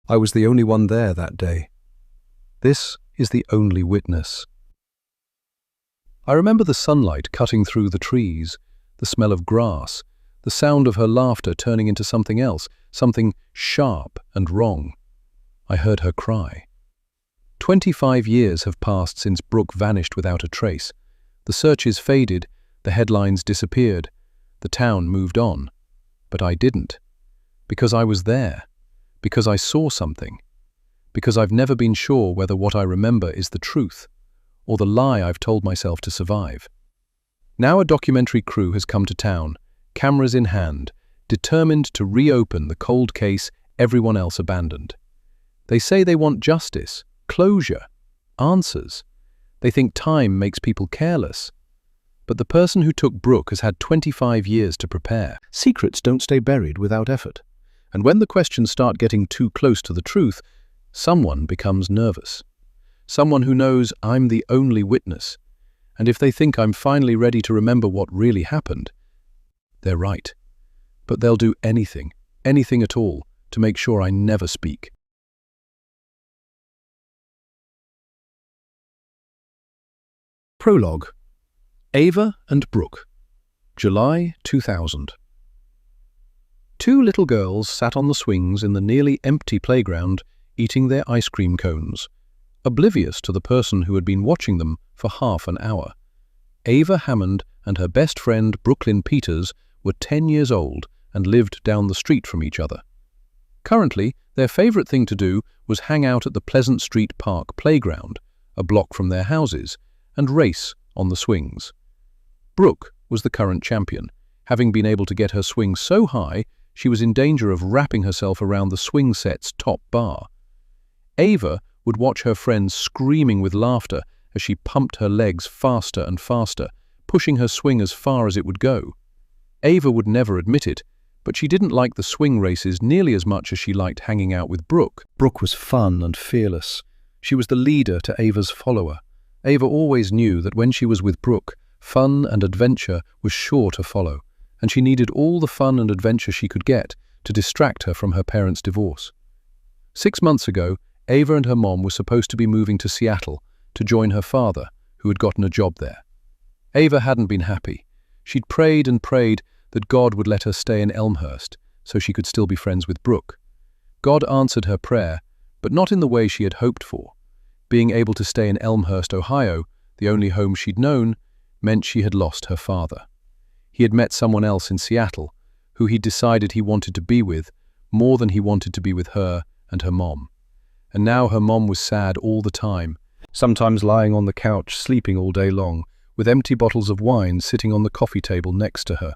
I was the only one there that day. This is the only witness. I remember the sunlight cutting through the trees, the smell of grass, the sound of her laughter turning into something else, something sharp and wrong. I heard her cry. 25 years have passed since Brooke vanished without a trace. The searches faded, the headlines disappeared, the town moved on. But I didn't. Because I was there. Because I saw something. Because I've never been sure whether what I remember is the truth, or the lie I've told myself to survive. Now a documentary crew has come to town, cameras in hand, determined to reopen the cold case everyone else abandoned. They say they want justice, closure, answers. They think time makes people careless. But the person who took Brooke has had 25 years to prepare. Secrets don't stay buried without effort. And when the questions start getting too close to the truth, someone becomes nervous. Someone who knows I'm the only witness. And if they think I'm finally ready to remember what really happened, they're right. But they'll do anything, anything at all, to make sure I never speak. Prologue. Ava and Brooke. July 2000. Two little girls sat on the swings in the nearly empty playground, eating their ice cream cones, oblivious to the person who had been watching them for half an hour. Ava Hammond and her best friend Brooklyn Peters were 10 years old and lived down the street from each other. Currently, their favorite thing to do was hang out at the Pleasant Street Park playground, a block from their houses, and race on the swings. Brooke was the current champion, having been able to get her swing so high she was in danger of wrapping herself around the swing set's top bar. Ava would watch her friends screaming with laughter as she pumped her legs faster and faster, pushing her swing as far as it would go. Ava would never admit it, but she didn't like the swing races nearly as much as she liked hanging out with Brooke. Brooke was fun and fearless. She was the leader to Ava's follower. Ava always knew that when she was with Brooke, fun and adventure was sure to follow, and she needed all the fun and adventure she could get to distract her from her parents' divorce. 6 months ago, Ava and her mom were supposed to be moving to Seattle to join her father, who had gotten a job there. Ava hadn't been happy. She'd prayed and prayed that God would let her stay in Elmhurst so she could still be friends with Brooke. God answered her prayer, but not in the way she had hoped for. Being able to stay in Elmhurst, Ohio, the only home she'd known, meant she had lost her father. He had met someone else in Seattle, who he decided he wanted to be with more than he wanted to be with her and her mom. And now her mom was sad all the time, sometimes lying on the couch sleeping all day long, with empty bottles of wine sitting on the coffee table next to her.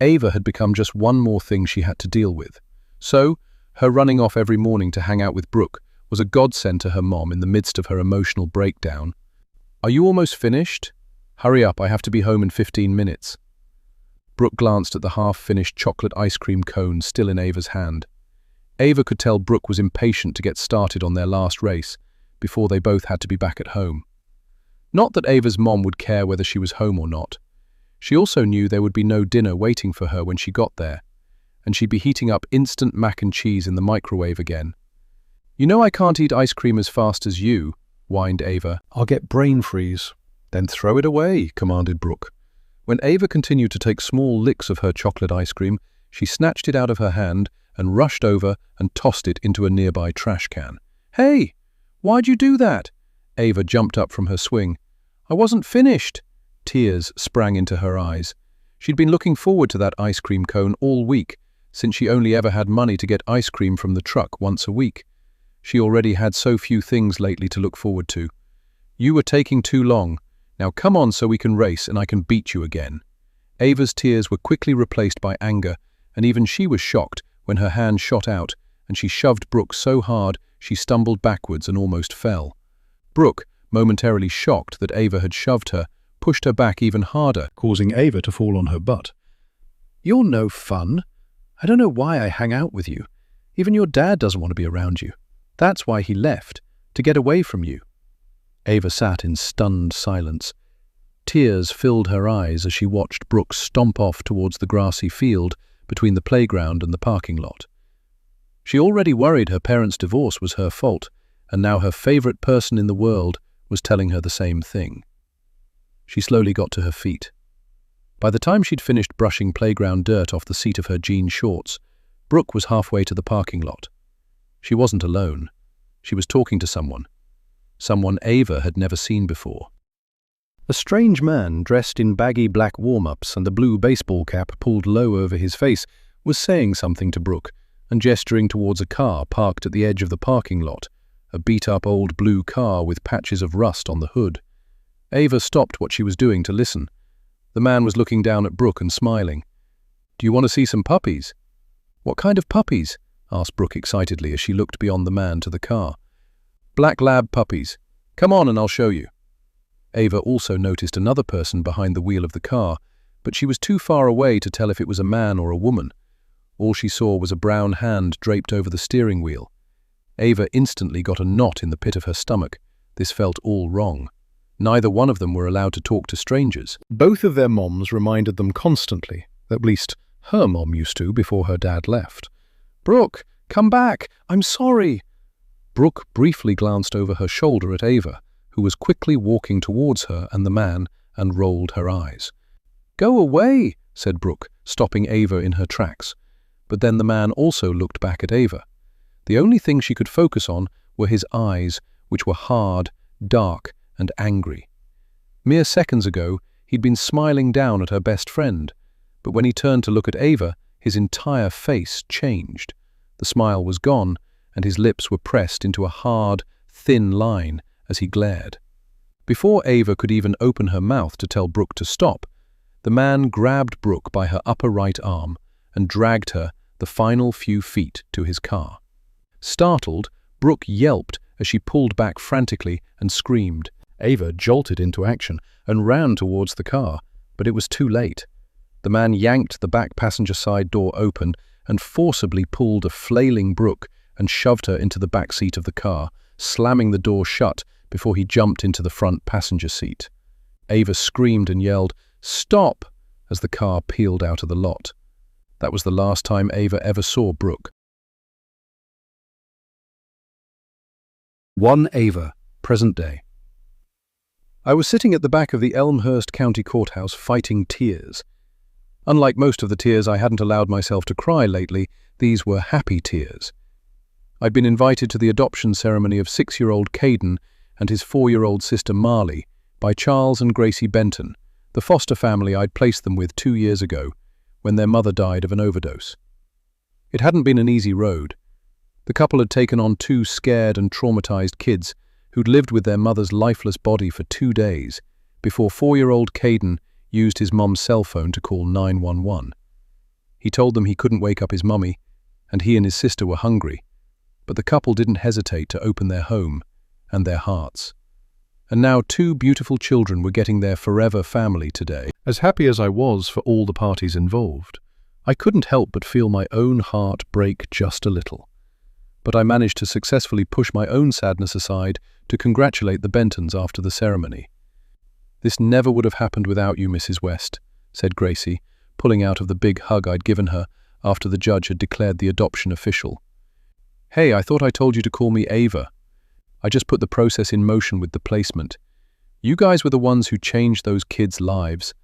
Ava had become just one more thing she had to deal with. So, her running off every morning to hang out with Brooke was a godsend to her mom in the midst of her emotional breakdown. "Are you almost finished? Hurry up, I have to be home in 15 minutes. Brooke glanced at the half-finished chocolate ice cream cone still in Ava's hand. Ava could tell Brooke was impatient to get started on their last race, before they both had to be back at home. Not that Ava's mom would care whether she was home or not. She also knew there would be no dinner waiting for her when she got there, and she'd be heating up instant mac and cheese in the microwave again. "You know I can't eat ice cream as fast as you," whined Ava. "I'll get brain freeze." "Then throw it away," commanded Brooke. When Ava continued to take small licks of her chocolate ice cream, she snatched it out of her hand and rushed over and tossed it into a nearby trash can. "Hey, why'd you do that?" Ava jumped up from her swing. "I wasn't finished." Tears sprang into her eyes. She'd been looking forward to that ice cream cone all week, since she only ever had money to get ice cream from the truck once a week. She already had so few things lately to look forward to. "You were taking too long. Now come on so we can race and I can beat you again." Ava's tears were quickly replaced by anger, and even she was shocked when her hand shot out and she shoved Brooke so hard she stumbled backwards and almost fell. Brooke, momentarily shocked that Ava had shoved her, pushed her back even harder, causing Ava to fall on her butt. "You're no fun. I don't know why I hang out with you. Even your dad doesn't want to be around you. That's why he left, to get away from you." Ava sat in stunned silence. Tears filled her eyes as she watched Brooke stomp off towards the grassy field between the playground and the parking lot. She already worried her parents' divorce was her fault, and now her favorite person in the world was telling her the same thing. She slowly got to her feet. By the time she'd finished brushing playground dirt off the seat of her jean shorts, Brooke was halfway to the parking lot. She wasn't alone. She was talking to someone Ava had never seen before. A strange man dressed in baggy black warm-ups and a blue baseball cap pulled low over his face was saying something to Brooke and gesturing towards a car parked at the edge of the parking lot, a beat-up old blue car with patches of rust on the hood. Ava stopped what she was doing to listen. The man was looking down at Brooke and smiling. "Do you want to see some puppies?" "What kind of puppies?" asked Brooke excitedly as she looked beyond the man to the car. "Black lab puppies. Come on and I'll show you." Ava also noticed another person behind the wheel of the car, but she was too far away to tell if it was a man or a woman. All she saw was a brown hand draped over the steering wheel. Ava instantly got a knot in the pit of her stomach. This felt all wrong. Neither one of them were allowed to talk to strangers. Both of their moms reminded them constantly, at least her mom used to before her dad left. "Brooke, come back! I'm sorry!" Brooke briefly glanced over her shoulder at Ava, who was quickly walking towards her and the man, and rolled her eyes. "Go away," said Brooke, stopping Ava in her tracks. But then the man also looked back at Ava. The only thing she could focus on were his eyes, which were hard, dark, and angry. Mere seconds ago, he'd been smiling down at her best friend, but when he turned to look at Ava, his entire face changed. The smile was gone, and his lips were pressed into a hard, thin line as he glared. Before Ava could even open her mouth to tell Brooke to stop, the man grabbed Brooke by her upper right arm and dragged her the final few feet to his car. Startled, Brooke yelped as she pulled back frantically and screamed. Ava jolted into action and ran towards the car, but it was too late. The man yanked the back passenger side door open and forcibly pulled a flailing Brooke and shoved her into the back seat of the car, slamming the door shut before he jumped into the front passenger seat. Ava screamed and yelled, "Stop!" as the car peeled out of the lot. That was the last time Ava ever saw Brooke. 1 Ava, present day. I was sitting at the back of the Elmhurst County Courthouse fighting tears. Unlike most of the tears I hadn't allowed myself to cry lately, these were happy tears. I'd been invited to the adoption ceremony of 6-year-old Caden and his 4-year-old sister Marley by Charles and Gracie Benton, the foster family I'd placed them with 2 years ago, when their mother died of an overdose. It hadn't been an easy road. The couple had taken on 2 scared and traumatized kids who'd lived with their mother's lifeless body for 2 days, before 4-year-old Caden used his mum's cell phone to call 911. He told them he couldn't wake up his mummy, and he and his sister were hungry, but the couple didn't hesitate to open their home and their hearts. And now 2 beautiful children were getting their forever family today. As happy as I was for all the parties involved, I couldn't help but feel my own heart break just a little. But I managed to successfully push my own sadness aside to congratulate the Bentons after the ceremony. "This never would have happened without you, Mrs. West," said Gracie, pulling out of the big hug I'd given her after the judge had declared the adoption official. "Hey, I thought I told you to call me Ava. I just put the process in motion with the placement. You guys were the ones who changed those kids' lives.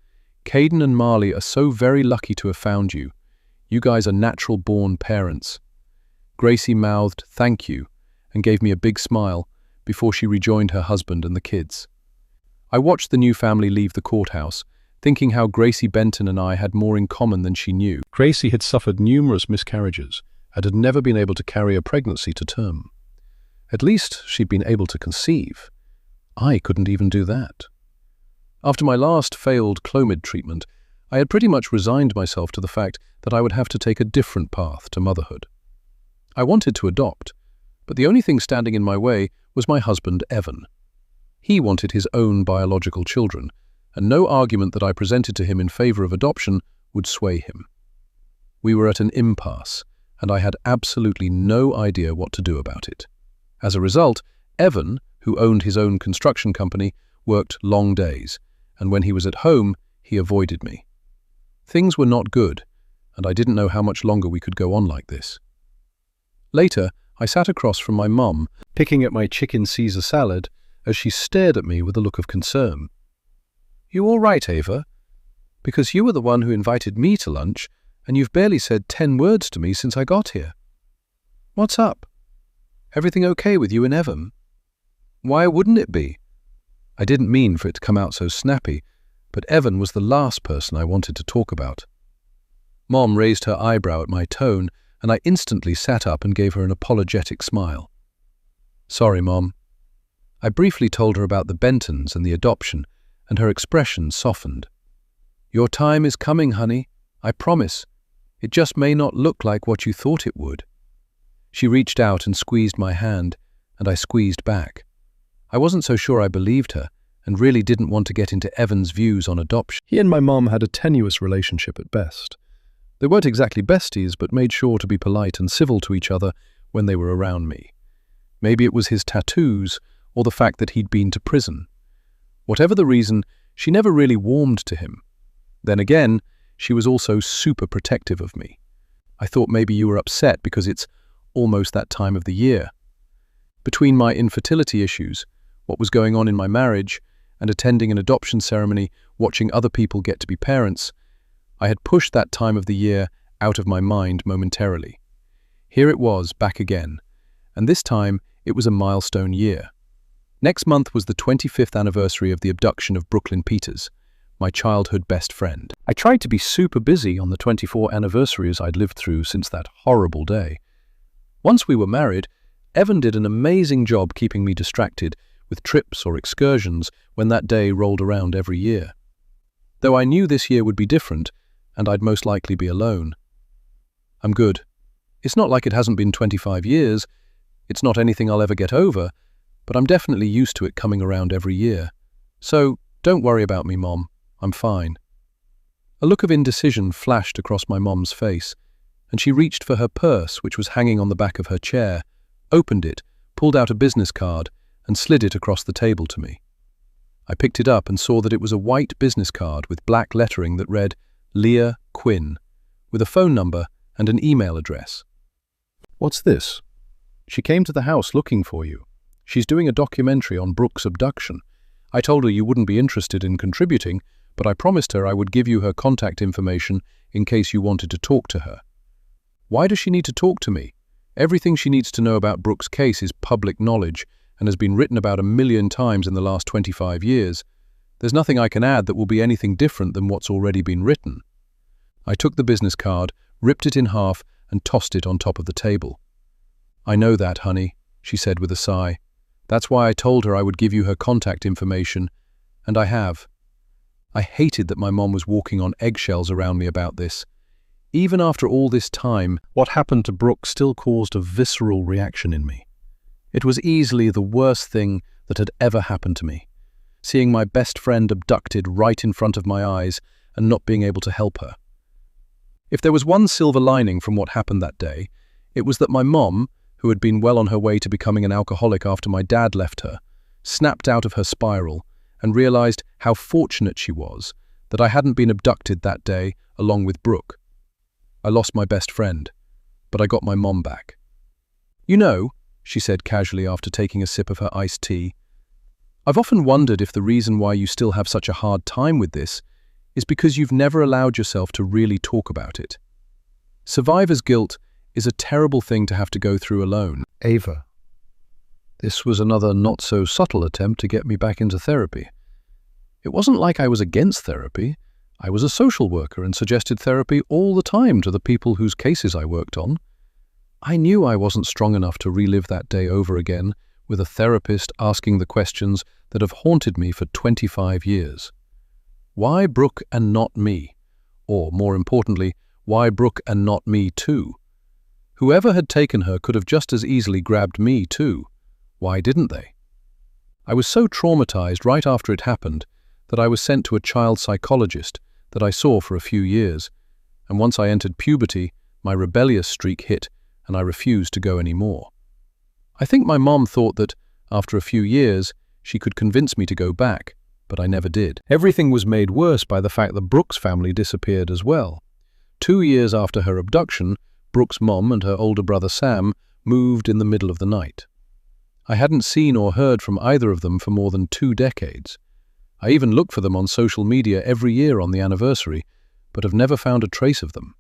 Caden and Marley are so very lucky to have found you. You guys are natural-born parents." Gracie mouthed, "Thank you," and gave me a big smile before she rejoined her husband and the kids. I watched the new family leave the courthouse, thinking how Gracie Benton and I had more in common than she knew. Gracie had suffered numerous miscarriages and had never been able to carry a pregnancy to term. At least she'd been able to conceive. I couldn't even do that. After my last failed Clomid treatment, I had pretty much resigned myself to the fact that I would have to take a different path to motherhood. I wanted to adopt, but the only thing standing in my way was my husband, Evan. He wanted his own biological children, and no argument that I presented to him in favor of adoption would sway him. We were at an impasse, and I had absolutely no idea what to do about it. As a result, Evan, who owned his own construction company, worked long days, and when he was at home, he avoided me. Things were not good, and I didn't know how much longer we could go on like this. Later, I sat across from my mum, picking at my chicken Caesar salad, as she stared at me with a look of concern. "You all right, Ava? Because you were the one who invited me to lunch, and you've barely said 10 words to me since I got here. What's up? Everything okay with you and Evan?" Why wouldn't it be? I didn't mean for it to come out so snappy, but Evan was the last person I wanted to talk about. Mom raised her eyebrow at my tone, and I instantly sat up and gave her an apologetic smile. "Sorry, Mom." I briefly told her about the Bentons and the adoption, and her expression softened. "Your time is coming, honey. I promise. It just may not look like what you thought it would." She reached out and squeezed my hand, and I squeezed back. I wasn't so sure I believed her, and really didn't want to get into Evan's views on adoption. He and my mom had a tenuous relationship at best. They weren't exactly besties, but made sure to be polite and civil to each other when they were around me. Maybe it was his tattoos, or the fact that he'd been to prison. Whatever the reason, she never really warmed to him. Then again, she was also super protective of me. "I thought maybe you were upset because it's almost that time of the year." Between my infertility issues, what was going on in my marriage, and attending an adoption ceremony, watching other people get to be parents, I had pushed that time of the year out of my mind momentarily. Here it was, back again, and this time it was a milestone year. Next month was the 25th anniversary of the abduction of Brooklyn Peters, my childhood best friend. I tried to be super busy on the 24 anniversaries I'd lived through since that horrible day. Once we were married, Evan did an amazing job keeping me distracted with trips or excursions when that day rolled around every year. Though I knew this year would be different, and I'd most likely be alone. I'm good. It's not like it hasn't been 25 years. It's not anything I'll ever get over, but I'm definitely used to it coming around every year. So, don't worry about me, Mom. I'm fine. A look of indecision flashed across my mom's face, and she reached for her purse, which was hanging on the back of her chair, opened it, pulled out a business card, and slid it across the table to me. I picked it up and saw that it was a white business card with black lettering that read Leah Quinn, with a phone number and an email address. "What's this?" "She came to the house looking for you. She's doing a documentary on Brooke's abduction. I told her you wouldn't be interested in contributing, but I promised her I would give you her contact information in case you wanted to talk to her." Why does she need to talk to me? Everything she needs to know about Brooke's case is public knowledge and has been written about 1,000,000 times in the last 25 years. There's nothing I can add that will be anything different than what's already been written. I took the business card, ripped it in half, and tossed it on top of the table. "I know that, honey," she said with a sigh. "That's why I told her I would give you her contact information, and I have." I hated that my mom was walking on eggshells around me about this. Even after all this time, what happened to Brooke still caused a visceral reaction in me. It was easily the worst thing that had ever happened to me. Seeing my best friend abducted right in front of my eyes and not being able to help her. If there was one silver lining from what happened that day, it was that my mom, who had been well on her way to becoming an alcoholic after my dad left her, snapped out of her spiral and realized how fortunate she was that I hadn't been abducted that day along with Brooke. I lost my best friend, but I got my mom back. "You know," she said casually after taking a sip of her iced tea, "I've often wondered if the reason why you still have such a hard time with this is because you've never allowed yourself to really talk about it. Survivor's guilt is a terrible thing to have to go through alone." Ava. This was another not-so-subtle attempt to get me back into therapy. It wasn't like I was against therapy. I was a social worker and suggested therapy all the time to the people whose cases I worked on. I knew I wasn't strong enough to relive that day over again with a therapist asking the questions that have haunted me for 25 years. Why Brooke and not me? Or, more importantly, why Brooke and not me too? Whoever had taken her could have just as easily grabbed me too. Why didn't they? I was so traumatized right after it happened that I was sent to a child psychologist that I saw for a few years, and once I entered puberty, my rebellious streak hit, and I refused to go anymore. I think my mom thought that, after a few years, she could convince me to go back, but I never did. Everything was made worse by the fact that Brooke's family disappeared as well. 2 years after her abduction, Brooke's mom and her older brother Sam moved in the middle of the night. I hadn't seen or heard from either of them for more than 2 decades. I even looked for them on social media every year on the anniversary, but have never found a trace of them.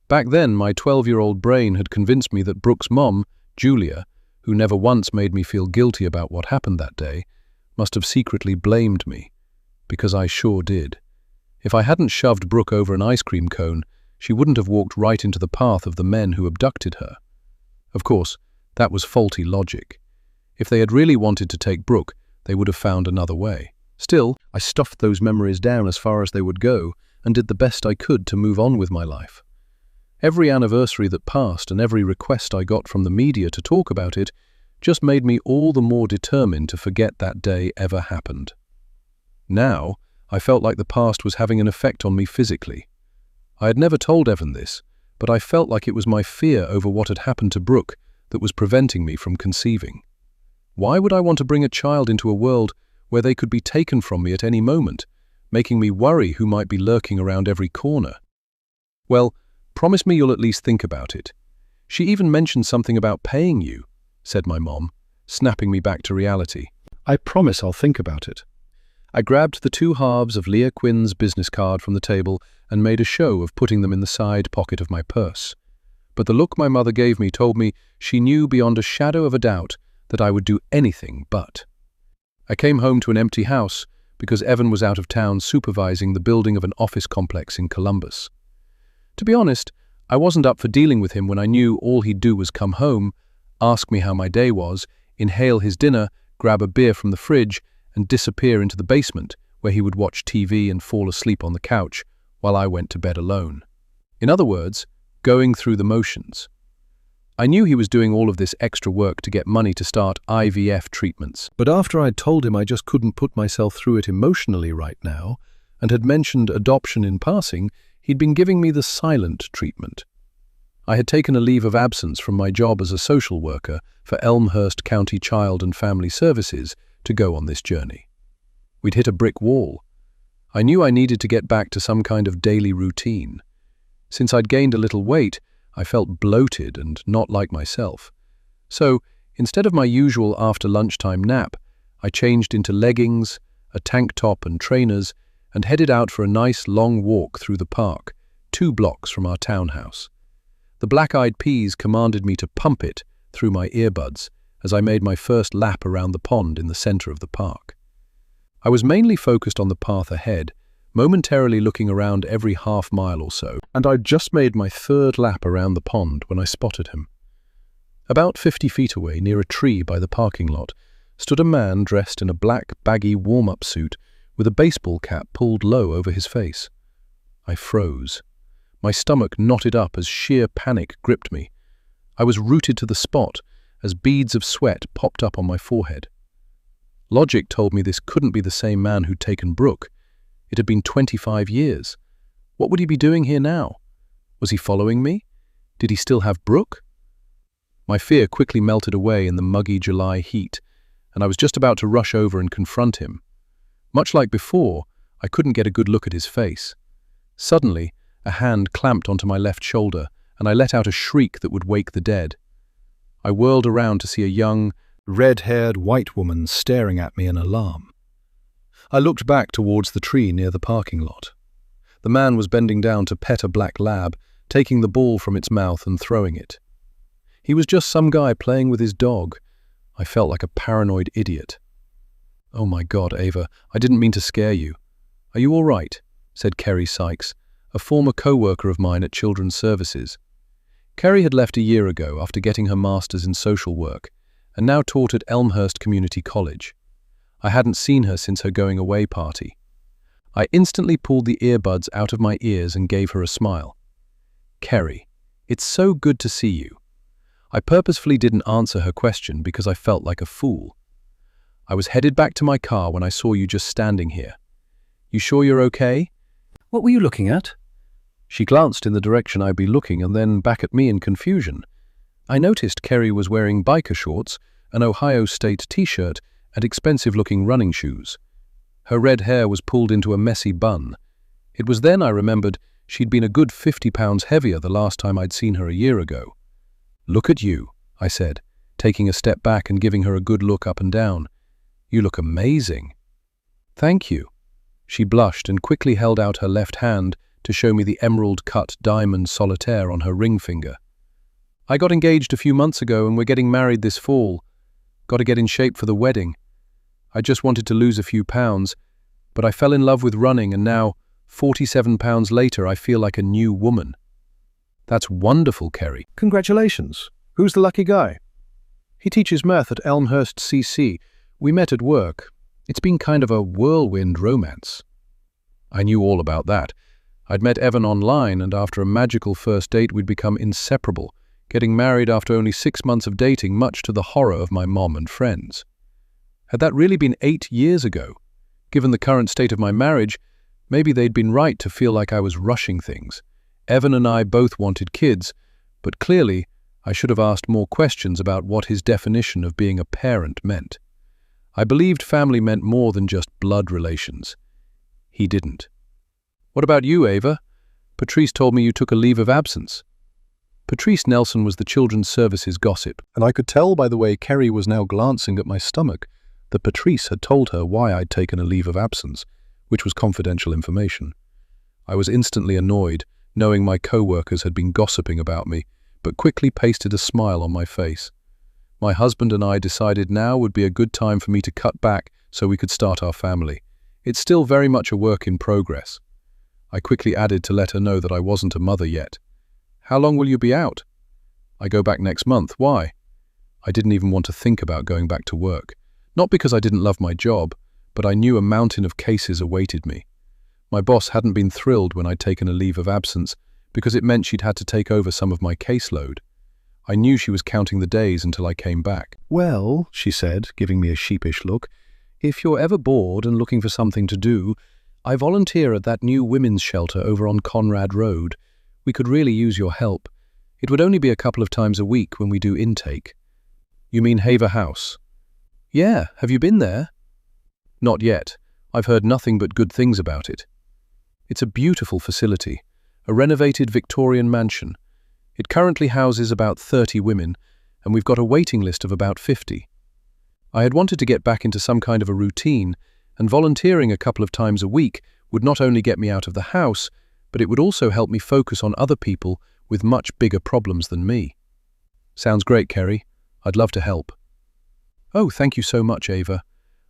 Back then, my 12-year-old brain had convinced me that Brooke's mom, Julia, who never once made me feel guilty about what happened that day, must have secretly blamed me, because I sure did. If I hadn't shoved Brooke over an ice cream cone, she wouldn't have walked right into the path of the men who abducted her. Of course, that was faulty logic. If they had really wanted to take Brooke, they would have found another way. Still, I stuffed those memories down as far as they would go and did the best I could to move on with my life. Every anniversary that passed and every request I got from the media to talk about it just made me all the more determined to forget that day ever happened. Now, I felt like the past was having an effect on me physically. I had never told Evan this, but I felt like it was my fear over what had happened to Brooke that was preventing me from conceiving. Why would I want to bring a child into a world where they could be taken from me at any moment, making me worry who might be lurking around every corner? Well, promise me you'll at least think about it. She even mentioned something about paying you, said my mom, snapping me back to reality. I promise I'll think about it. I grabbed the 2 halves of Leah Quinn's business card from the table and made a show of putting them in the side pocket of my purse. But the look my mother gave me told me she knew beyond a shadow of a doubt that I would do anything but. I came home to an empty house because Evan was out of town supervising the building of an office complex in Columbus. To be honest, I wasn't up for dealing with him when I knew all he'd do was come home, ask me how my day was, inhale his dinner, grab a beer from the fridge, and disappear into the basement, where he would watch TV and fall asleep on the couch while I went to bed alone. In other words, going through the motions. I knew he was doing all of this extra work to get money to start IVF treatments, but after I'd told him I just couldn't put myself through it emotionally right now, and had mentioned adoption in passing, he'd been giving me the silent treatment. I had taken a leave of absence from my job as a social worker for Elmhurst County Child and Family Services to go on this journey. We'd hit a brick wall. I knew I needed to get back to some kind of daily routine. Since I'd gained a little weight, I felt bloated and not like myself. So, instead of my usual after-lunchtime nap, I changed into leggings, a tank top and trainers, and headed out for a nice long walk through the park, 2 blocks from our townhouse. The black-eyed peas commanded me to pump it through my earbuds as I made my first lap around the pond in the center of the park. I was mainly focused on the path ahead, momentarily looking around every half mile or so, and I'd just made my 3rd lap around the pond when I spotted him. About 50 feet away, near a tree by the parking lot, stood a man dressed in a black, baggy warm-up suit with a baseball cap pulled low over his face. I froze. My stomach knotted up as sheer panic gripped me. I was rooted to the spot as beads of sweat popped up on my forehead. Logic told me this couldn't be the same man who'd taken Brooke. It had been 25 years. What would he be doing here now? Was he following me? Did he still have Brooke? My fear quickly melted away in the muggy July heat, and I was just about to rush over and confront him. Much like before, I couldn't get a good look at his face. Suddenly, a hand clamped onto my left shoulder, and I let out a shriek that would wake the dead. I whirled around to see a young, red-haired white woman staring at me in alarm. I looked back towards the tree near the parking lot. The man was bending down to pet a black lab, taking the ball from its mouth and throwing it. He was just some guy playing with his dog. I felt like a paranoid idiot. "Oh my God, Ava, I didn't mean to scare you. Are you all right?" said Kerry Sykes, a former co-worker of mine at Children's Services. Kerry had left a year ago after getting her master's in social work, and now taught at Elmhurst Community College. I hadn't seen her since her going-away party. I instantly pulled the earbuds out of my ears and gave her a smile. "Kerry, it's so good to see you." I purposefully didn't answer her question because I felt like a fool. "I was headed back to my car when I saw you just standing here. You sure you're okay? What were you looking at?" She glanced in the direction I'd be looking and then back at me in confusion. I noticed Kerry was wearing biker shorts, an Ohio State t-shirt, and expensive-looking running shoes. Her red hair was pulled into a messy bun. It was then I remembered she'd been a good 50 pounds heavier the last time I'd seen her a year ago. "Look at you," I said, taking a step back and giving her a good look up and down. "You look amazing." "Thank you." She blushed and quickly held out her left hand to show me the emerald-cut diamond solitaire on her ring finger. "I got engaged a few months ago and we're getting married this fall. Got to get in shape for the wedding. I just wanted to lose a few pounds, but I fell in love with running and now, 47 pounds later, I feel like a new woman." "That's wonderful, Kerry." "Congratulations. Who's the lucky guy?" "He teaches math at Elmhurst CC. We met at work. It's been kind of a whirlwind romance." I knew all about that. I'd met Evan online, and after a magical first date we'd become inseparable, getting married after only 6 months of dating, much to the horror of my mom and friends. Had that really been 8 years ago? Given the current state of my marriage, maybe they'd been right to feel like I was rushing things. Evan and I both wanted kids, but clearly I should have asked more questions about what his definition of being a parent meant. I believed family meant more than just blood relations. He didn't. "What about you, Ava? Patrice told me you took a leave of absence." Patrice Nelson was the Children's Services gossip, and I could tell by the way Kerry was now glancing at my stomach that Patrice had told her why I'd taken a leave of absence, which was confidential information. I was instantly annoyed, knowing my co-workers had been gossiping about me, but quickly pasted a smile on my face. My husband and I decided now would be a good time for me to cut back so we could start our family. It's still very much a work in progress. I quickly added to let her know that I wasn't a mother yet. "How long will you be out?" "I go back next month." "Why?" I didn't even want to think about going back to work. Not because I didn't love my job, but I knew a mountain of cases awaited me. My boss hadn't been thrilled when I'd taken a leave of absence because it meant she'd had to take over some of my caseload. I knew she was counting the days until I came back. "Well," she said, giving me a sheepish look, "if you're ever bored and looking for something to do, I volunteer at that new women's shelter over on Conrad Road. We could really use your help. It would only be a couple of times a week when we do intake." "You mean Haver House?" "Yeah, have you been there?" "Not yet. I've heard nothing but good things about it." It's a beautiful facility, a renovated Victorian mansion. It currently houses about 30 women, and we've got a waiting list of about 50. I had wanted to get back into some kind of a routine, and volunteering a couple of times a week would not only get me out of the house, but it would also help me focus on other people with much bigger problems than me. "Sounds great, Kerry. I'd love to help." "Oh, thank you so much, Ava.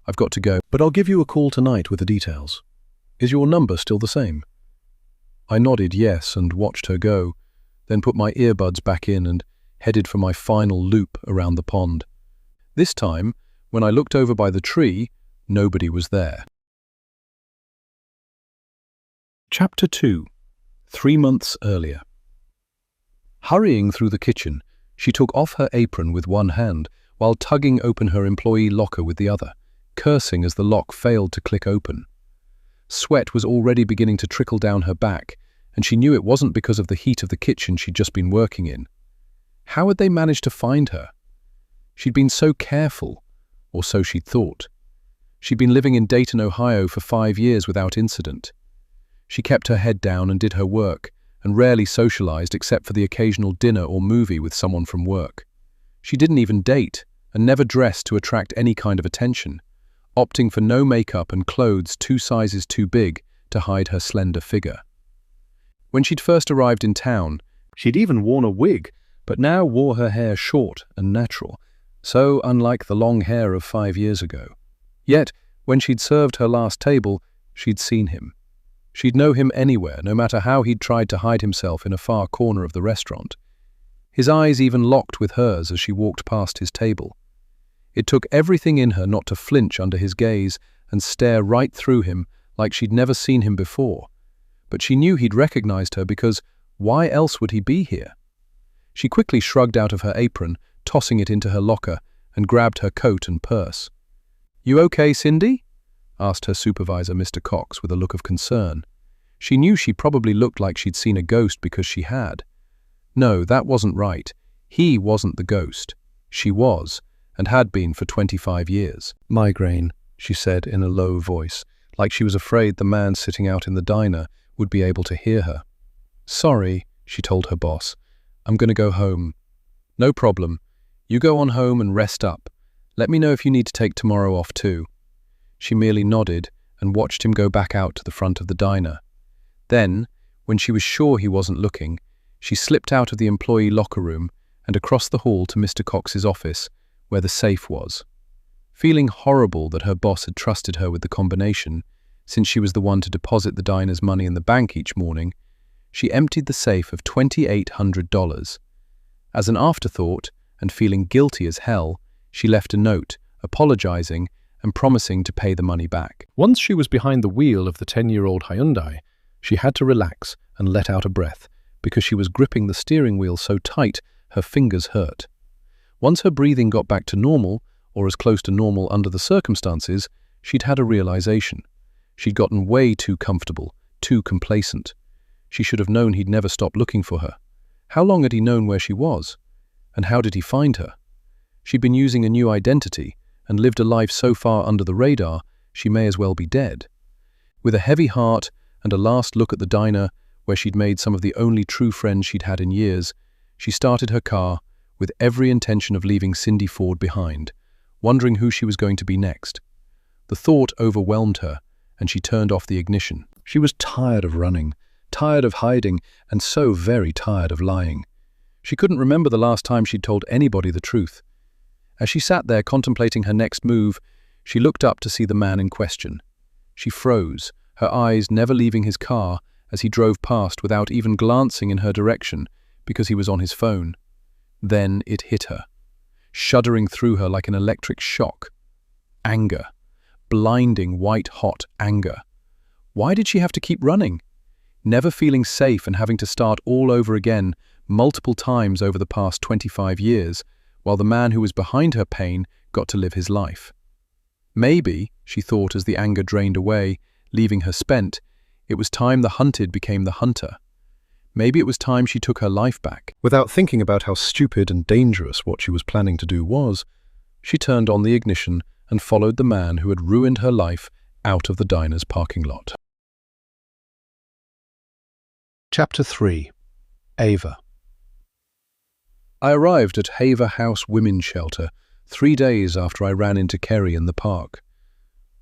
I've got to go, but I'll give you a call tonight with the details. Is your number still the same?" I nodded yes and watched her go, then put my earbuds back in and headed for my final loop around the pond. This time, when I looked over by the tree, nobody was there. Chapter 2. 3 months earlier. Hurrying through the kitchen, she took off her apron with one hand while tugging open her employee locker with the other, cursing as the lock failed to click open. Sweat was already beginning to trickle down her back, and she knew it wasn't because of the heat of the kitchen she'd just been working in. How had they managed to find her? She'd been so careful, or so she'd thought. She'd been living in Dayton, Ohio for 5 years without incident. She kept her head down and did her work, and rarely socialized except for the occasional dinner or movie with someone from work. She didn't even date, and never dressed to attract any kind of attention, opting for no makeup and clothes 2 sizes too big to hide her slender figure. When she'd first arrived in town, she'd even worn a wig, but now wore her hair short and natural, so unlike the long hair of 5 years ago. Yet, when she'd served her last table, she'd seen him. She'd know him anywhere, no matter how he'd tried to hide himself in a far corner of the restaurant. His eyes even locked with hers as she walked past his table. It took everything in her not to flinch under his gaze and stare right through him like she'd never seen him before. But she knew he'd recognized her because why else would he be here? She quickly shrugged out of her apron, tossing it into her locker, and grabbed her coat and purse. "You okay, Cindy?" asked her supervisor, Mr. Cox, with a look of concern. She knew she probably looked like she'd seen a ghost because she had. No, that wasn't right. He wasn't the ghost. She was, and had been for 25 years. "Migraine," she said in a low voice, like she was afraid the man sitting out in the diner would be able to hear her. "Sorry," she told her boss. "I'm going to go home." "No problem. You go on home and rest up. Let me know if you need to take tomorrow off too." She merely nodded and watched him go back out to the front of the diner. Then, when she was sure he wasn't looking, she slipped out of the employee locker room and across the hall to Mr. Cox's office, where the safe was. Feeling horrible that her boss had trusted her with the combination, since she was the one to deposit the diner's money in the bank each morning, she emptied the safe of $2,800. As an afterthought, and feeling guilty as hell, she left a note, apologizing and promising to pay the money back. Once she was behind the wheel of the 10-year-old Hyundai, she had to relax and let out a breath because she was gripping the steering wheel so tight her fingers hurt. Once her breathing got back to normal, or as close to normal under the circumstances, she'd had a realization. She'd gotten way too comfortable, too complacent. She should have known he'd never stop looking for her. How long had he known where she was? And how did he find her? She'd been using a new identity and lived a life so far under the radar, she may as well be dead. With a heavy heart and a last look at the diner, where she'd made some of the only true friends she'd had in years, she started her car with every intention of leaving Cindy Ford behind, wondering who she was going to be next. The thought overwhelmed her, and she turned off the ignition. She was tired of running, tired of hiding, and so very tired of lying. She couldn't remember the last time she'd told anybody the truth. As she sat there contemplating her next move, she looked up to see the man in question. She froze, her eyes never leaving his car as he drove past without even glancing in her direction because he was on his phone. Then it hit her, shuddering through her like an electric shock. Anger. Blinding, white-hot anger. Why did she have to keep running? Never feeling safe and having to start all over again multiple times over the past 25 years, while the man who was behind her pain got to live his life. Maybe, she thought as the anger drained away, leaving her spent, it was time the hunted became the hunter. Maybe it was time she took her life back. Without thinking about how stupid and dangerous what she was planning to do was, she turned on the ignition and followed the man who had ruined her life out of the diner's parking lot. Chapter 3. Ava. I arrived at Haver House Women's Shelter 3 days after I ran into Kerry in the park.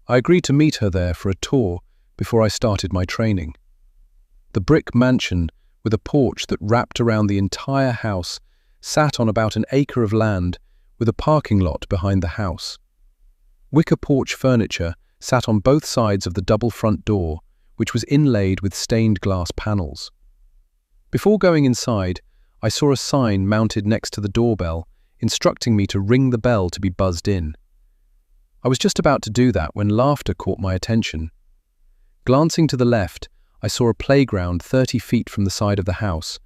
I agreed to meet her there for a tour before I started my training. The brick mansion, with a porch that wrapped around the entire house, sat on about an acre of land with a parking lot behind the house. Wicker porch furniture sat on both sides of the double front door, which was inlaid with stained glass panels. Before going inside, I saw a sign mounted next to the doorbell, instructing me to ring the bell to be buzzed in. I was just about to do that when laughter caught my attention. Glancing to the left, I saw a playground 30 feet from the side of the house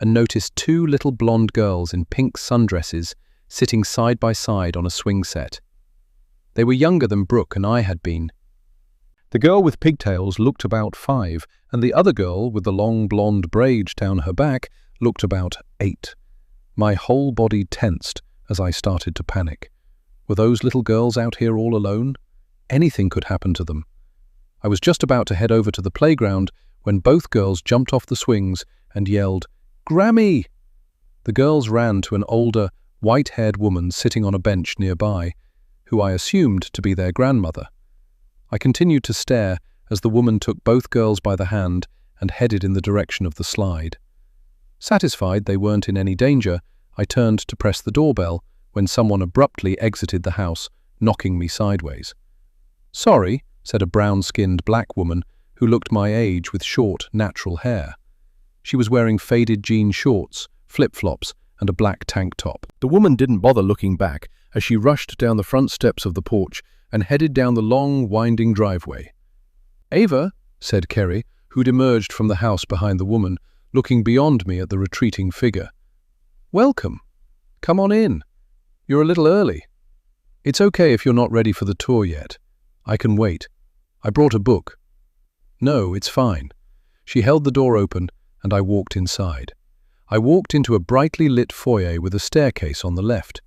and noticed 2 little blonde girls in pink sundresses sitting side by side on a swing set. They were younger than Brooke and I had been. The girl with pigtails looked about 5, and the other girl with the long blonde braids down her back looked about 8. My whole body tensed as I started to panic. Were those little girls out here all alone? Anything could happen to them. I was just about to head over to the playground when both girls jumped off the swings and yelled, "Grammy!" The girls ran to an older, white-haired woman sitting on a bench nearby, who I assumed to be their grandmother. I continued to stare as the woman took both girls by the hand and headed in the direction of the slide. Satisfied they weren't in any danger, I turned to press the doorbell when someone abruptly exited the house, knocking me sideways. "Sorry," said a brown-skinned black woman who looked my age with short, natural hair. She was wearing faded jean shorts, flip-flops, and a black tank top. The woman didn't bother looking back as she rushed down the front steps of the porch and headed down the long, winding driveway. "Ava," said Kerry, who'd emerged from the house behind the woman, looking beyond me at the retreating figure. "Welcome. Come on in. You're a little early. It's okay if you're not ready for the tour yet. I can wait. I brought a book." "No, it's fine." She held the door open, and I walked inside. I walked into a brightly lit foyer with a staircase on the left.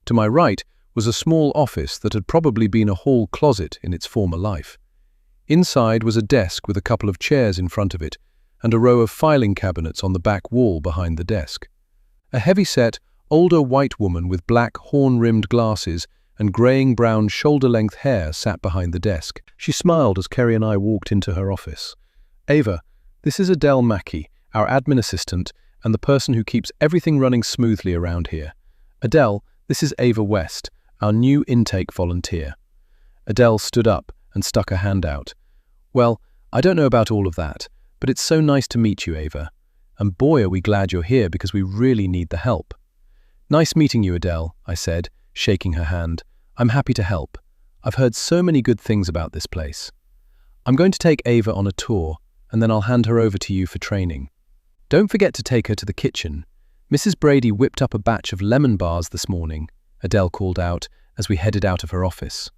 To my right was a small office that had probably been a hall closet in its former life. Inside was a desk with a couple of chairs in front of it, and a row of filing cabinets on the back wall behind the desk. A heavy-set, Older white woman with black horn-rimmed glasses and greying-brown shoulder-length hair sat behind the desk. She smiled as Kerry and I walked into her office. "Ava, this is Adele Mackey, our admin assistant, and the person who keeps everything running smoothly around here. Adele, this is Ava West, our new intake volunteer." Adele stood up and stuck a hand out. "Well, I don't know about all of that, but it's so nice to meet you, Ava. And boy, are we glad you're here because we really need the help." "Nice meeting you, Adele," I said, shaking her hand. "I'm happy to help. I've heard so many good things about this place. I'm going to take Ava on a tour, and then I'll hand her over to you for training. Don't forget to take her to the kitchen. Mrs. Brady whipped up a batch of lemon bars this morning," Adele called out as we headed out of her office.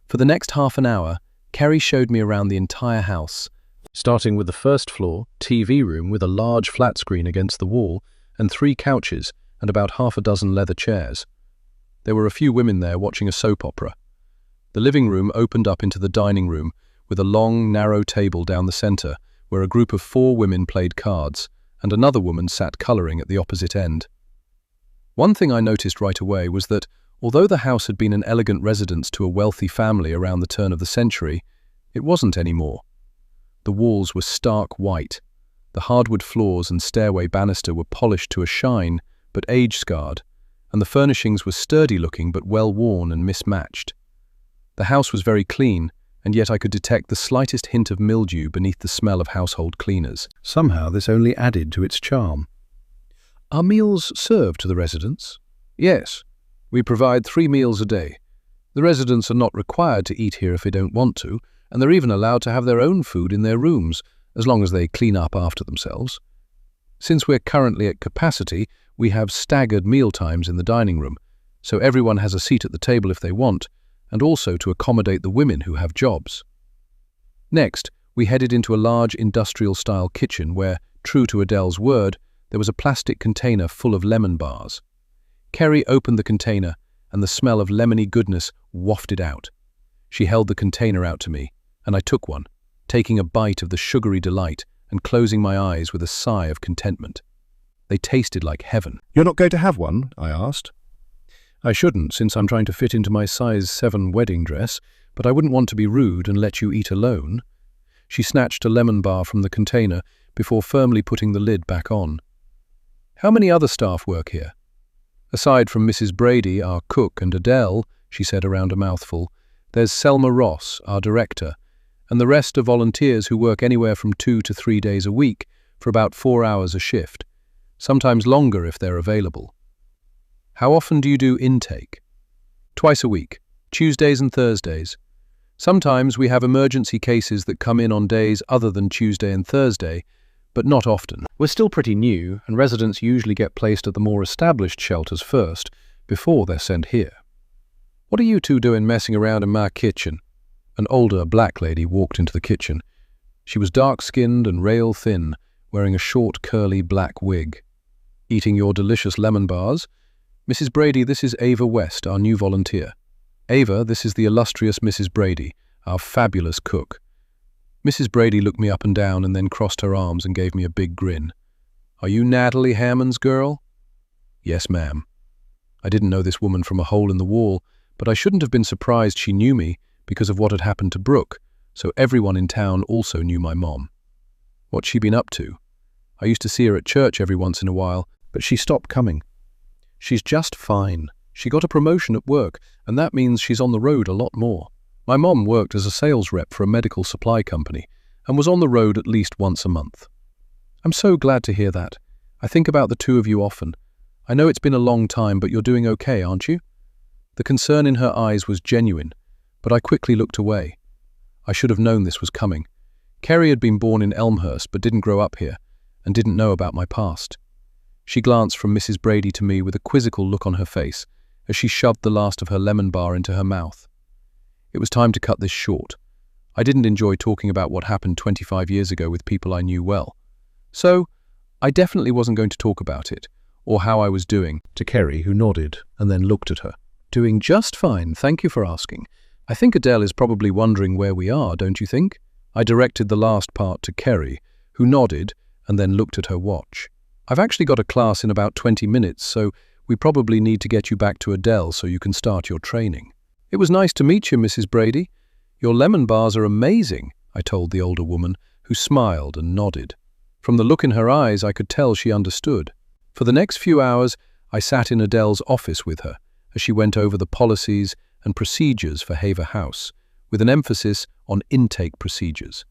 For the next half an hour, Kerry showed me around the entire house, starting with the first floor TV room with a large flat screen against the wall and 3 couches and about half a dozen leather chairs. There were a few women there watching a soap opera. The living room opened up into the dining room with a long, narrow table down the center where a group of 4 women played cards and another woman sat coloring at the opposite end. One thing I noticed right away was that, although the house had been an elegant residence to a wealthy family around the turn of the century, it wasn't anymore. The walls were stark white. The hardwood floors and stairway banister were polished to a shine, but age-scarred, and the furnishings were sturdy-looking but well-worn and mismatched. The house was very clean, and yet I could detect the slightest hint of mildew beneath the smell of household cleaners. Somehow this only added to its charm. "Are meals served to the residents?" "Yes. We provide 3 meals a day. The residents are not required to eat here if they don't want to, and they're even allowed to have their own food in their rooms, as long as they clean up after themselves. Since we're currently at capacity, we have staggered meal times in the dining room, so everyone has a seat at the table if they want, and also to accommodate the women who have jobs." Next, we headed into a large industrial-style kitchen where, true to Adele's word, there was a plastic container full of lemon bars. Kerry opened the container, and the smell of lemony goodness wafted out. She held the container out to me, and I took one, taking a bite of the sugary delight and closing my eyes with a sigh of contentment. They tasted like heaven. "You're not going to have one?" I asked. "I shouldn't, since I'm trying to fit into my size 7 wedding dress, but I wouldn't want to be rude and let you eat alone." She snatched a lemon bar from the container before firmly putting the lid back on. "How many other staff work here?" "Aside from Mrs. Brady, our cook, and Adele," she said around a mouthful, "there's Selma Ross, our director, and the rest are volunteers who work anywhere from 2 to 3 days a week for about 4 hours a shift, sometimes longer if they're available." "How often do you do intake?" "Twice a week, Tuesdays and Thursdays. Sometimes we have emergency cases that come in on days other than Tuesday and Thursday, but not often. We're still pretty new, and residents usually get placed at the more established shelters first, before they're sent here." "What are you two doing messing around in my kitchen?" An older black lady walked into the kitchen. She was dark-skinned and rail-thin, wearing a short, curly black wig. "Eating your delicious lemon bars? Mrs. Brady, this is Ava West, our new volunteer. Ava, this is the illustrious Mrs. Brady, our fabulous cook." Mrs. Brady looked me up and down and then crossed her arms and gave me a big grin. "Are you Natalie Hammond's girl?" "Yes, ma'am." I didn't know this woman from a hole in the wall, but I shouldn't have been surprised she knew me because of what had happened to Brooke, so everyone in town also knew my mom. What's she been up to? I used to see her at church every once in a while, but she stopped coming. "She's just fine. She got a promotion at work, and that means she's on the road a lot more. My mom worked as a sales rep for a medical supply company and was on the road at least once a month." "I'm so glad to hear that. I think about the 2 of you often. I know it's been a long time, but you're doing okay, aren't you?" The concern in her eyes was genuine, but I quickly looked away. I should have known this was coming. Kerry had been born in Elmhurst but didn't grow up here, and didn't know about my past. She glanced from Mrs. Brady to me with a quizzical look on her face as she shoved the last of her lemon bar into her mouth. It was time to cut this short. I didn't enjoy talking about what happened 25 years ago with people I knew well. So, I definitely wasn't going to talk about it, or how I was doing, to Kerry, who nodded and then looked at her. "Doing just fine, thank you for asking. I think Adele is probably wondering where we are, don't you think?" I directed the last part to Kerry, who nodded and then looked at her watch. "I've actually got a class in about 20 minutes, so We probably need to get you back to Adele so you can start your training." "It was nice to meet you, Mrs. Brady. Your lemon bars are amazing," I told the older woman, who smiled and nodded. From the look in her eyes, I could tell she understood. For the next few hours, I sat in Adele's office with her as she went over the policies and procedures for Haver House, with an emphasis on intake procedures.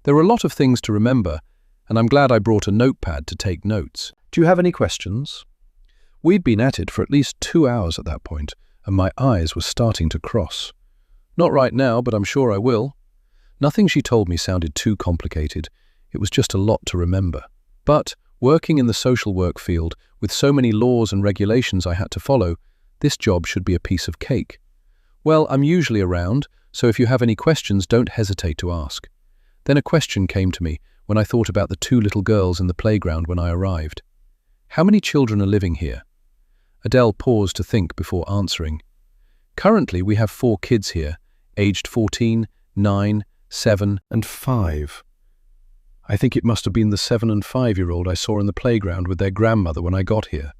There were a lot of things to remember, and I'm glad I brought a notepad to take notes. "Do you have any questions?" We'd been at it for at least 2 hours at that point, and my eyes were starting to cross. "Not right now, but I'm sure I will." Nothing she told me sounded too complicated. It was just a lot to remember. But, working in the social work field, with so many laws and regulations I had to follow, this job should be a piece of cake. "Well, I'm usually around, so if you have any questions, don't hesitate to ask." Then a question came to me when I thought about the 2 little girls in the playground when I arrived. "How many children are living here?" Adele paused to think before answering. "Currently, we have 4 kids here, aged 14, 9, 7, and 5. I think it must have been the 7- and 5-year-old I saw in the playground with their grandmother when I got here."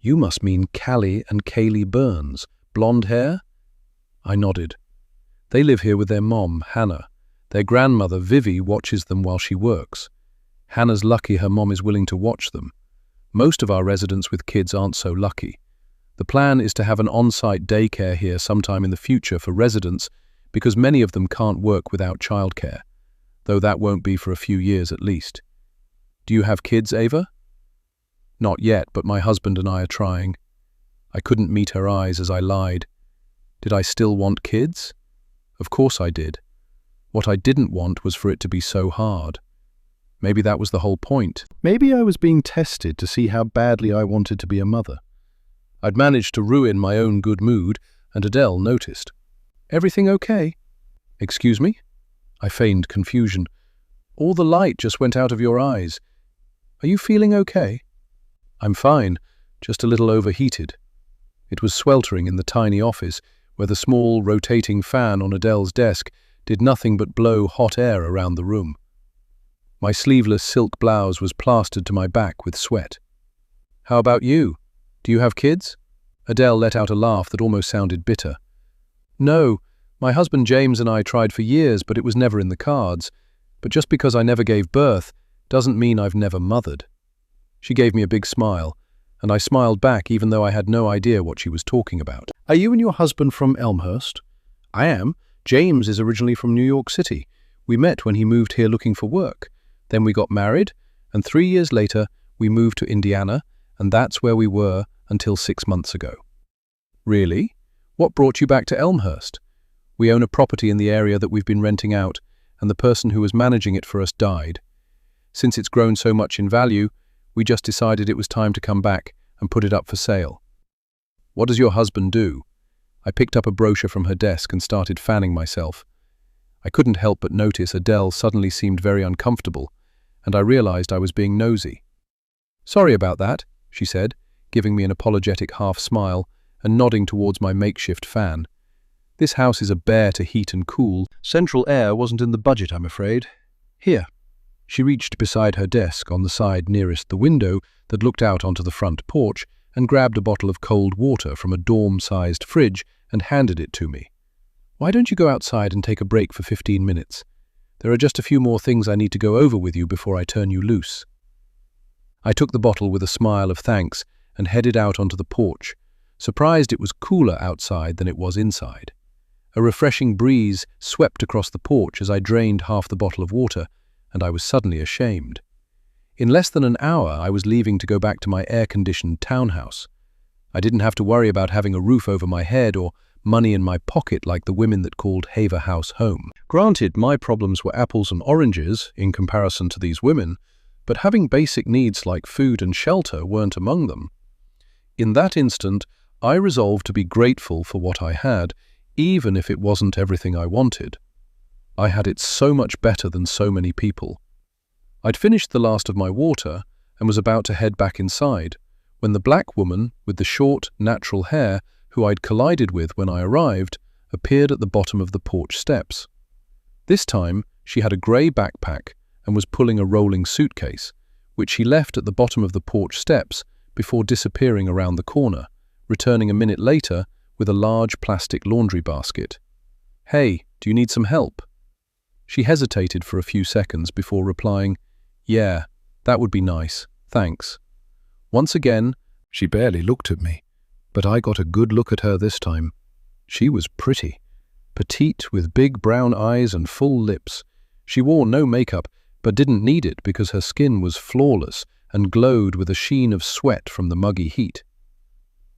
"You must mean Callie and Kaylee Burns, blonde hair?" I nodded. "They live here with their mom, Hannah. Their grandmother, Vivi, watches them while she works. Hannah's lucky her mom is willing to watch them. Most of our residents with kids aren't so lucky. The plan is to have an on-site daycare here sometime in the future for residents because many of them can't work without childcare, though that won't be for a few years at least. Do you have kids, Ava?" "Not yet, but my husband and I are trying." I couldn't meet her eyes as I lied. Did I still want kids? Of course I did. What I didn't want was for it to be so hard. Maybe that was the whole point. Maybe I was being tested to see how badly I wanted to be a mother. I'd managed to ruin my own good mood, and Adele noticed. "Everything okay?" "Excuse me?" I feigned confusion. "All the light just went out of your eyes. Are you feeling okay?" "I'm fine, just a little overheated." It was sweltering in the tiny office, where the small, rotating fan on Adele's desk did nothing but blow hot air around the room. My sleeveless silk blouse was plastered to my back with sweat. "How about you? Do you have kids?" Adele let out a laugh that almost sounded bitter. "No, my husband James and I tried for years, but it was never in the cards. But just because I never gave birth doesn't mean I've never mothered." She gave me a big smile, and I smiled back even though I had no idea what she was talking about. "Are you and your husband from Elmhurst?" "I am. James is originally from New York City. We met when he moved here looking for work. Then we got married, and 3 years later, we moved to Indiana, and that's where we were until 6 months ago." "Really? What brought you back to Elmhurst?" "We own a property in the area that we've been renting out, and the person who was managing it for us died. Since it's grown so much in value, we just decided it was time to come back and put it up for sale." "What does your husband do?" I picked up a brochure from her desk and started fanning myself. I couldn't help but notice Adele suddenly seemed very uncomfortable, and I realized I was being nosy. "Sorry about that," she said, giving me an apologetic half-smile and nodding towards my makeshift fan. "This house is a bear to heat and cool. Central air wasn't in the budget, I'm afraid. Here." She reached beside her desk on the side nearest the window that looked out onto the front porch and grabbed a bottle of cold water from a dorm-sized fridge and handed it to me. "Why don't you go outside and take a break for 15 minutes? There are just a few more things I need to go over with you before I turn you loose." I took the bottle with a smile of thanks and headed out onto the porch, surprised it was cooler outside than it was inside. A refreshing breeze swept across the porch as I drained half the bottle of water, and I was suddenly ashamed. In less than an hour, I was leaving to go back to my air-conditioned townhouse. I didn't have to worry about having a roof over my head or money in my pocket like the women that called Haver House home. Granted, my problems were apples and oranges in comparison to these women, but having basic needs like food and shelter weren't among them. In that instant, I resolved to be grateful for what I had, even if it wasn't everything I wanted. I had it so much better than so many people. I'd finished the last of my water and was about to head back inside, when the black woman with the short, natural hair who I'd collided with when I arrived appeared at the bottom of the porch steps. This time, she had a grey backpack and was pulling a rolling suitcase, which she left at the bottom of the porch steps before disappearing around the corner, returning a minute later with a large plastic laundry basket. "Hey, do you need some help?" She hesitated for a few seconds before replying, "Yeah, that would be nice, thanks." Once again, she barely looked at me, but I got a good look at her this time. She was pretty, petite with big brown eyes and full lips. She wore no makeup, but didn't need it because her skin was flawless and glowed with a sheen of sweat from the muggy heat.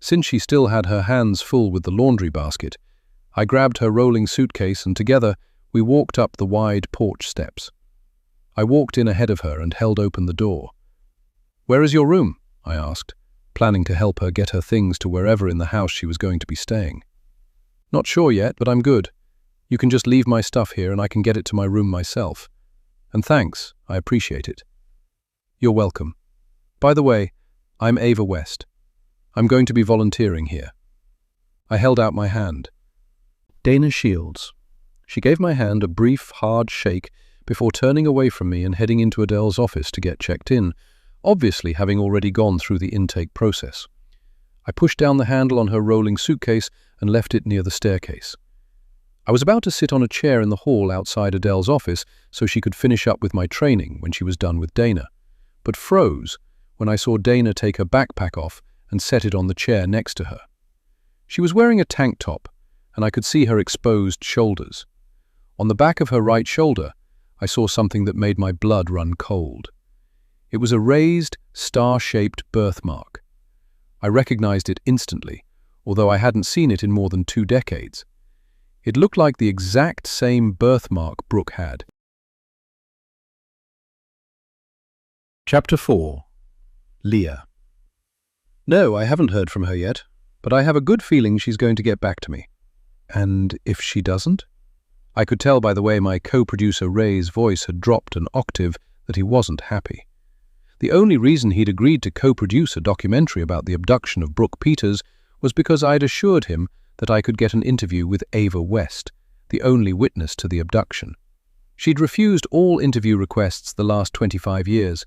Since she still had her hands full with the laundry basket, I grabbed her rolling suitcase and together we walked up the wide porch steps. I walked in ahead of her and held open the door. "Where is your room?" I asked, planning to help her get her things to wherever in the house she was going to be staying. "Not sure yet, but I'm good. You can just leave my stuff here and I can get it to my room myself. And thanks, I appreciate it." "You're welcome. By the way, I'm Ava West. I'm going to be volunteering here." I held out my hand. "Dana Shields." She gave my hand a brief, hard shake before turning away from me and heading into Adele's office to get checked in, obviously having already gone through the intake process. I pushed down the handle on her rolling suitcase and left it near the staircase. I was about to sit on a chair in the hall outside Adele's office so she could finish up with my training when she was done with Dana, but froze when I saw Dana take her backpack off and set it on the chair next to her. She was wearing a tank top, and I could see her exposed shoulders. On the back of her right shoulder, I saw something that made my blood run cold. It was a raised, star-shaped birthmark. I recognized it instantly, although I hadn't seen it in more than 2 decades. It looked like the exact same birthmark Brooke had. Chapter 4. Leah. No, I haven't heard from her yet, but I have a good feeling she's going to get back to me. And if she doesn't? I could tell by the way my co-producer Ray's voice had dropped an octave that he wasn't happy. The only reason he'd agreed to co-produce a documentary about the abduction of Brooke Peters was because I'd assured him that I could get an interview with Ava West, the only witness to the abduction. She'd refused all interview requests the last 25 years,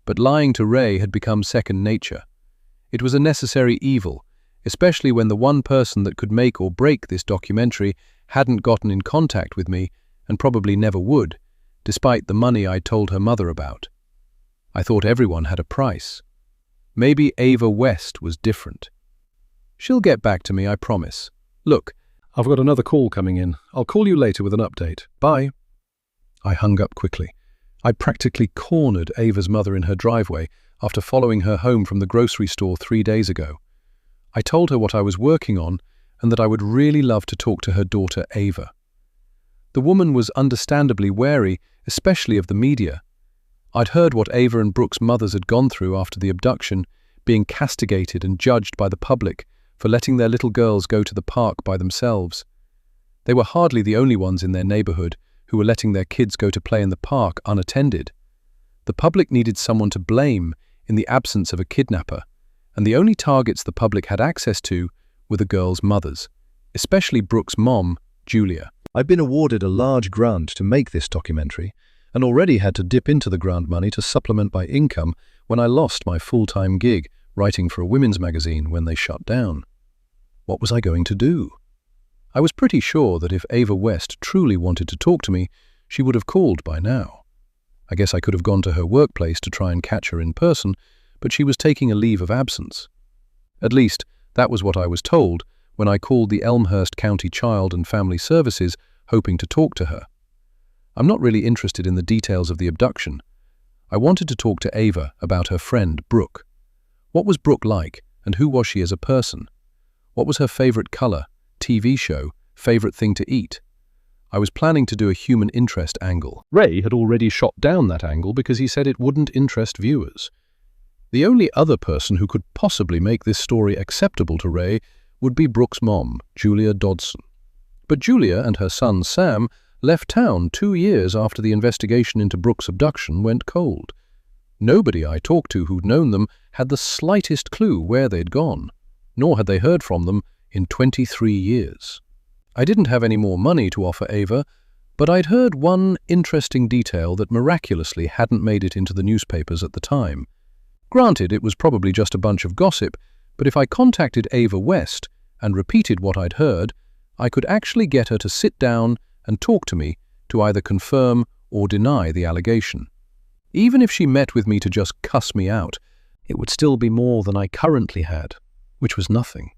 but lying to Ray had become second nature. It was a necessary evil, especially when the one person that could make or break this documentary hadn't gotten in contact with me and probably never would, despite the money I'd told her mother about. I thought everyone had a price. Maybe Ava West was different. "She'll get back to me, I promise. Look, I've got another call coming in. I'll call you later with an update. Bye." I hung up quickly. I practically cornered Ava's mother in her driveway after following her home from the grocery store 3 days ago. I told her what I was working on and that I would really love to talk to her daughter Ava. The woman was understandably wary, especially of the media. I'd heard what Ava and Brooke's mothers had gone through after the abduction, being castigated and judged by the public for letting their little girls go to the park by themselves. They were hardly the only ones in their neighborhood who were letting their kids go to play in the park unattended. The public needed someone to blame in the absence of a kidnapper, and the only targets the public had access to were the girls' mothers, especially Brooke's mom, Julia. I'd been awarded a large grant to make this documentary, and already had to dip into the grant money to supplement my income when I lost my full-time gig writing for a women's magazine when they shut down. What was I going to do? I was pretty sure that if Ava West truly wanted to talk to me, she would have called by now. I guess I could have gone to her workplace to try and catch her in person, but she was taking a leave of absence. At least, that was what I was told when I called the Elmhurst County Child and Family Services hoping to talk to her. I'm not really interested in the details of the abduction. I wanted to talk to Ava about her friend, Brooke. What was Brooke like, and who was she as a person? What was her favorite color, TV show, favorite thing to eat? I was planning to do a human interest angle. Ray had already shot down that angle because he said it wouldn't interest viewers. The only other person who could possibly make this story acceptable to Ray would be Brooke's mom, Julia Dodson. But Julia and her son Sam left town 2 years after the investigation into Brooke's abduction went cold. Nobody I talked to who'd known them had the slightest clue where they'd gone, nor had they heard from them in 23 years. I didn't have any more money to offer Ava, but I'd heard one interesting detail that miraculously hadn't made it into the newspapers at the time. Granted, it was probably just a bunch of gossip, but if I contacted Ava West and repeated what I'd heard, I could actually get her to sit down and talk to me to either confirm or deny the allegation. Even if she met with me to just cuss me out, it would still be more than I currently had, which was nothing.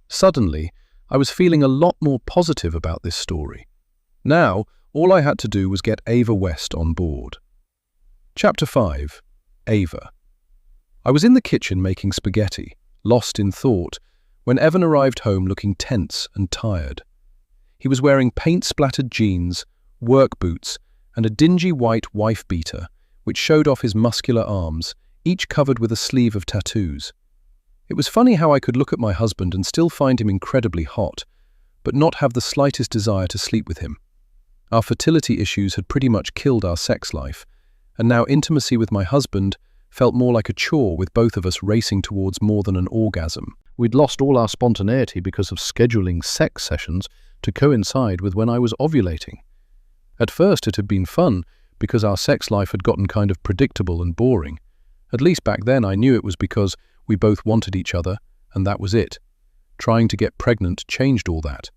Suddenly, I was feeling a lot more positive about this story. Now, all I had to do was get Ava West on board. Chapter 5. Ava. I was in the kitchen making spaghetti, lost in thought, when Evan arrived home looking tense and tired. He was wearing paint-splattered jeans, work boots, and a dingy white wife-beater, which showed off his muscular arms, each covered with a sleeve of tattoos. It was funny how I could look at my husband and still find him incredibly hot, but not have the slightest desire to sleep with him. Our fertility issues had pretty much killed our sex life, and now intimacy with my husband felt more like a chore, with both of us racing towards more than an orgasm. We'd lost all our spontaneity because of scheduling sex sessions to coincide with when I was ovulating. At first it had been fun because our sex life had gotten kind of predictable and boring. At least back then I knew it was because we both wanted each other, and that was it. Trying to get pregnant changed all that.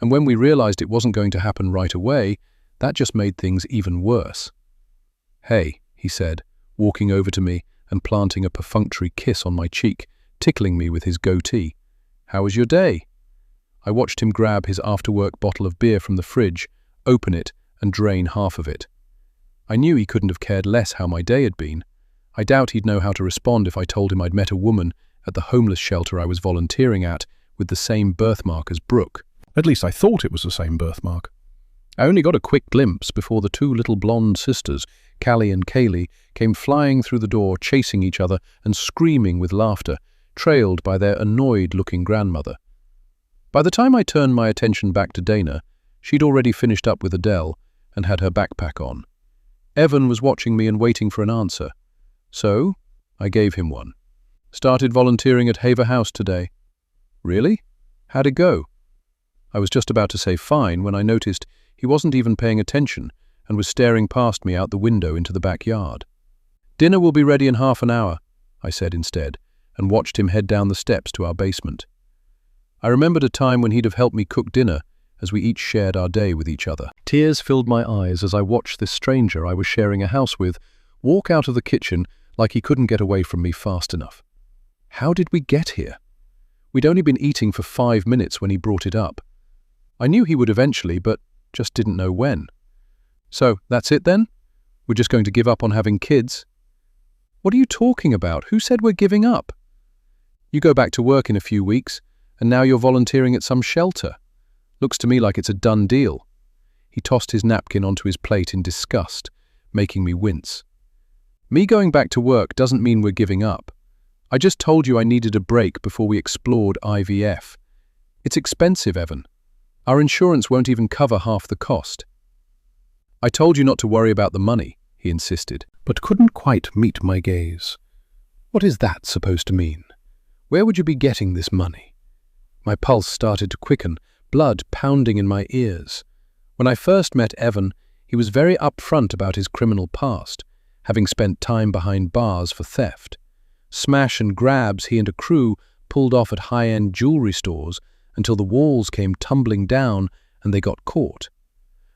And when we realized it wasn't going to happen right away, that just made things even worse. "Hey," he said, walking over to me and planting a perfunctory kiss on my cheek, tickling me with his goatee. "How was your day?" I watched him grab his after-work bottle of beer from the fridge, open it, and drain half of it. I knew he couldn't have cared less how my day had been. I doubt he'd know how to respond if I told him I'd met a woman at the homeless shelter I was volunteering at with the same birthmark as Brooke. At least I thought it was the same birthmark. I only got a quick glimpse before the two little blonde sisters, Callie and Kaylee, came flying through the door, chasing each other and screaming with laughter, trailed by their annoyed-looking grandmother. By the time I turned my attention back to Dana, she'd already finished up with Adele and had her backpack on. Evan was watching me and waiting for an answer. So, I gave him one. "Started volunteering at Haver House today." "Really? How'd it go?" I was just about to say fine when I noticed he wasn't even paying attention and was staring past me out the window into the backyard. "Dinner will be ready in half an hour," I said instead, and watched him head down the steps to our basement. I remembered a time when he'd have helped me cook dinner as we each shared our day with each other. Tears filled my eyes as I watched this stranger I was sharing a house with walk out of the kitchen like he couldn't get away from me fast enough. How did we get here? We'd only been eating for 5 minutes when he brought it up. I knew he would eventually, but just didn't know when. "So, that's it then? We're just going to give up on having kids?" "What are you talking about? Who said we're giving up?" "You go back to work in a few weeks, and now you're volunteering at some shelter. Looks to me like it's a done deal." He tossed his napkin onto his plate in disgust, making me wince. "Me going back to work doesn't mean we're giving up. I just told you I needed a break before we explored IVF. It's expensive, Evan. Our insurance won't even cover half the cost." "I told you not to worry about the money," he insisted, but couldn't quite meet my gaze. What is that supposed to mean? Where would you be getting this money? My pulse started to quicken, blood pounding in my ears. When I first met Evan, he was very upfront about his criminal past, having spent time behind bars for theft. Smash and grabs he and a crew pulled off at high-end jewelry stores until the walls came tumbling down and they got caught.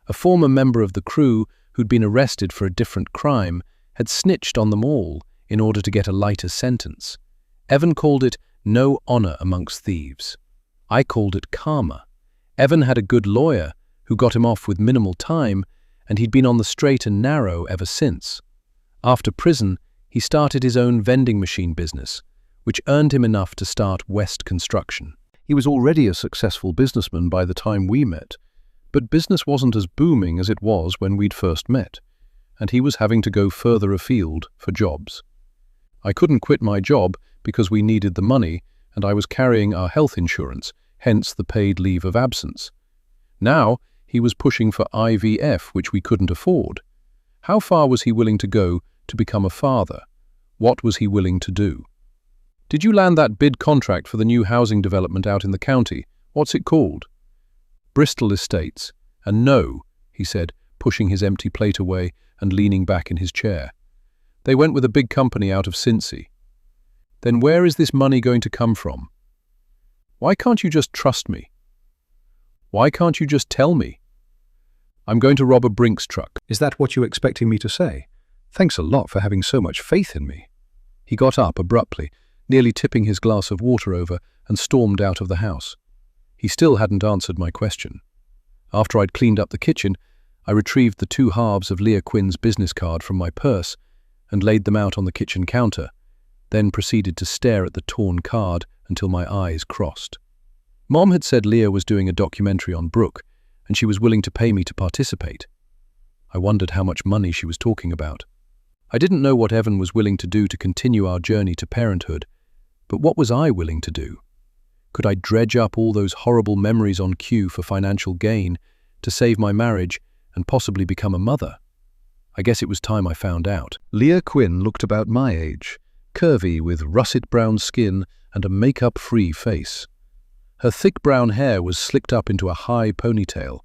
A former member of the crew, who'd been arrested for a different crime, had snitched on them all in order to get a lighter sentence. Evan called it no honor amongst thieves. I called it karma. Evan had a good lawyer who got him off with minimal time, and he'd been on the straight and narrow ever since. After prison, he started his own vending machine business, which earned him enough to start West Construction. He was already a successful businessman by the time we met, but business wasn't as booming as it was when we'd first met, and he was having to go further afield for jobs. I couldn't quit my job because we needed the money, and I was carrying our health insurance, hence the paid leave of absence. Now, he was pushing for IVF, which we couldn't afford. How far was he willing to go to become a father? What was he willing to do? "Did you land that bid contract for the new housing development out in the county? What's it called?" "Bristol Estates." "And no," he said, pushing his empty plate away and leaning back in his chair. They went with a big company out of Cincy. Then where is this money going to come from? Why can't you just trust me? Why can't you just tell me? I'm going to rob a Brinks truck. Is that what you were expecting me to say? Thanks a lot for having so much faith in me. He got up abruptly, nearly tipping his glass of water over, and stormed out of the house. He still hadn't answered my question. After I'd cleaned up the kitchen, I retrieved the 2 halves of Leah Quinn's business card from my purse and laid them out on the kitchen counter, then proceeded to stare at the torn card until my eyes crossed. Mom had said Leah was doing a documentary on Brooke, and she was willing to pay me to participate. I wondered how much money she was talking about. I didn't know what Evan was willing to do to continue our journey to parenthood, but what was I willing to do? Could I dredge up all those horrible memories on cue for financial gain, to save my marriage and possibly become a mother? I guess it was time I found out. Leah Quinn looked about my age, curvy with russet brown skin and a makeup-free face. Her thick brown hair was slicked up into a high ponytail.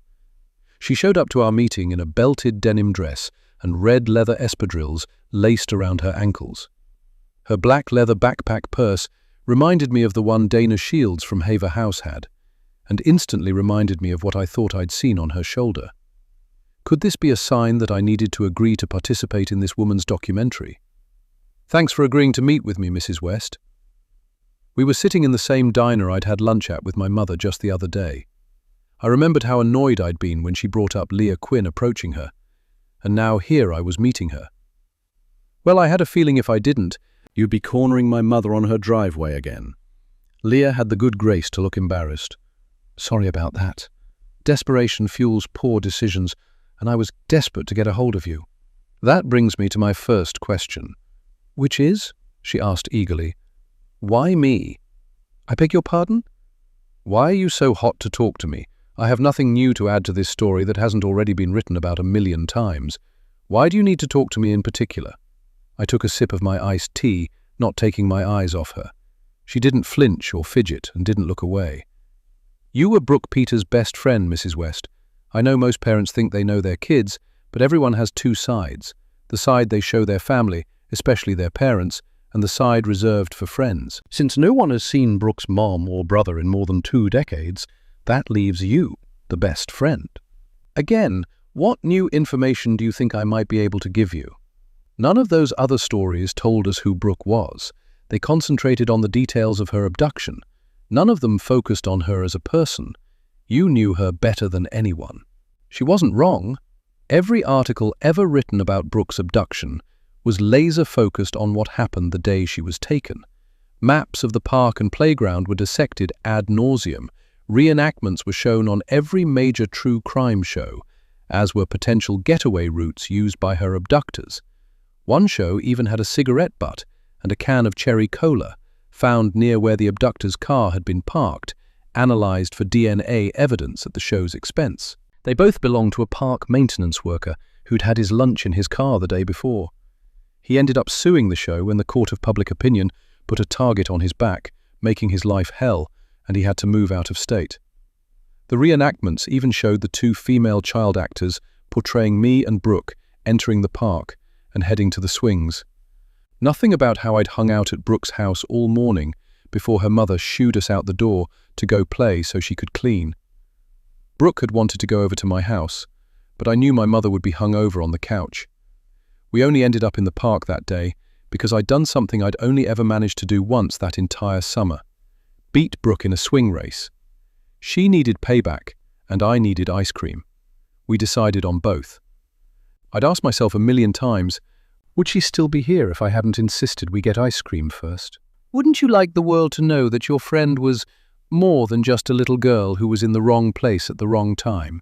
She showed up to our meeting in a belted denim dress and red leather espadrilles laced around her ankles. Her black leather backpack purse reminded me of the one Dana Shields from Haver House had, and instantly reminded me of what I thought I'd seen on her shoulder. Could this be a sign that I needed to agree to participate in this woman's documentary? Thanks for agreeing to meet with me, Mrs. West. We were sitting in the same diner I'd had lunch at with my mother just the other day. I remembered how annoyed I'd been when she brought up Leah Quinn approaching her, and now here I was meeting her. Well, I had a feeling if I didn't, you'd be cornering my mother on her driveway again. Leah had the good grace to look embarrassed. Sorry about that. Desperation fuels poor decisions, and I was desperate to get a hold of you. That brings me to my first question. Which is? She asked eagerly. Why me? I beg your pardon? Why are you so hot to talk to me? I have nothing new to add to this story that hasn't already been written about 1,000,000 times. Why do you need to talk to me in particular? I took a sip of my iced tea, not taking my eyes off her. She didn't flinch or fidget and didn't look away. You were Brooke Peters' best friend, Mrs. West. I know most parents think they know their kids, but everyone has 2 sides. The side they show their family, especially their parents, and the side reserved for friends. Since no one has seen Brooke's mom or brother in more than 2 decades, that leaves you, the best friend. Again, what new information do you think I might be able to give you? None of those other stories told us who Brooke was. They concentrated on the details of her abduction. None of them focused on her as a person. You knew her better than anyone. She wasn't wrong. Every article ever written about Brooke's abduction was laser-focused on what happened the day she was taken. Maps of the park and playground were dissected ad nauseum. Reenactments were shown on every major true crime show, as were potential getaway routes used by her abductors. One show even had a cigarette butt and a can of cherry cola, found near where the abductor's car had been parked, analyzed for DNA evidence at the show's expense. They both belonged to a park maintenance worker who'd had his lunch in his car the day before. He ended up suing the show when the court of public opinion put a target on his back, making his life hell, and he had to move out of state. The reenactments even showed the 2 female child actors portraying me and Brooke entering the park and heading to the swings. Nothing about how I'd hung out at Brooke's house all morning before her mother shooed us out the door to go play so she could clean. Brooke had wanted to go over to my house, but I knew my mother would be hung over on the couch. We only ended up in the park that day because I'd done something I'd only ever managed to do once that entire summer. Beat Brooke in a swing race. She needed payback, and I needed ice cream. We decided on both. I'd asked myself 1,000,000 times, would she still be here if I hadn't insisted we get ice cream first? Wouldn't you like the world to know that your friend was more than just a little girl who was in the wrong place at the wrong time?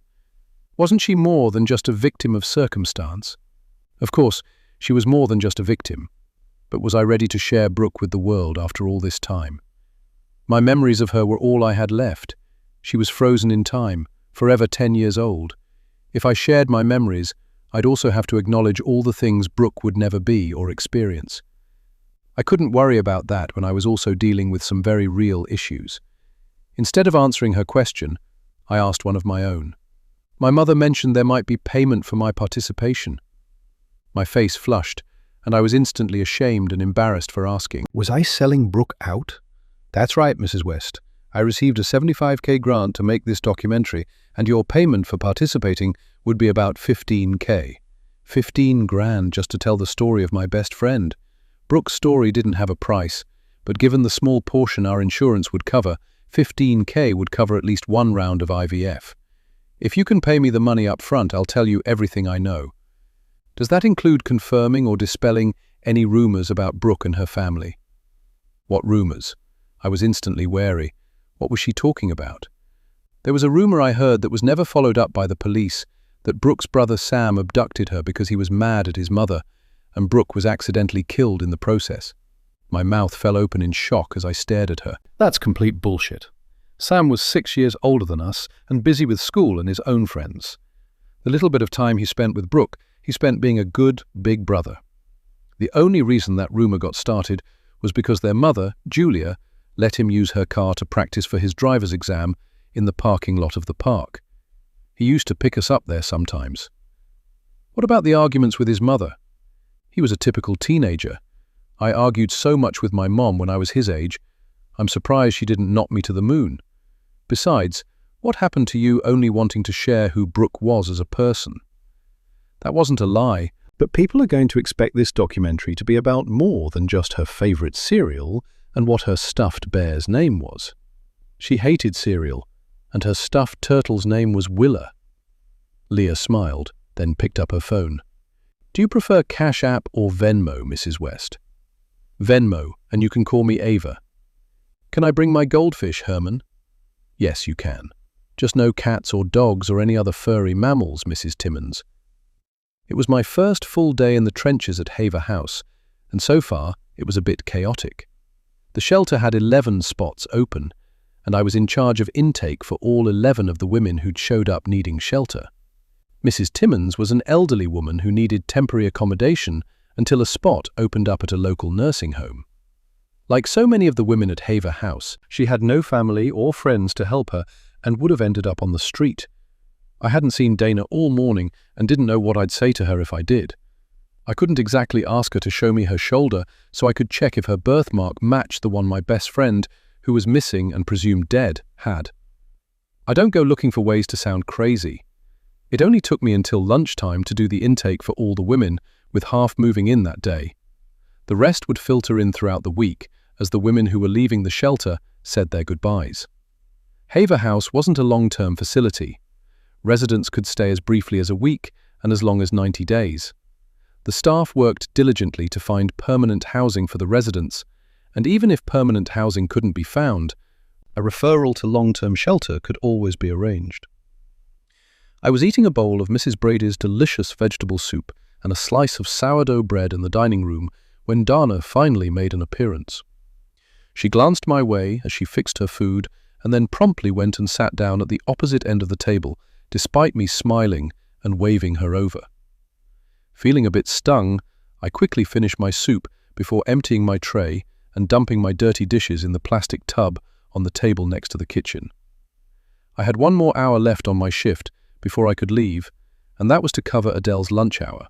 Wasn't she more than just a victim of circumstance? Of course, she was more than just a victim. But was I ready to share Brooke with the world after all this time? My memories of her were all I had left. She was frozen in time, forever 10 years old. If I shared my memories, I'd also have to acknowledge all the things Brooke would never be or experience. I couldn't worry about that when I was also dealing with some very real issues. Instead of answering her question, I asked one of my own. My mother mentioned there might be payment for my participation. My face flushed, and I was instantly ashamed and embarrassed for asking. Was I selling Brooke out? That's right, Mrs. West. I received a 75K grant to make this documentary, and your payment for participating would be about 15K. 15 grand just to tell the story of my best friend. Brooke's story didn't have a price, but given the small portion our insurance would cover, 15K would cover at least one round of IVF. If you can pay me the money up front, I'll tell you everything I know. Does that include confirming or dispelling any rumors about Brooke and her family? What rumors? I was instantly wary. What was she talking about? There was a rumor I heard that was never followed up by the police, that Brooke's brother Sam abducted her because he was mad at his mother, and Brooke was accidentally killed in the process. My mouth fell open in shock as I stared at her. That's complete bullshit. Sam was 6 years older than us and busy with school and his own friends. The little bit of time he spent with Brooke, he spent being a good, big brother. The only reason that rumor got started was because their mother, Julia, let him use her car to practice for his driver's exam in the parking lot of the park. He used to pick us up there sometimes. What about the arguments with his mother? He was a typical teenager. I argued so much with my mom when I was his age. I'm surprised she didn't knock me to the moon. Besides, what happened to you only wanting to share who Brooke was as a person? That wasn't a lie, but people are going to expect this documentary to be about more than just her favorite cereal and what her stuffed bear's name was. She hated cereal, and her stuffed turtle's name was Willa. Leah smiled, then picked up her phone. Do you prefer Cash App or Venmo, Mrs. West? Venmo, and you can call me Ava. Can I bring my goldfish, Herman? Yes, you can. Just no cats or dogs or any other furry mammals, Mrs. Timmons. It was my first full day in the trenches at Haver House, and so far it was a bit chaotic. The shelter had 11 spots open, and I was in charge of intake for all 11 of the women who'd showed up needing shelter. Mrs. Timmons was an elderly woman who needed temporary accommodation until a spot opened up at a local nursing home. Like so many of the women at Haver House, she had no family or friends to help her and would have ended up on the street. I hadn't seen Dana all morning and didn't know what I'd say to her if I did. I couldn't exactly ask her to show me her shoulder so I could check if her birthmark matched the one my best friend, who was missing and presumed dead, had. I don't go looking for ways to sound crazy. It only took me until lunchtime to do the intake for all the women, with half moving in that day. The rest would filter in throughout the week as the women who were leaving the shelter said their goodbyes. Haver House wasn't a long-term facility. Residents could stay as briefly as a week and as long as 90 days. The staff worked diligently to find permanent housing for the residents, and even if permanent housing couldn't be found, a referral to long-term shelter could always be arranged. I was eating a bowl of Mrs. Brady's delicious vegetable soup and a slice of sourdough bread in the dining room when Dana finally made an appearance. She glanced my way as she fixed her food and then promptly went and sat down at the opposite end of the table, despite me smiling and waving her over. Feeling a bit stung, I quickly finished my soup before emptying my tray and dumping my dirty dishes in the plastic tub on the table next to the kitchen. I had 1 more hour left on my shift before I could leave, and that was to cover Adele's lunch hour.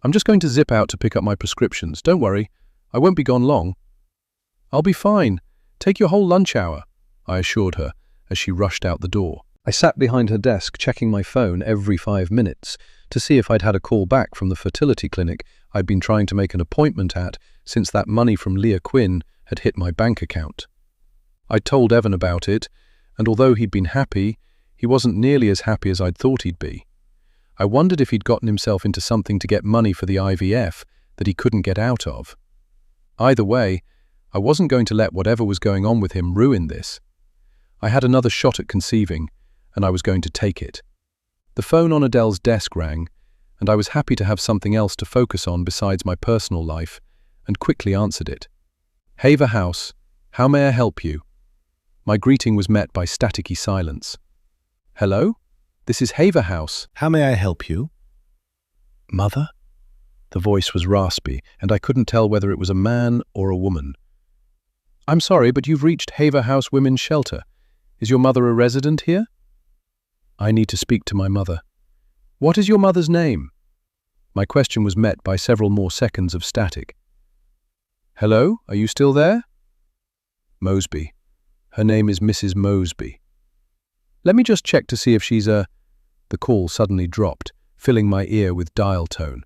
I'm just going to zip out to pick up my prescriptions. Don't worry, I won't be gone long. I'll be fine. Take your whole lunch hour, I assured her as she rushed out the door. I sat behind her desk checking my phone every 5 minutes to see if I'd had a call back from the fertility clinic I'd been trying to make an appointment at since that money from Leah Quinn had hit my bank account. I'd told Evan about it, and although he'd been happy, he wasn't nearly as happy as I'd thought he'd be. I wondered if he'd gotten himself into something to get money for the IVF that he couldn't get out of. Either way, I wasn't going to let whatever was going on with him ruin this. I had another shot at conceiving, and I was going to take it. The phone on Adele's desk rang, and I was happy to have something else to focus on besides my personal life, and quickly answered it. Haver House, how may I help you? My greeting was met by staticky silence. Hello? This is Haver House. How may I help you? Mother? The voice was raspy, and I couldn't tell whether it was a man or a woman. I'm sorry, but you've reached Haver House Women's Shelter. Is your mother a resident here? I need to speak to my mother. What is your mother's name? My question was met by several more seconds of static. "Hello, are you still there?" "Mosby. Her name is Mrs. Mosby." "Let me just check to see if she's a—" The call suddenly dropped, filling my ear with dial tone.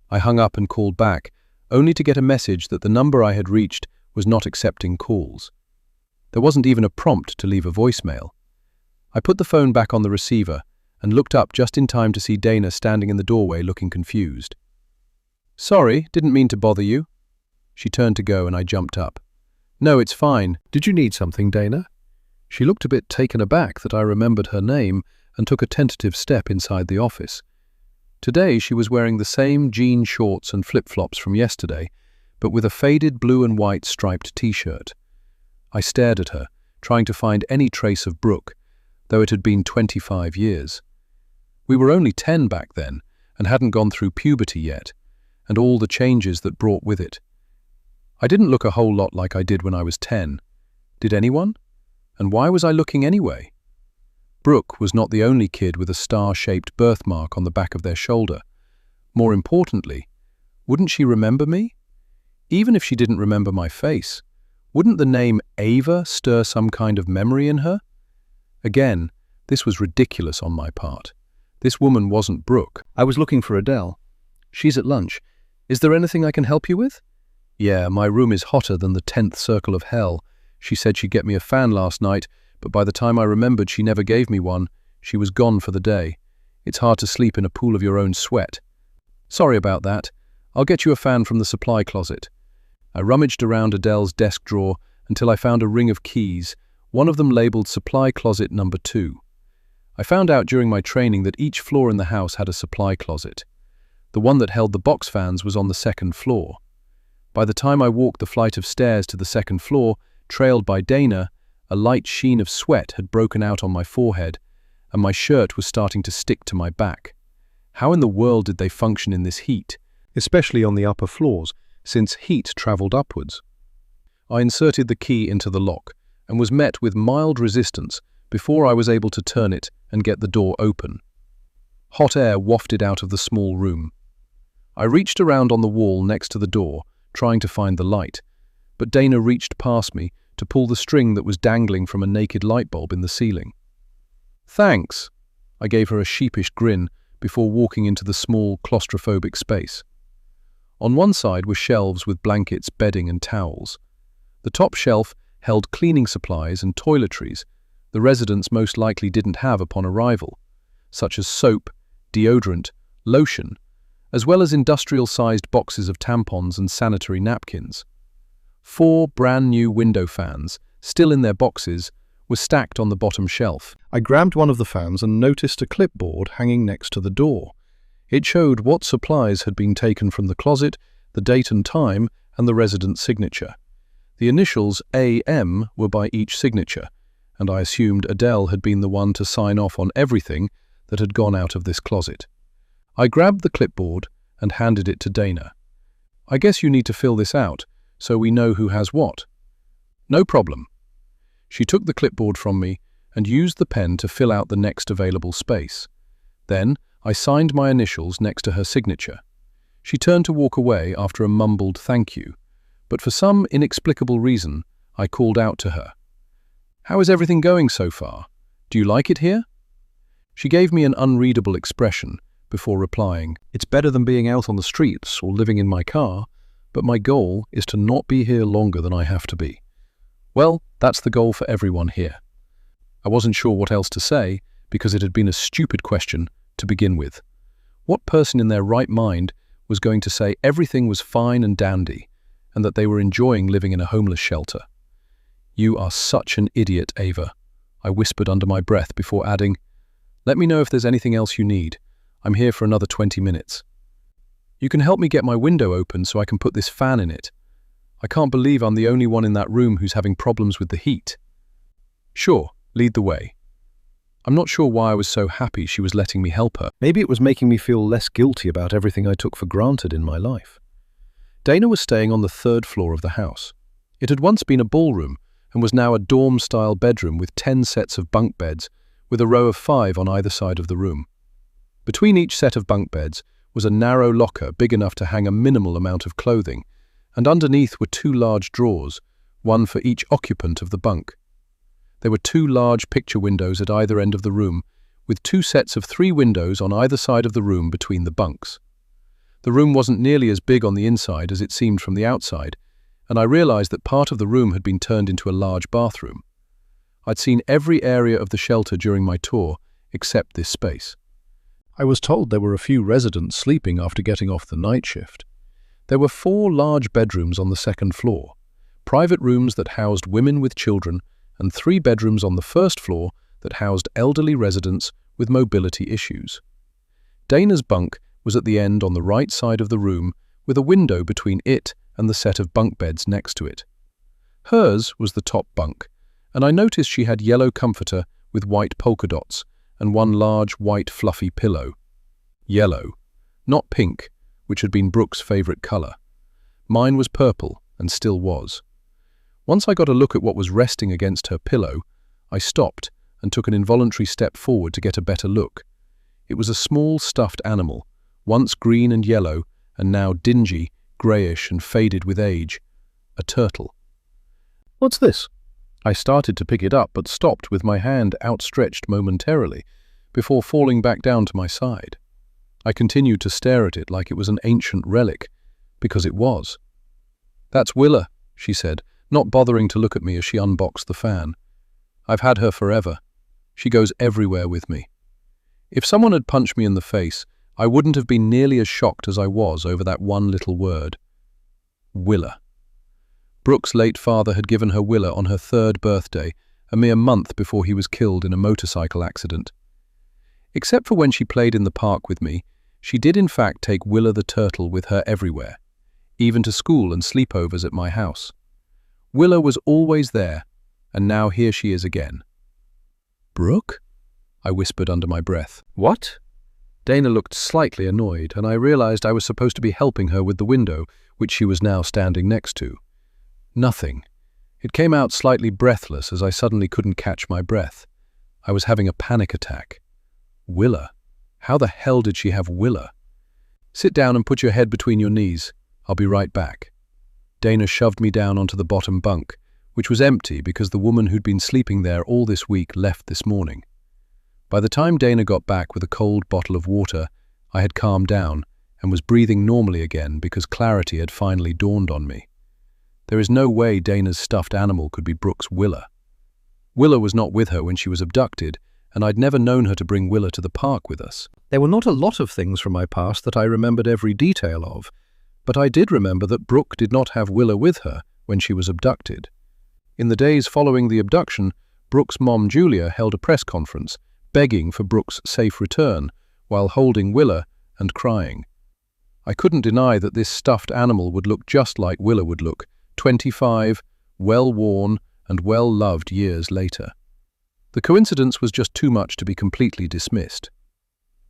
I hung up and called back, only to get a message that the number I had reached was not accepting calls. There wasn't even a prompt to leave a voicemail. I put the phone back on the receiver and looked up just in time to see Dana standing in the doorway looking confused. "Sorry, didn't mean to bother you." She turned to go and I jumped up. "No, it's fine. Did you need something, Dana?" She looked a bit taken aback that I remembered her name and took a tentative step inside the office. Today she was wearing the same jean shorts and flip-flops from yesterday, but with a faded blue and white striped t-shirt. I stared at her, trying to find any trace of Brooke, though it had been 25 years. We were only 10 back then, and hadn't gone through puberty yet, and all the changes that brought with it. I didn't look a whole lot like I did when I was 10. Did anyone? And why was I looking anyway? Brooke was not the only kid with a star-shaped birthmark on the back of their shoulder. More importantly, wouldn't she remember me? Even if she didn't remember my face, wouldn't the name Ava stir some kind of memory in her? Again, this was ridiculous on my part. This woman wasn't Brooke. I was looking for Adele. "She's at lunch. Is there anything I can help you with?" "Yeah, my room is hotter than the 10th circle of hell. She said she'd get me a fan last night, but by the time I remembered she never gave me one. She was gone for the day. It's hard to sleep in a pool of your own sweat." "Sorry about that. I'll get you a fan from the supply closet." I rummaged around Adele's desk drawer until I found a ring of keys, one of them labeled Supply Closet Number 2. I found out during my training that each floor in the house had a supply closet. The one that held the box fans was on the 2nd floor. By the time I walked the flight of stairs to the 2nd floor, trailed by Dana, a light sheen of sweat had broken out on my forehead, and my shirt was starting to stick to my back. How in the world did they function in this heat, especially on the upper floors, since heat travelled upwards? I inserted the key into the lock and was met with mild resistance before I was able to turn it and get the door open. Hot air wafted out of the small room. I reached around on the wall next to the door, trying to find the light, but Dana reached past me to pull the string that was dangling from a naked light bulb in the ceiling. "Thanks." I gave her a sheepish grin before walking into the small, claustrophobic space. On one side were shelves with blankets, bedding and towels. The top shelf held cleaning supplies and toiletries the residents most likely didn't have upon arrival, such as soap, deodorant, lotion, as well as industrial-sized boxes of tampons and sanitary napkins. 4 brand-new window fans, still in their boxes, were stacked on the bottom shelf. I grabbed one of the fans and noticed a clipboard hanging next to the door. It showed what supplies had been taken from the closet, the date and time, and the resident's signature. The initials AM were by each signature, and I assumed Adele had been the one to sign off on everything that had gone out of this closet. I grabbed the clipboard and handed it to Dana. "I guess you need to fill this out, so we know who has what." "No problem." She took the clipboard from me and used the pen to fill out the next available space. Then I signed my initials next to her signature. She turned to walk away after a mumbled thank you, but for some inexplicable reason, I called out to her. "How is everything going so far? Do you like it here?" She gave me an unreadable expression before replying, "It's better than being out on the streets or living in my car, but my goal is to not be here longer than I have to be." Well, that's the goal for everyone here. I wasn't sure what else to say because it had been a stupid question to begin with. What person in their right mind was going to say everything was fine and dandy and that they were enjoying living in a homeless shelter? "You are such an idiot, Ava," I whispered under my breath before adding, "Let me know if there's anything else you need. I'm here for another 20 minutes. You can help me get my window open so I can put this fan in it. I can't believe I'm the only one in that room who's having problems with the heat." "Sure, lead the way." I'm not sure why I was so happy she was letting me help her. Maybe it was making me feel less guilty about everything I took for granted in my life. Dana was staying on the 3rd floor of the house. It had once been a ballroom and was now a dorm-style bedroom with 10 sets of bunk beds, with a row of 5 on either side of the room. Between each set of bunk beds was a narrow locker big enough to hang a minimal amount of clothing, and underneath were two large drawers, one for each occupant of the bunk. There were two large picture windows at either end of the room, with two sets of 3 windows on either side of the room between the bunks. The room wasn't nearly as big on the inside as it seemed from the outside, and I realized that part of the room had been turned into a large bathroom. I'd seen every area of the shelter during my tour, except this space. I was told there were a few residents sleeping after getting off the night shift. There were 4 large bedrooms on the second floor, private rooms that housed women with children, and 3 bedrooms on the first floor that housed elderly residents with mobility issues. Dana's bunk was at the end on the right side of the room, with a window between it and the set of bunk beds next to it. Hers was the top bunk, and I noticed she had yellow comforter with white polka dots and one large white fluffy pillow. Yellow, not pink, which had been Brooke's favorite color. Mine was purple, and still was. Once I got a look at what was resting against her pillow, I stopped and took an involuntary step forward to get a better look. It was a small stuffed animal, once green and yellow, and now dingy, greyish and faded with age. A turtle. "What's this?" I started to pick it up, but stopped with my hand outstretched momentarily, before falling back down to my side. I continued to stare at it like it was an ancient relic, because it was. "That's Willa," she said, not bothering to look at me as she unboxed the fan. "I've had her forever. She goes everywhere with me." If someone had punched me in the face, I wouldn't have been nearly as shocked as I was over that one little word. Willa. Brooke's late father had given her Willa on her 3rd birthday, a mere month before he was killed in a motorcycle accident. Except for when she played in the park with me, she did in fact take Willa the turtle with her everywhere, even to school and sleepovers at my house. Willa was always there, and now here she is again. "Brooke?" I whispered under my breath. "What?" Dana looked slightly annoyed, and I realized I was supposed to be helping her with the window, which she was now standing next to. "Nothing." It came out slightly breathless as I suddenly couldn't catch my breath. I was having a panic attack. Willa? How the hell did she have Willa? "Sit down and put your head between your knees. I'll be right back." Dana shoved me down onto the bottom bunk, which was empty because the woman who'd been sleeping there all this week left this morning. By the time Dana got back with a cold bottle of water, I had calmed down and was breathing normally again because clarity had finally dawned on me. There is no way Dana's stuffed animal could be Brooke's Willa. Willa was not with her when she was abducted, and I'd never known her to bring Willa to the park with us. There were not a lot of things from my past that I remembered every detail of, but I did remember that Brooke did not have Willa with her when she was abducted. In the days following the abduction, Brooke's mom Julia held a press conference, begging for Brooke's safe return, while holding Willa and crying. I couldn't deny that this stuffed animal would look just like Willa would look, 25, well-worn and well-loved years later. The coincidence was just too much to be completely dismissed.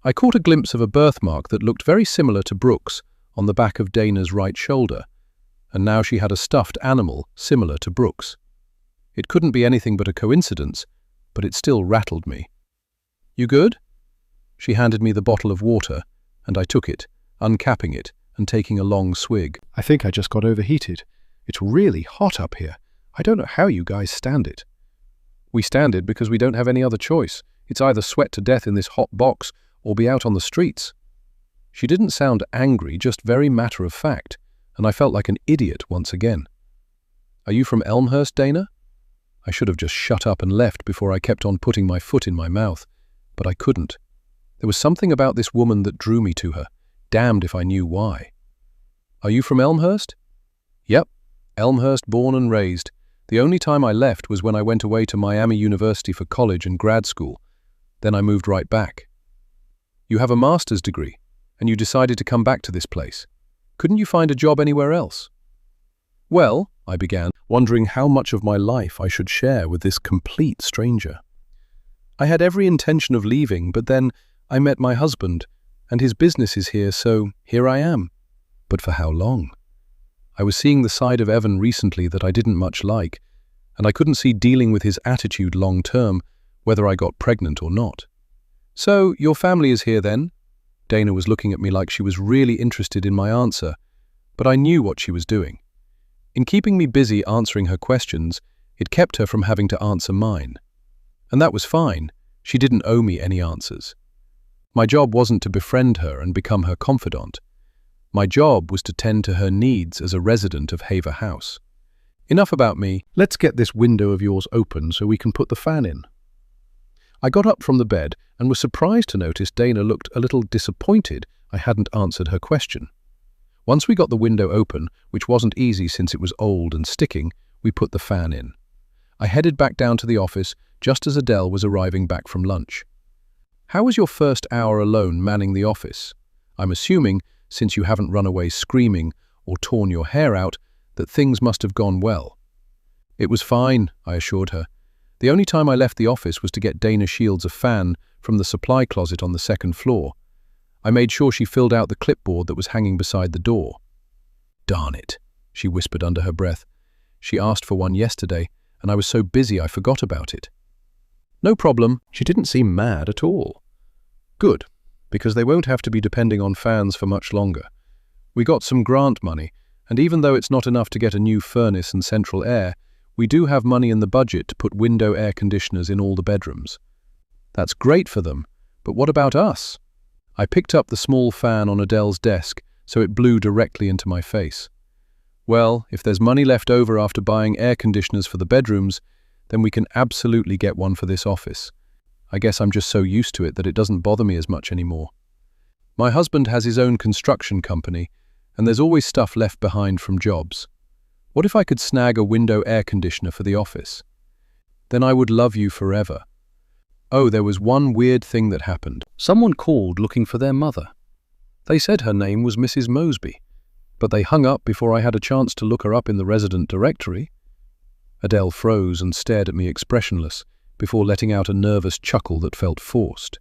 I caught a glimpse of a birthmark that looked very similar to Brooke's on the back of Dana's right shoulder, and now she had a stuffed animal similar to Brooke's. It couldn't be anything but a coincidence, but it still rattled me. "You good?" She handed me the bottle of water, and I took it, uncapping it and taking a long swig. "I think I just got overheated. It's really hot up here. I don't know how you guys stand it." "We stand it because we don't have any other choice. It's either sweat to death in this hot box or be out on the streets." She didn't sound angry, just very matter-of-fact, and I felt like an idiot once again. "Are you from Elmhurst, Dana?" I should have just shut up and left before I kept on putting my foot in my mouth, but I couldn't. There was something about this woman that drew me to her, damned if I knew why. "Are you from Elmhurst?" "Yep, Elmhurst born and raised. The only time I left was when I went away to Miami University for college and grad school. Then I moved right back." "You have a master's degree, and you decided to come back to this place. Couldn't you find a job anywhere else?" "Well," I began, wondering how much of my life I should share with this complete stranger. "I had every intention of leaving, but then I met my husband, and his business is here, so here I am. But for how long? I was seeing the side of Evan recently that I didn't much like, and I couldn't see dealing with his attitude long term, whether I got pregnant or not." "So, your family is here then?" Dana was looking at me like she was really interested in my answer, but I knew what she was doing. In keeping me busy answering her questions, it kept her from having to answer mine. And that was fine. She didn't owe me any answers. My job wasn't to befriend her and become her confidant. My job was to tend to her needs as a resident of Haver House. Enough about me. Let's get this window of yours open so we can put the fan in. I got up from the bed and was surprised to notice Dana looked a little disappointed I hadn't answered her question. Once we got the window open, which wasn't easy since it was old and sticking, we put the fan in. I headed back down to the office just as Adele was arriving back from lunch. How was your first hour alone manning the office? I'm assuming, since you haven't run away screaming or torn your hair out, that things must have gone well. It was fine, I assured her. The only time I left the office was to get Dana Shields a fan from the supply closet on the second floor. I made sure she filled out the clipboard that was hanging beside the door. Darn it, she whispered under her breath. She asked for one yesterday, and I was so busy I forgot about it. No problem, she didn't seem mad at all. Good, because they won't have to be depending on fans for much longer. We got some grant money, and even though it's not enough to get a new furnace and central air, we do have money in the budget to put window air conditioners in all the bedrooms. That's great for them, but what about us? I picked up the small fan on Adele's desk so it blew directly into my face. Well, if there's money left over after buying air conditioners for the bedrooms, then we can absolutely get one for this office. I guess I'm just so used to it that it doesn't bother me as much anymore. My husband has his own construction company, and there's always stuff left behind from jobs. What if I could snag a window air conditioner for the office? Then I would love you forever. Oh, there was one weird thing that happened. Someone called looking for their mother. They said her name was Mrs. Mosby, but they hung up before I had a chance to look her up in the resident directory. Adele froze and stared at me expressionless, before letting out a nervous chuckle that felt forced.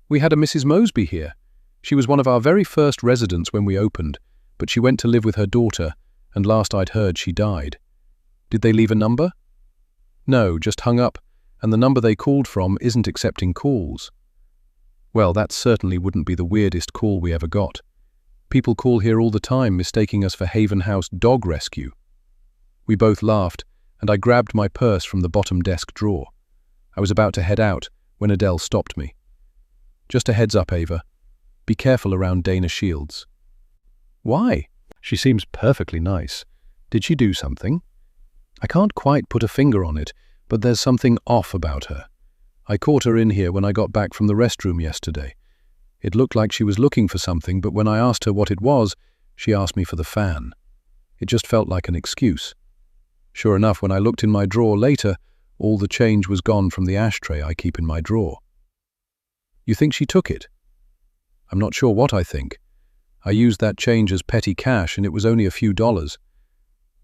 We had a Mrs. Mosby here. She was one of our very first residents when we opened, but she went to live with her daughter, and last I'd heard she died. Did they leave a number? No, just hung up, and the number they called from isn't accepting calls. Well, that certainly wouldn't be the weirdest call we ever got. People call here all the time, mistaking us for Haven House Dog Rescue. We both laughed, and I grabbed my purse from the bottom desk drawer. I was about to head out when Adele stopped me. Just a heads up, Ava. Be careful around Dana Shields. Why? She seems perfectly nice. Did she do something? I can't quite put a finger on it, but there's something off about her. I caught her in here when I got back from the restroom yesterday. It looked like she was looking for something, but when I asked her what it was, she asked me for the fan. It just felt like an excuse. Sure enough, when I looked in my drawer later, all the change was gone from the ashtray I keep in my drawer. You think she took it? I'm not sure what I think. I used that change as petty cash and it was only a few dollars.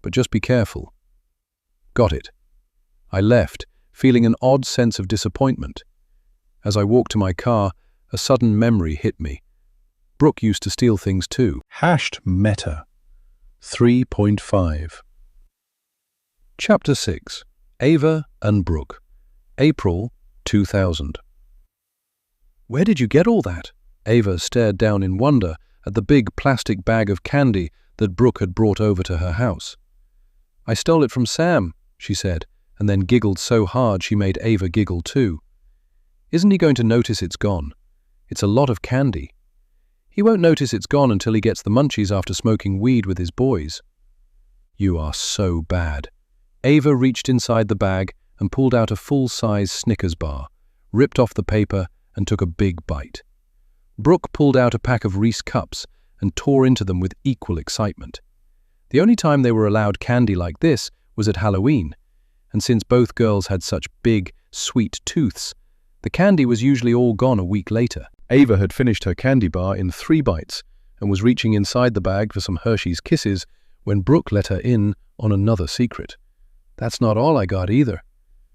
But just be careful. Got it. I left, feeling an odd sense of disappointment. As I walked to my car, a sudden memory hit me. Brooke used to steal things too. #meta 3.5 Chapter 6 Ava and Brooke April 2000 Where did you get all that? Ava stared down in wonder at the big plastic bag of candy that Brooke had brought over to her house. I stole it from Sam, she said, and then giggled so hard she made Ava giggle too. Isn't he going to notice it's gone? It's a lot of candy. He won't notice it's gone until he gets the munchies after smoking weed with his boys. You are so bad. Ava reached inside the bag and pulled out a full-size Snickers bar, ripped off the paper and took a big bite. Brooke pulled out a pack of Reese cups and tore into them with equal excitement. The only time they were allowed candy like this was at Halloween, and since both girls had such big, sweet tooths, the candy was usually all gone a week later. Ava had finished her candy bar in 3 bites and was reaching inside the bag for some Hershey's Kisses when Brooke let her in on another secret. That's not all I got either.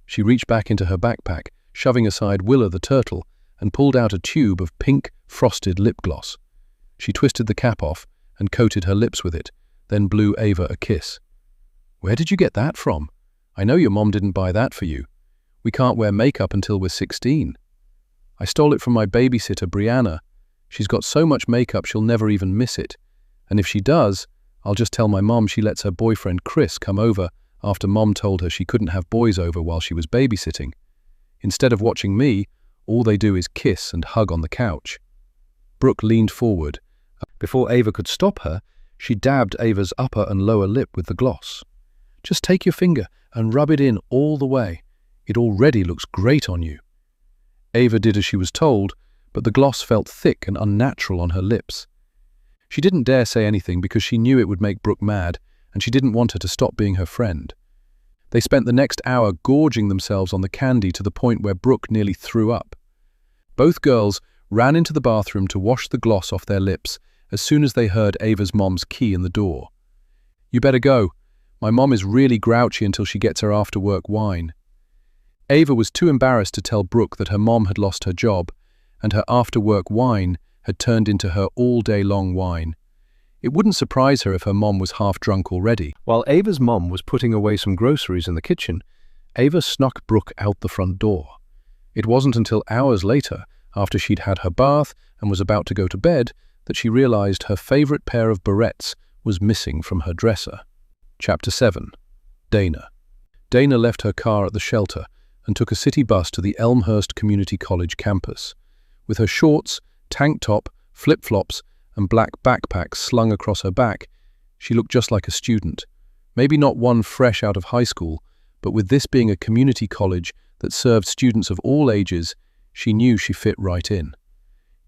She reached back into her backpack, shoving aside Willa the turtle, and pulled out a tube of pink, frosted lip gloss. She twisted the cap off and coated her lips with it, then blew Ava a kiss. Where did you get that from? I know your mom didn't buy that for you. We can't wear makeup until we're 16. I stole it from my babysitter, Brianna. She's got so much makeup she'll never even miss it. And if she does, I'll just tell my mom she lets her boyfriend Chris come over after Mom told her she couldn't have boys over while she was babysitting. Instead of watching me, all they do is kiss and hug on the couch." Brooke leaned forward. Before Ava could stop her, she dabbed Ava's upper and lower lip with the gloss. "Just take your finger and rub it in all the way. It already looks great on you." Ava did as she was told, but the gloss felt thick and unnatural on her lips. She didn't dare say anything because she knew it would make Brooke mad, and she didn't want her to stop being her friend. They spent the next hour gorging themselves on the candy to the point where Brooke nearly threw up. Both girls ran into the bathroom to wash the gloss off their lips as soon as they heard Ava's mom's key in the door. "You better go. My mom is really grouchy until she gets her after-work wine." Ava was too embarrassed to tell Brooke that her mom had lost her job, and her after-work wine had turned into her all-day-long wine. It wouldn't surprise her if her mom was half-drunk already. While Ava's mom was putting away some groceries in the kitchen, Ava snuck Brooke out the front door. It wasn't until hours later, after she'd had her bath and was about to go to bed, that she realized her favorite pair of barrettes was missing from her dresser. Chapter 7. Dana. Dana left her car at the shelter and took a city bus to the Elmhurst Community College campus. With her shorts, tank top, flip-flops, and black backpack slung across her back, she looked just like a student. Maybe not one fresh out of high school, but with this being a community college that served students of all ages, she knew she fit right in.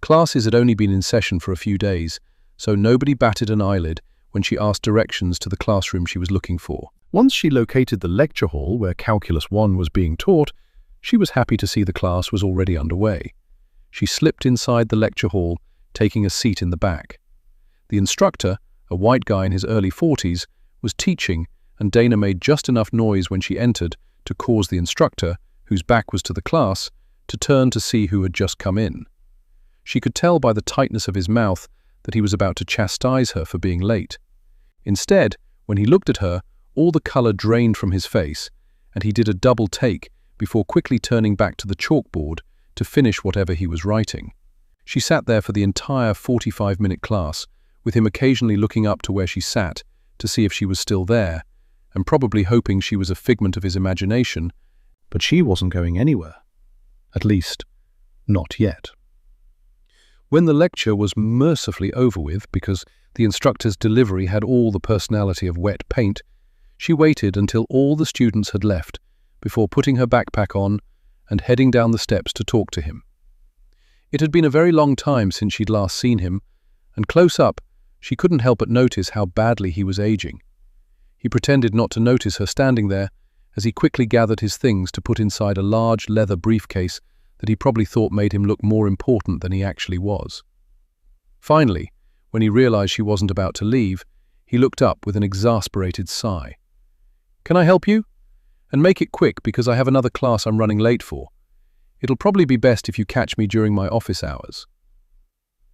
Classes had only been in session for a few days, so nobody batted an eyelid when she asked directions to the classroom she was looking for. Once she located the lecture hall where Calculus 1 was being taught, she was happy to see the class was already underway. She slipped inside the lecture hall, taking a seat in the back. The instructor, a white guy in his early 40s, was teaching, and Dana made just enough noise when she entered to cause the instructor, whose back was to the class, to turn to see who had just come in. She could tell by the tightness of his mouth that he was about to chastise her for being late. Instead, when he looked at her, all the color drained from his face, and he did a double take before quickly turning back to the chalkboard to finish whatever he was writing. She sat there for the entire 45-minute class, with him occasionally looking up to where she sat to see if she was still there, and probably hoping she was a figment of his imagination, but she wasn't going anywhere. At least, not yet. When the lecture was mercifully over with, because the instructor's delivery had all the personality of wet paint, she waited until all the students had left before putting her backpack on and heading down the steps to talk to him. It had been a very long time since she'd last seen him, and close up, she couldn't help but notice how badly he was aging. He pretended not to notice her standing there, as he quickly gathered his things to put inside a large leather briefcase that he probably thought made him look more important than he actually was. Finally, when he realized she wasn't about to leave, he looked up with an exasperated sigh. "Can I help you? And make it quick because I have another class I'm running late for. It'll probably be best if you catch me during my office hours."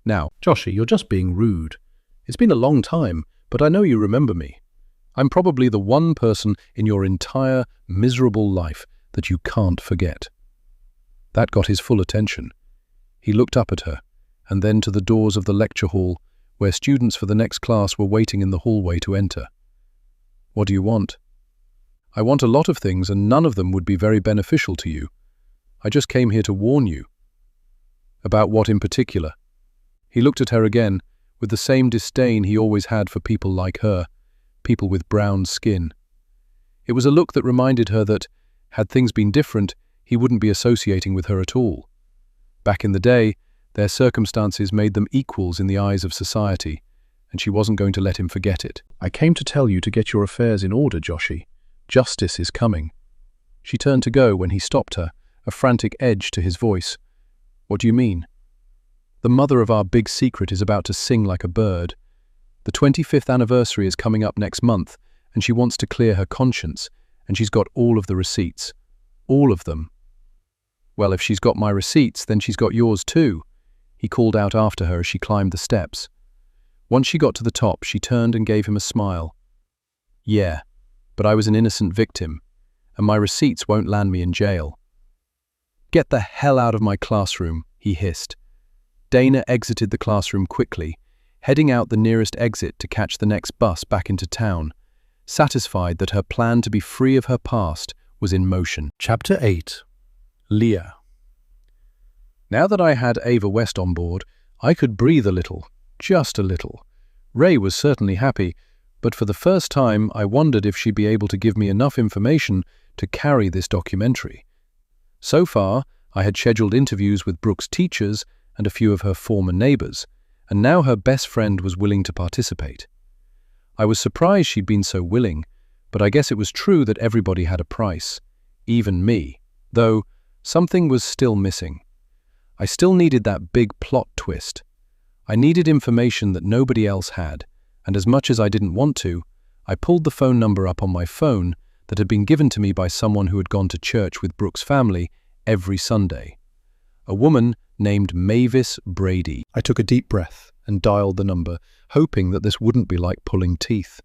"Now, Joshy, you're just being rude. It's been a long time, but I know you remember me. I'm probably the one person in your entire miserable life that you can't forget." That got his full attention. He looked up at her, and then to the doors of the lecture hall, where students for the next class were waiting in the hallway to enter. "What do you want?" "I want a lot of things, and none of them would be very beneficial to you. I just came here to warn you." "About what in particular?" He looked at her again, with the same disdain he always had for people like her, people with brown skin. It was a look that reminded her that, had things been different, he wouldn't be associating with her at all. Back in the day, their circumstances made them equals in the eyes of society, and she wasn't going to let him forget it. "I came to tell you to get your affairs in order, Joshy. Justice is coming." She turned to go when he stopped her, a frantic edge to his voice. "What do you mean?" "The mother of our big secret is about to sing like a bird. The 25th anniversary is coming up next month, and she wants to clear her conscience, and she's got all of the receipts. All of them." "Well, if she's got my receipts, then she's got yours too," he called out after her as she climbed the steps. Once she got to the top, she turned and gave him a smile. "Yeah, but I was an innocent victim, and my receipts won't land me in jail." "Get the hell out of my classroom," he hissed. Dana exited the classroom quickly, heading out the nearest exit to catch the next bus back into town, satisfied that her plan to be free of her past was in motion. Chapter 8. Leah. Now that I had Ava West on board, I could breathe a little, just a little. Ray was certainly happy, but for the first time I wondered if she'd be able to give me enough information to carry this documentary. So far, I had scheduled interviews with Brooke's teachers and a few of her former neighbors, and now her best friend was willing to participate. I was surprised she'd been so willing, but I guess it was true that everybody had a price, even me, though something was still missing. I still needed that big plot twist. I needed information that nobody else had, and as much as I didn't want to, I pulled the phone number up on my phone that had been given to me by someone who had gone to church with Brooke's family every Sunday. A woman named Mavis Brady. I took a deep breath and dialed the number, hoping that this wouldn't be like pulling teeth.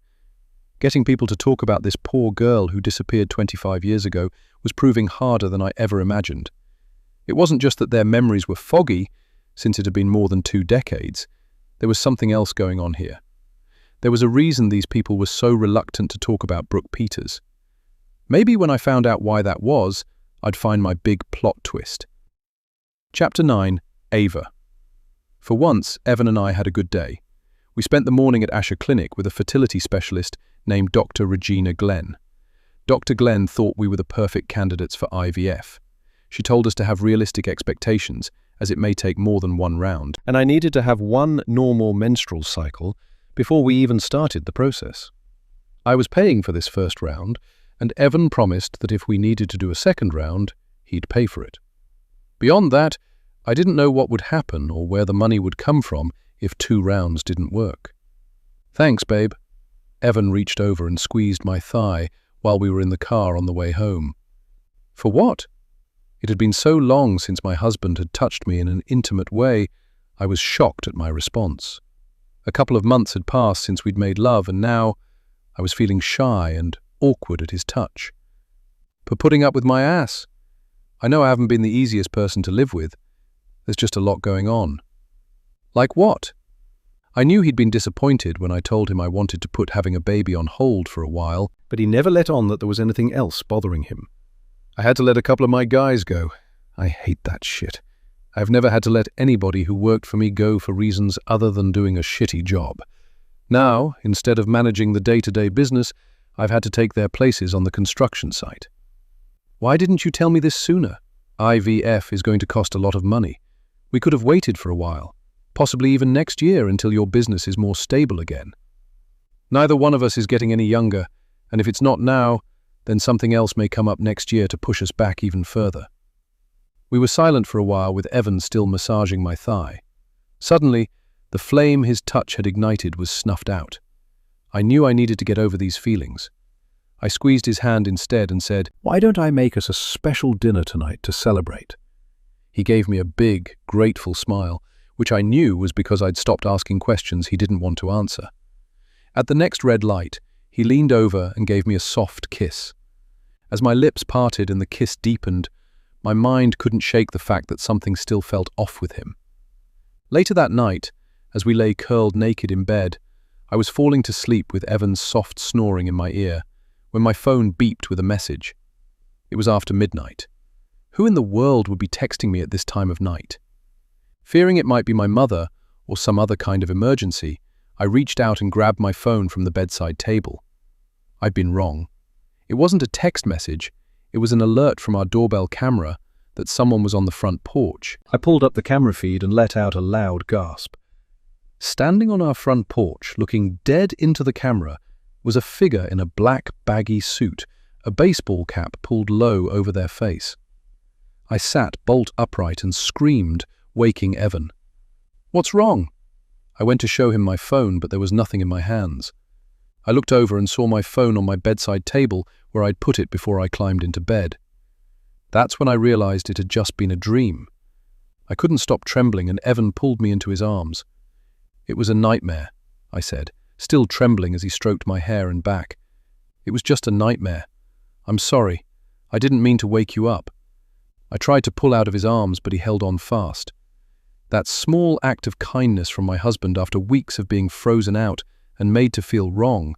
Getting people to talk about this poor girl who disappeared 25 years ago was proving harder than I ever imagined. It wasn't just that their memories were foggy, since it had been more than 2 decades. There was something else going on here. There was a reason these people were so reluctant to talk about Brooke Peters. Maybe when I found out why that was, I'd find my big plot twist. Chapter 9. Ava. For once, Evan and I had a good day. We spent the morning at Asher Clinic with a fertility specialist named Dr. Regina Glenn. Dr. Glenn thought we were the perfect candidates for IVF. She told us to have realistic expectations, as it may take more than 1 round, and I needed to have 1 normal menstrual cycle before we even started the process. I was paying for this first round, and Evan promised that if we needed to do a second round, he'd pay for it. Beyond that, I didn't know what would happen or where the money would come from if 2 rounds didn't work. Thanks, babe. Evan reached over and squeezed my thigh while we were in the car on the way home. For what? It had been so long since my husband had touched me in an intimate way, I was shocked at my response. A couple of months had passed since we'd made love, and now I was feeling shy and awkward at his touch. For putting up with my ass. I know I haven't been the easiest person to live with. There's just a lot going on. Like what? I knew he'd been disappointed when I told him I wanted to put having a baby on hold for a while, but he never let on that there was anything else bothering him. I had to let a couple of my guys go. I hate that shit. I've never had to let anybody who worked for me go for reasons other than doing a shitty job. Now, instead of managing the day-to-day business, I've had to take their places on the construction site. Why didn't you tell me this sooner? IVF is going to cost a lot of money. We could have waited for a while, possibly even next year until your business is more stable again. Neither one of us is getting any younger, and if it's not now, then something else may come up next year to push us back even further. We were silent for a while with Evan still massaging my thigh. Suddenly, the flame his touch had ignited was snuffed out. I knew I needed to get over these feelings. I squeezed his hand instead and said, "Why don't I make us a special dinner tonight to celebrate?" He gave me a big, grateful smile, which I knew was because I'd stopped asking questions he didn't want to answer. At the next red light, he leaned over and gave me a soft kiss. As my lips parted and the kiss deepened, my mind couldn't shake the fact that something still felt off with him. Later that night, as we lay curled naked in bed, I was falling to sleep with Evan's soft snoring in my ear, when my phone beeped with a message. It was after midnight. Who in the world would be texting me at this time of night? Fearing it might be my mother or some other kind of emergency, I reached out and grabbed my phone from the bedside table. I'd been wrong. It wasn't a text message, it was an alert from our doorbell camera that someone was on the front porch. I pulled up the camera feed and let out a loud gasp. Standing on our front porch, looking dead into the camera, was a figure in a black, baggy suit, a baseball cap pulled low over their face. I sat bolt upright and screamed, waking Evan. "What's wrong?" I went to show him my phone, but there was nothing in my hands. I looked over and saw my phone on my bedside table where I'd put it before I climbed into bed. That's when I realized it had just been a dream. I couldn't stop trembling, and Evan pulled me into his arms. "It was a nightmare," I said, still trembling as he stroked my hair and back. "It was just a nightmare. I'm sorry. I didn't mean to wake you up." I tried to pull out of his arms, but he held on fast. That small act of kindness from my husband after weeks of being frozen out and made to feel wrong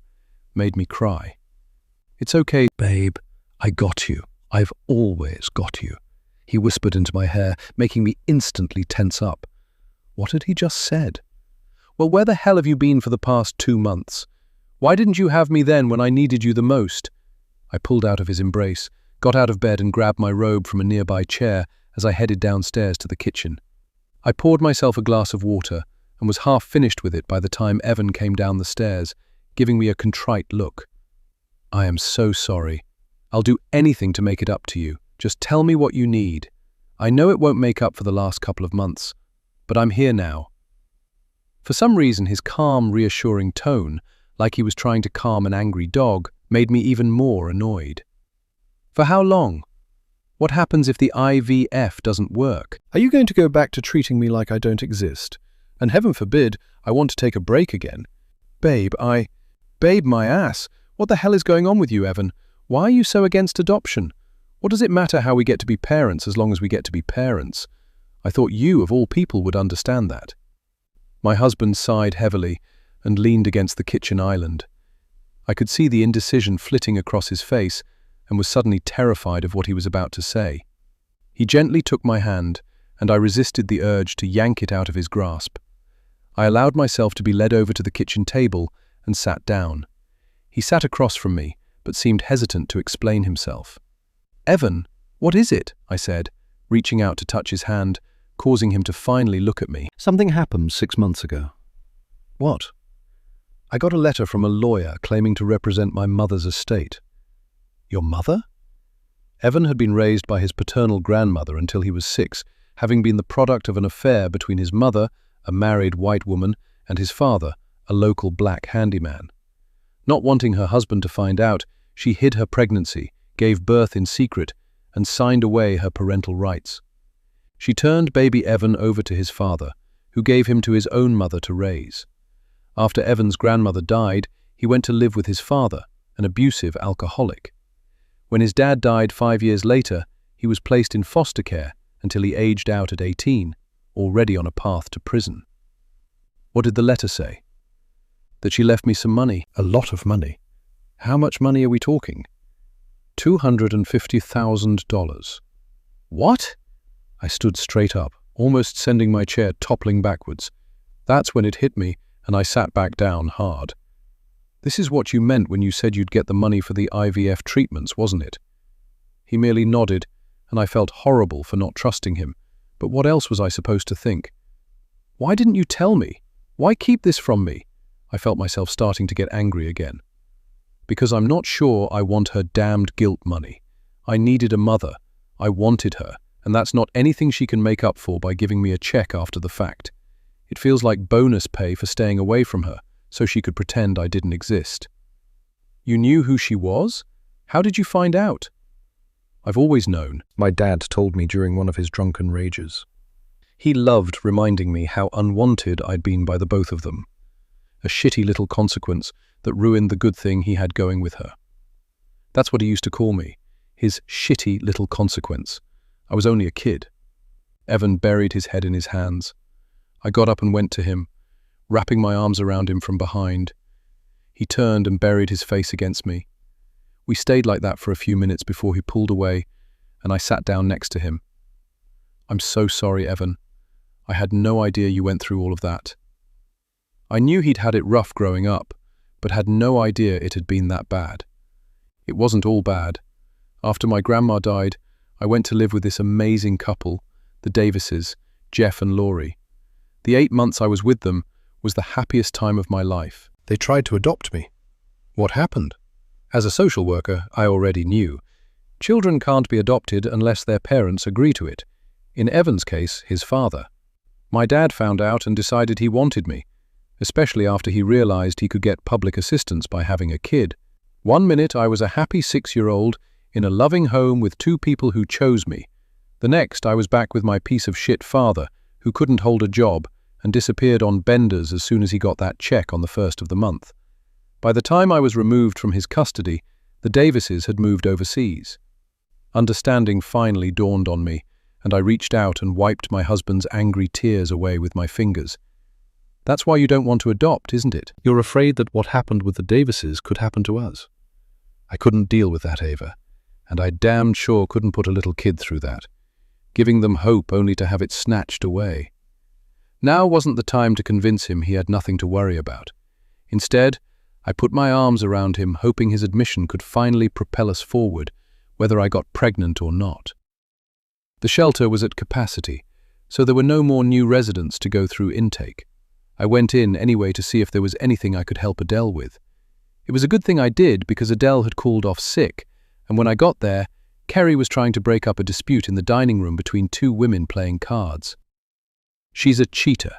made me cry. "It's okay, babe. I got you. I've always got you," he whispered into my hair, making me instantly tense up. What had he just said? "Well, where the hell have you been for the past 2 months? Why didn't you have me then when I needed you the most?" I pulled out of his embrace, got out of bed and grabbed my robe from a nearby chair as I headed downstairs to the kitchen. I poured myself a glass of water and was half finished with it by the time Evan came down the stairs, giving me a contrite look. "I am so sorry. I'll do anything to make it up to you. Just tell me what you need. I know it won't make up for the last couple of months, but I'm here now." For some reason, his calm, reassuring tone, like he was trying to calm an angry dog, made me even more annoyed. "For how long? What happens if the IVF doesn't work? Are you going to go back to treating me like I don't exist? And heaven forbid, I want to take a break again. Babe, my ass. What the hell is going on with you, Evan? Why are you so against adoption? What does it matter how we get to be parents as long as we get to be parents? I thought you, of all people, would understand that." My husband sighed heavily and leaned against the kitchen island. I could see the indecision flitting across his face and was suddenly terrified of what he was about to say. He gently took my hand, and I resisted the urge to yank it out of his grasp. I allowed myself to be led over to the kitchen table and sat down. He sat across from me, but seemed hesitant to explain himself. "Evan, what is it?" I said, reaching out to touch his hand, causing him to finally look at me. "Something happened 6 months ago." "What?" "I got a letter from a lawyer claiming to represent my mother's estate." "Your mother?" Evan had been raised by his paternal grandmother until he was 6, having been the product of an affair between his mother, a married white woman, and his father, a local black handyman. Not wanting her husband to find out, she hid her pregnancy, gave birth in secret, and signed away her parental rights. She turned baby Evan over to his father, who gave him to his own mother to raise. After Evan's grandmother died, he went to live with his father, an abusive alcoholic. When his dad died 5 years later, he was placed in foster care until he aged out at 18, already on a path to prison. What did the letter say? That she left me some money. A lot of money. How much money are we talking? $250,000. What? I stood straight up, almost sending my chair toppling backwards. That's when it hit me, and I sat back down hard. "This is what you meant when you said you'd get the money for the IVF treatments, wasn't it?" He merely nodded, and I felt horrible for not trusting him. But what else was I supposed to think? "Why didn't you tell me? Why keep this from me?" I felt myself starting to get angry again. "Because I'm not sure I want her damned guilt money. I needed a mother. I wanted her, and that's not anything she can make up for by giving me a check after the fact. It feels like bonus pay for staying away from her, so she could pretend I didn't exist." "You knew who she was? How did you find out?" "I've always known," my dad told me during one of his drunken rages. He loved reminding me how unwanted I'd been by the both of them. A shitty little consequence that ruined the good thing he had going with her. That's what he used to call me, his shitty little consequence. I was only a kid. Evan buried his head in his hands. I got up and went to him, wrapping my arms around him from behind. He turned and buried his face against me. We stayed like that for a few minutes before he pulled away, and I sat down next to him. "I'm so sorry, Evan. I had no idea you went through all of that." I knew he'd had it rough growing up, but had no idea it had been that bad. It wasn't all bad. After my grandma died, I went to live with this amazing couple, the Davises, Jeff and Laurie. The 8 months I was with them was the happiest time of my life. They tried to adopt me. What happened? As a social worker, I already knew. Children can't be adopted unless their parents agree to it. In Evan's case, his father. My dad found out and decided he wanted me, especially after he realized he could get public assistance by having a kid. 1 minute I was a happy 6-year-old in a loving home with 2 people who chose me. The next I was back with my piece of shit father, who couldn't hold a job and disappeared on benders as soon as he got that check on the 1st of the month. By the time I was removed from his custody, the Davises had moved overseas. Understanding finally dawned on me, and I reached out and wiped my husband's angry tears away with my fingers. That's why you don't want to adopt, isn't it? You're afraid that what happened with the Davises could happen to us. I couldn't deal with that, Ava, and I damned sure couldn't put a little kid through that, giving them hope only to have it snatched away. Now wasn't the time to convince him he had nothing to worry about. Instead, I put my arms around him, hoping his admission could finally propel us forward, whether I got pregnant or not. The shelter was at capacity, so there were no more new residents to go through intake. I went in anyway to see if there was anything I could help Adele with. It was a good thing I did because Adele had called off sick, and when I got there, Kerry was trying to break up a dispute in the dining room between two women playing cards. "She's a cheater.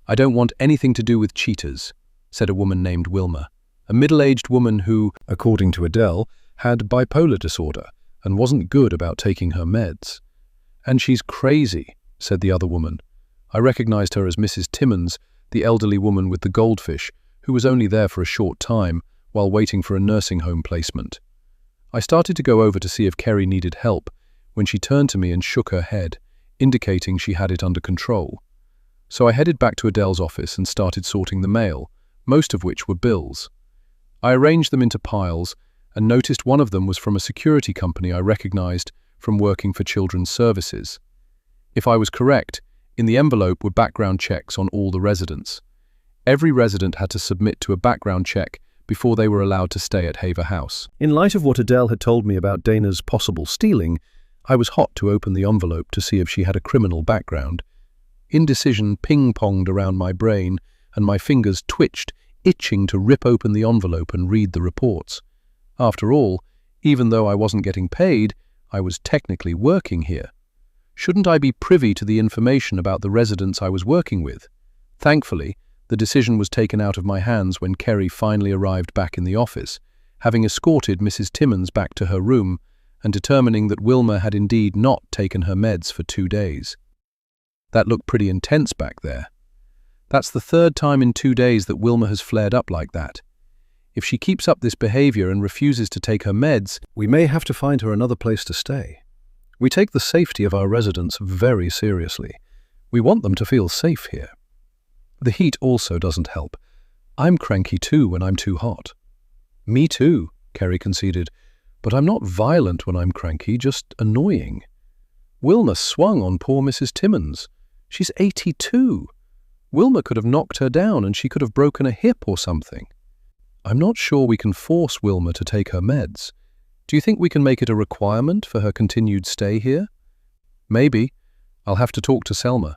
I don't want anything to do with cheaters," said a woman named Wilma, a middle-aged woman who, according to Adele, had bipolar disorder and wasn't good about taking her meds. "And she's crazy," said the other woman. I recognized her as Mrs. Timmons, the elderly woman with the goldfish, who was only there for a short time while waiting for a nursing home placement. I started to go over to see if Kerry needed help when she turned to me and shook her head, indicating she had it under control. So I headed back to Adele's office and started sorting the mail, most of which were bills. I arranged them into piles and noticed one of them was from a security company I recognized from working for Children's Services. If I was correct, in the envelope were background checks on all the residents. Every resident had to submit to a background check before they were allowed to stay at Haver House. In light of what Adele had told me about Dana's possible stealing, I was hot to open the envelope to see if she had a criminal background. Indecision ping-ponged around my brain, and my fingers twitched, itching to rip open the envelope and read the reports. After all, even though I wasn't getting paid, I was technically working here. Shouldn't I be privy to the information about the residents I was working with? Thankfully, the decision was taken out of my hands when Kerry finally arrived back in the office, having escorted Mrs. Timmons back to her room and determining that Wilma had indeed not taken her meds for 2 days. That looked pretty intense back there. That's the third time in 2 days that Wilma has flared up like that. If she keeps up this behavior and refuses to take her meds, we may have to find her another place to stay. We take the safety of our residents very seriously. We want them to feel safe here. The heat also doesn't help. I'm cranky too when I'm too hot. Me too, Kerry conceded, but I'm not violent when I'm cranky, just annoying. Wilma swung on poor Mrs. Timmons. She's 82. Wilma could have knocked her down and she could have broken a hip or something. I'm not sure we can force Wilma to take her meds. Do you think we can make it a requirement for her continued stay here? Maybe. I'll have to talk to Selma.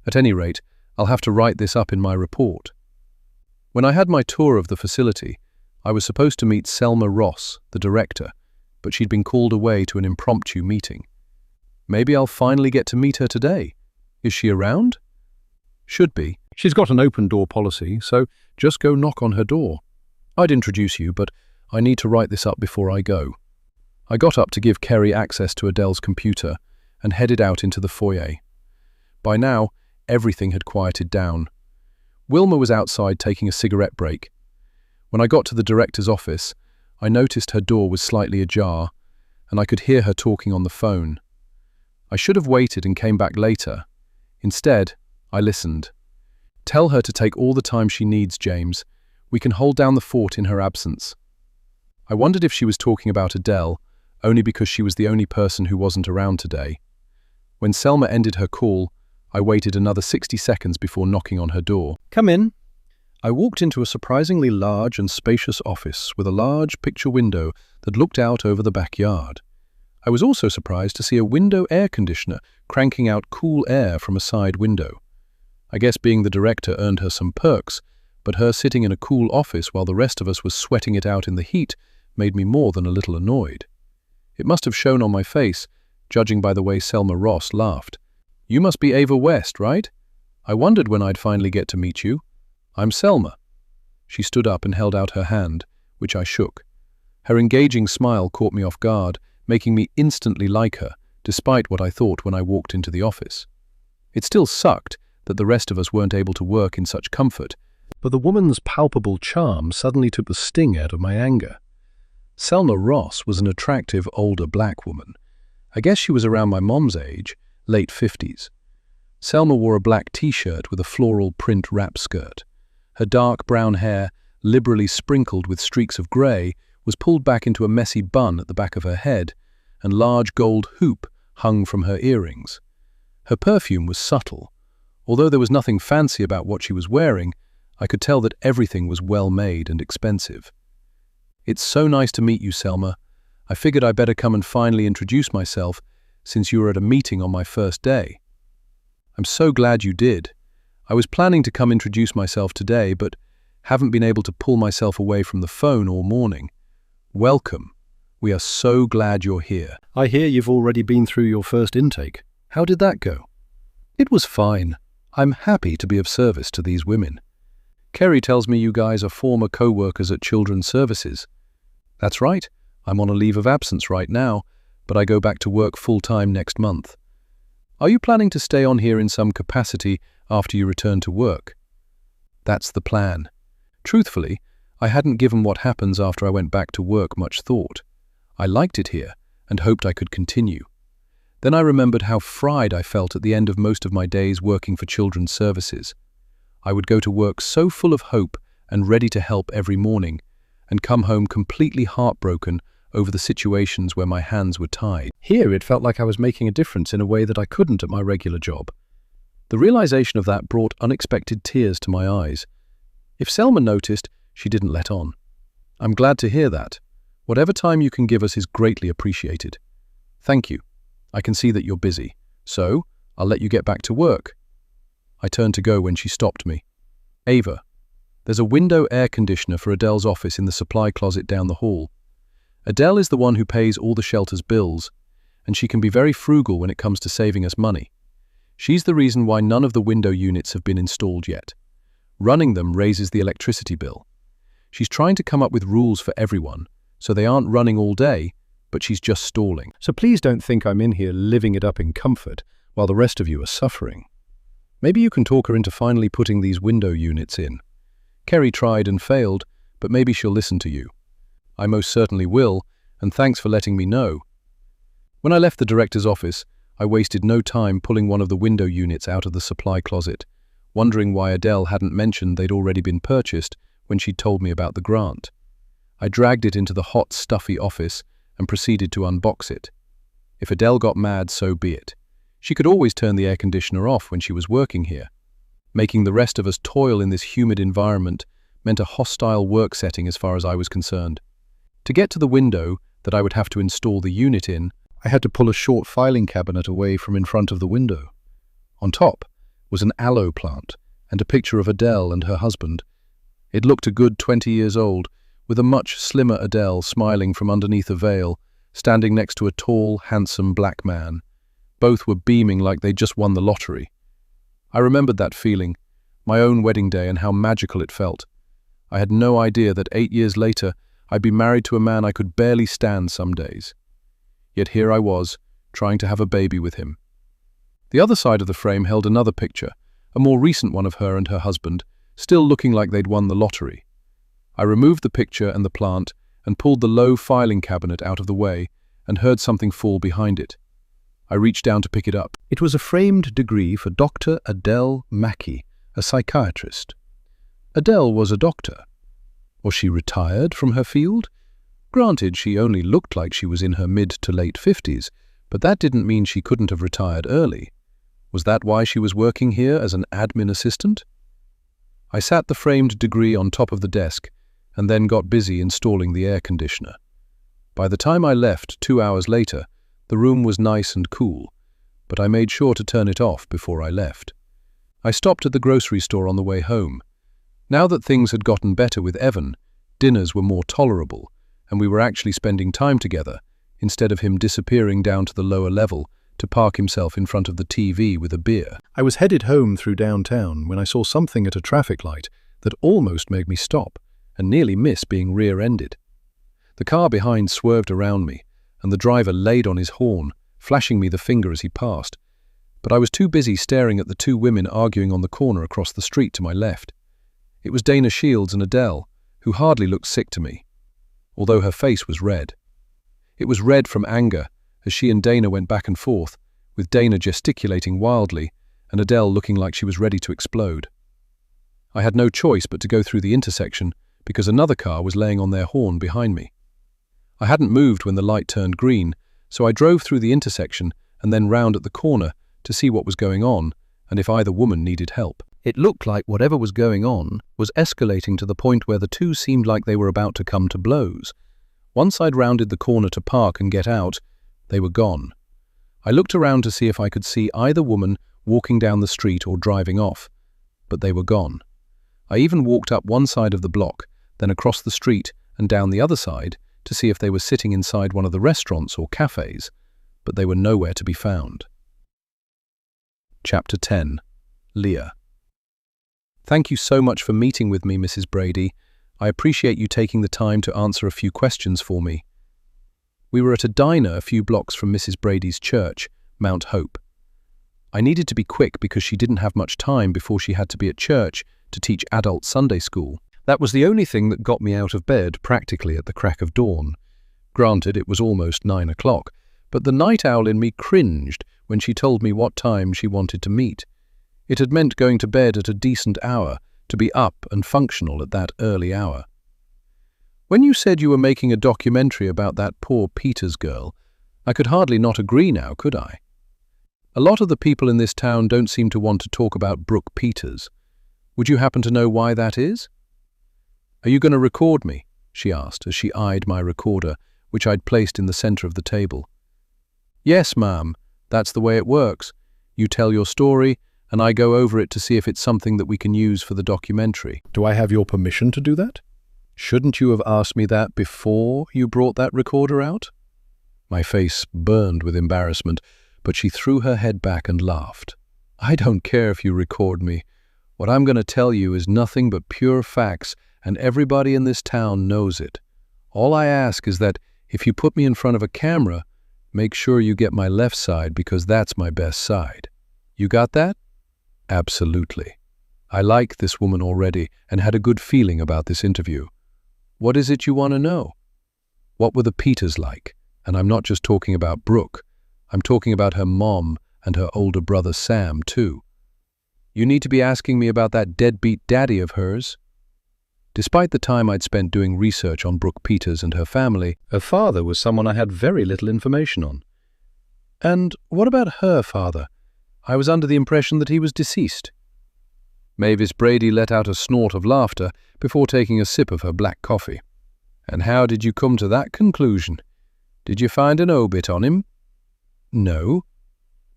At any rate, I'll have to write this up in my report. When I had my tour of the facility, I was supposed to meet Selma Ross, the director, but she'd been called away to an impromptu meeting. Maybe I'll finally get to meet her today. Is she around? Should be. She's got an open door policy, so just go knock on her door. I'd introduce you, but I need to write this up before I go. I got up to give Kerry access to Adele's computer and headed out into the foyer. By now, everything had quieted down. Wilma was outside taking a cigarette break. When I got to the director's office, I noticed her door was slightly ajar, and I could hear her talking on the phone. I should have waited and came back later. Instead, I listened. "Tell her to take all the time she needs, James. We can hold down the fort in her absence." I wondered if she was talking about Adele, only because she was the only person who wasn't around today. When Selma ended her call, I waited another 60 seconds before knocking on her door. "Come in." I walked into a surprisingly large and spacious office with a large picture window that looked out over the backyard. I was also surprised to see a window air conditioner cranking out cool air from a side window. I guess being the director earned her some perks, but her sitting in a cool office while the rest of us was sweating it out in the heat made me more than a little annoyed. It must have shown on my face, judging by the way Selma Ross laughed. "You must be Ava West, right? I wondered when I'd finally get to meet you. I'm Selma." She stood up and held out her hand, which I shook. Her engaging smile caught me off guard, making me instantly like her, despite what I thought when I walked into the office. It still sucked that the rest of us weren't able to work in such comfort, but the woman's palpable charm suddenly took the sting out of my anger. Selma Ross was an attractive older black woman. I guess she was around my mom's age, late 50s. Selma wore a black t-shirt with a floral print wrap skirt. Her dark brown hair, liberally sprinkled with streaks of grey, was pulled back into a messy bun at the back of her head, and large gold hoop hung from her earrings. Her perfume was subtle. Although there was nothing fancy about what she was wearing, I could tell that everything was well made and expensive. "It's so nice to meet you, Selma. I figured I better come and finally introduce myself, since you were at a meeting on my first day." "I'm so glad you did. I was planning to come introduce myself today, but haven't been able to pull myself away from the phone all morning. Welcome. We are so glad you're here." I hear you've already been through your first intake. How did that go? "It was fine. I'm happy to be of service to these women. Kerry tells me you guys are former co-workers at Children's Services." "That's right. I'm on a leave of absence right now, but I go back to work full-time next month." "Are you planning to stay on here in some capacity after you return to work?" "That's the plan. Truthfully, I hadn't given what happens after I went back to work much thought. I liked it here and hoped I could continue. Then I remembered how fried I felt at the end of most of my days working for Children's Services. I would go to work so full of hope and ready to help every morning, and come home completely heartbroken over the situations where my hands were tied. Here it felt like I was making a difference in a way that I couldn't at my regular job. The realization of that brought unexpected tears to my eyes. If Selma noticed, she didn't let on. "I'm glad to hear that. Whatever time you can give us is greatly appreciated." "Thank you. I can see that you're busy, so I'll let you get back to work." I turned to go when she stopped me. "Ava, there's a window air conditioner for Adele's office in the supply closet down the hall. Adele is the one who pays all the shelter's bills, and she can be very frugal when it comes to saving us money. She's the reason why none of the window units have been installed yet. Running them raises the electricity bill. She's trying to come up with rules for everyone, so they aren't running all day, but she's just stalling. So please don't think I'm in here living it up in comfort while the rest of you are suffering. Maybe you can talk her into finally putting these window units in. Kerry tried and failed, but maybe she'll listen to you." "I most certainly will, and thanks for letting me know." When I left the director's office, I wasted no time pulling one of the window units out of the supply closet, wondering why Adele hadn't mentioned they'd already been purchased when she'd told me about the grant. I dragged it into the hot, stuffy office and proceeded to unbox it. If Adele got mad, so be it. She could always turn the air conditioner off when she was working here. Making the rest of us toil in this humid environment meant a hostile work setting as far as I was concerned. To get to the window that I would have to install the unit in, I had to pull a short filing cabinet away from in front of the window. On top was an aloe plant and a picture of Adele and her husband. It looked a good 20 years old, with a much slimmer Adele smiling from underneath a veil, standing next to a tall, handsome black man. Both were beaming like they'd just won the lottery. I remembered that feeling, my own wedding day, and how magical it felt. I had no idea that 8 years later I'd be married to a man I could barely stand some days. Yet here I was, trying to have a baby with him. The other side of the frame held another picture, a more recent one of her and her husband, still looking like they'd won the lottery. I removed the picture and the plant and pulled the low filing cabinet out of the way and heard something fall behind it. I reached down to pick it up. It was a framed degree for Dr. Adele Mackey, a psychiatrist. Adele was a doctor. Was she retired from her field? Granted, she only looked like she was in her mid to late 50s, but that didn't mean she couldn't have retired early. Was that why she was working here as an admin assistant? I sat the framed degree on top of the desk and then got busy installing the air conditioner. By the time I left 2 hours later, the room was nice and cool, but I made sure to turn it off before I left. I stopped at the grocery store on the way home. Now that things had gotten better with Evan, dinners were more tolerable, and we were actually spending time together, instead of him disappearing down to the lower level to park himself in front of the TV with a beer. I was headed home through downtown when I saw something at a traffic light that almost made me stop and nearly miss being rear-ended. The car behind swerved around me, and the driver laid on his horn, flashing me the finger as he passed, but I was too busy staring at the two women arguing on the corner across the street to my left. It was Dana Shields and Adele, who hardly looked sick to me, although her face was red. It was red from anger, as she and Dana went back and forth, with Dana gesticulating wildly and Adele looking like she was ready to explode. I had no choice but to go through the intersection because another car was laying on their horn behind me. I hadn't moved when the light turned green, so I drove through the intersection and then round at the corner to see what was going on and if either woman needed help. It looked like whatever was going on was escalating to the point where the two seemed like they were about to come to blows. Once I'd rounded the corner to park and get out, they were gone. I looked around to see if I could see either woman walking down the street or driving off, but they were gone. I even walked up one side of the block, then across the street and down the other side to see if they were sitting inside one of the restaurants or cafes, but they were nowhere to be found. Chapter 10. Leah. Thank you so much for meeting with me, Mrs. Brady. I appreciate you taking the time to answer a few questions for me. We were at a diner a few blocks from Mrs. Brady's church, Mount Hope. I needed to be quick because she didn't have much time before she had to be at church to teach adult Sunday school. That was the only thing that got me out of bed practically at the crack of dawn. Granted, it was almost 9 o'clock, but the night owl in me cringed when she told me what time she wanted to meet. It had meant going to bed at a decent hour to be up and functional at that early hour. When you said you were making a documentary about that poor Peters girl, I could hardly not agree now, could I? A lot of the people in this town don't seem to want to talk about Brooke Peters. Would you happen to know why that is? Are you going to record me? She asked as she eyed my recorder, which I'd placed in the center of the table. Yes, ma'am. That's the way it works. You tell your story, and I go over it to see if it's something that we can use for the documentary. Do I have your permission to do that? Shouldn't you have asked me that before you brought that recorder out? My face burned with embarrassment, but she threw her head back and laughed. I don't care if you record me. What I'm going to tell you is nothing but pure facts, and everybody in this town knows it. All I ask is that if you put me in front of a camera, make sure you get my left side because that's my best side. You got that? Absolutely. I like this woman already and had a good feeling about this interview. What is it you want to know? What were the Peters like? And I'm not just talking about Brooke. I'm talking about her mom and her older brother Sam, too. You need to be asking me about that deadbeat daddy of hers. Despite the time I'd spent doing research on Brooke Peters and her family, her father was someone I had very little information on. And what about her father? I was under the impression that he was deceased. Mavis Brady let out a snort of laughter before taking a sip of her black coffee. And how did you come to that conclusion? Did you find an obit on him? No.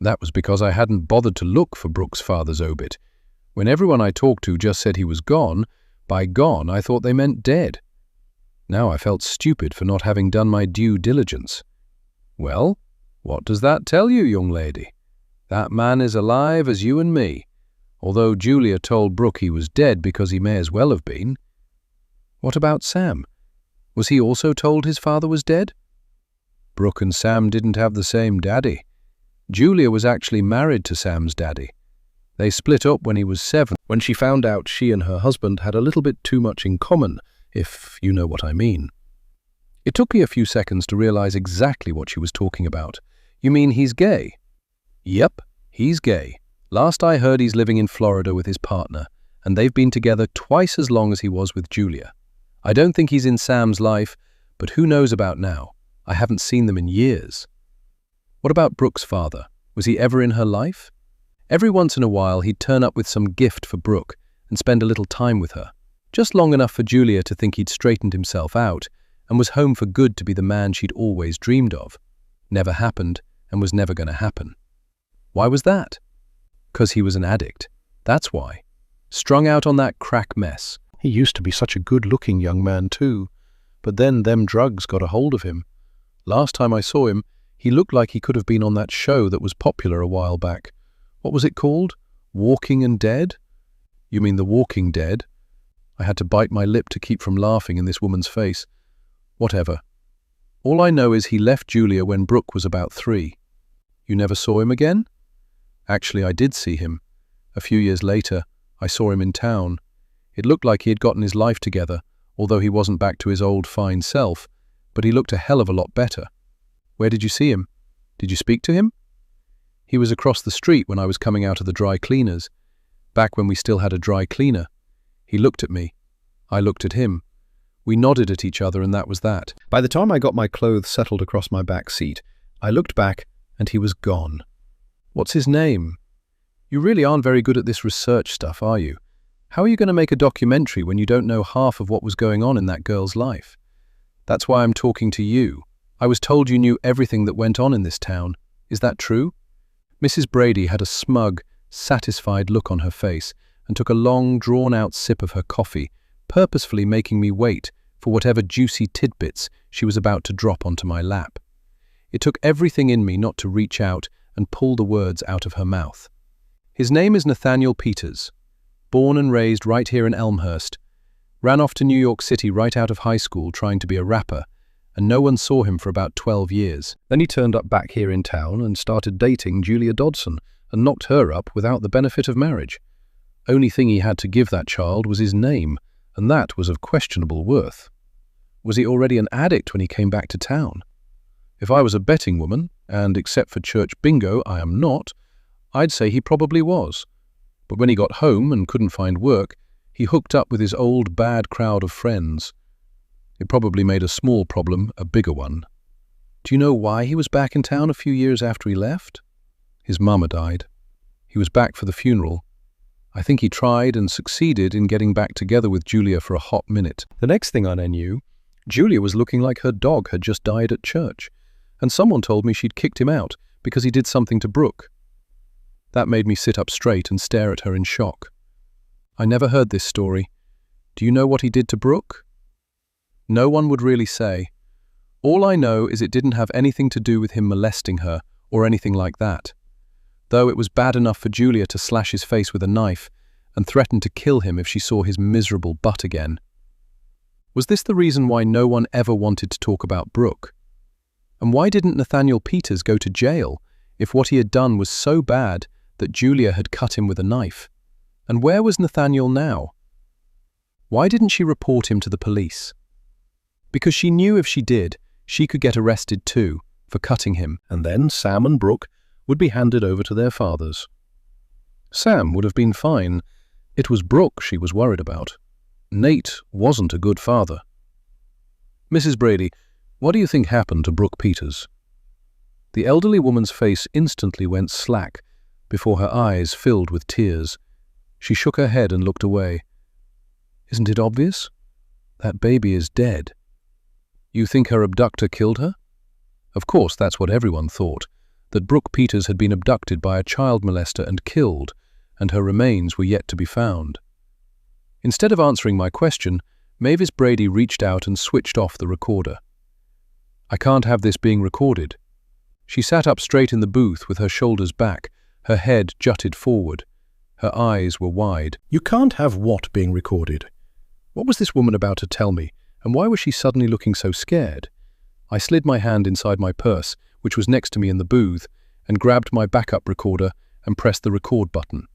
That was because I hadn't bothered to look for Brooke's father's obit. When everyone I talked to just said he was gone, by gone I thought they meant dead. Now I felt stupid for not having done my due diligence. Well, what does that tell you, young lady? That man is alive as you and me, although Julia told Brooke he was dead because he may as well have been. What about Sam? Was he also told his father was dead? Brooke and Sam didn't have the same daddy. Julia was actually married to Sam's daddy. They split up when he was 7, when she found out she and her husband had a little bit too much in common, if you know what I mean. It took me a few seconds to realize exactly what she was talking about. You mean he's gay? Yep, he's gay. Last I heard he's living in Florida with his partner, and they've been together twice as long as he was with Julia. I don't think he's in Sam's life, but who knows about now? I haven't seen them in years. What about Brooke's father? Was he ever in her life? Every once in a while he'd turn up with some gift for Brooke and spend a little time with her, just long enough for Julia to think he'd straightened himself out and was home for good to be the man she'd always dreamed of. Never happened and was never going to happen. Why was that? 'Cause he was an addict. That's why. Strung out on that crack mess. He used to be such a good-looking young man, too. But then them drugs got a hold of him. Last time I saw him, he looked like he could have been on that show that was popular a while back. What was it called? Walking and Dead? You mean The Walking Dead? I had to bite my lip to keep from laughing in this woman's face. Whatever. All I know is he left Julia when Brooke was about 3. You never saw him again? Actually, I did see him. A few years later, I saw him in town. It looked like he had gotten his life together, although he wasn't back to his old fine self, but he looked a hell of a lot better. Where did you see him? Did you speak to him? He was across the street when I was coming out of the dry cleaners, back when we still had a dry cleaner. He looked at me. I looked at him. We nodded at each other, and that was that. By the time I got my clothes settled across my back seat, I looked back, and he was gone. What's his name? You really aren't very good at this research stuff, are you? How are you going to make a documentary when you don't know half of what was going on in that girl's life? That's why I'm talking to you. I was told you knew everything that went on in this town. Is that true? Mrs. Brady had a smug, satisfied look on her face and took a long, drawn-out sip of her coffee, purposefully making me wait for whatever juicy tidbits she was about to drop onto my lap. It took everything in me not to reach out and pull the words out of her mouth. His name is Nathaniel Peters. Born and raised right here in Elmhurst. Ran off to New York City right out of high school trying to be a rapper, and no one saw him for about 12 years. Then he turned up back here in town and started dating Julia Dodson and knocked her up without the benefit of marriage. Only thing he had to give that child was his name, and that was of questionable worth. Was he already an addict when he came back to town? If I was a betting woman, and except for church bingo I am not, I'd say he probably was. But when he got home and couldn't find work, he hooked up with his old bad crowd of friends. It probably made a small problem a bigger one. Do you know why he was back in town a few years after he left? His mama died. He was back for the funeral. I think he tried and succeeded in getting back together with Julia for a hot minute. The next thing I knew, Julia was looking like her dog had just died at church, and someone told me she'd kicked him out because he did something to Brooke. That made me sit up straight and stare at her in shock. I never heard this story. Do you know what he did to Brooke? No one would really say. All I know is it didn't have anything to do with him molesting her or anything like that. Though it was bad enough for Julia to slash his face with a knife and threaten to kill him if she saw his miserable butt again. Was this the reason why no one ever wanted to talk about Brooke? And why didn't Nathaniel Peters go to jail if what he had done was so bad that Julia had cut him with a knife? And where was Nathaniel now? Why didn't she report him to the police? Because she knew if she did, she could get arrested too for cutting him, and then Sam and Brooke would be handed over to their fathers. Sam would have been fine. It was Brooke she was worried about. Nate wasn't a good father. Mrs. Brady, what do you think happened to Brooke Peters? The elderly woman's face instantly went slack before her eyes filled with tears. She shook her head and looked away. Isn't it obvious? That baby is dead. You think her abductor killed her? Of course, that's what everyone thought, that Brooke Peters had been abducted by a child molester and killed, and her remains were yet to be found. Instead of answering my question, Mavis Brady reached out and switched off the recorder. I can't have this being recorded. She sat up straight in the booth with her shoulders back, her head jutted forward. Her eyes were wide. You can't have what being recorded? What was this woman about to tell me, and why was she suddenly looking so scared? I slid my hand inside my purse, which was next to me in the booth, and grabbed my backup recorder and pressed the record button.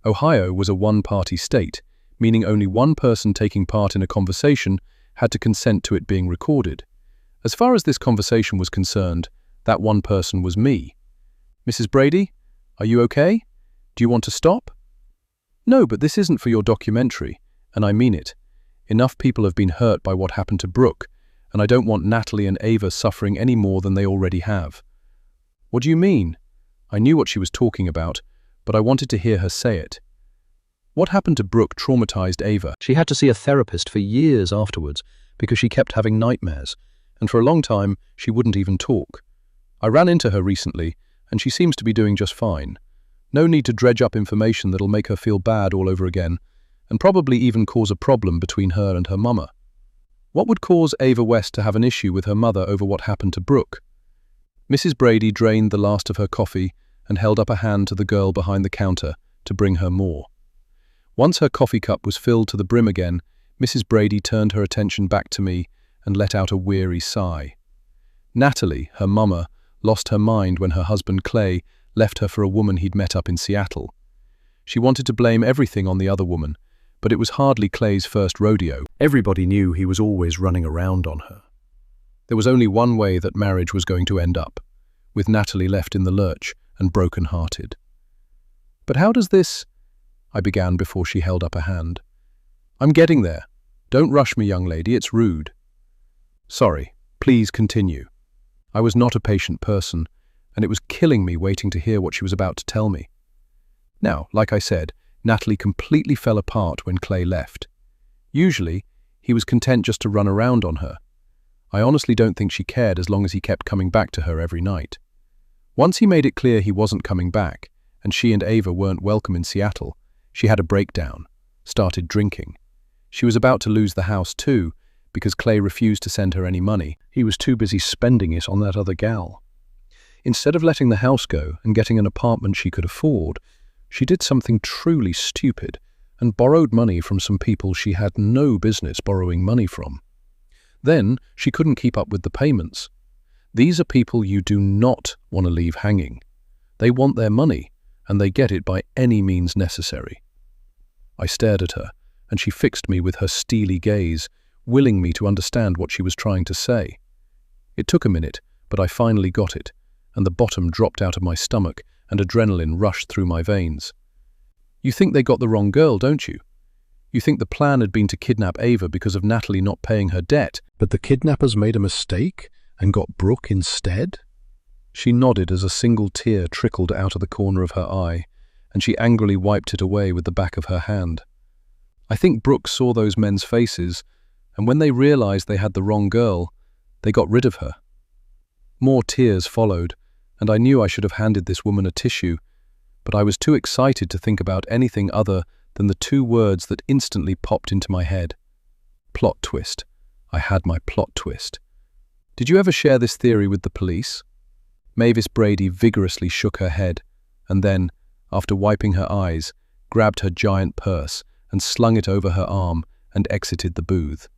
Ohio was a one-party state, meaning only one person taking part in a conversation had to consent to it being recorded. As far as this conversation was concerned, that one person was me. Mrs. Brady, are you okay? Do you want to stop? No, but this isn't for your documentary, and I mean it. Enough people have been hurt by what happened to Brooke, and I don't want Natalie and Ava suffering any more than they already have. What do you mean? I knew what she was talking about, but I wanted to hear her say it. What happened to Brooke traumatized Ava. She had to see a therapist for years afterwards because she kept having nightmares, and for a long time she wouldn't even talk. I ran into her recently, and she seems to be doing just fine. No need to dredge up information that'll make her feel bad all over again, and probably even cause a problem between her and her mama. What would cause Ava West to have an issue with her mother over what happened to Brooke? Mrs. Brady drained the last of her coffee and held up a hand to the girl behind the counter to bring her more. Once her coffee cup was filled to the brim again, Mrs. Brady turned her attention back to me and let out a weary sigh. Natalie, her mama, lost her mind when her husband Clay left her for a woman he'd met up in Seattle. She wanted to blame everything on the other woman, but it was hardly Clay's first rodeo. Everybody knew he was always running around on her. There was only one way that marriage was going to end up, with Natalie left in the lurch and broken-hearted. "But how does this—" I began before she held up a hand. "I'm getting there. Don't rush me, young lady, it's rude." "Sorry, please continue." I was not a patient person, and it was killing me waiting to hear what she was about to tell me. Now, like I said, Natalie completely fell apart when Clay left. Usually, he was content just to run around on her. I honestly don't think she cared as long as he kept coming back to her every night. Once he made it clear he wasn't coming back, and she and Ava weren't welcome in Seattle, she had a breakdown, started drinking. She was about to lose the house too, because Clay refused to send her any money. He was too busy spending it on that other gal. Instead of letting the house go and getting an apartment she could afford, she did something truly stupid and borrowed money from some people she had no business borrowing money from. Then she couldn't keep up with the payments. These are people you do not want to leave hanging. They want their money, and they get it by any means necessary. I stared at her, and she fixed me with her steely gaze, willing me to understand what she was trying to say. It took a minute, but I finally got it, and the bottom dropped out of my stomach and adrenaline rushed through my veins. "You think they got the wrong girl, don't you? You think the plan had been to kidnap Ava because of Natalie not paying her debt, but the kidnappers made a mistake and got Brooke instead?" She nodded as a single tear trickled out of the corner of her eye, and she angrily wiped it away with the back of her hand. I think Brooke saw those men's faces, and when they realized they had the wrong girl, they got rid of her. More tears followed, and I knew I should have handed this woman a tissue, but I was too excited to think about anything other than the two words that instantly popped into my head. Plot twist. I had my plot twist. "Did you ever share this theory with the police?" Mavis Brady vigorously shook her head, and then, after wiping her eyes, grabbed her giant purse and slung it over her arm and exited the booth.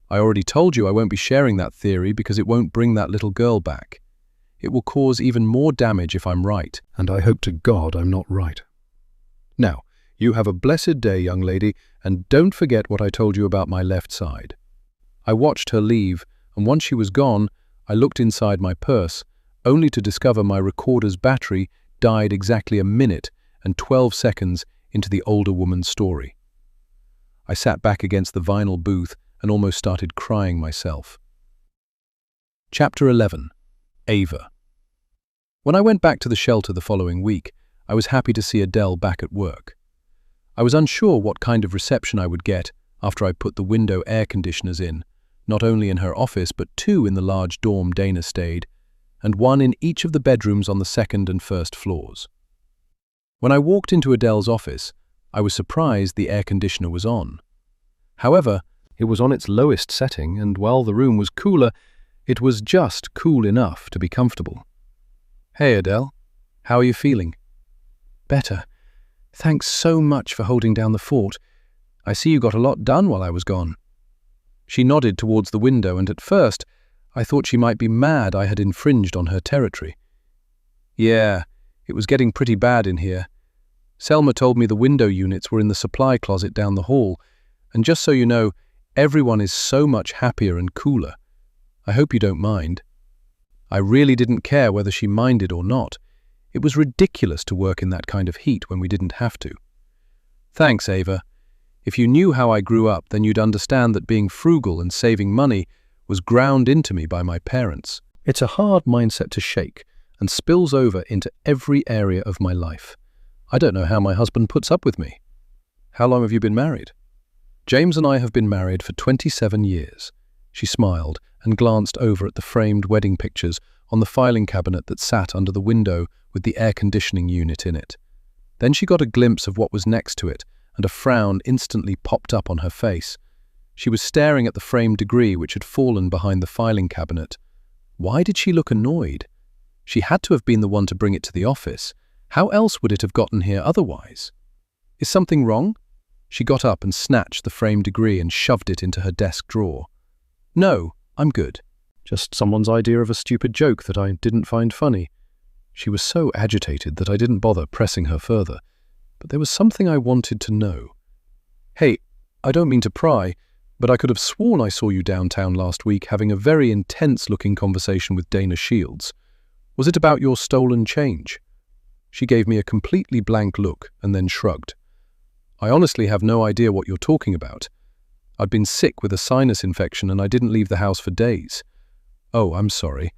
"I already told you I won't be sharing that theory because it won't bring that little girl back. It will cause even more damage if I'm right, and I hope to God I'm not right. Now, you have a blessed day, young lady, and don't forget what I told you about my left side." I watched her leave, and once she was gone, I looked inside my purse, only to discover my recorder's battery died exactly a minute and 12 seconds into the older woman's story. I sat back against the vinyl booth and almost started crying myself. Chapter 11. Ava. When I went back to the shelter the following week, I was happy to see Adele back at work. I was unsure what kind of reception I would get after I put the window air conditioners in, not only in her office but 2 in the large dorm Dana stayed, and 1 in each of the bedrooms on the 2nd and 1st floors. When I walked into Adele's office, I was surprised the air conditioner was on. However, it was on its lowest setting, and while the room was cooler, it was just cool enough to be comfortable. "Hey, Adele. How are you feeling?" "Better. Thanks so much for holding down the fort. I see you got a lot done while I was gone." She nodded towards the window, and at first, I thought she might be mad I had infringed on her territory. "Yeah, it was getting pretty bad in here. Selma told me the window units were in the supply closet down the hall, and just so you know, everyone is so much happier and cooler. I hope you don't mind." I really didn't care whether she minded or not. It was ridiculous to work in that kind of heat when we didn't have to. "Thanks, Ava. If you knew how I grew up, then you'd understand that being frugal and saving money was ground into me by my parents. It's a hard mindset to shake and spills over into every area of my life. I don't know how my husband puts up with me." "How long have you been married?" "James and I have been married for 27 years. She smiled and glanced over at the framed wedding pictures on the filing cabinet that sat under the window with the air conditioning unit in it. Then she got a glimpse of what was next to it, and a frown instantly popped up on her face. She was staring at the framed degree which had fallen behind the filing cabinet. Why did she look annoyed? She had to have been the one to bring it to the office. How else would it have gotten here otherwise? "Is something wrong?" She got up and snatched the framed degree and shoved it into her desk drawer. "No, I'm good. Just someone's idea of a stupid joke that I didn't find funny." She was so agitated that I didn't bother pressing her further, but there was something I wanted to know. "Hey, I don't mean to pry, but I could have sworn I saw you downtown last week having a very intense-looking conversation with Dana Shields. Was it about your stolen change?" She gave me a completely blank look and then shrugged. I honestly have no idea what you're talking about. I'd been sick with a sinus infection and I didn't leave the house for days. Oh, I'm sorry.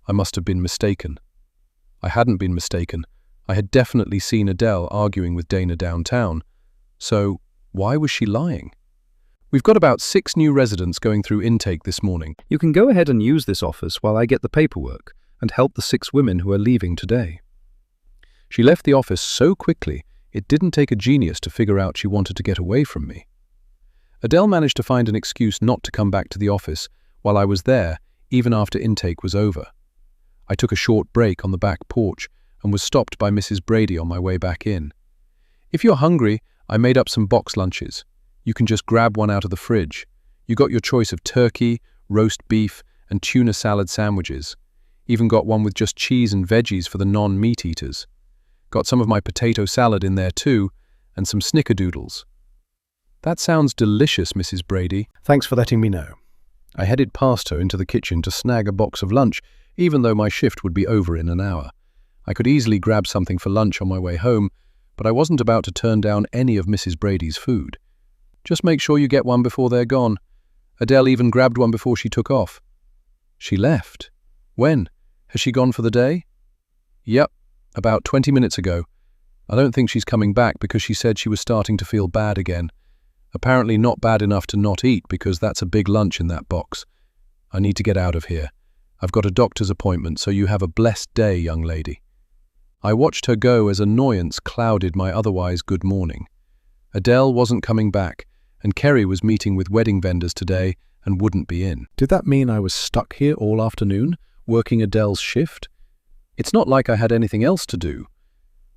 I must have been mistaken. I hadn't been mistaken. I had definitely seen Adele arguing with Dana downtown. So, why was she lying? We've got about 6 new residents going through intake this morning. You can go ahead and use this office while I get the paperwork and help the 6 women who are leaving today. She left the office so quickly, it didn't take a genius to figure out she wanted to get away from me. Adele managed to find an excuse not to come back to the office while I was there, even after intake was over. I took a short break on the back porch and was stopped by Mrs. Brady on my way back in. If you're hungry, I made up some box lunches. You can just grab one out of the fridge. You got your choice of turkey, roast beef, and tuna salad sandwiches. Even got one with just cheese and veggies for the non-meat eaters. Got some of my potato salad in there too, and some snickerdoodles. That sounds delicious, Mrs. Brady. Thanks for letting me know. I headed past her into the kitchen to snag a box of lunch, even though my shift would be over in an hour. I could easily grab something for lunch on my way home, but I wasn't about to turn down any of Mrs. Brady's food. Just make sure you get one before they're gone. Adele even grabbed one before she took off. She left. When? Has she gone for the day? Yep, about 20 minutes ago. I don't think she's coming back because she said she was starting to feel bad again. Apparently not bad enough to not eat because that's a big lunch in that box. I need to get out of here. I've got a doctor's appointment, so you have a blessed day, young lady. I watched her go as annoyance clouded my otherwise good morning. Adele wasn't coming back, and Kerry was meeting with wedding vendors today and wouldn't be in. Did that mean I was stuck here all afternoon, working Adele's shift? It's not like I had anything else to do.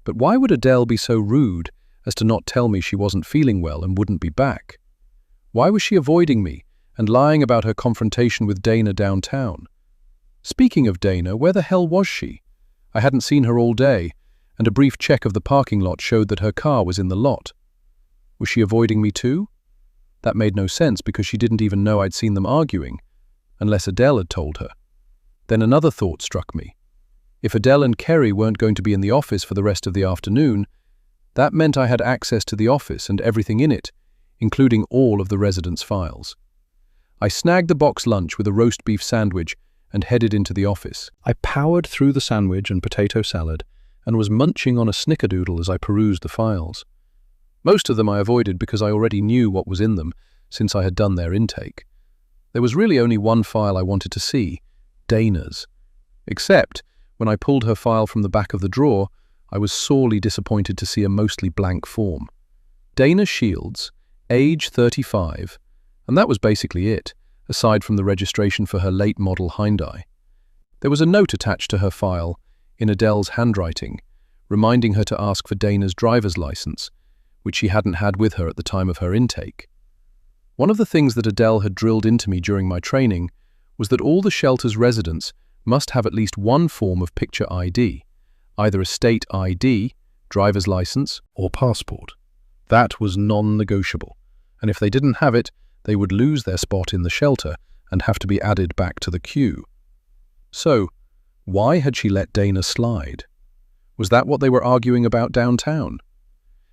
But why would Adele be so rude as to not tell me she wasn't feeling well and wouldn't be back? Why was she avoiding me and lying about her confrontation with Dana downtown? Speaking of Dana, where the hell was she? I hadn't seen her all day, and a brief check of the parking lot showed that her car was in the lot. Was she avoiding me too? That made no sense because she didn't even know I'd seen them arguing, unless Adele had told her. Then another thought struck me. If Adele and Kerry weren't going to be in the office for the rest of the afternoon, that meant I had access to the office and everything in it, including all of the residents' files. I snagged the box lunch with a roast beef sandwich and headed into the office. I powered through the sandwich and potato salad and was munching on a snickerdoodle as I perused the files. Most of them I avoided because I already knew what was in them since I had done their intake. There was really only one file I wanted to see, Dana's. Except, when I pulled her file from the back of the drawer, I was sorely disappointed to see a mostly blank form. Dana Shields, age 35, and that was basically it, aside from the registration for her late model Hyundai. There was a note attached to her file, in Adele's handwriting, reminding her to ask for Dana's driver's license, which she hadn't had with her at the time of her intake. One of the things that Adele had drilled into me during my training was that all the shelter's residents must have at least one form of picture ID, either a state ID, driver's license, or passport. That was non-negotiable, and if they didn't have it, they would lose their spot in the shelter and have to be added back to the queue. So, why had she let Dana slide? Was that what they were arguing about downtown?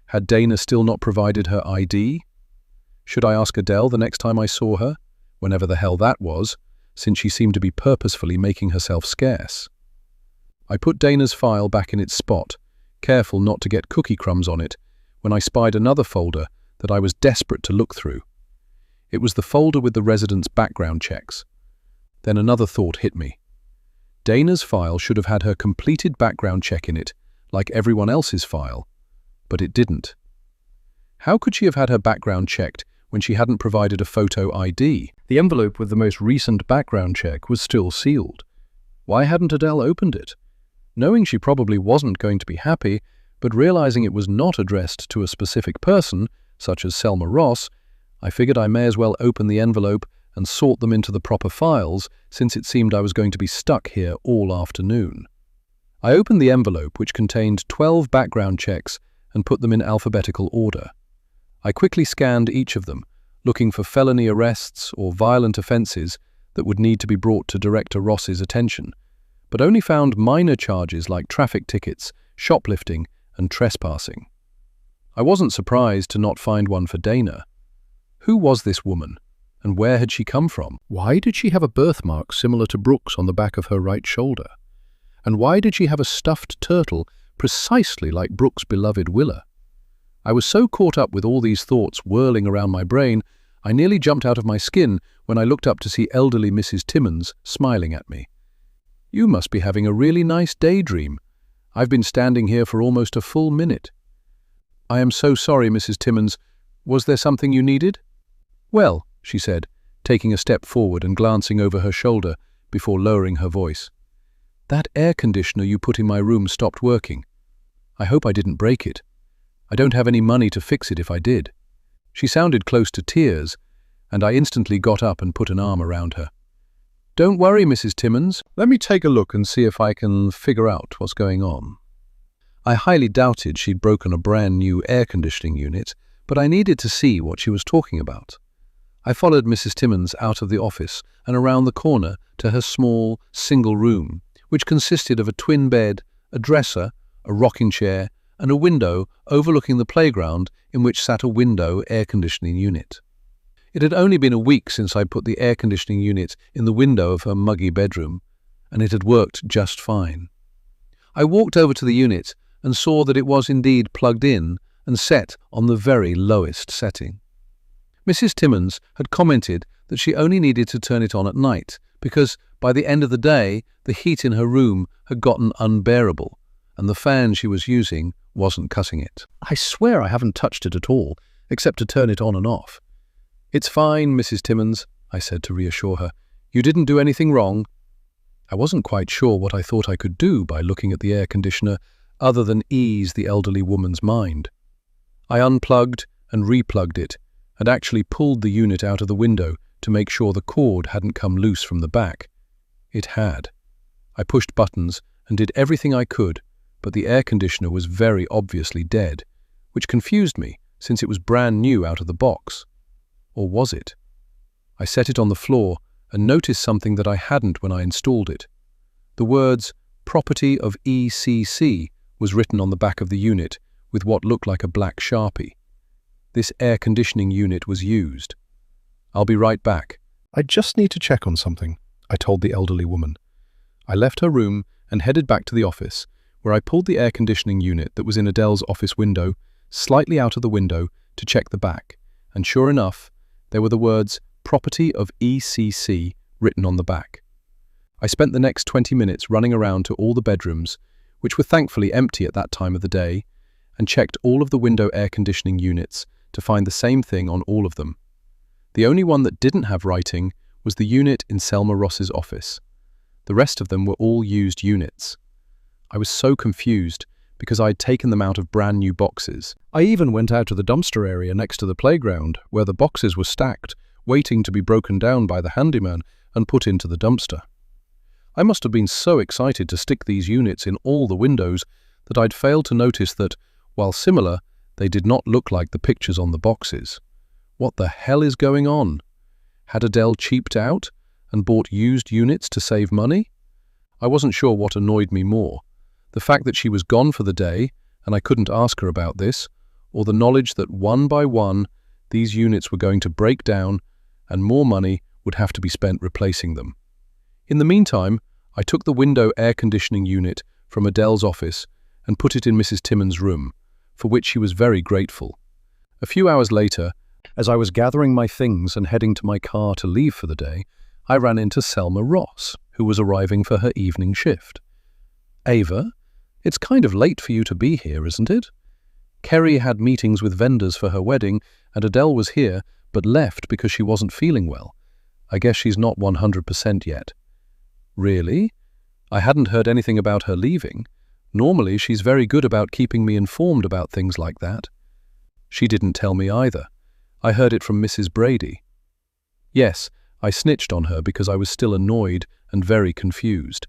Had Dana still not provided her ID? Should I ask Adele the next time I saw her, whenever the hell that was, since she seemed to be purposefully making herself scarce? I put Dana's file back in its spot, careful not to get cookie crumbs on it, when I spied another folder that I was desperate to look through. It was the folder with the residents' background checks. Then another thought hit me. Dana's file should have had her completed background check in it, like everyone else's file, but it didn't. How could she have had her background checked when she hadn't provided a photo ID? The envelope with the most recent background check was still sealed. Why hadn't Adele opened it? Knowing she probably wasn't going to be happy, but realizing it was not addressed to a specific person, such as Selma Ross, I figured I may as well open the envelope and sort them into the proper files, since it seemed I was going to be stuck here all afternoon. I opened the envelope, which contained 12 background checks, and put them in alphabetical order. I quickly scanned each of them, looking for felony arrests or violent offences that would need to be brought to Director Ross's attention, but only found minor charges like traffic tickets shoplifting, and trespassing. I wasn't surprised to not find one for Dana. Who was this woman, and where had she come from? Why did she have a birthmark similar to Brooke's on the back of her right shoulder? And why did she have a stuffed turtle precisely like Brooke's beloved Willa? I was so caught up with all these thoughts whirling around my brain, I nearly jumped out of my skin when I looked up to see elderly Mrs. Timmins smiling at me. "You must be having a really nice daydream. I've been standing here for almost a full minute." "I am so sorry, Mrs. Timmins. Was there something you needed?" "Well," she said, taking a step forward and glancing over her shoulder before lowering her voice, "that air conditioner you put in my room stopped working. I hope I didn't break it. I don't have any money to fix it if I did." She sounded close to tears, and I instantly got up and put an arm around her. "Don't worry, Mrs. Timmins. Let me take a look and see if I can figure out what's going on." I highly doubted she'd broken a brand new air conditioning unit, but I needed to see what she was talking about. I followed Mrs. Timmins out of the office and around the corner to her small, single room, which consisted of a twin bed, a dresser, a rocking chair, and a window overlooking the playground in which sat a window air conditioning unit. It had only been a week since I put the air conditioning unit in the window of her muggy bedroom, and it had worked just fine. I walked over to the unit and saw that it was indeed plugged in and set on the very lowest setting. Mrs. Timmins had commented that she only needed to turn it on at night because by the end of the day the heat in her room had gotten unbearable and the fan she was using wasn't cutting it. "I swear I haven't touched it at all, except to turn it on and off." "It's fine, Mrs. Timmins," I said to reassure her. "You didn't do anything wrong." I wasn't quite sure what I thought I could do by looking at the air conditioner other than ease the elderly woman's mind. I unplugged and replugged it and actually pulled the unit out of the window to make sure the cord hadn't come loose from the back. It had. I pushed buttons and did everything I could, but the air conditioner was very obviously dead, which confused me since it was brand new out of the box. Or was it? I set it on the floor and noticed something that I hadn't when I installed it. The words "Property of ECC" was written on the back of the unit with what looked like a black Sharpie. This air conditioning unit was used. "I'll be right back. I just need to check on something," I told the elderly woman. I left her room and headed back to the office, where I pulled the air conditioning unit that was in Adele's office window slightly out of the window to check the back, and sure enough, there were the words "Property of ECC" written on the back. I spent the next 20 minutes running around to all the bedrooms, which were thankfully empty at that time of the day, and checked all of the window air conditioning units to find the same thing on all of them. The only one that didn't have writing was the unit in Selma Ross's office. The rest of them were all used units. I was so confused because I had taken them out of brand new boxes. I even went out to the dumpster area next to the playground where the boxes were stacked, waiting to be broken down by the handyman and put into the dumpster. I must have been so excited to stick these units in all the windows that I'd failed to notice that, while similar, they did not look like the pictures on the boxes. What the hell is going on? Had Adele cheaped out and bought used units to save money? I wasn't sure what annoyed me more, the fact that she was gone for the day and I couldn't ask her about this, or the knowledge that one by one these units were going to break down and more money would have to be spent replacing them. In the meantime, I took the window air conditioning unit from Adele's office and put it in Mrs. Timmins' room, for which she was very grateful. A few hours later, as I was gathering my things and heading to my car to leave for the day, I ran into Selma Ross, who was arriving for her evening shift. "Ava, it's kind of late for you to be here, isn't it? Kerry had meetings with vendors for her wedding, and Adele was here, but left because she wasn't feeling well. I guess she's not 100% yet." "Really? I hadn't heard anything about her leaving. Normally she's very good about keeping me informed about things like that." "She didn't tell me either. I heard it from Mrs. Brady." Yes, I snitched on her because I was still annoyed and very confused.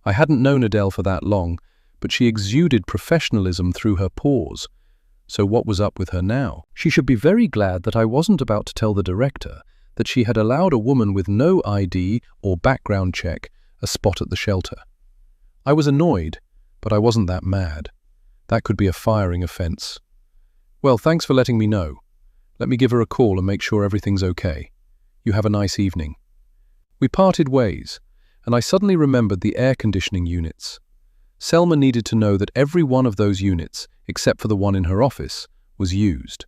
I hadn't known Adele for that long, but she exuded professionalism through her pores. So what was up with her now? She should be very glad that I wasn't about to tell the director that she had allowed a woman with no ID or background check a spot at the shelter. I was annoyed, But I wasn't that mad. That could be a firing offence. Well, thanks for letting me know. Let me give her a call and make sure everything's okay. You have a nice evening. We parted ways, and I suddenly remembered the air conditioning units. Selma needed to know that every one of those units, except for the one in her office, was used.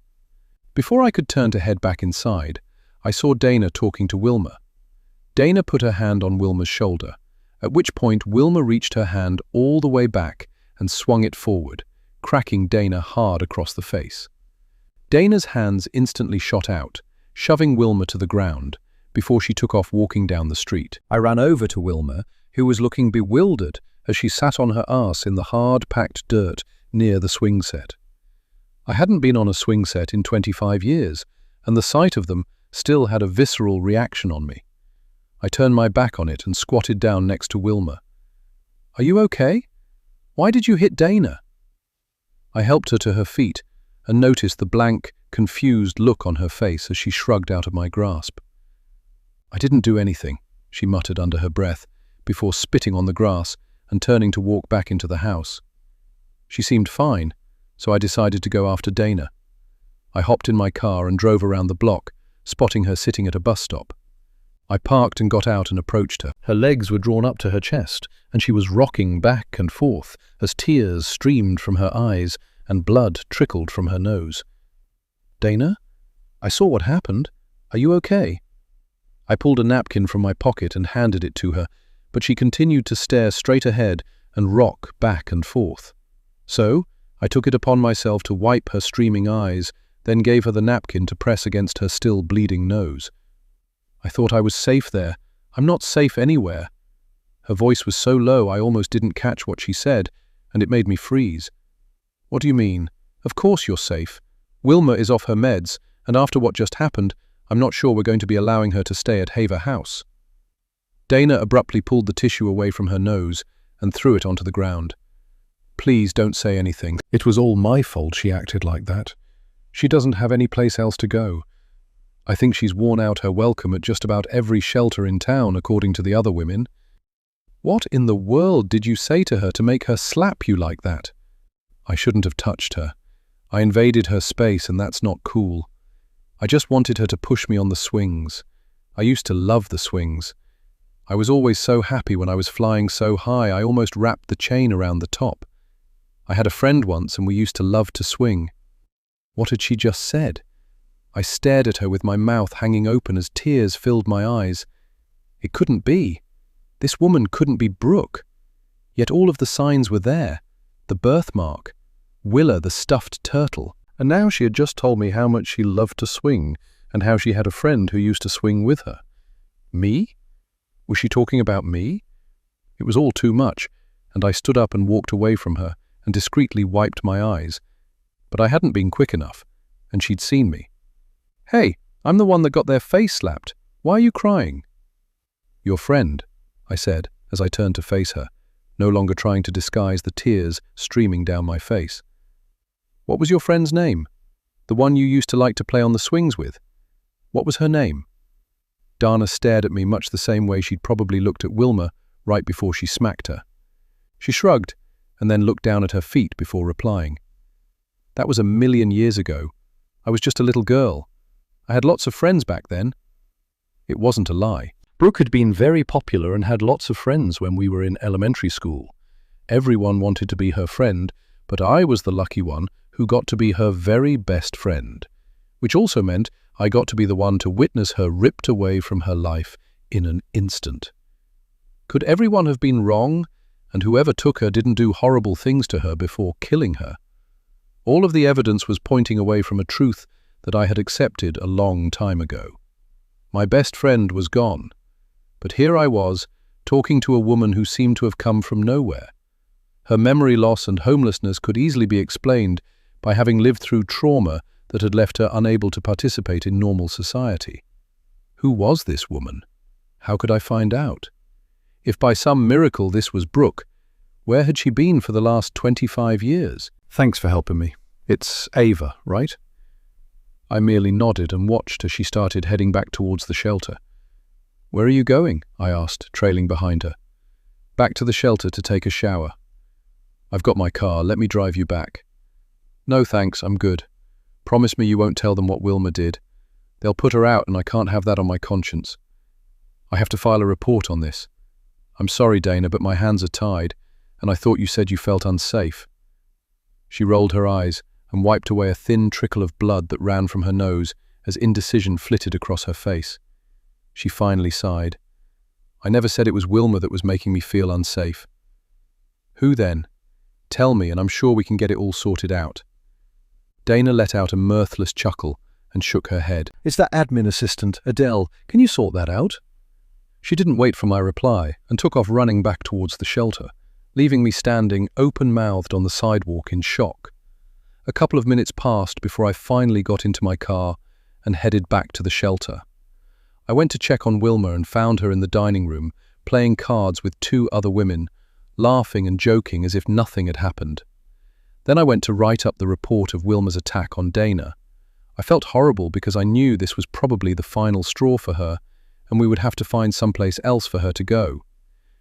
Before I could turn to head back inside, I saw Dana talking to Wilma. Dana put her hand on Wilma's shoulder, at which point Wilma reached her hand all the way back and swung it forward, cracking Dana hard across the face. Dana's hands instantly shot out, shoving Wilma to the ground, before she took off walking down the street. I ran over to Wilma, who was looking bewildered as she sat on her arse in the hard-packed dirt near the swing set. I hadn't been on a swing set in 25 years, and the sight of them still had a visceral reaction on me. I turned my back on it and squatted down next to Wilma. "Are you okay? Why did you hit Dana?" I helped her to her feet and noticed the blank, confused look on her face as she shrugged out of my grasp. "I didn't do anything," she muttered under her breath, before spitting on the grass and turning to walk back into the house. She seemed fine, so I decided to go after Dana. I hopped in my car and drove around the block, spotting her sitting at a bus stop. I parked and got out and approached her. Her legs were drawn up to her chest, and she was rocking back and forth as tears streamed from her eyes and blood trickled from her nose. "Dana? I saw what happened. Are you okay?" I pulled a napkin from my pocket and handed it to her, but she continued to stare straight ahead and rock back and forth. So, I took it upon myself to wipe her streaming eyes, then gave her the napkin to press against her still bleeding nose. "I thought I was safe there. I'm not safe anywhere." Her voice was so low I almost didn't catch what she said, and it made me freeze. "What do you mean? Of course you're safe. Wilma is off her meds, and after what just happened, I'm not sure we're going to be allowing her to stay at Haver House." Dana abruptly pulled the tissue away from her nose and threw it onto the ground. "Please don't say anything. It was all my fault she acted like that. She doesn't have any place else to go. I think she's worn out her welcome at just about every shelter in town, according to the other women." "What in the world did you say to her to make her slap you like that?" "I shouldn't have touched her. I invaded her space, and that's not cool. I just wanted her to push me on the swings. I used to love the swings. I was always so happy when I was flying so high I almost wrapped the chain around the top. I had a friend once and we used to love to swing." What had she just said? I stared at her with my mouth hanging open as tears filled my eyes. It couldn't be. This woman couldn't be Brooke. Yet all of the signs were there. The birthmark, Willa the stuffed turtle, and now she had just told me how much she loved to swing and how she had a friend who used to swing with her. Me? Was she talking about me? It was all too much, and I stood up and walked away from her and discreetly wiped my eyes. But I hadn't been quick enough, and she'd seen me. "Hey, I'm the one that got their face slapped. Why are you crying?" "Your friend," I said as I turned to face her, no longer trying to disguise the tears streaming down my face. "What was your friend's name? The one you used to like to play on the swings with? What was her name?" Dana stared at me much the same way she'd probably looked at Wilma right before she smacked her. She shrugged and then looked down at her feet before replying. "That was 1,000,000 years ago. I was just a little girl. I had lots of friends back then." It wasn't a lie. Brooke had been very popular and had lots of friends when we were in elementary school. Everyone wanted to be her friend, but I was the lucky one who got to be her very best friend, which also meant I got to be the one to witness her ripped away from her life in an instant. Could everyone have been wrong, and whoever took her didn't do horrible things to her before killing her? All of the evidence was pointing away from a truth that I had accepted a long time ago. My best friend was gone, but here I was, talking to a woman who seemed to have come from nowhere. Her memory loss and homelessness could easily be explained by having lived through trauma that had left her unable to participate in normal society. Who was this woman? How could I find out? If by some miracle this was Brooke, where had she been for the last 25 years? "Thanks for helping me. It's Ava, right?" I merely nodded and watched as she started heading back towards the shelter. "Where are you going?" I asked, trailing behind her. "Back to the shelter to take a shower." "I've got my car, let me drive you back." "No thanks, I'm good. Promise me you won't tell them what Wilma did. They'll put her out and I can't have that on my conscience. I have to file a report on this. I'm sorry, Dana, but my hands are tied, and I thought you said you felt unsafe." She rolled her eyes and wiped away a thin trickle of blood that ran from her nose as indecision flitted across her face. She finally sighed. "I never said it was Wilma that was making me feel unsafe." "Who then? Tell me, and I'm sure we can get it all sorted out." Dana let out a mirthless chuckle and shook her head. "It's that admin assistant, Adele. Can you sort that out?" She didn't wait for my reply and took off running back towards the shelter, leaving me standing open-mouthed on the sidewalk in shock. A couple of minutes passed before I finally got into my car and headed back to the shelter. I went to check on Wilma and found her in the dining room, playing cards with 2 other women, laughing and joking as if nothing had happened. Then I went to write up the report of Wilma's attack on Dana. I felt horrible because I knew this was probably the final straw for her, and we would have to find someplace else for her to go.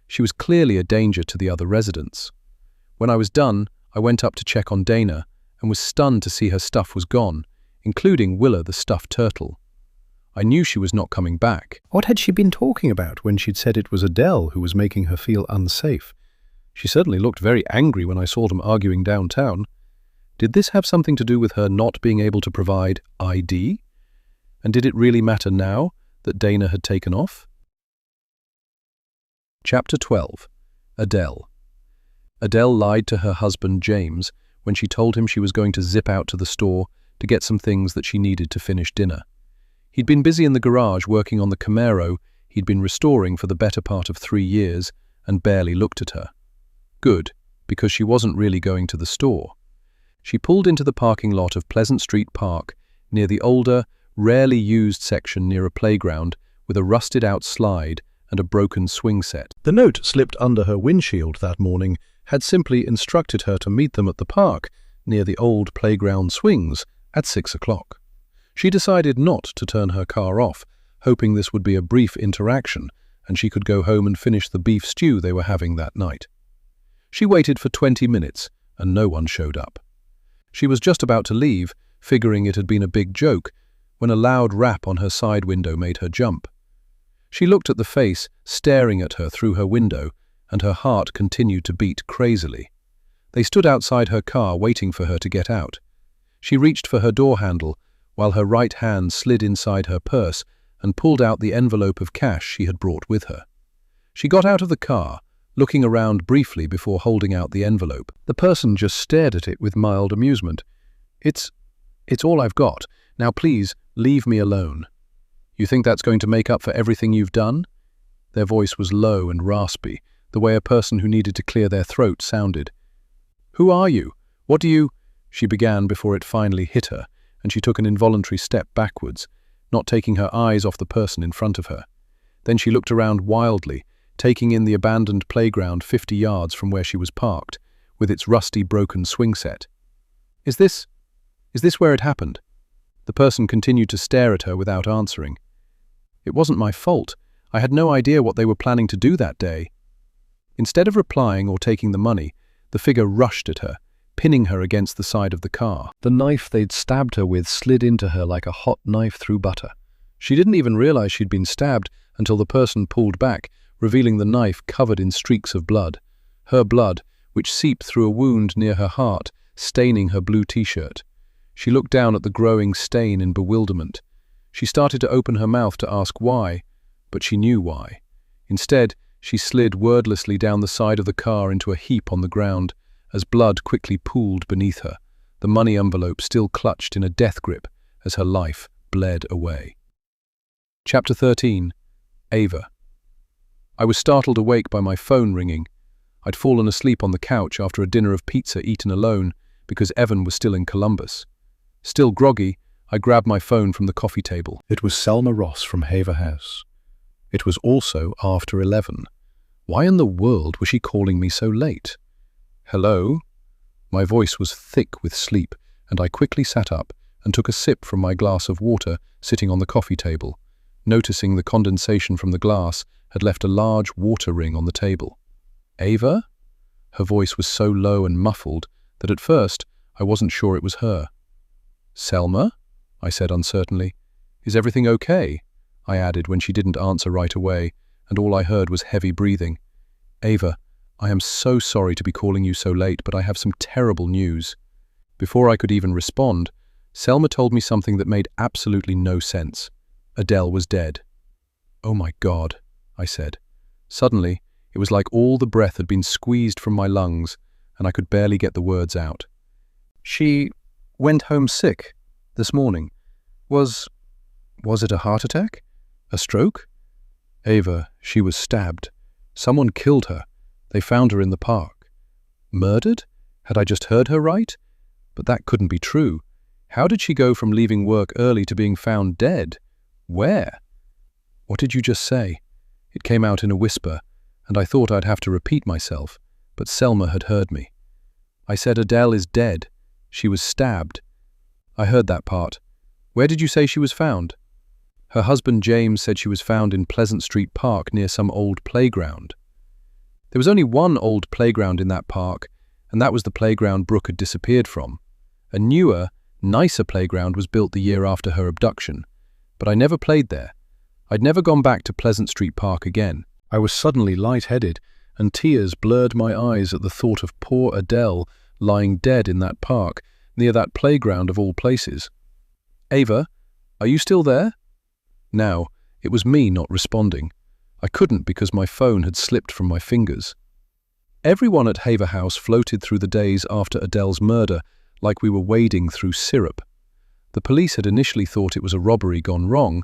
She was clearly a danger to the other residents. When I was done, I went up to check on Dana and was stunned to see her stuff was gone, including Willa the stuffed turtle. I knew she was not coming back. What had she been talking about when she'd said it was Adele who was making her feel unsafe? She certainly looked very angry when I saw them arguing downtown. Did this have something to do with her not being able to provide ID? And did it really matter now that Dana had taken off? Chapter 12. Adele. Adele lied to her husband James when she told him she was going to zip out to the store to get some things that she needed to finish dinner. He'd been busy in the garage working on the Camaro he'd been restoring for the better part of 3 years and barely looked at her. Good, because she wasn't really going to the store. She pulled into the parking lot of Pleasant Street Park near the older, rarely used section near a playground with a rusted-out slide and a broken swing set. The note slipped under her windshield that morning had simply instructed her to meet them at the park near the old playground swings at 6 o'clock. She decided not to turn her car off, hoping this would be a brief interaction and she could go home and finish the beef stew they were having that night. She waited for 20 minutes and no one showed up. She was just about to leave, figuring it had been a big joke, when a loud rap on her side window made her jump. She looked at the face staring at her through her window, and her heart continued to beat crazily. They stood outside her car waiting for her to get out. She reached for her door handle, while her right hand slid inside her purse and pulled out the envelope of cash she had brought with her. She got out of the car, looking around briefly before holding out the envelope. The person just stared at it with mild amusement. It's all I've got. Now please, leave me alone." "You think that's going to make up for everything you've done?" Their voice was low and raspy, the way a person who needed to clear their throat sounded. "Who are you? What do you—" she began before it finally hit her, and she took an involuntary step backwards, not taking her eyes off the person in front of her. Then she looked around wildly, taking in the abandoned playground 50 yards from where she was parked, with its rusty broken swing set. Is this where it happened?" The person continued to stare at her without answering. "It wasn't my fault. I had no idea what they were planning to do that day." Instead of replying or taking the money, the figure rushed at her, pinning her against the side of the car. The knife they'd stabbed her with slid into her like a hot knife through butter. She didn't even realize she'd been stabbed until the person pulled back, revealing the knife covered in streaks of blood. Her blood, which seeped through a wound near her heart, staining her blue t-shirt. She looked down at the growing stain in bewilderment. She started to open her mouth to ask why, but she knew why. Instead, she slid wordlessly down the side of the car into a heap on the ground, as blood quickly pooled beneath her, the money envelope still clutched in a death grip as her life bled away. Chapter 13. Ava. I was startled awake by my phone ringing. I'd fallen asleep on the couch after a dinner of pizza eaten alone because Evan was still in Columbus. Still groggy, I grabbed my phone from the coffee table. It was Selma Ross from Haver House. It was also after 11. Why in the world was she calling me so late? "Hello?" My voice was thick with sleep, and I quickly sat up and took a sip from my glass of water sitting on the coffee table, noticing the condensation from the glass had left a large water ring on the table. "Ava?" Her voice was so low and muffled that at first I wasn't sure it was her. "Selma?" I said uncertainly. "Is everything okay?" I added when she didn't answer right away, and all I heard was heavy breathing. "Ava, I am so sorry to be calling you so late, but I have some terrible news." Before I could even respond, Selma told me something that made absolutely no sense. Adele was dead. "Oh my God," I said. Suddenly, it was like all the breath had been squeezed from my lungs, and I could barely get the words out. "She went home sick this morning. Was it a heart attack? A stroke?" "Ava, she was stabbed. Someone killed her. They found her in the park." "Murdered? Had I just heard her right? But that couldn't be true. How did she go from leaving work early to being found dead? Where?" "What did you just say?" It came out in a whisper, and I thought I'd have to repeat myself, but Selma had heard me. "I said Adele is dead. She was stabbed." "I heard that part. Where did you say she was found?" "Her husband James said she was found in Pleasant Street Park near some old playground." There was only one old playground in that park, and that was the playground Brooke had disappeared from. A newer, nicer playground was built the year after her abduction, but I never played there. I'd never gone back to Pleasant Street Park again. I was suddenly lightheaded, and tears blurred my eyes at the thought of poor Adele lying dead in that park, near that playground of all places. "Ava, are you still there?" Now, it was me not responding. I couldn't because my phone had slipped from my fingers. Everyone at Haver House floated through the days after Adele's murder like we were wading through syrup. The police had initially thought it was a robbery gone wrong,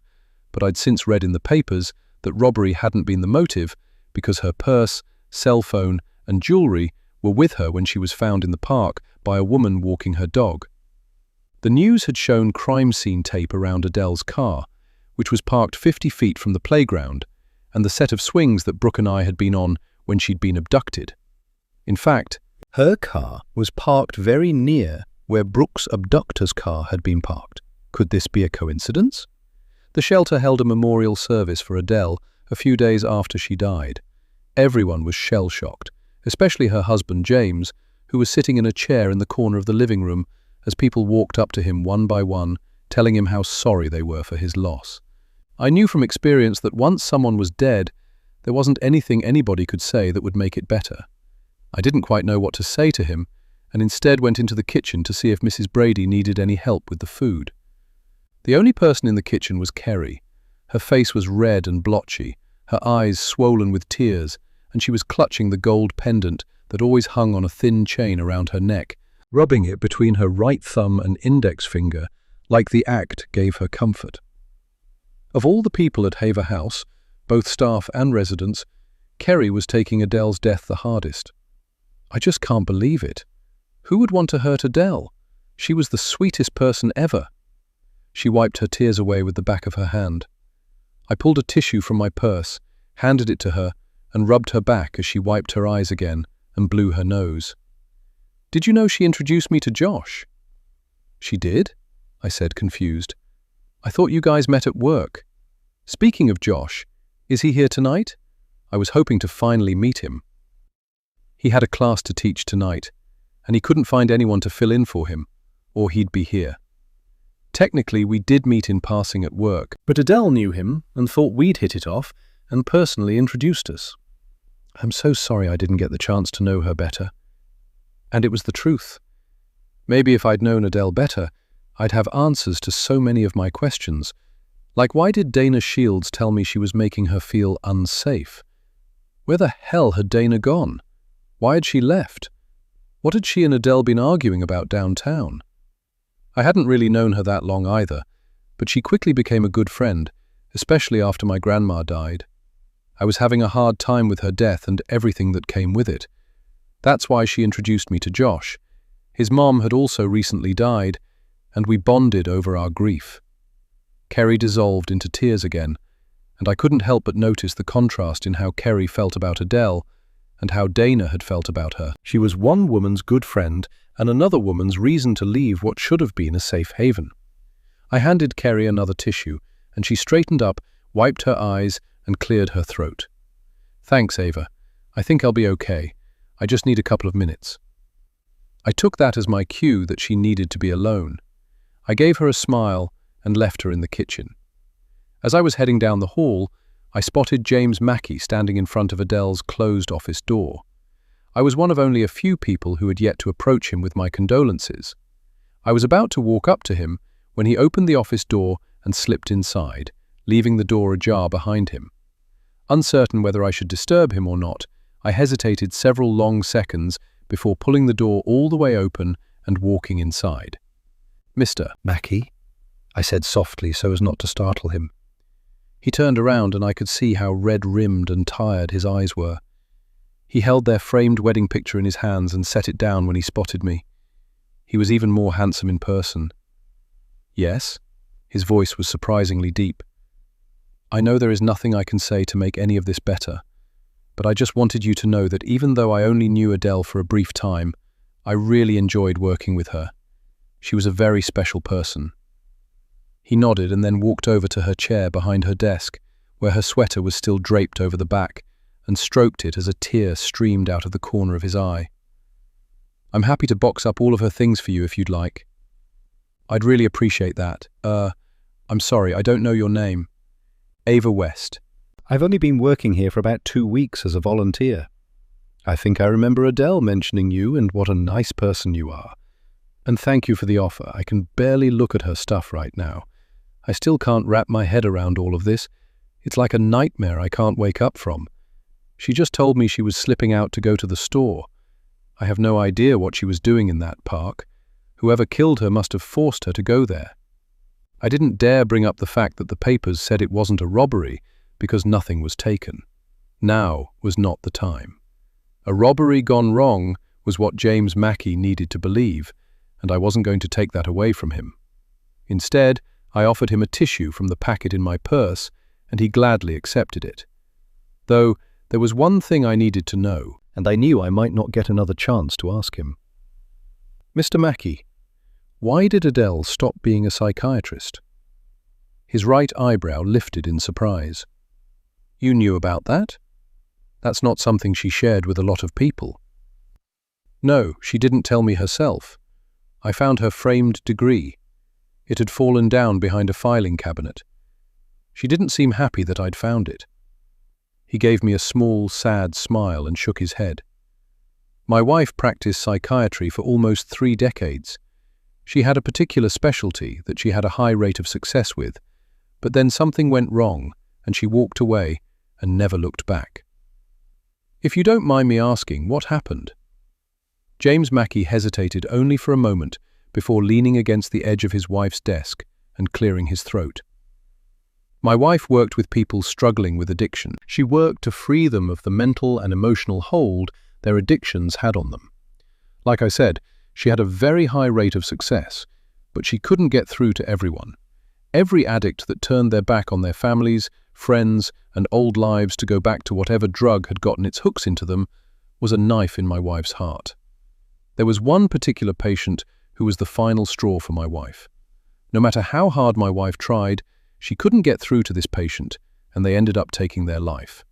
but I'd since read in the papers that robbery hadn't been the motive because her purse, cell phone, and jewelry were with her when she was found in the park by a woman walking her dog. The news had shown crime scene tape around Adele's car, which was parked 50 feet from the playground, and the set of swings that Brooke and I had been on when she'd been abducted. In fact, her car was parked very near where Brooke's abductor's car had been parked. Could this be a coincidence? The shelter held a memorial service for Adele a few days after she died. Everyone was shell-shocked, especially her husband James, who was sitting in a chair in the corner of the living room as people walked up to him one by one, telling him how sorry they were for his loss. I knew from experience that once someone was dead, there wasn't anything anybody could say that would make it better. I didn't quite know what to say to him, and instead went into the kitchen to see if Mrs. Brady needed any help with the food. The only person in the kitchen was Kerry. Her face was red and blotchy, her eyes swollen with tears, and she was clutching the gold pendant that always hung on a thin chain around her neck, rubbing it between her right thumb and index finger, like the act gave her comfort. Of all the people at Haver House, both staff and residents, Kerry was taking Adele's death the hardest. "I just can't believe it. Who would want to hurt Adele? She was the sweetest person ever." She wiped her tears away with the back of her hand. I pulled a tissue from my purse, handed it to her, and rubbed her back as she wiped her eyes again and blew her nose. "Did you know she introduced me to Josh?" "She did?" I said, confused. "I thought you guys met at work. Speaking of Josh, is he here tonight? I was hoping to finally meet him." "He had a class to teach tonight, and he couldn't find anyone to fill in for him, or he'd be here. Technically, we did meet in passing at work, but Adele knew him and thought we'd hit it off and personally introduced us. I'm so sorry I didn't get the chance to know her better. And it was the truth. Maybe if I'd known Adele better, I'd have answers to so many of my questions. Like, why did Dana Shields tell me she was making her feel unsafe? Where the hell had Dana gone? Why had she left? What had she and Adele been arguing about downtown? I hadn't really known her that long either, but she quickly became a good friend, especially after my grandma died. I was having a hard time with her death and everything that came with it. That's why she introduced me to Josh. His mom had also recently died, and we bonded over our grief. Kerry dissolved into tears again, and I couldn't help but notice the contrast in how Kerry felt about Adele and how Dana had felt about her. She was one woman's good friend and another woman's reason to leave what should have been a safe haven. I handed Kerry another tissue, and she straightened up, wiped her eyes, and cleared her throat. "Thanks, Ava. I think I'll be okay. I just need a couple of minutes." I took that as my cue that she needed to be alone. I gave her a smile and left her in the kitchen. As I was heading down the hall, I spotted James Mackey standing in front of Adele's closed office door. I was one of only a few people who had yet to approach him with my condolences. I was about to walk up to him when he opened the office door and slipped inside, leaving the door ajar behind him. Uncertain whether I should disturb him or not, I hesitated several long seconds before pulling the door all the way open and walking inside. "Mr. Mackey," I said softly so as not to startle him. He turned around and I could see how red-rimmed and tired his eyes were. He held their framed wedding picture in his hands and set it down when he spotted me. He was even more handsome in person. "Yes?" His voice was surprisingly deep. "I know there is nothing I can say to make any of this better, but I just wanted you to know that even though I only knew Adele for a brief time, I really enjoyed working with her. She was a very special person." He nodded and then walked over to her chair behind her desk, where her sweater was still draped over the back, and stroked it as a tear streamed out of the corner of his eye. "I'm happy to box up all of her things for you if you'd like." "I'd really appreciate that. I'm sorry, I don't know your name." "Ava West." "I've only been working here for about 2 weeks as a volunteer." "I think I remember Adele mentioning you and what a nice person you are. And thank you for the offer. I can barely look at her stuff right now. I still can't wrap my head around all of this. It's like a nightmare I can't wake up from. She just told me she was slipping out to go to the store. I have no idea what she was doing in that park. Whoever killed her must have forced her to go there. I didn't dare bring up the fact that the papers said it wasn't a robbery because nothing was taken. Now was not the time. A robbery gone wrong was what James Mackey needed to believe, and I wasn't going to take that away from him. Instead, I offered him a tissue from the packet in my purse, and he gladly accepted it. Though there was one thing I needed to know, And I knew I might not get another chance to ask him. "Mr. Mackey, why did Adele stop being a psychiatrist?" His right eyebrow lifted in surprise. "You knew about that? That's not something she shared with a lot of people." "No, she didn't tell me herself. I found her framed degree. It had fallen down behind a filing cabinet. She didn't seem happy that I'd found it." He gave me a small, sad smile and shook his head. "My wife practiced psychiatry for almost 3 decades. She had a particular specialty that she had a high rate of success with, but then something went wrong and she walked away and never looked back." "If you don't mind me asking, what happened?" James Mackey hesitated only for a moment before leaning against the edge of his wife's desk and clearing his throat. "My wife worked with people struggling with addiction. She worked to free them of the mental and emotional hold their addictions had on them. Like I said, she had a very high rate of success, but she couldn't get through to everyone. Every addict that turned their back on their families, friends, and old lives to go back to whatever drug had gotten its hooks into them was a knife in my wife's heart. There was one particular patient who was the final straw for my wife. No matter how hard my wife tried, she couldn't get through to this patient, and they ended up taking their life.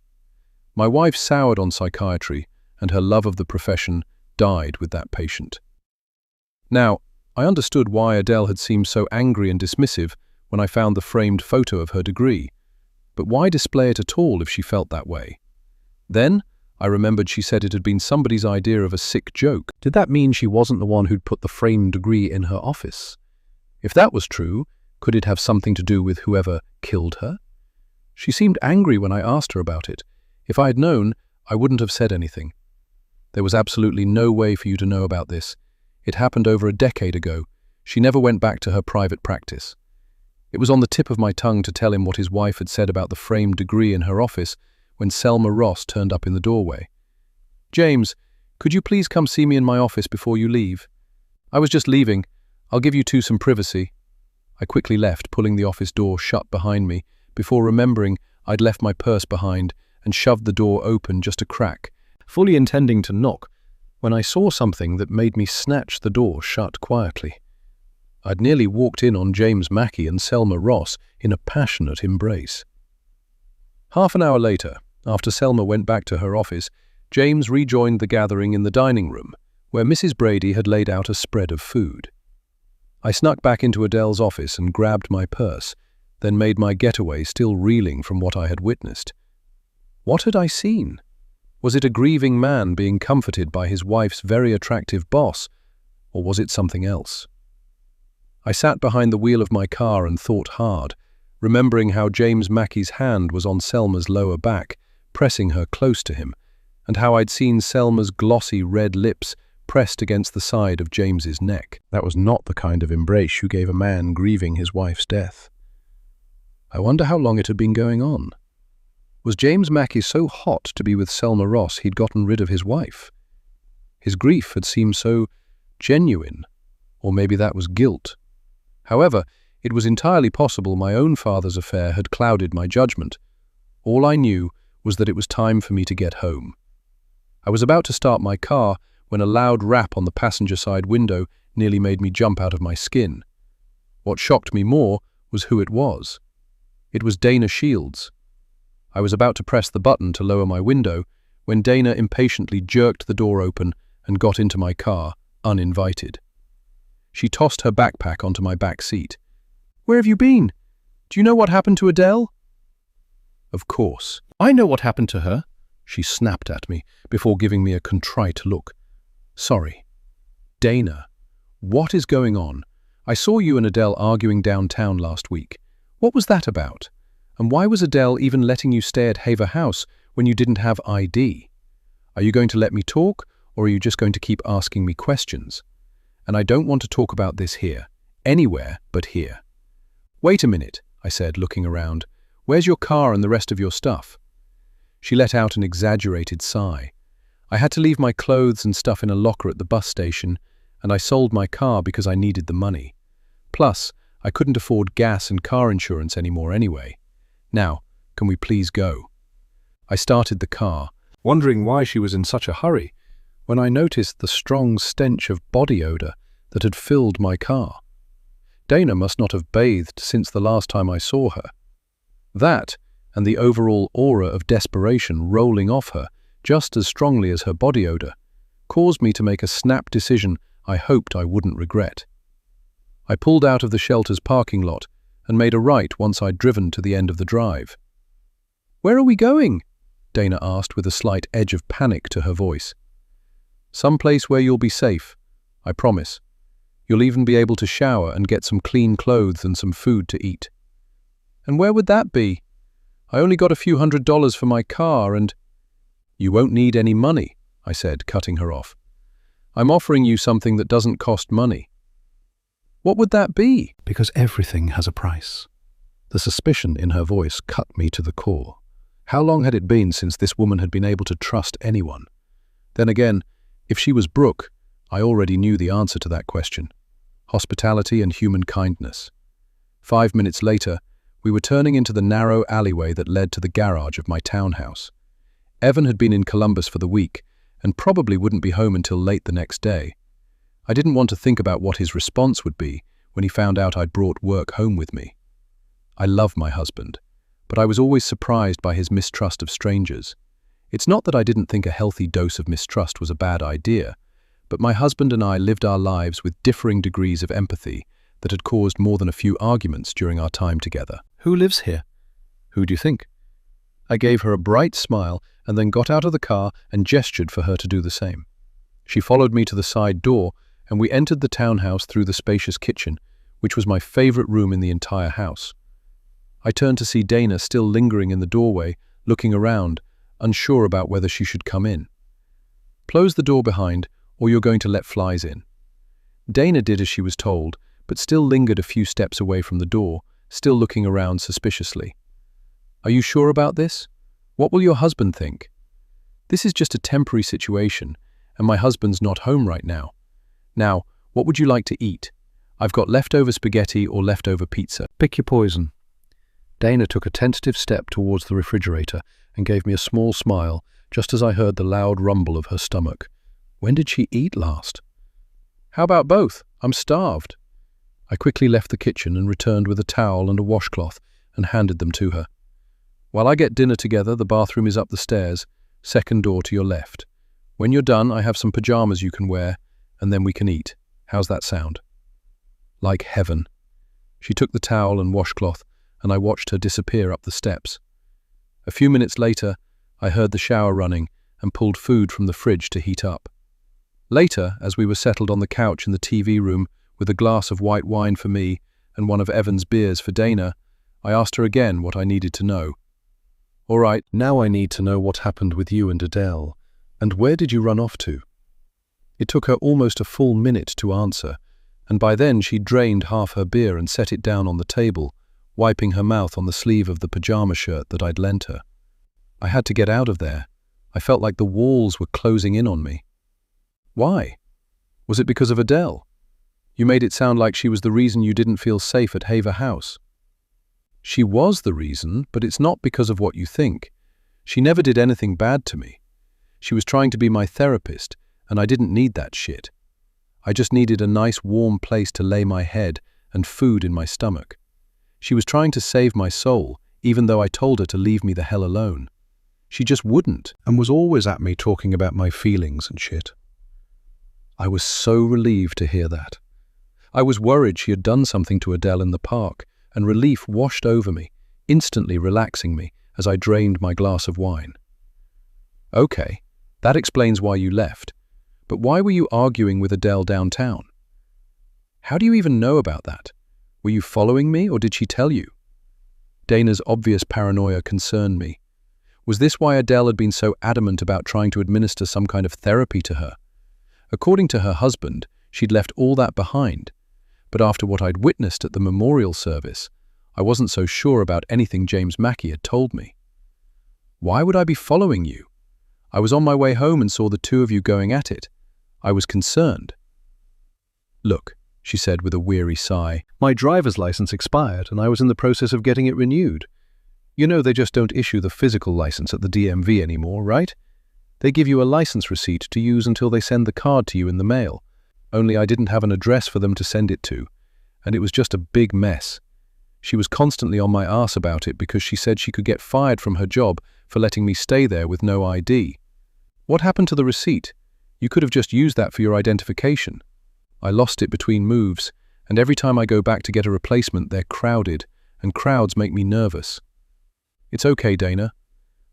My wife soured on psychiatry, and her love of the profession died with that patient." Now, I understood why Adele had seemed so angry and dismissive when I found the framed photo of her degree, but why display it at all if she felt that way? Then, I remembered she said it had been somebody's idea of a sick joke. Did that mean she wasn't the one who'd put the framed degree in her office? If that was true, could it have something to do with whoever killed her? She seemed angry when I asked her about it. If I had known, I wouldn't have said anything. There was absolutely no way for you to know about this. It happened over a decade ago. She never went back to her private practice. It was on the tip of my tongue to tell him what his wife had said about the framed degree in her office when Selma Ross turned up in the doorway. "James, could you please come see me in my office before you leave?" "I was just leaving. I'll give you two some privacy." I quickly left, pulling the office door shut behind me, before remembering I'd left my purse behind and shoved the door open just a crack, fully intending to knock, when I saw something that made me snatch the door shut quietly. I'd nearly walked in on James Mackey and Selma Ross in a passionate embrace. Half an hour later, after Selma went back to her office, James rejoined the gathering in the dining room, where Mrs. Brady had laid out a spread of food. I snuck back into Adele's office and grabbed my purse, then made my getaway, still reeling from what I had witnessed. What had I seen? Was it a grieving man being comforted by his wife's very attractive boss, or was it something else? I sat behind the wheel of my car and thought hard, remembering how James Mackey's hand was on Selma's lower back, pressing her close to him, and how I'd seen Selma's glossy red lips pressed against the side of James's neck. That was not the kind of embrace you gave a man grieving his wife's death. I wonder how long it had been going on. Was James Mackey so hot to be with Selma Ross he'd gotten rid of his wife? His grief had seemed so genuine, or maybe that was guilt. However, it was entirely possible my own father's affair had clouded my judgment. All I knew was that it was time for me to get home. I was about to start my car when a loud rap on the passenger side window nearly made me jump out of my skin. What shocked me more was who it was. It was Dana Shields. I was about to press the button to lower my window when Dana impatiently jerked the door open and got into my car, uninvited. She tossed her backpack onto my back seat. "Where have you been? Do you know what happened to Adele?" Of course. "I know what happened to her," she snapped at me before giving me a contrite look. "Sorry." "Dana, what is going on? I saw you and Adele arguing downtown last week. What was that about? And why was Adele even letting you stay at Haver House when you didn't have ID? Are you going to let me talk, or are you just going to keep asking me questions? And I don't want to talk about this here, anywhere but here." "Wait a minute," I said, looking around. "Where's your car and the rest of your stuff?" She let out an exaggerated sigh. "I had to leave my clothes and stuff in a locker at the bus station, and I sold my car because I needed the money. Plus, I couldn't afford gas and car insurance anymore anyway. Now, can we please go?" I started the car, wondering why she was in such a hurry, when I noticed the strong stench of body odor that had filled my car. Dana must not have bathed since the last time I saw her. That, and the overall aura of desperation rolling off her, just as strongly as her body odor, caused me to make a snap decision I hoped I wouldn't regret. I pulled out of the shelter's parking lot and made a right once I'd driven to the end of the drive. "Where are we going?" Dana asked with a slight edge of panic to her voice. "Someplace where you'll be safe, I promise. You'll even be able to shower and get some clean clothes and some food to eat." "And where would that be? I only got a few $100s for my car and—" "You won't need any money," I said, cutting her off. "I'm offering you something that doesn't cost money." "What would that be?" "Because everything has a price." The suspicion in her voice cut me to the core. How long had it been since this woman had been able to trust anyone? Then again, if she was Brooke, I already knew the answer to that question. Hospitality and human kindness. 5 minutes later, we were turning into the narrow alleyway that led to the garage of my townhouse. Evan had been in Columbus for the week and probably wouldn't be home until late the next day. I didn't want to think about what his response would be when he found out I'd brought work home with me. I love my husband, but I was always surprised by his mistrust of strangers. It's not that I didn't think a healthy dose of mistrust was a bad idea, but my husband and I lived our lives with differing degrees of empathy that had caused more than a few arguments during our time together. "Who lives here?" "Who do you think?" I gave her a bright smile and then got out of the car and gestured for her to do the same. She followed me to the side door, and we entered the townhouse through the spacious kitchen, which was my favorite room in the entire house. I turned to see Dana still lingering in the doorway, looking around, unsure about whether she should come in. "Close the door behind, or you're going to let flies in." Dana did as she was told, but still lingered a few steps away from the door, still looking around suspiciously. "Are you sure about this? What will your husband think?" "This is just a temporary situation, and my husband's not home right now. Now, what would you like to eat? I've got leftover spaghetti or leftover pizza. Pick your poison." Dana took a tentative step towards the refrigerator and gave me a small smile just as I heard the loud rumble of her stomach. When did she eat last? "How about both? I'm starved." I quickly left the kitchen and returned with a towel and a washcloth and handed them to her. "While I get dinner together, the bathroom is up the stairs, Second door to your left. When you're done, I have some pajamas you can wear, and then we can eat. How's that sound?" Like heaven. She took the towel and washcloth, and I watched her disappear up the steps. A few minutes later, I heard the shower running and pulled food from the fridge to heat up. Later, as we were settled on the couch in the TV room with a glass of white wine for me and one of Evan's beers for Dana, I asked her again what I needed to know. "All right, now I need to know what happened with you and Adele, and where did you run off to?" It took her almost a full minute to answer, and by then she'd drained half her beer and set it down on the table, wiping her mouth on the sleeve of the pajama shirt that I'd lent her. I had to get out of there. I felt like the walls were closing in on me. "Why? Was it because of Adele? You made it sound like she was the reason you didn't feel safe at Haver House." "She was the reason, but it's not because of what you think. She never did anything bad to me. She was trying to be my therapist, and I didn't need that shit. I just needed a nice warm place to lay my head and food in my stomach. She was trying to save my soul, even though I told her to leave me the hell alone. She just wouldn't, and was always at me talking about my feelings and shit." I was so relieved to hear that. I was worried she had done something to Adele in the park, and relief washed over me, instantly relaxing me as I drained my glass of wine. "Okay, that explains why you left. But why were you arguing with Adele downtown? How do you even know about that? Were you following me, or did she tell you?" Dana's obvious paranoia concerned me. Was this why Adele had been so adamant about trying to administer some kind of therapy to her? According to her husband, she'd left all that behind. But after what I'd witnessed at the memorial service, I wasn't so sure about anything James Mackey had told me. "Why would I be following you? I was on my way home and saw the two of you going at it. I was concerned." "Look," she said with a weary sigh, "my driver's license expired and I was in the process of getting it renewed. You know they just don't issue the physical license at the DMV anymore, right? They give you a license receipt to use until they send the card to you in the mail. Only I didn't have an address for them to send it to, and it was just a big mess. She was constantly on my arse about it because she said she could get fired from her job for letting me stay there with no ID. What happened to the receipt? You could have just used that for your identification. I lost it between moves, and every time I go back to get a replacement, they're crowded, and crowds make me nervous." "It's okay, Dana."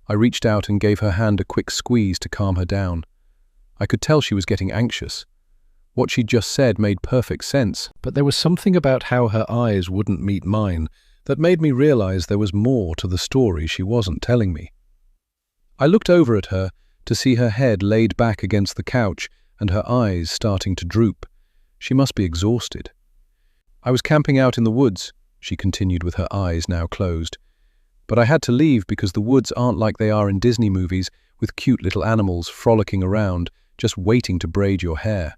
I reached out and gave her hand a quick squeeze to calm her down. I could tell she was getting anxious. What she'd just said made perfect sense, but there was something about how her eyes wouldn't meet mine that made me realize there was more to the story she wasn't telling me. I looked over at her to see her head laid back against the couch and her eyes starting to droop. She must be exhausted. "I was camping out in the woods," she continued with her eyes now closed. "But I had to leave because the woods aren't like they are in Disney movies with cute little animals frolicking around, just waiting to braid your hair.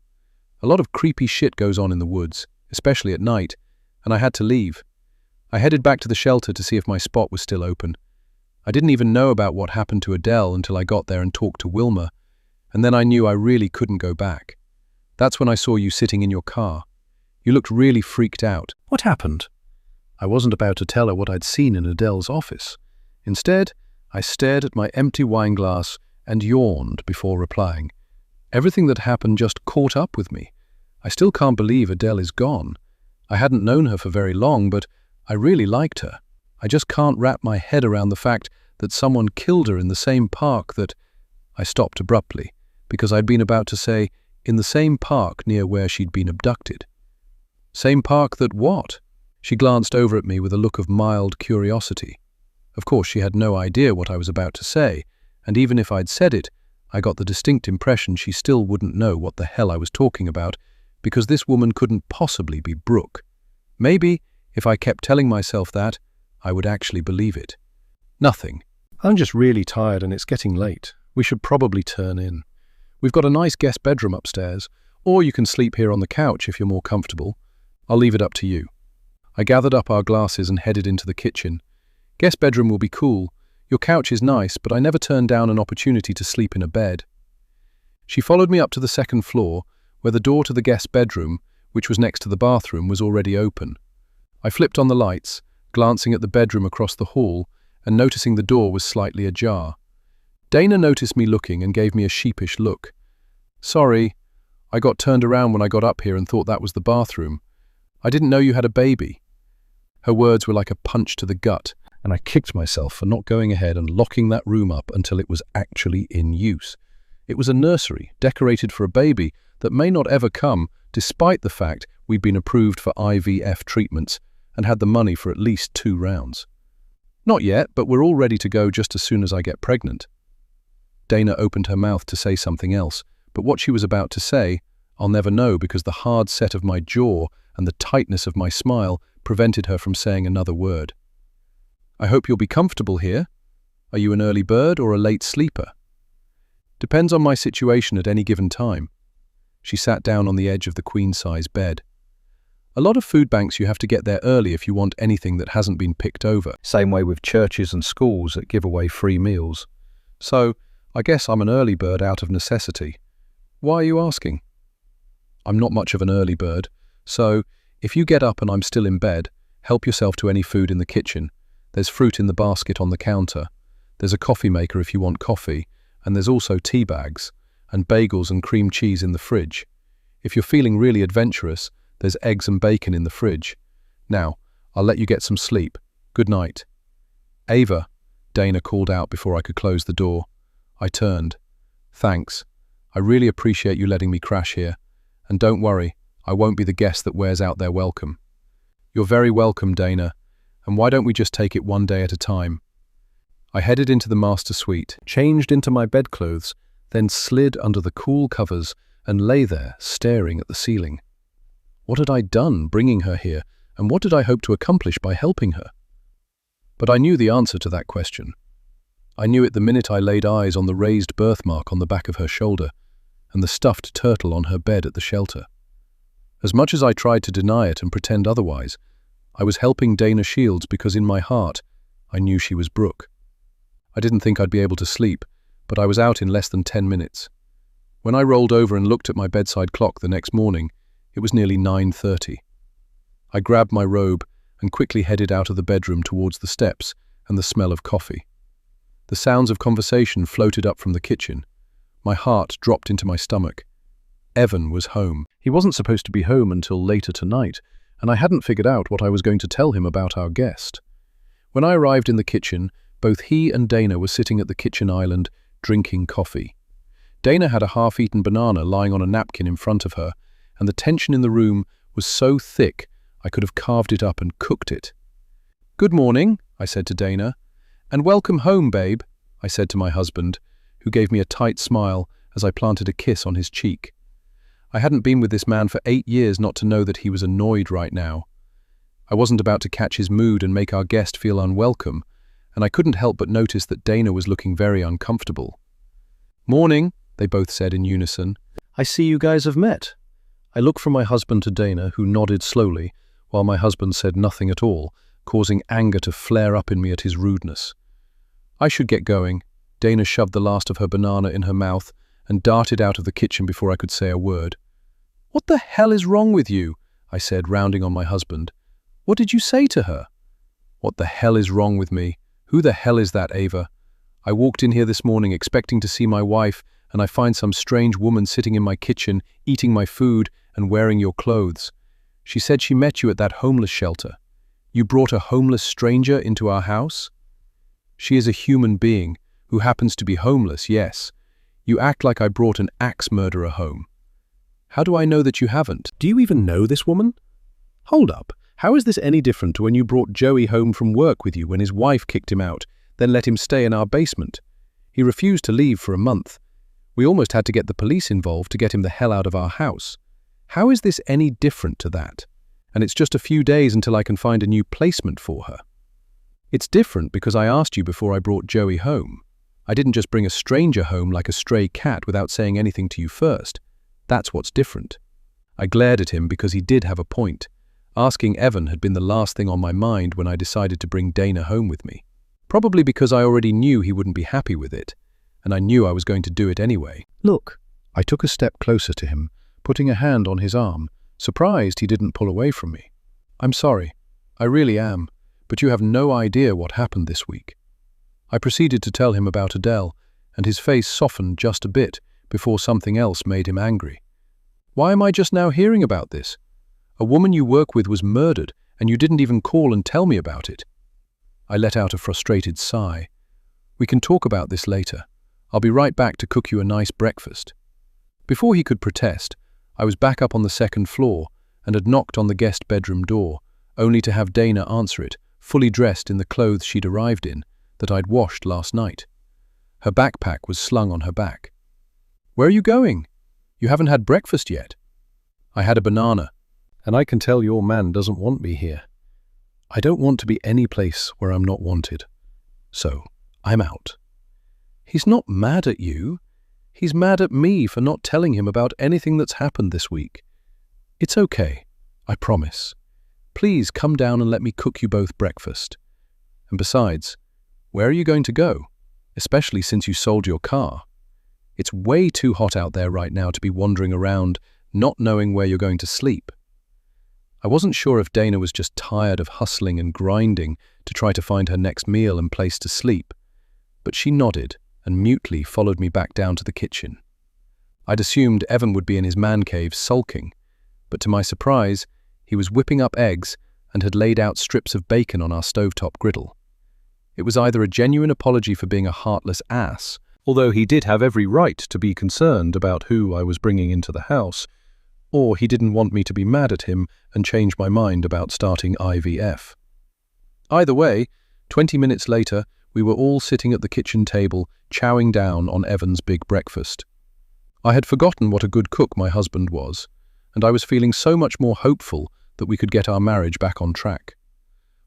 A lot of creepy shit goes on in the woods, especially at night, and I had to leave. I headed back to the shelter to see if my spot was still open. I didn't even know about what happened to Adele until I got there and talked to Wilma, and then I knew I really couldn't go back. That's when I saw you sitting in your car. You looked really freaked out." "What happened?" I wasn't about to tell her what I'd seen in Adele's office. Instead, I stared at my empty wine glass and yawned before replying. Everything that happened just caught up with me. I still can't believe Adele is gone. I hadn't known her for very long, but I really liked her. I just can't wrap my head around the fact that someone killed her in the same park that... I stopped abruptly, because I'd been about to say, in the same park near where she'd been abducted. "Same park that what?" She glanced over at me with a look of mild curiosity. Of course, she had no idea what I was about to say, and even if I'd said it, I got the distinct impression she still wouldn't know what the hell I was talking about, because this woman couldn't possibly be Brooke. Maybe, if I kept telling myself that, I would actually believe it. "Nothing. I'm just really tired and it's getting late. We should probably turn in. We've got a nice guest bedroom upstairs, or you can sleep here on the couch if you're more comfortable. I'll leave it up to you." I gathered up our glasses and headed into the kitchen. "Guest bedroom will be cool. Your couch is nice, but I never turned down an opportunity to sleep in a bed." She followed me up to the second floor, where the door to the guest bedroom, which was next to the bathroom, was already open. I flipped on the lights, glancing at the bedroom across the hall and noticing the door was slightly ajar. Dana noticed me looking and gave me a sheepish look. Sorry, I got turned around when I got up here and thought that was the bathroom. I didn't know you had a baby. Her words were like a punch to the gut, and I kicked myself for not going ahead and locking that room up until it was actually in use. It was a nursery, decorated for a baby that may not ever come, despite the fact we'd been approved for IVF treatments and had the money for at least 2 rounds. Not yet, but we're all ready to go just as soon as I get pregnant. Dana opened her mouth to say something else, but what she was about to say, I'll never know because the hard set of my jaw and the tightness of my smile prevented her from saying another word. I hope you'll be comfortable here. Are you an early bird or a late sleeper? Depends on my situation at any given time. She sat down on the edge of the queen-size bed. A lot of food banks you have to get there early if you want anything that hasn't been picked over. Same way with churches and schools that give away free meals. So, I guess I'm an early bird out of necessity. Why are you asking? I'm not much of an early bird, so if you get up and I'm still in bed, help yourself to any food in the kitchen. There's fruit in the basket on the counter. There's a coffee maker if you want coffee, and there's also tea bags, and bagels and cream cheese in the fridge. If you're feeling really adventurous, there's eggs and bacon in the fridge. Now, I'll let you get some sleep. Good night. Ava, Dana called out before I could close the door. I turned. Thanks. I really appreciate you letting me crash here. And don't worry, I won't be the guest that wears out their welcome. You're very welcome, Dana. And why don't we just take it one day at a time? I headed into the master suite, changed into my bedclothes, then slid under the cool covers and lay there, staring at the ceiling. What had I done bringing her here, and what did I hope to accomplish by helping her? But I knew the answer to that question. I knew it the minute I laid eyes on the raised birthmark on the back of her shoulder and the stuffed turtle on her bed at the shelter. As much as I tried to deny it and pretend otherwise, I was helping Dana Shields because in my heart, I knew she was Brooke. I didn't think I'd be able to sleep, but I was out in less than 10 minutes. When I rolled over and looked at my bedside clock the next morning, it was nearly 9:30. I grabbed my robe and quickly headed out of the bedroom towards the steps and the smell of coffee. The sounds of conversation floated up from the kitchen. My heart dropped into my stomach. Evan was home. He wasn't supposed to be home until later tonight, and I hadn't figured out what I was going to tell him about our guest. When I arrived in the kitchen, both he and Dana were sitting at the kitchen island, drinking coffee. Dana had a half-eaten banana lying on a napkin in front of her, and the tension in the room was so thick I could have carved it up and cooked it. "Good morning," I said to Dana. "And welcome home, babe," I said to my husband, who gave me a tight smile as I planted a kiss on his cheek. I hadn't been with this man for 8 years not to know that he was annoyed right now. I wasn't about to catch his mood and make our guest feel unwelcome, and I couldn't help but notice that Dana was looking very uncomfortable. "Morning," they both said in unison. "I see you guys have met." I looked from my husband to Dana, who nodded slowly, while my husband said nothing at all, causing anger to flare up in me at his rudeness. I should get going. Dana shoved the last of her banana in her mouth and darted out of the kitchen before I could say a word. "What the hell is wrong with you?" I said, rounding on my husband. "What did you say to her?" "What the hell is wrong with me? Who the hell is that, Ava? I walked in here this morning expecting to see my wife, and I find some strange woman sitting in my kitchen, eating my food and wearing your clothes. She said she met you at that homeless shelter. You brought a homeless stranger into our house? She is a human being who happens to be homeless, yes. You act like I brought an axe murderer home. How do I know that you haven't? Do you even know this woman? Hold up. How is this any different to when you brought Joey home from work with you when his wife kicked him out, then let him stay in our basement? He refused to leave for a month. We almost had to get the police involved to get him the hell out of our house. How is this any different to that? And it's just a few days until I can find a new placement for her. It's different because I asked you before I brought Joey home. I didn't just bring a stranger home like a stray cat without saying anything to you first. That's what's different." I glared at him because he did have a point. Asking Evan had been the last thing on my mind when I decided to bring Dana home with me. Probably because I already knew he wouldn't be happy with it, and I knew I was going to do it anyway. "Look." I took a step closer to him, putting a hand on his arm, surprised he didn't pull away from me. "I'm sorry. I really am, but you have no idea what happened this week." I proceeded to tell him about Adele and his face softened just a bit before something else made him angry. "Why am I just now hearing about this? A woman you work with was murdered, and you didn't even call and tell me about it." I let out a frustrated sigh. "We can talk about this later. I'll be right back to cook you a nice breakfast." Before he could protest, I was back up on the second floor and had knocked on the guest bedroom door, only to have Dana answer it, fully dressed in the clothes she'd arrived in, that I'd washed last night. Her backpack was slung on her back. "Where are you going? You haven't had breakfast yet." "I had a banana, and I can tell your man doesn't want me here. I don't want to be any place where I'm not wanted. So, I'm out." "He's not mad at you. He's mad at me for not telling him about anything that's happened this week. It's okay, I promise. Please come down and let me cook you both breakfast. And besides, where are you going to go? Especially since you sold your car. It's way too hot out there right now to be wandering around, not knowing where you're going to sleep." I wasn't sure if Dana was just tired of hustling and grinding to try to find her next meal and place to sleep, but she nodded and mutely followed me back down to the kitchen. I'd assumed Evan would be in his man cave sulking, but to my surprise, he was whipping up eggs and had laid out strips of bacon on our stovetop griddle. It was either a genuine apology for being a heartless ass, although he did have every right to be concerned about who I was bringing into the house, or he didn't want me to be mad at him and change my mind about starting IVF. Either way, 20 minutes later, we were all sitting at the kitchen table, chowing down on Evan's big breakfast. I had forgotten what a good cook my husband was, and I was feeling so much more hopeful that we could get our marriage back on track.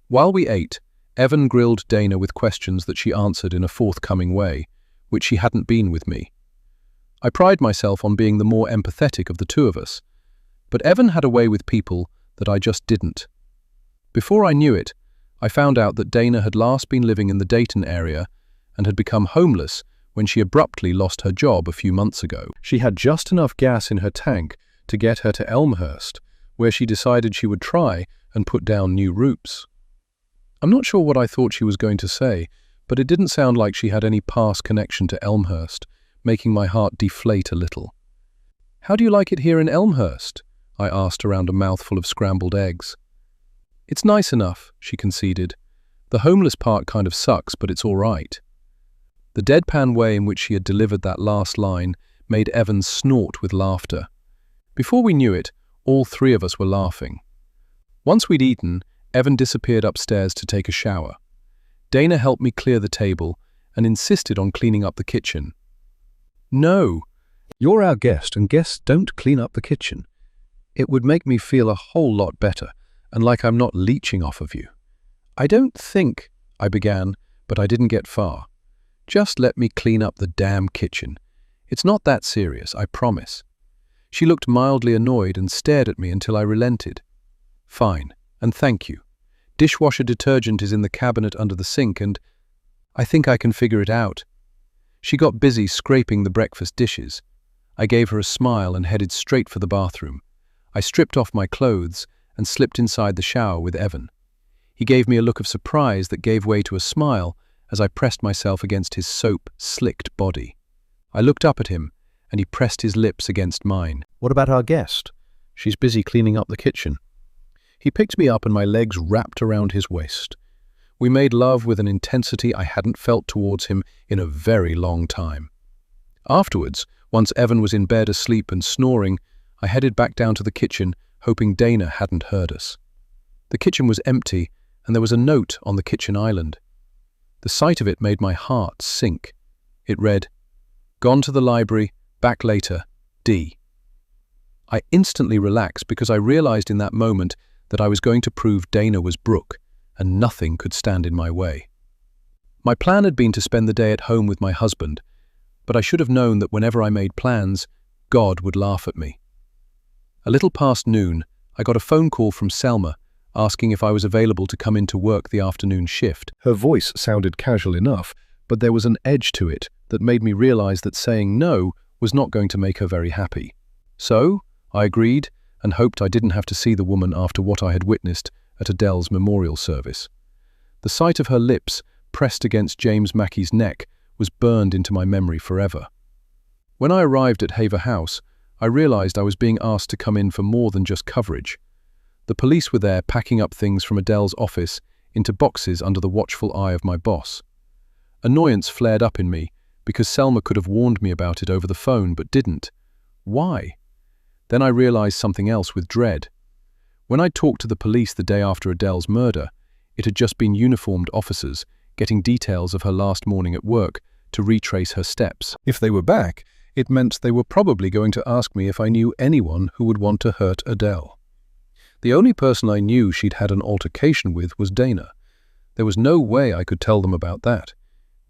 While we ate, Evan grilled Dana with questions that she answered in a forthcoming way, which she hadn't been with me. I pride myself on being the more empathetic of the two of us, but Evan had a way with people that I just didn't. Before I knew it, I found out that Dana had last been living in the Dayton area and had become homeless when she abruptly lost her job a few months ago. She had just enough gas in her tank to get her to Elmhurst, where she decided she would try and put down new roots. I'm not sure what I thought she was going to say, but it didn't sound like she had any past connection to Elmhurst, making my heart deflate a little. "How do you like it here in Elmhurst?" I asked around a mouthful of scrambled eggs. "It's nice enough," she conceded. "The homeless part kind of sucks, but it's all right." The deadpan way in which she had delivered that last line made Evan snort with laughter. Before we knew it, all three of us were laughing. Once we'd eaten, Evan disappeared upstairs to take a shower. Dana helped me clear the table and insisted on cleaning up the kitchen. "No, you're our guest, and guests don't clean up the kitchen. It would make me feel a whole lot better, and like I'm not leeching off of you." "I don't think," I began, but I didn't get far. "Just let me clean up the damn kitchen. It's not that serious, I promise." She looked mildly annoyed and stared at me until I relented. "Fine, and thank you. Dishwasher detergent is in the cabinet under the sink, and I think I can figure it out." She got busy scraping the breakfast dishes. I gave her a smile and headed straight for the bathroom. I stripped off my clothes and slipped inside the shower with Evan. He gave me a look of surprise that gave way to a smile as I pressed myself against his soap-slicked body. I looked up at him, and he pressed his lips against mine. "What about our guest? She's busy cleaning up the kitchen." He picked me up and my legs wrapped around his waist. We made love with an intensity I hadn't felt towards him in a very long time. Afterwards, once Evan was in bed asleep and snoring, I headed back down to the kitchen, hoping Dana hadn't heard us. The kitchen was empty, and there was a note on the kitchen island. The sight of it made my heart sink. It read, "Gone to the library, back later, D." I instantly relaxed because I realized in that moment that I was going to prove Dana was Brooke, and nothing could stand in my way. My plan had been to spend the day at home with my husband, but I should have known that whenever I made plans, God would laugh at me. A little past noon, I got a phone call from Selma, asking if I was available to come in to work the afternoon shift. Her voice sounded casual enough, but there was an edge to it that made me realize that saying no was not going to make her very happy. So, I agreed and hoped I didn't have to see the woman after what I had witnessed at Adele's memorial service. The sight of her lips pressed against James Mackey's neck was burned into my memory forever. When I arrived at Haver House, I realized I was being asked to come in for more than just coverage. The police were there packing up things from Adele's office into boxes under the watchful eye of my boss. Annoyance flared up in me because Selma could have warned me about it over the phone but didn't. Why? Then I realized something else with dread. When I talked to the police the day after Adele's murder, it had just been uniformed officers getting details of her last morning at work to retrace her steps. If they were back, it meant they were probably going to ask me if I knew anyone who would want to hurt Adele. The only person I knew she'd had an altercation with was Dana. There was no way I could tell them about that.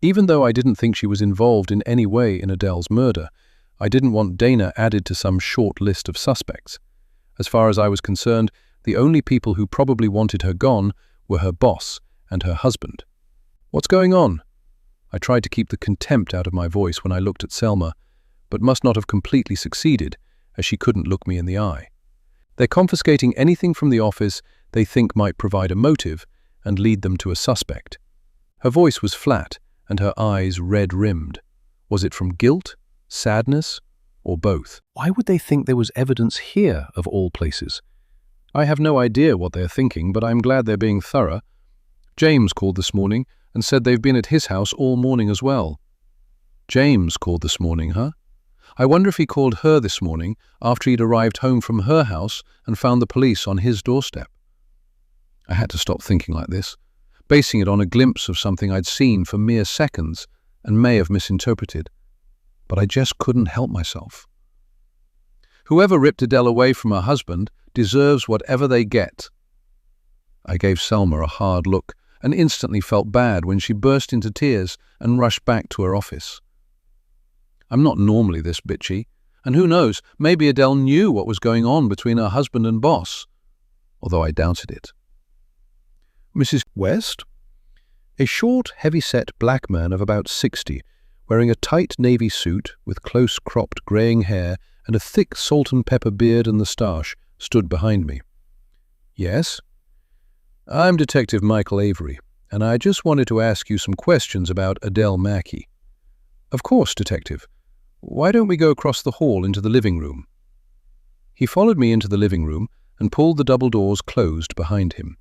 Even though I didn't think she was involved in any way in Adele's murder, I didn't want Dana added to some short list of suspects. As far as I was concerned, the only people who probably wanted her gone were her boss and her husband. "What's going on?" I tried to keep the contempt out of my voice when I looked at Selma, but must not have completely succeeded, as she couldn't look me in the eye. "They're confiscating anything from the office they think might provide a motive and lead them to a suspect." Her voice was flat and her eyes red-rimmed. Was it from guilt, sadness, or both? Why would they think there was evidence here, of all places? I have no idea what they're thinking, but I'm glad they're being thorough. James called this morning and said they've been at his house all morning as well. James called this morning, huh? I wonder if he called her this morning after he'd arrived home from her house and found the police on his doorstep. I had to stop thinking like this, basing it on a glimpse of something I'd seen for mere seconds and may have misinterpreted. But I just couldn't help myself. Whoever ripped Adele away from her husband deserves whatever they get. I gave Selma a hard look and instantly felt bad when she burst into tears and rushed back to her office. I'm not normally this bitchy, and who knows, maybe Adele knew what was going on between her husband and boss, although I doubted it. Mrs. West? A short, heavy-set black man of about 60, wearing a tight navy suit with close-cropped greying hair and a thick salt and pepper beard and moustache, stood behind me. "Yes?" "I'm Detective Michael Avery, and I just wanted to ask you some questions about Adele Mackey." "Of course, Detective. Why don't we go across the hall into the living room?" He followed me into the living room and pulled the double doors closed behind him.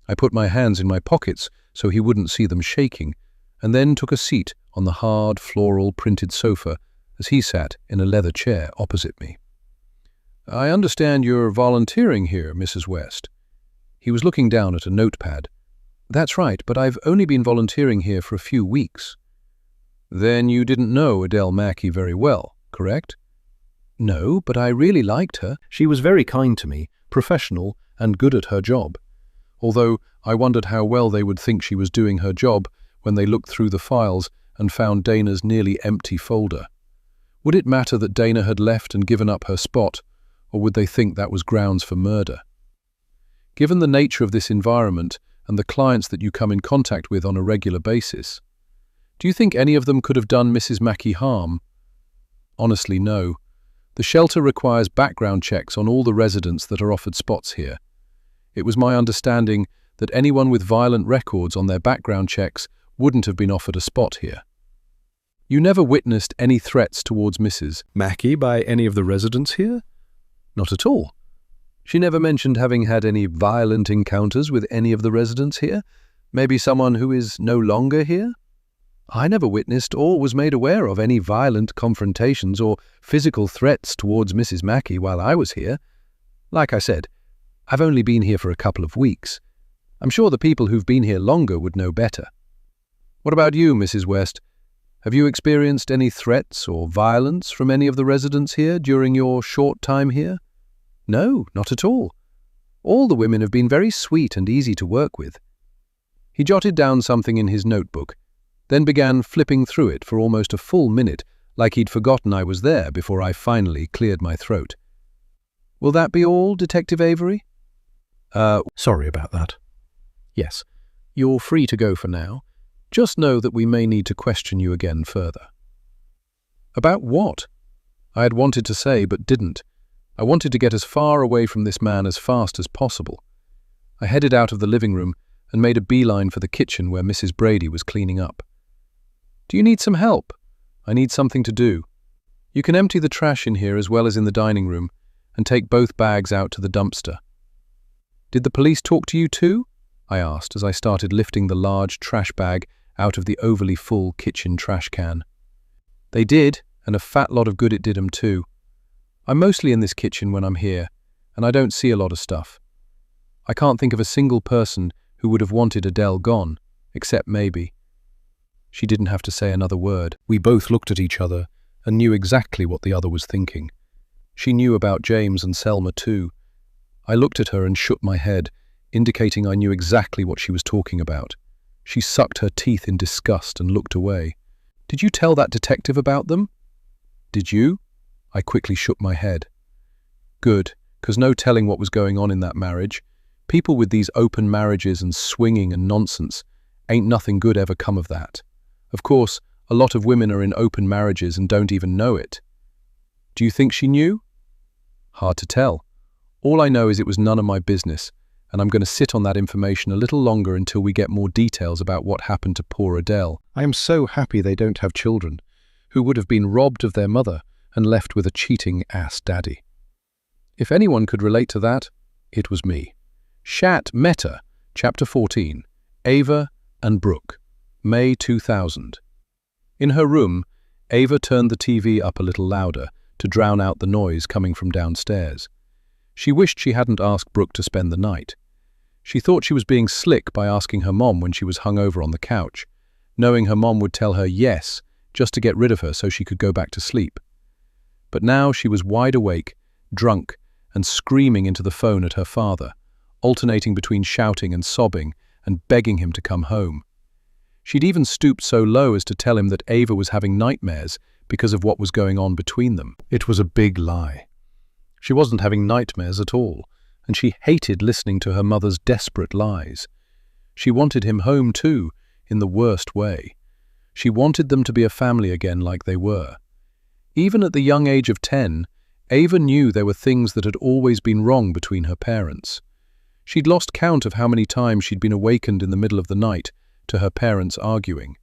I put my hands in my pockets so he wouldn't see them shaking, and then took a seat on the hard, floral, printed sofa as he sat in a leather chair opposite me. "I understand you're volunteering here, Mrs. West." He was looking down at a notepad. "That's right, but I've only been volunteering here for a few weeks." "Then you didn't know Adele Mackey very well, correct?" "No, but I really liked her. She was very kind to me, professional, and good at her job. Although I wondered how well they would think she was doing her job when they looked through the files and found Dana's nearly empty folder. Would it matter that Dana had left and given up her spot, or would they think that was grounds for murder? Given the nature of this environment and the clients that you come in contact with on a regular basis, do you think any of them could have done Mrs. Mackey harm? Honestly, no. The shelter requires background checks on all the residents that are offered spots here. It was my understanding that anyone with violent records on their background checks wouldn't have been offered a spot here. You never witnessed any threats towards Mrs. Mackey by any of the residents here? Not at all. She never mentioned having had any violent encounters with any of the residents here? Maybe someone who is no longer here? I never witnessed or was made aware of any violent confrontations or physical threats towards Mrs. Mackey while I was here. Like I said, I've only been here for a couple of weeks. I'm sure the people who've been here longer would know better. What about you, Mrs. West? Have you experienced any threats or violence from any of the residents here during your short time here? No, not at all. All the women have been very sweet and easy to work with. He jotted down something in his notebook, then began flipping through it for almost a full minute, like he'd forgotten I was there before I finally cleared my throat. Will that be all, Detective Avery? Sorry about that. Yes, you're free to go for now. Just know that we may need to question you again further. About what? I had wanted to say, but didn't. I wanted to get as far away from this man as fast as possible. I headed out of the living room and made a beeline for the kitchen where Mrs. Brady was cleaning up. Do you need some help? I need something to do. You can empty the trash in here as well as in the dining room, and take both bags out to the dumpster. Did the police talk to you too? I asked as I started lifting the large trash bag out of the overly full kitchen trash can. They did, and a fat lot of good it did 'em too. I'm mostly in this kitchen when I'm here, and I don't see a lot of stuff. I can't think of a single person who would have wanted Adele gone, except maybe. She didn't have to say another word. We both looked at each other and knew exactly what the other was thinking. She knew about James and Selma too. I looked at her and shook my head, indicating I knew exactly what she was talking about. She sucked her teeth in disgust and looked away. Did you tell that detective about them? Did you? I quickly shook my head. Good, 'cause no telling what was going on in that marriage. People with these open marriages and swinging and nonsense, ain't nothing good ever come of that. Of course, a lot of women are in open marriages and don't even know it. Do you think she knew? Hard to tell. All I know is it was none of my business, and I'm going to sit on that information a little longer until we get more details about what happened to poor Adele. I am so happy they don't have children, who would have been robbed of their mother and left with a cheating ass daddy. If anyone could relate to that, it was me. Shat Meta, Chapter 14, Ava and Brooke, May 2000. In her room, Ava turned the TV up a little louder to drown out the noise coming from downstairs. She wished she hadn't asked Brooke to spend the night. She thought she was being slick by asking her mom when she was hung over on the couch, knowing her mom would tell her yes, just to get rid of her so she could go back to sleep. But now she was wide awake, drunk, and screaming into the phone at her father, alternating between shouting and sobbing and begging him to come home. She'd even stooped so low as to tell him that Ava was having nightmares because of what was going on between them. It was a big lie. She wasn't having nightmares at all, and she hated listening to her mother's desperate lies. She wanted him home too, in the worst way. She wanted them to be a family again like they were. Even at the young age of 10, Ava knew there were things that had always been wrong between her parents. She'd lost count of how many times she'd been awakened in the middle of the night to her parents arguing.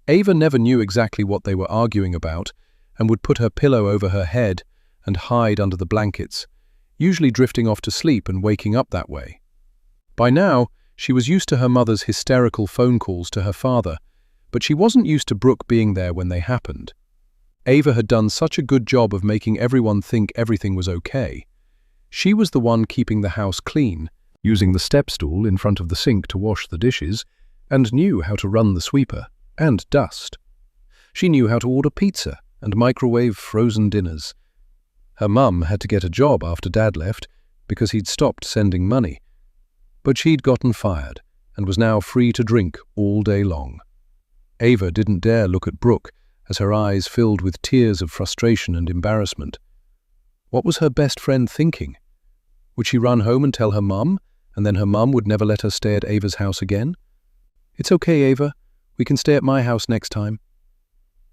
Ava never knew exactly what they were arguing about and would put her pillow over her head and hide under the blankets, usually drifting off to sleep and waking up that way. By now, she was used to her mother's hysterical phone calls to her father, but she wasn't used to Brooke being there when they happened. Ava had done such a good job of making everyone think everything was okay. She was the one keeping the house clean, using the step stool in front of the sink to wash the dishes, and knew how to run the sweeper and dust. She knew how to order pizza and microwave frozen dinners. Her mum had to get a job after Dad left because he'd stopped sending money. But she'd gotten fired and was now free to drink all day long. Ava didn't dare look at Brooke as her eyes filled with tears of frustration and embarrassment. What was her best friend thinking? Would she run home and tell her mum, and then her mum would never let her stay at Ava's house again? It's okay, Ava. We can stay at my house next time.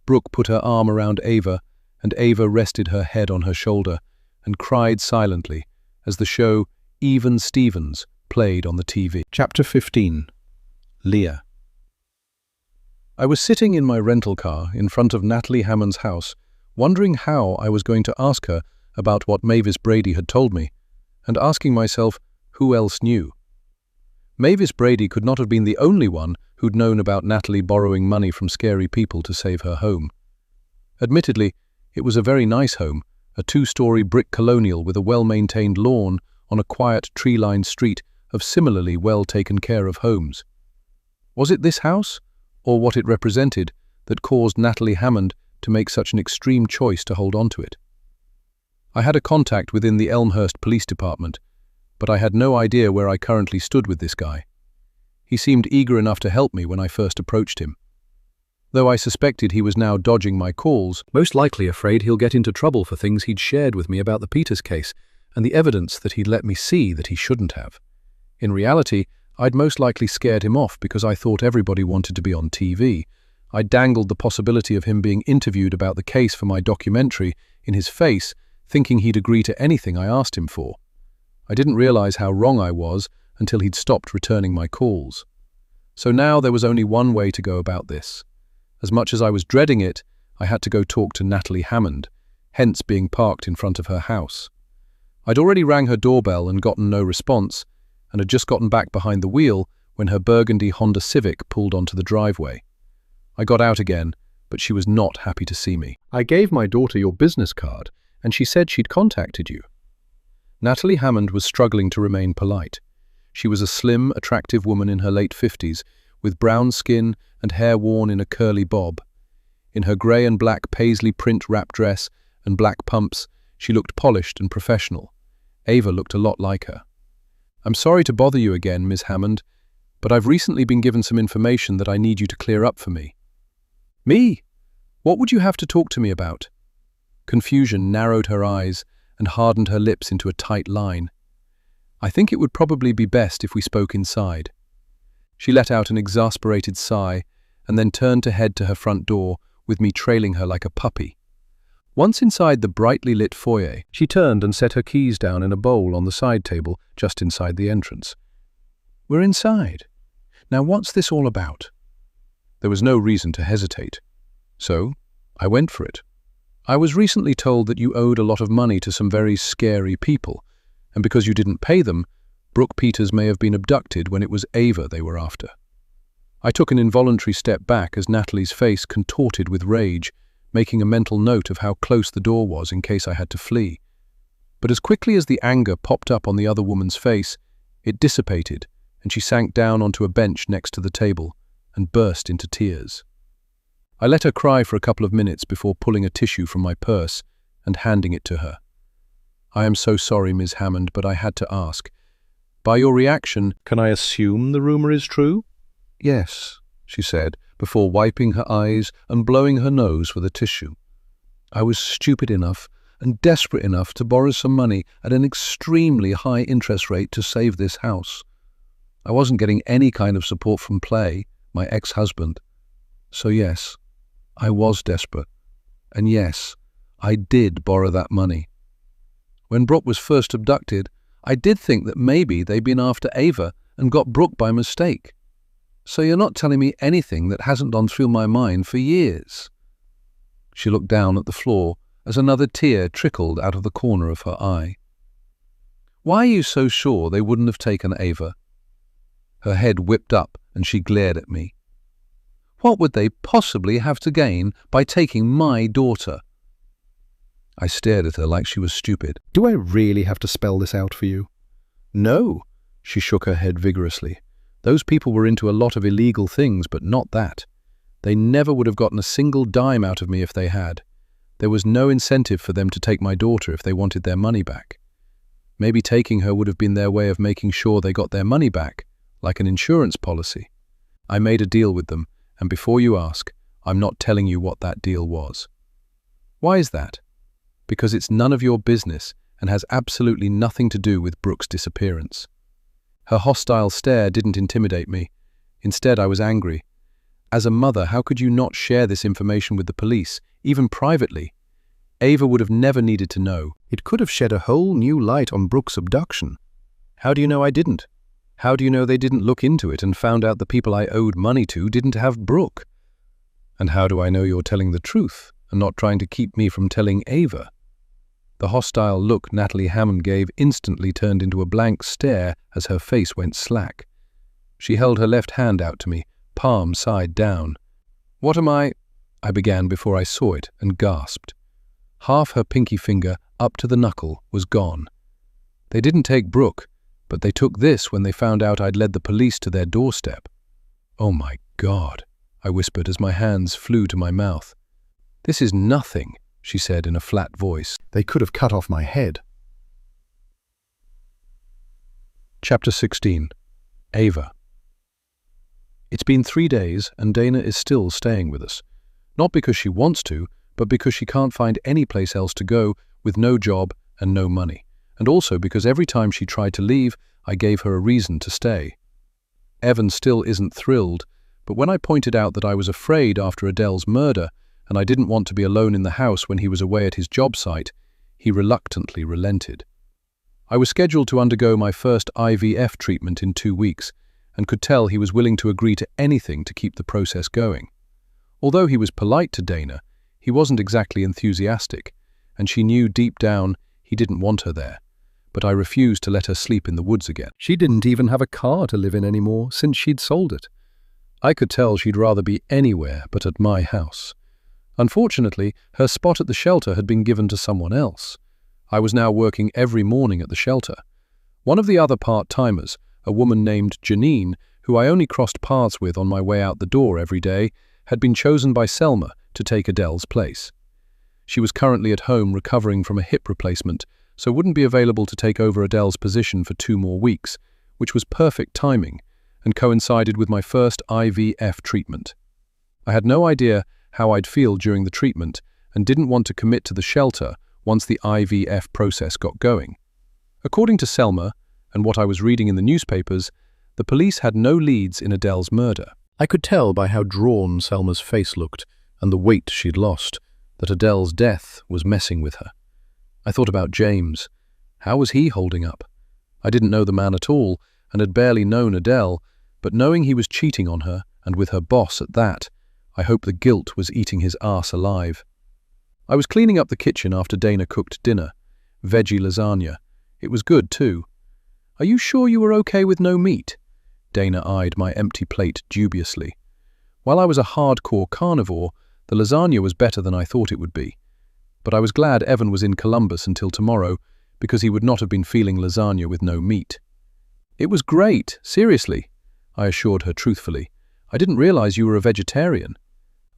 Brooke put her arm around Ava, and Ava rested her head on her shoulder and cried silently as the show Even Stevens played on the TV. Chapter 15. Leah. I was sitting in my rental car in front of Natalie Hammond's house, wondering how I was going to ask her about what Mavis Brady had told me, and asking myself who else knew. Mavis Brady could not have been the only one who'd known about Natalie borrowing money from scary people to save her home. Admittedly, it was a very nice home, a 2-story brick colonial with a well-maintained lawn on a quiet tree-lined street of similarly well-taken care of homes. Was it this house, or what it represented, that caused Natalie Hammond to make such an extreme choice to hold on to it? I had a contact within the Elmhurst Police Department, but I had no idea where I currently stood with this guy. He seemed eager enough to help me when I first approached him. Though I suspected he was now dodging my calls, most likely afraid he'll get into trouble for things he'd shared with me about the Peters case and the evidence that he'd let me see that he shouldn't have. In reality, I'd most likely scared him off because I thought everybody wanted to be on TV. I dangled the possibility of him being interviewed about the case for my documentary in his face, thinking he'd agree to anything I asked him for. I didn't realize how wrong I was until he'd stopped returning my calls. So now there was only one way to go about this. As much as I was dreading it, I had to go talk to Natalie Hammond, hence being parked in front of her house. I'd already rang her doorbell and gotten no response, and had just gotten back behind the wheel when her burgundy Honda Civic pulled onto the driveway. I got out again, but she was not happy to see me. "I gave my daughter your business card, and she said she'd contacted you." Natalie Hammond was struggling to remain polite. She was a slim, attractive woman in her late 50s, with brown skin and hair worn in a curly bob. In her grey and black paisley print wrap dress and black pumps, she looked polished and professional. Ava looked a lot like her. "I'm sorry to bother you again, Miss Hammond, but I've recently been given some information that I need you to clear up for me." "Me? What would you have to talk to me about?" Confusion narrowed her eyes and hardened her lips into a tight line. "I think it would probably be best if we spoke inside." She let out an exasperated sigh and then turned to head to her front door, with me trailing her like a puppy. Once inside the brightly lit foyer, she turned and set her keys down in a bowl on the side table just inside the entrance. "We're inside. Now what's this all about?" There was no reason to hesitate. So, I went for it. "I was recently told that you owed a lot of money to some very scary people, and because you didn't pay them, Brooke Peters may have been abducted when it was Ava they were after." I took an involuntary step back as Natalie's face contorted with rage, making a mental note of how close the door was in case I had to flee. But as quickly as the anger popped up on the other woman's face, it dissipated, and she sank down onto a bench next to the table and burst into tears. I let her cry for a couple of minutes before pulling a tissue from my purse and handing it to her. "I am so sorry, Ms. Hammond, but I had to ask. By your reaction, can I assume the rumor is true?" "Yes," she said, before wiping her eyes and blowing her nose with a tissue. "I was stupid enough and desperate enough to borrow some money at an extremely high interest rate to save this house. I wasn't getting any kind of support from Play, my ex-husband. So yes, I was desperate. And yes, I did borrow that money. When Brooke was first abducted, I did think that maybe they'd been after Ava and got Brooke by mistake. So you're not telling me anything that hasn't gone through my mind for years." She looked down at the floor as another tear trickled out of the corner of her eye. "Why are you so sure they wouldn't have taken Ava?" Her head whipped up and she glared at me. "What would they possibly have to gain by taking my daughter?" I stared at her like she was stupid. "Do I really have to spell this out for you?" "No," she shook her head vigorously. "Those people were into a lot of illegal things, but not that. They never would have gotten a single dime out of me if they had. There was no incentive for them to take my daughter if they wanted their money back. Maybe taking her would have been their way of making sure they got their money back, like an insurance policy. I made a deal with them, and before you ask, I'm not telling you what that deal was." "Why is that?" "Because it's none of your business and has absolutely nothing to do with Brooke's disappearance." Her hostile stare didn't intimidate me. Instead, I was angry. As a mother, how could you not share this information with the police, even privately? Ava would have never needed to know. It could have shed a whole new light on Brooke's abduction. How do you know I didn't? How do you know they didn't look into it and found out the people I owed money to didn't have Brooke? And how do I know you're telling the truth and not trying to keep me from telling Ava? The hostile look Natalie Hammond gave instantly turned into a blank stare as her face went slack. She held her left hand out to me, palm side down. "What am I—" I began before I saw it and gasped. Half her pinky finger, up to the knuckle, was gone. They didn't take Brooke, but they took this when they found out I'd led the police to their doorstep. "Oh my God," I whispered as my hands flew to my mouth. "This is nothing," she said in a flat voice. "They could have cut off my head." Chapter 16. Ava. It's been 3 days and Dana is still staying with us. Not because she wants to, but because she can't find any place else to go with no job and no money. And also because every time she tried to leave, I gave her a reason to stay. Evan still isn't thrilled, but when I pointed out that I was afraid after Adele's murder and I didn't want to be alone in the house when he was away at his job site, he reluctantly relented. I was scheduled to undergo my first IVF treatment in 2 weeks and could tell he was willing to agree to anything to keep the process going. Although he was polite to Dana, he wasn't exactly enthusiastic, and she knew deep down he didn't want her there. But I refused to let her sleep in the woods again. She didn't even have a car to live in anymore since she'd sold it. I could tell she'd rather be anywhere but at my house. Unfortunately, her spot at the shelter had been given to someone else. I was now working every morning at the shelter. One of the other part-timers, a woman named Janine, who I only crossed paths with on my way out the door every day, had been chosen by Selma to take Adele's place. She was currently at home recovering from a hip replacement, so wouldn't be available to take over Adele's position for 2 more weeks, which was perfect timing and coincided with my first IVF treatment. I had no idea how I'd feel during the treatment and didn't want to commit to the shelter once the IVF process got going. According to Selma, and what I was reading in the newspapers, the police had no leads in Adele's murder. I could tell by how drawn Selma's face looked and the weight she'd lost that Adele's death was messing with her. I thought about James. How was he holding up? I didn't know the man at all and had barely known Adele, but knowing he was cheating on her, and with her boss at that, I hoped the guilt was eating his arse alive. I was cleaning up the kitchen after Dana cooked dinner. Veggie lasagna. It was good, too. "Are you sure you were okay with no meat?" Dana eyed my empty plate dubiously. While I was a hardcore carnivore, the lasagna was better than I thought it would be. But I was glad Evan was in Columbus until tomorrow, because he would not have been feeling lasagna with no meat. "It was great, seriously," I assured her truthfully. "I didn't realize you were a vegetarian."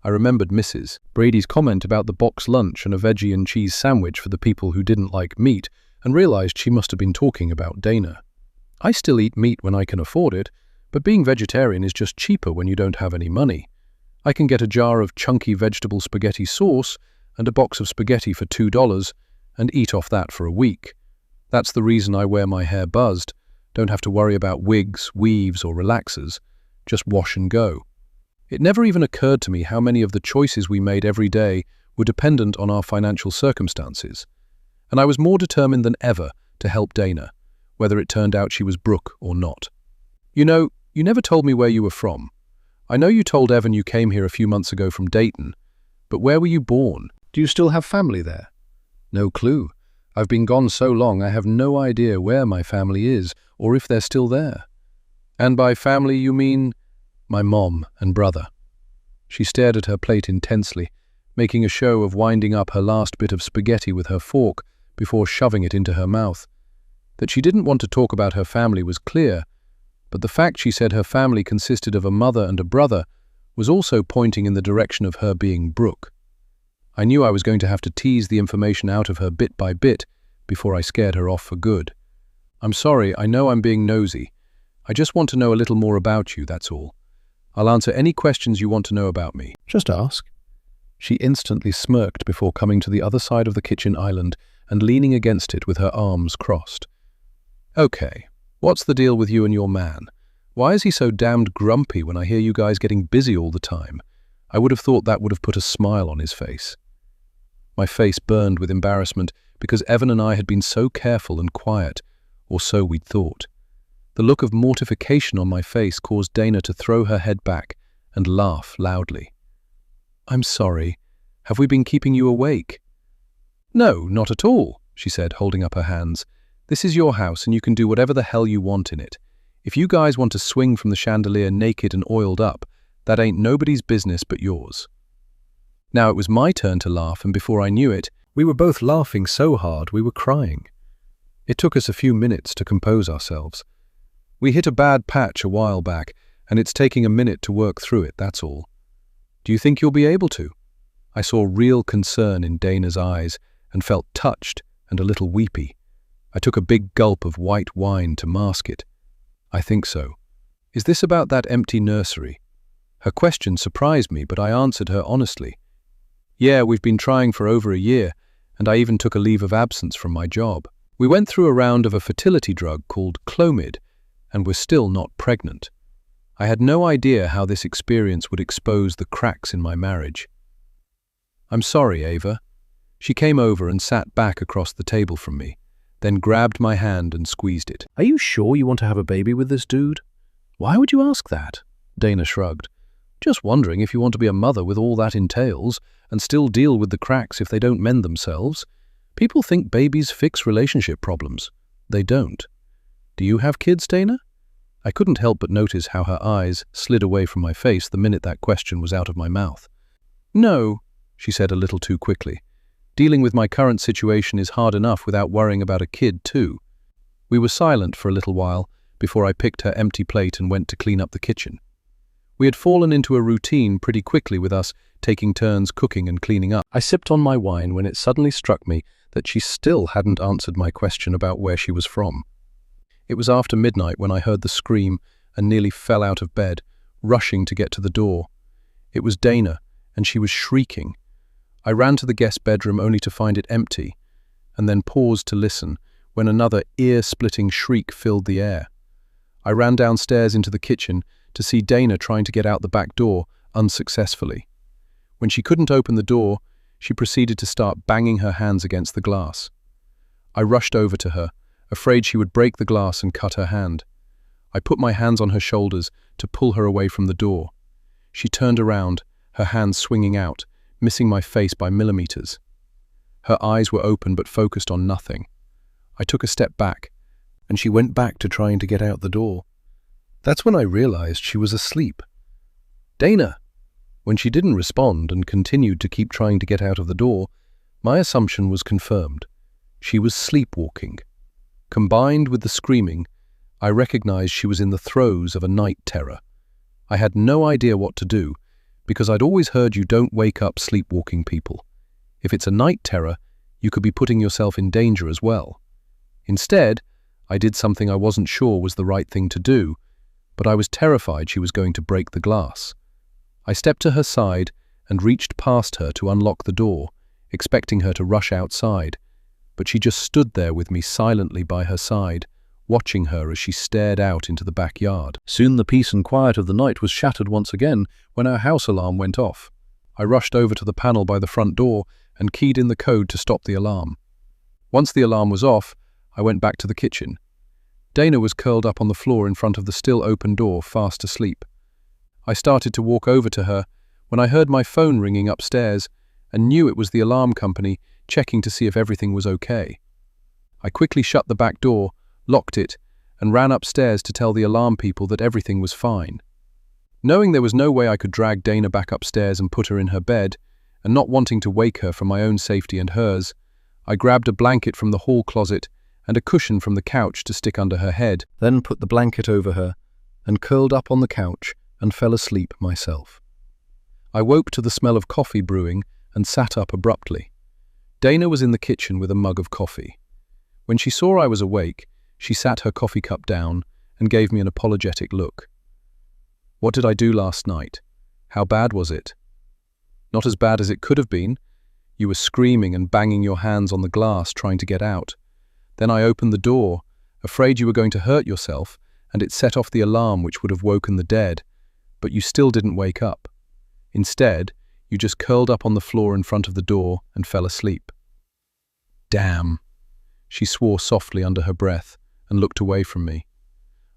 I remembered Mrs. Brady's comment about the box lunch and a veggie and cheese sandwich for the people who didn't like meat, and realized she must have been talking about Dana. I still eat meat when I can afford it, but being vegetarian is just cheaper when you don't have any money. I can get a jar of chunky vegetable spaghetti sauce and a box of spaghetti for $2 and eat off that for a week. That's the reason I wear my hair buzzed, don't have to worry about wigs, weaves or relaxers, just wash and go. It never even occurred to me how many of the choices we made every day were dependent on our financial circumstances. And I was more determined than ever to help Dana, whether it turned out she was Brooke or not. "You know, you never told me where you were from. I know you told Evan you came here a few months ago from Dayton, but where were you born? Do you still have family there?" "No clue. I've been gone so long I have no idea where my family is or if they're still there." "And by family you mean?" "My mom and brother." She stared at her plate intensely, making a show of winding up her last bit of spaghetti with her fork before shoving it into her mouth. That she didn't want to talk about her family was clear, but the fact she said her family consisted of a mother and a brother was also pointing in the direction of her being Brooke. I knew I was going to have to tease the information out of her bit by bit before I scared her off for good. "I'm sorry, I know I'm being nosy. I just want to know a little more about you, that's all. I'll answer any questions you want to know about me." "Just ask." She instantly smirked before coming to the other side of the kitchen island and leaning against it with her arms crossed. "Okay, what's the deal with you and your man? Why is he so damned grumpy when I hear you guys getting busy all the time? I would have thought that would have put a smile on his face." My face burned with embarrassment because Evan and I had been so careful and quiet, or so we'd thought. The look of mortification on my face caused Dana to throw her head back and laugh loudly. "I'm sorry. Have we been keeping you awake?" "No, not at all," she said, holding up her hands. "This is your house and you can do whatever the hell you want in it. If you guys want to swing from the chandelier naked and oiled up, that ain't nobody's business but yours." Now it was my turn to laugh, and before I knew it, we were both laughing so hard we were crying. It took us a few minutes to compose ourselves. We hit a bad patch a while back, and it's taking a minute to work through it, that's all. "Do you think you'll be able to?" I saw real concern in Dana's eyes and felt touched and a little weepy. I took a big gulp of white wine to mask it. "I think so. Is this about that empty nursery?" Her question surprised me, but I answered her honestly. "Yeah, we've been trying for over a year, and I even took a leave of absence from my job. We went through a round of a fertility drug called Clomid, and we're still not pregnant. I had no idea how this experience would expose the cracks in my marriage." "I'm sorry, Ava." She came over and sat back across the table from me, then grabbed my hand and squeezed it. "Are you sure you want to have a baby with this dude?" "Why would you ask that?" Dana shrugged. Just wondering if you want to be a mother with all that entails and still deal with the cracks if they don't mend themselves. People think babies fix relationship problems. They don't. Do you have kids, Dana? I couldn't help but notice how her eyes slid away from my face the minute that question was out of my mouth. No, she said a little too quickly. Dealing with my current situation is hard enough without worrying about a kid too. We were silent for a little while before I picked her empty plate and went to clean up the kitchen. We had fallen into a routine pretty quickly with us taking turns cooking and cleaning up. I sipped on my wine when it suddenly struck me that she still hadn't answered my question about where she was from. It was after midnight when I heard the scream and nearly fell out of bed, rushing to get to the door. It was Dana, and she was shrieking. I ran to the guest bedroom only to find it empty, and then paused to listen when another ear-splitting shriek filled the air. I ran downstairs into the kitchen to see Dana trying to get out the back door, unsuccessfully. When she couldn't open the door, she proceeded to start banging her hands against the glass. I rushed over to her, afraid she would break the glass and cut her hand. I put my hands on her shoulders to pull her away from the door. She turned around, her hands swinging out, missing my face by millimeters. Her eyes were open but focused on nothing. I took a step back, and she went back to trying to get out the door. That's when I realized she was asleep. Dana! When she didn't respond and continued to keep trying to get out of the door, my assumption was confirmed. She was sleepwalking. Combined with the screaming, I recognized she was in the throes of a night terror. I had no idea what to do, because I'd always heard you don't wake up sleepwalking people. If it's a night terror, you could be putting yourself in danger as well. Instead, I did something I wasn't sure was the right thing to do, but I was terrified she was going to break the glass. I stepped to her side and reached past her to unlock the door, expecting her to rush outside, but she just stood there with me silently by her side, watching her as she stared out into the backyard. Soon the peace and quiet of the night was shattered once again when our house alarm went off. I rushed over to the panel by the front door and keyed in the code to stop the alarm. Once the alarm was off, I went back to the kitchen. Dana was curled up on the floor in front of the still open door, fast asleep. I started to walk over to her when I heard my phone ringing upstairs and knew it was the alarm company checking to see if everything was okay. I quickly shut the back door, locked it, and ran upstairs to tell the alarm people that everything was fine. Knowing there was no way I could drag Dana back upstairs and put her in her bed, and not wanting to wake her for my own safety and hers, I grabbed a blanket from the hall closet and a cushion from the couch to stick under her head, then put the blanket over her and curled up on the couch and fell asleep myself. I woke to the smell of coffee brewing and sat up abruptly. Dana was in the kitchen with a mug of coffee. When she saw I was awake, she sat her coffee cup down and gave me an apologetic look. What did I do last night? How bad was it? Not as bad as it could have been. You were screaming and banging your hands on the glass trying to get out. Then I opened the door, afraid you were going to hurt yourself, and it set off the alarm which would have woken the dead, but you still didn't wake up. Instead, you just curled up on the floor in front of the door and fell asleep. Damn, she swore softly under her breath and looked away from me.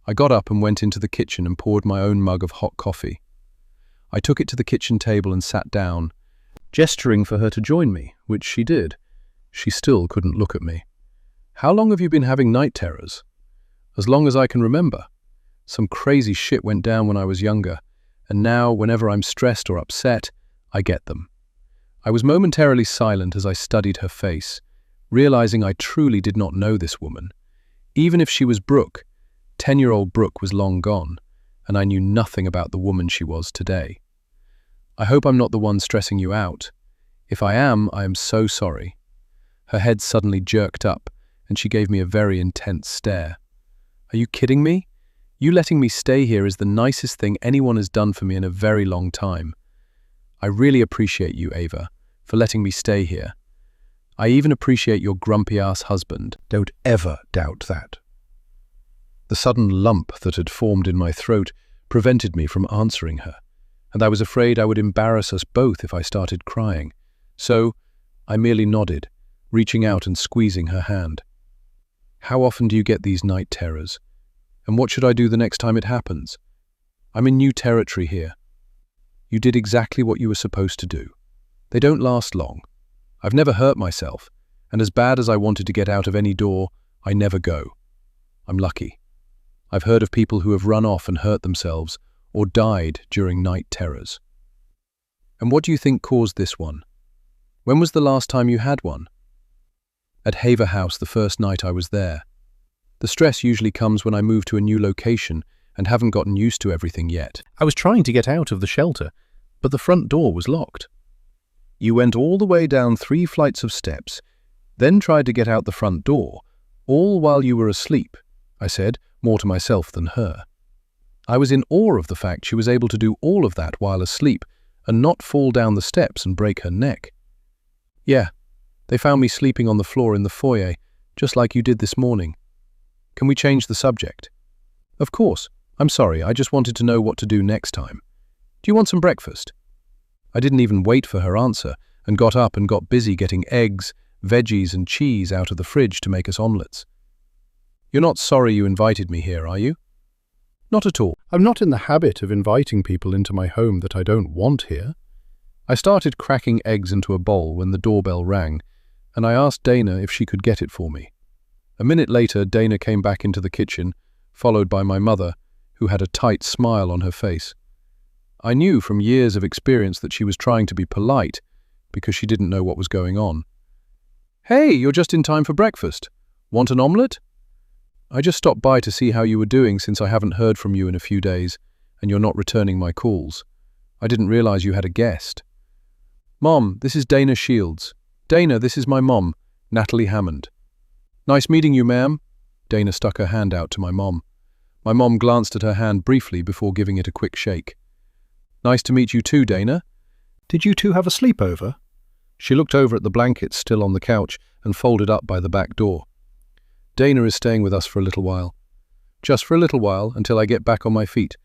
I got up and went into the kitchen and poured my own mug of hot coffee. I took it to the kitchen table and sat down, gesturing for her to join me, which she did. She still couldn't look at me. How long have you been having night terrors? As long as I can remember. Some crazy shit went down when I was younger, and now, whenever I'm stressed or upset, I get them. I was momentarily silent as I studied her face, realizing I truly did not know this woman. Even if she was Brooke, 10-year-old Brooke was long gone, and I knew nothing about the woman she was today. I hope I'm not the one stressing you out. If I am so sorry. Her head suddenly jerked up, and she gave me a very intense stare. Are you kidding me? You letting me stay here is the nicest thing anyone has done for me in a very long time. I really appreciate you, Ava, for letting me stay here. I even appreciate your grumpy-ass husband. Don't ever doubt that. The sudden lump that had formed in my throat prevented me from answering her, and I was afraid I would embarrass us both if I started crying. So, I merely nodded, reaching out and squeezing her hand. How often do you get these night terrors? And what should I do the next time it happens? I'm in new territory here. You did exactly what you were supposed to do. They don't last long. I've never hurt myself, and as bad as I wanted to get out of any door, I never go. I'm lucky. I've heard of people who have run off and hurt themselves or died during night terrors. And what do you think caused this one? When was the last time you had one? At Haver House the first night I was there. The stress usually comes when I move to a new location and haven't gotten used to everything yet. I was trying to get out of the shelter, but the front door was locked. You went all the way down 3 flights of steps, then tried to get out the front door, all while you were asleep, I said, more to myself than her. I was in awe of the fact she was able to do all of that while asleep and not fall down the steps and break her neck. Yeah, they found me sleeping on the floor in the foyer, just like you did this morning. Can we change the subject? Of course. I'm sorry, I just wanted to know what to do next time. Do you want some breakfast? I didn't even wait for her answer and got up and got busy getting eggs, veggies and cheese out of the fridge to make us omelettes. You're not sorry you invited me here, are you? Not at all. I'm not in the habit of inviting people into my home that I don't want here. I started cracking eggs into a bowl when the doorbell rang, and I asked Dana if she could get it for me. A minute later, Dana came back into the kitchen, followed by my mother, who had a tight smile on her face. I knew from years of experience that she was trying to be polite because she didn't know what was going on. Hey, you're just in time for breakfast. Want an omelette? I just stopped by to see how you were doing since I haven't heard from you in a few days, and you're not returning my calls. I didn't realize you had a guest. Mom, this is Dana Shields. Dana, this is my mom, Natalie Hammond. Nice meeting you, ma'am. Dana stuck her hand out to my mom. My mom glanced at her hand briefly before giving it a quick shake. Nice to meet you too, Dana. Did you two have a sleepover? She looked over at the blankets still on the couch and folded up by the back door. Dana is staying with us for a little while. Just for a little while until I get back on my feet.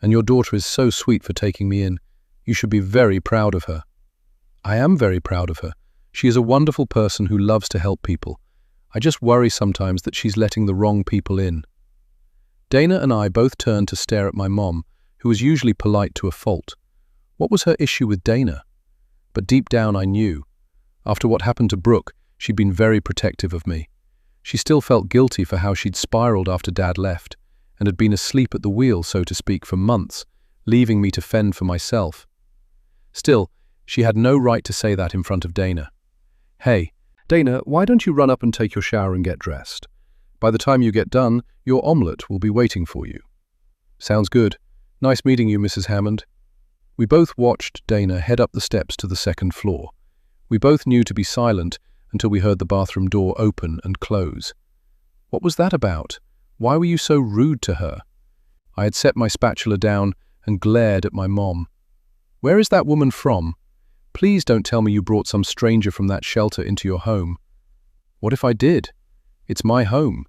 And your daughter is so sweet for taking me in. You should be very proud of her. I am very proud of her. She is a wonderful person who loves to help people. I just worry sometimes that she's letting the wrong people in. Dana and I both turned to stare at my mom, who was usually polite to a fault. What was her issue with Dana? But deep down I knew. After what happened to Brooke, she'd been very protective of me. She still felt guilty for how she'd spiraled after Dad left, and had been asleep at the wheel, so to speak, for months, leaving me to fend for myself. Still, she had no right to say that in front of Dana. Hey, Dana, why don't you run up and take your shower and get dressed? By the time you get done, your omelette will be waiting for you. Sounds good. Nice meeting you, Mrs. Hammond. We both watched Dana head up the steps to the second floor. We both knew to be silent until we heard the bathroom door open and close. What was that about? Why were you so rude to her? I had set my spatula down and glared at my mom. Where is that woman from? Please don't tell me you brought some stranger from that shelter into your home. What if I did? It's my home.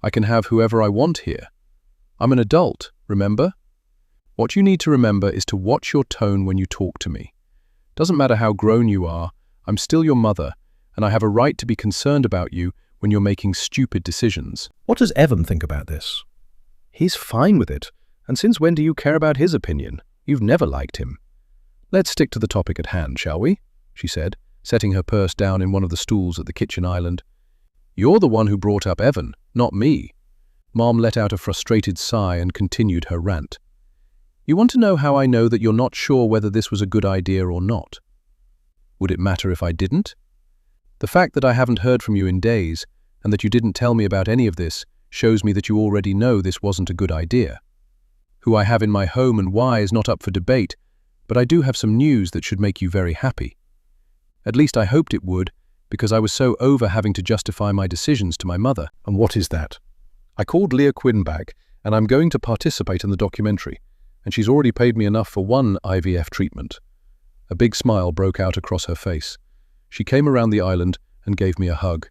I can have whoever I want here. I'm an adult, remember? What you need to remember is to watch your tone when you talk to me. Doesn't matter how grown you are, I'm still your mother, and I have a right to be concerned about you when you're making stupid decisions. What does Evan think about this? He's fine with it, and since when do you care about his opinion? You've never liked him. Let's stick to the topic at hand, shall we? She said, setting her purse down in one of the stools at the kitchen island. You're the one who brought up Evan, not me. Mom let out a frustrated sigh and continued her rant. You want to know how I know that you're not sure whether this was a good idea or not? Would it matter if I didn't? The fact that I haven't heard from you in days, and that you didn't tell me about any of this, shows me that you already know this wasn't a good idea. Who I have in my home and why is not up for debate, but I do have some news that should make you very happy. At least I hoped it would, because I was so over having to justify my decisions to my mother. And what is that? I called Leah Quinn back, and I'm going to participate in the documentary, and she's already paid me enough for one IVF treatment. A big smile broke out across her face. She came around the island and gave me a hug.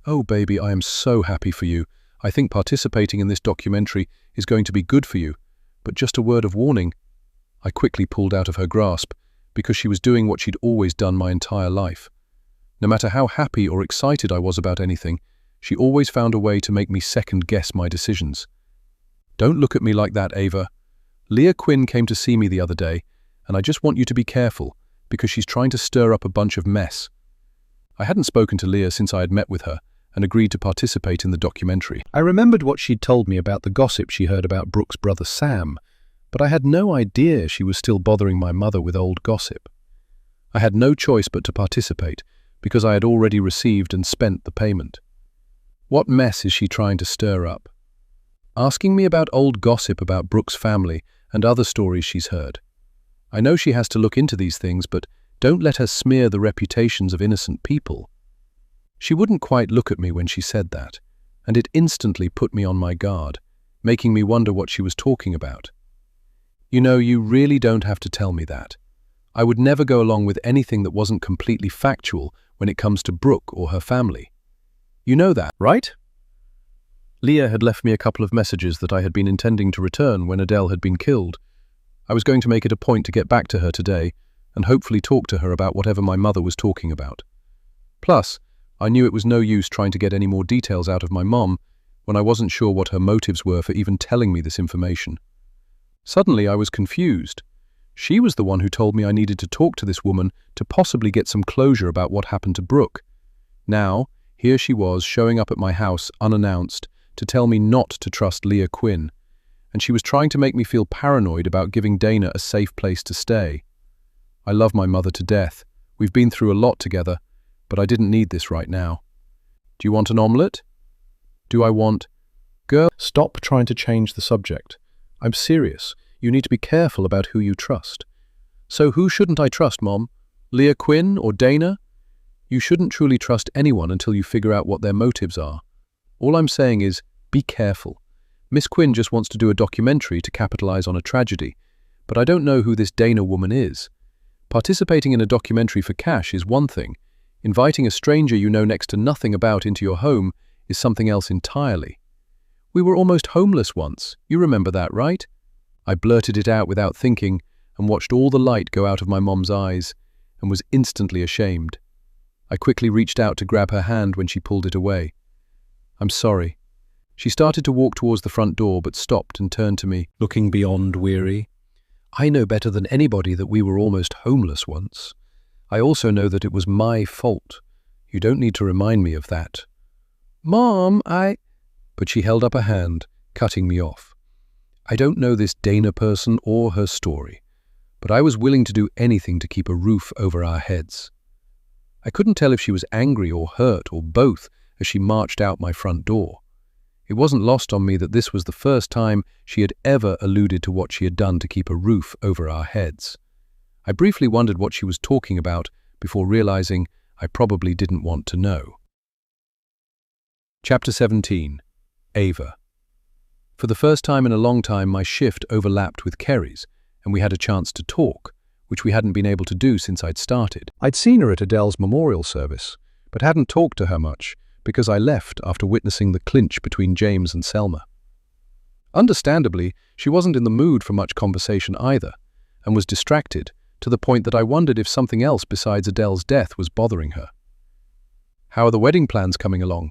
Oh, baby, I am so happy for you. I think participating in this documentary is going to be good for you, but just a word of warning. I quickly pulled out of her grasp, because she was doing what she'd always done my entire life. No matter how happy or excited I was about anything, she always found a way to make me second-guess my decisions. Don't look at me like that, Ava. Leah Quinn came to see me the other day, and I just want you to be careful, because she's trying to stir up a bunch of mess." I hadn't spoken to Leah since I had met with her, and agreed to participate in the documentary. I remembered what she'd told me about the gossip she heard about Brooke's brother Sam, but I had no idea she was still bothering my mother with old gossip. I had no choice but to participate, because I had already received and spent the payment. What mess is she trying to stir up? Asking me about old gossip about Brooke's family and other stories she's heard. I know she has to look into these things, but don't let her smear the reputations of innocent people. She wouldn't quite look at me when she said that, and it instantly put me on my guard, making me wonder what she was talking about. "You know, you really don't have to tell me that. I would never go along with anything that wasn't completely factual when it comes to Brooke or her family. You know that, right?" Leah had left me a couple of messages that I had been intending to return when Adele had been killed. I was going to make it a point to get back to her today and hopefully talk to her about whatever my mother was talking about. Plus, I knew it was no use trying to get any more details out of my mom when I wasn't sure what her motives were for even telling me this information. Suddenly, I was confused. She was the one who told me I needed to talk to this woman to possibly get some closure about what happened to Brooke. Now, here she was showing up at my house unannounced to tell me not to trust Leah Quinn, and she was trying to make me feel paranoid about giving Dana a safe place to stay. I love my mother to death. We've been through a lot together, but I didn't need this right now. Do you want an omelette? Do I want... Girl, stop trying to change the subject. I'm serious. You need to be careful about who you trust. So who shouldn't I trust, Mom? Leah Quinn or Dana? You shouldn't truly trust anyone until you figure out what their motives are. All I'm saying is, be careful. Miss Quinn just wants to do a documentary to capitalize on a tragedy, but I don't know who this Dana woman is. Participating in a documentary for cash is one thing. Inviting a stranger you know next to nothing about into your home is something else entirely. We were almost homeless once. You remember that, right? I blurted it out without thinking and watched all the light go out of my mom's eyes and was instantly ashamed. I quickly reached out to grab her hand when she pulled it away. "I'm sorry." She started to walk towards the front door but stopped and turned to me, looking beyond weary. "I know better than anybody that we were almost homeless once. I also know that it was my fault. You don't need to remind me of that." "Mom, But she held up a hand, cutting me off. I don't know this Dana person or her story, but I was willing to do anything to keep a roof over our heads. I couldn't tell if she was angry or hurt or both as she marched out my front door. It wasn't lost on me that this was the first time she had ever alluded to what she had done to keep a roof over our heads. I briefly wondered what she was talking about before realizing I probably didn't want to know. Chapter 17. Ava. For the first time in a long time, my shift overlapped with Kerry's, and we had a chance to talk, which we hadn't been able to do since I'd started. I'd seen her at Adele's memorial service, but hadn't talked to her much because I left after witnessing the clinch between James and Selma. Understandably, she wasn't in the mood for much conversation either, and was distracted to the point that I wondered if something else besides Adele's death was bothering her. "How are the wedding plans coming along?"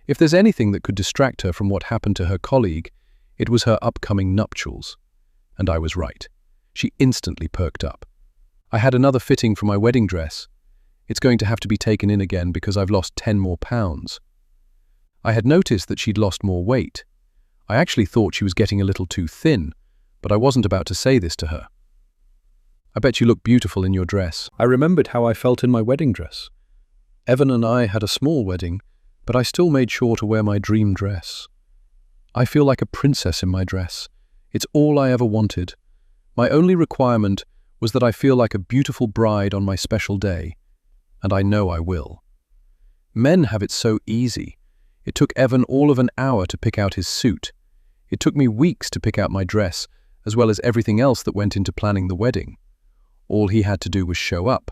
If there's anything that could distract her from what happened to her colleague, it was her upcoming nuptials. And I was right. She instantly perked up. "I had another fitting for my wedding dress. It's going to have to be taken in again because I've lost 10 more pounds." I had noticed that she'd lost more weight. I actually thought she was getting a little too thin, but I wasn't about to say this to her. "I bet you look beautiful in your dress." I remembered how I felt in my wedding dress. Evan and I had a small wedding, but I still made sure to wear my dream dress. I feel like a princess in my dress. It's all I ever wanted. My only requirement was that I feel like a beautiful bride on my special day, and I know I will. Men have it so easy. It took Evan all of an hour to pick out his suit. It took me weeks to pick out my dress, as well as everything else that went into planning the wedding. All he had to do was show up.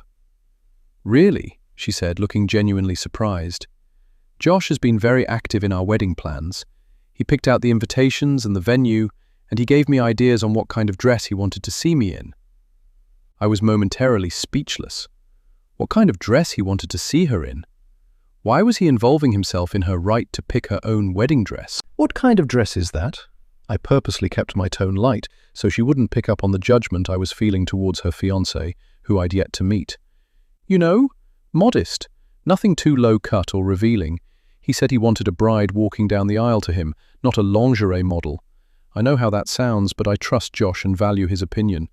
"Really?" she said, looking genuinely surprised. "Josh has been very active in our wedding plans. He picked out the invitations and the venue, and he gave me ideas on what kind of dress he wanted to see me in." I was momentarily speechless. What kind of dress he wanted to see her in? Why was he involving himself in her right to pick her own wedding dress? "What kind of dress is that?" I purposely kept my tone light so she wouldn't pick up on the judgment I was feeling towards her fiancé, who I'd yet to meet. You know, modest, nothing too low-cut or revealing. He said he wanted a bride walking down the aisle to him, not a lingerie model. I know how that sounds, but I trust Josh and value his opinion.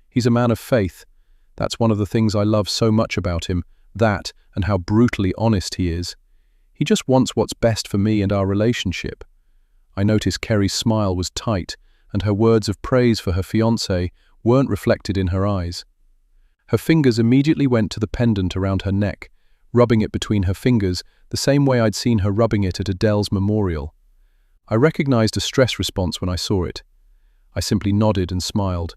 He's a man of faith. That's one of the things I love so much about him, that and how brutally honest he is. He just wants what's best for me and our relationship. I noticed Kerry's smile was tight, and her words of praise for her fiancé weren't reflected in her eyes. Her fingers immediately went to the pendant around her neck, rubbing it between her fingers the same way I'd seen her rubbing it at Adele's memorial. I recognized a stress response when I saw it. I simply nodded and smiled.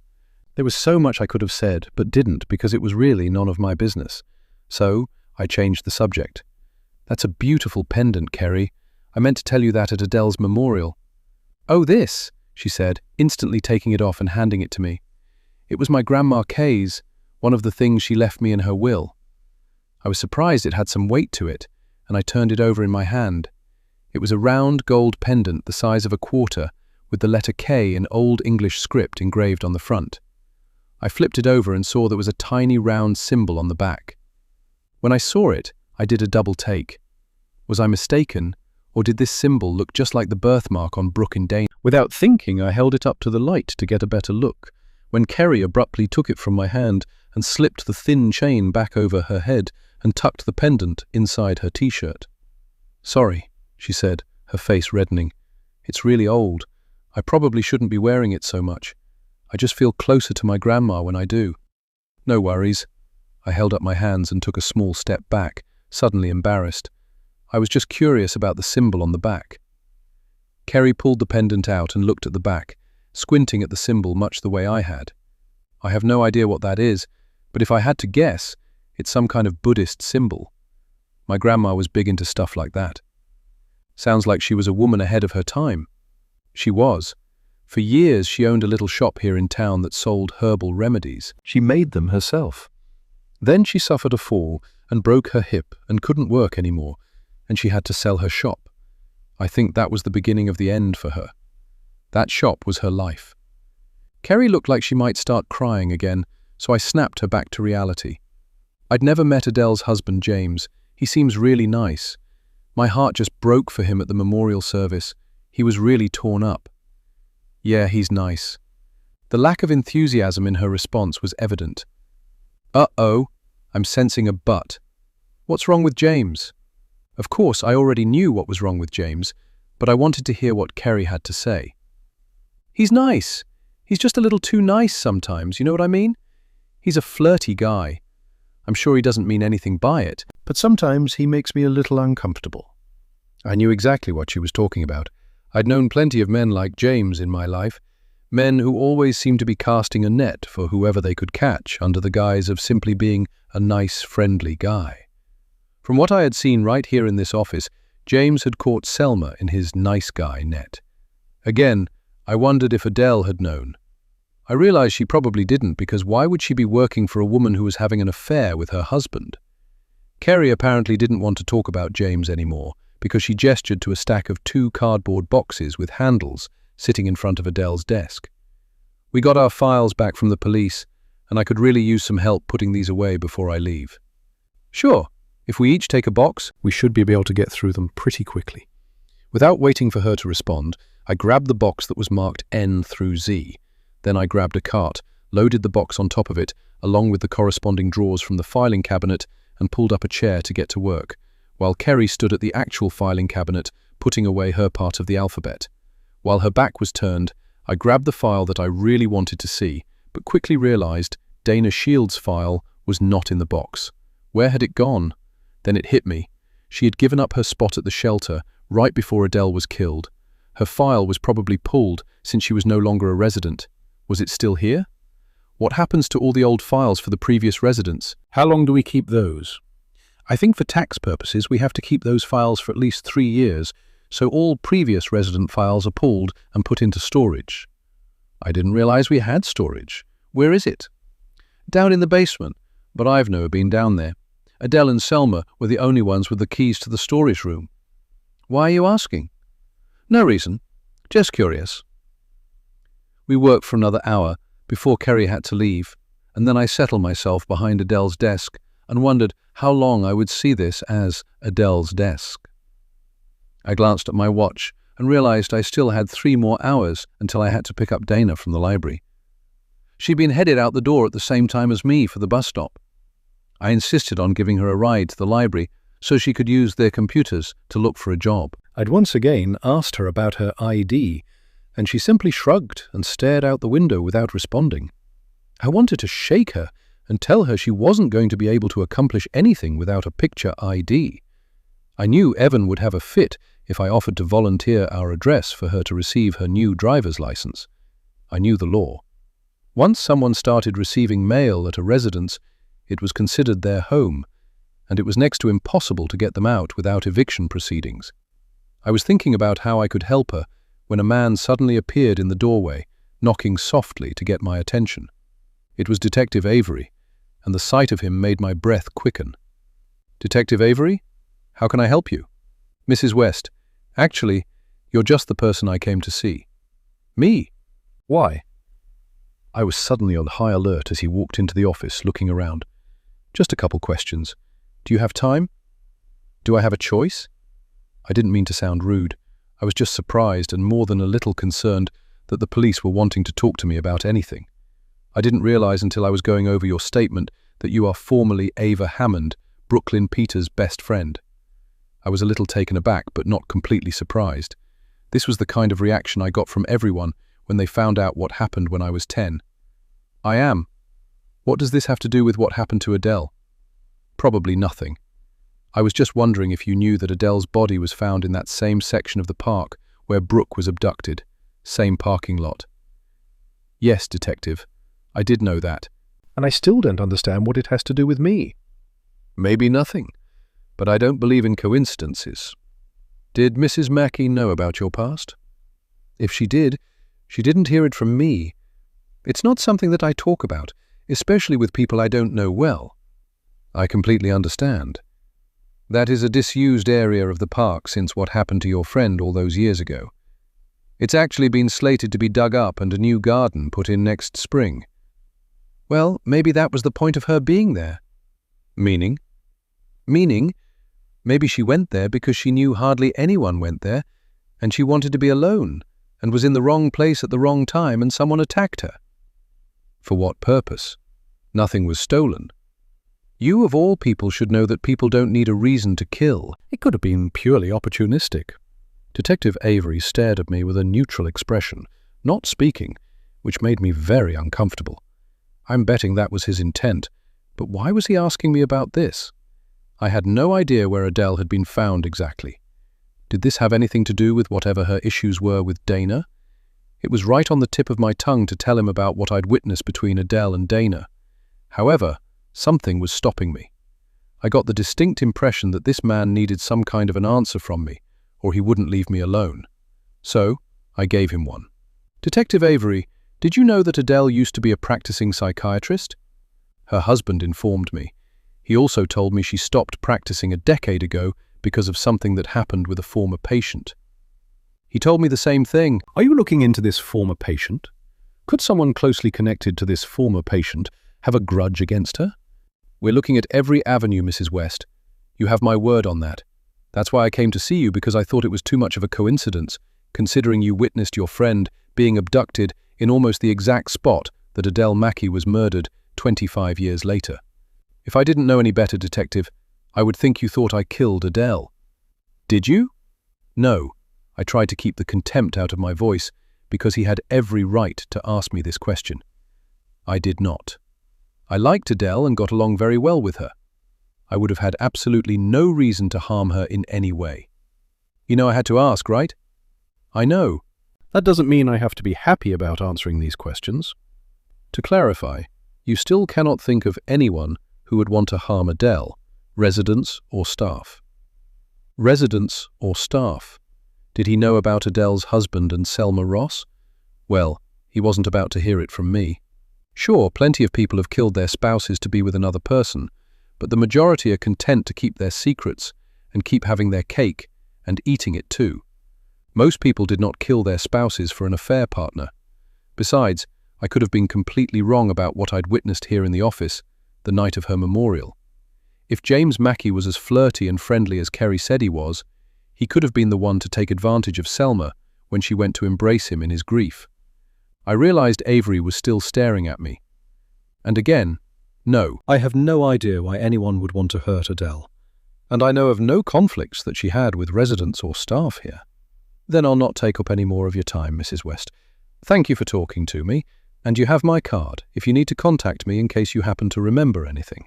There was so much I could have said, but didn't because it was really none of my business. So, I changed the subject. That's a beautiful pendant, Kerry. I meant to tell you that at Adele's memorial. Oh, this, she said, instantly taking it off and handing it to me. It was my Grandma Kay's, one of the things she left me in her will. I was surprised it had some weight to it, and I turned it over in my hand. It was a round gold pendant the size of a quarter, with the letter K in Old English script engraved on the front. I flipped it over and saw there was a tiny round symbol on the back. When I saw it, I did a double take. Was I mistaken, or did this symbol look just like the birthmark on Brooke and Dana? Without thinking, I held it up to the light to get a better look, when Kerry abruptly took it from my hand and slipped the thin chain back over her head and tucked the pendant inside her t-shirt. Sorry, she said, her face reddening. It's really old. I probably shouldn't be wearing it so much. I just feel closer to my grandma when I do. No worries. I held up my hands and took a small step back, suddenly embarrassed. I was just curious about the symbol on the back. Kerry pulled the pendant out and looked at the back, squinting at the symbol much the way I had. I have no idea what that is, but if I had to guess, it's some kind of Buddhist symbol. My grandma was big into stuff like that. Sounds like she was a woman ahead of her time. She was. For years she owned a little shop here in town that sold herbal remedies. She made them herself. Then she suffered a fall and broke her hip and couldn't work anymore, and she had to sell her shop. I think that was the beginning of the end for her. That shop was her life. Kerry looked like she might start crying again, so I snapped her back to reality. I'd never met Adele's husband, James. He seems really nice. My heart just broke for him at the memorial service. He was really torn up. Yeah, he's nice. The lack of enthusiasm in her response was evident. Uh-oh, I'm sensing a but. What's wrong with James? Of course, I already knew what was wrong with James, but I wanted to hear what Kerry had to say. He's nice. He's just a little too nice sometimes, you know what I mean? He's a flirty guy. I'm sure he doesn't mean anything by it, but sometimes he makes me a little uncomfortable. I knew exactly what she was talking about. I'd known plenty of men like James in my life, men who always seemed to be casting a net for whoever they could catch under the guise of simply being a nice, friendly guy. From what I had seen right here in this office, James had caught Selma in his nice guy net. Again, I wondered if Adele had known. I realized she probably didn't, because why would she be working for a woman who was having an affair with her husband? Kerry apparently didn't want to talk about James anymore, because she gestured to a stack of 2 cardboard boxes with handles sitting in front of Adele's desk. We got our files back from the police, and I could really use some help putting these away before I leave. Sure, if we each take a box, we should be able to get through them pretty quickly. Without waiting for her to respond, I grabbed the box that was marked N through Z. Then I grabbed a cart, loaded the box on top of it, along with the corresponding drawers from the filing cabinet, and pulled up a chair to get to work, while Kerry stood at the actual filing cabinet, putting away her part of the alphabet. While her back was turned, I grabbed the file that I really wanted to see, but quickly realized Dana Shield's file was not in the box. Where had it gone? Then it hit me. She had given up her spot at the shelter right before Adele was killed. Her file was probably pulled since she was no longer a resident. Was it still here? What happens to all the old files for the previous residents? How long do we keep those? I think for tax purposes we have to keep those files for at least 3 years, so all previous resident files are pulled and put into storage. I didn't realize we had storage. Where is it? Down in the basement, but I've never been down there. Adele and Selma were the only ones with the keys to the storage room. Why are you asking? No reason. Just curious. We worked for another hour before Kerry had to leave, and then I settled myself behind Adele's desk and wondered how long I would see this as Adele's desk. I glanced at my watch and realized I still had 3 more hours until I had to pick up Dana from the library. She'd been headed out the door at the same time as me for the bus stop. I insisted on giving her a ride to the library so she could use their computers to look for a job. I'd once again asked her about her ID, and she simply shrugged and stared out the window without responding. I wanted to shake her and tell her she wasn't going to be able to accomplish anything without a picture ID. I knew Evan would have a fit if I offered to volunteer our address for her to receive her new driver's license. I knew the law. Once someone started receiving mail at a residence, it was considered their home, and it was next to impossible to get them out without eviction proceedings. I was thinking about how I could help her when a man suddenly appeared in the doorway, knocking softly to get my attention. It was Detective Avery, and the sight of him made my breath quicken. "Detective Avery? How can I help you?" "Mrs. West, actually, you're just the person I came to see." "Me? Why?" I was suddenly on high alert as he walked into the office, looking around. "Just a couple questions. Do you have time? Do I have a choice?" I didn't mean to sound rude. I was just surprised and more than a little concerned that the police were wanting to talk to me about anything. I didn't realize until I was going over your statement that you are formally Ava Hammond, Brooklyn Peters' best friend. I was a little taken aback, but not completely surprised. This was the kind of reaction I got from everyone when they found out what happened when I was 10. "I am. What does this have to do with what happened to Adele?" "Probably nothing. I was just wondering if you knew that Adele's body was found in that same section of the park where Brooke was abducted, same parking lot." "Yes, Detective. I did know that. And I still don't understand what it has to do with me." "Maybe nothing, but I don't believe in coincidences. Did Mrs. Mackey know about your past?" "If she did, she didn't hear it from me. It's not something that I talk about, especially with people I don't know well." "I completely understand. That is a disused area of the park since what happened to your friend all those years ago. It's actually been slated to be dug up and a new garden put in next spring." "Well, maybe that was the point of her being there." "Meaning?" "Meaning, maybe she went there because she knew hardly anyone went there, and she wanted to be alone, and was in the wrong place at the wrong time, and someone attacked her." "For what purpose? Nothing was stolen." "You of all people should know that people don't need a reason to kill. It could have been purely opportunistic." Detective Avery stared at me with a neutral expression, not speaking, which made me very uncomfortable. I'm betting that was his intent, but why was he asking me about this? I had no idea where Adele had been found exactly. Did this have anything to do with whatever her issues were with Dana? It was right on the tip of my tongue to tell him about what I'd witnessed between Adele and Dana. However, something was stopping me. I got the distinct impression that this man needed some kind of an answer from me, or he wouldn't leave me alone. So, I gave him one. "Detective Avery, did you know that Adele used to be a practicing psychiatrist?" Her husband informed me. He also told me she stopped practicing a decade ago because of something that happened with a former patient. He told me the same thing. "Are you looking into this former patient? Could someone closely connected to this former patient have a grudge against her?" "We're looking at every avenue, Mrs. West. You have my word on that. That's why I came to see you, because I thought it was too much of a coincidence, considering you witnessed your friend being abducted in almost the exact spot that Adele Mackey was murdered 25 years later. If I didn't know any better, Detective, I would think you thought I killed Adele." "Did you?" "No." I tried to keep the contempt out of my voice because he had every right to ask me this question. "I did not. I liked Adele and got along very well with her. I would have had absolutely no reason to harm her in any way." "You know I had to ask, right?" "I know. That doesn't mean I have to be happy about answering these questions. To clarify, you still cannot think of anyone who would want to harm Adele, residents or staff." "Residents or staff? Did he know about Adele's husband and Selma Ross?" "Well, he wasn't about to hear it from me. Sure, plenty of people have killed their spouses to be with another person, but the majority are content to keep their secrets and keep having their cake and eating it too. Most people did not kill their spouses for an affair partner. Besides, I could have been completely wrong about what I'd witnessed here in the office, the night of her memorial. If James Mackey was as flirty and friendly as Kerry said he was, he could have been the one to take advantage of Selma when she went to embrace him in his grief. I realized Avery was still staring at me. And again, no. I have no idea why anyone would want to hurt Adele, And I know of no conflicts that she had with residents or staff here. Then I'll not take up any more of your time, Mrs. West. Thank you for talking to me, and you have my card if you need to contact me in case you happen to remember anything.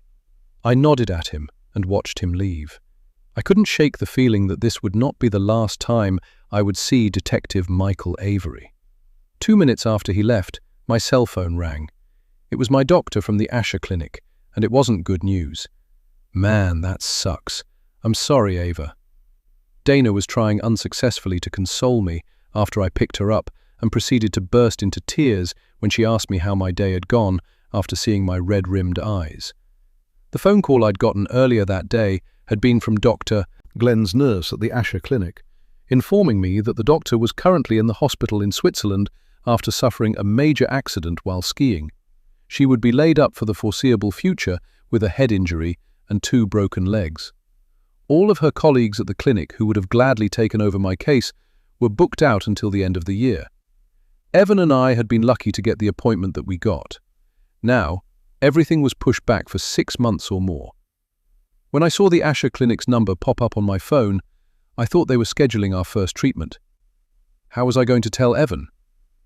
I nodded at him and watched him leave. I couldn't shake the feeling that this would not be the last time I would see Detective Michael Avery. 2 minutes after he left, my cell phone rang. It was my doctor from the Asher Clinic, and it wasn't good news. Man, that sucks. I'm sorry, Ava. Dana was trying unsuccessfully to console me after I picked her up and proceeded to burst into tears when she asked me how my day had gone after seeing my red-rimmed eyes. The phone call I'd gotten earlier that day had been from Dr. Glenn's nurse at the Asher Clinic, informing me that the doctor was currently in the hospital in Switzerland after suffering a major accident while skiing. She would be laid up for the foreseeable future with a head injury and 2 broken legs. All of her colleagues at the clinic who would have gladly taken over my case were booked out until the end of the year. Evan and I had been lucky to get the appointment that we got. Now, everything was pushed back for 6 months or more. When I saw the Asher Clinic's number pop up on my phone, I thought they were scheduling our first treatment. How was I going to tell Evan?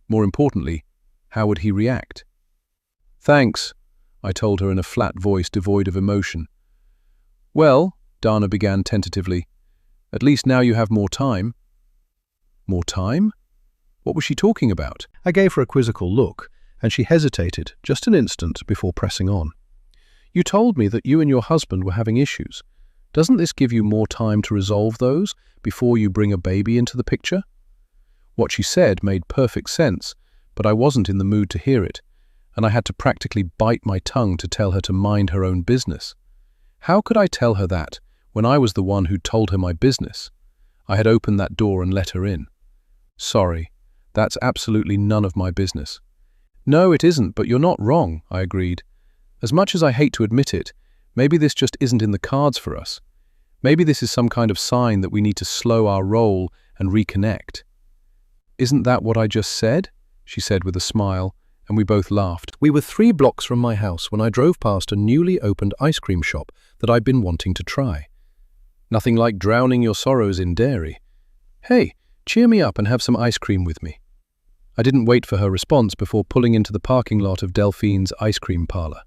More importantly, how would he react? Thanks, I told her in a flat voice devoid of emotion. Well, Dana began tentatively, at least now you have more time. More time? What was she talking about? I gave her a quizzical look, and she hesitated just an instant before pressing on. You told me that you and your husband were having issues. Doesn't this give you more time to resolve those before you bring a baby into the picture? What she said made perfect sense, but I wasn't in the mood to hear it, and I had to practically bite my tongue to tell her to mind her own business. How could I tell her that when I was the one who told her my business? I had opened that door and let her in. Sorry, that's absolutely none of my business. No, it isn't, but you're not wrong, I agreed. As much as I hate to admit it, maybe this just isn't in the cards for us. Maybe this is some kind of sign that we need to slow our roll and reconnect. Isn't that what I just said? She said with a smile, and we both laughed. We were 3 blocks from my house when I drove past a newly opened ice cream shop that I'd been wanting to try. Nothing like drowning your sorrows in dairy. Hey, cheer me up and have some ice cream with me. I didn't wait for her response before pulling into the parking lot of Delphine's ice cream parlor.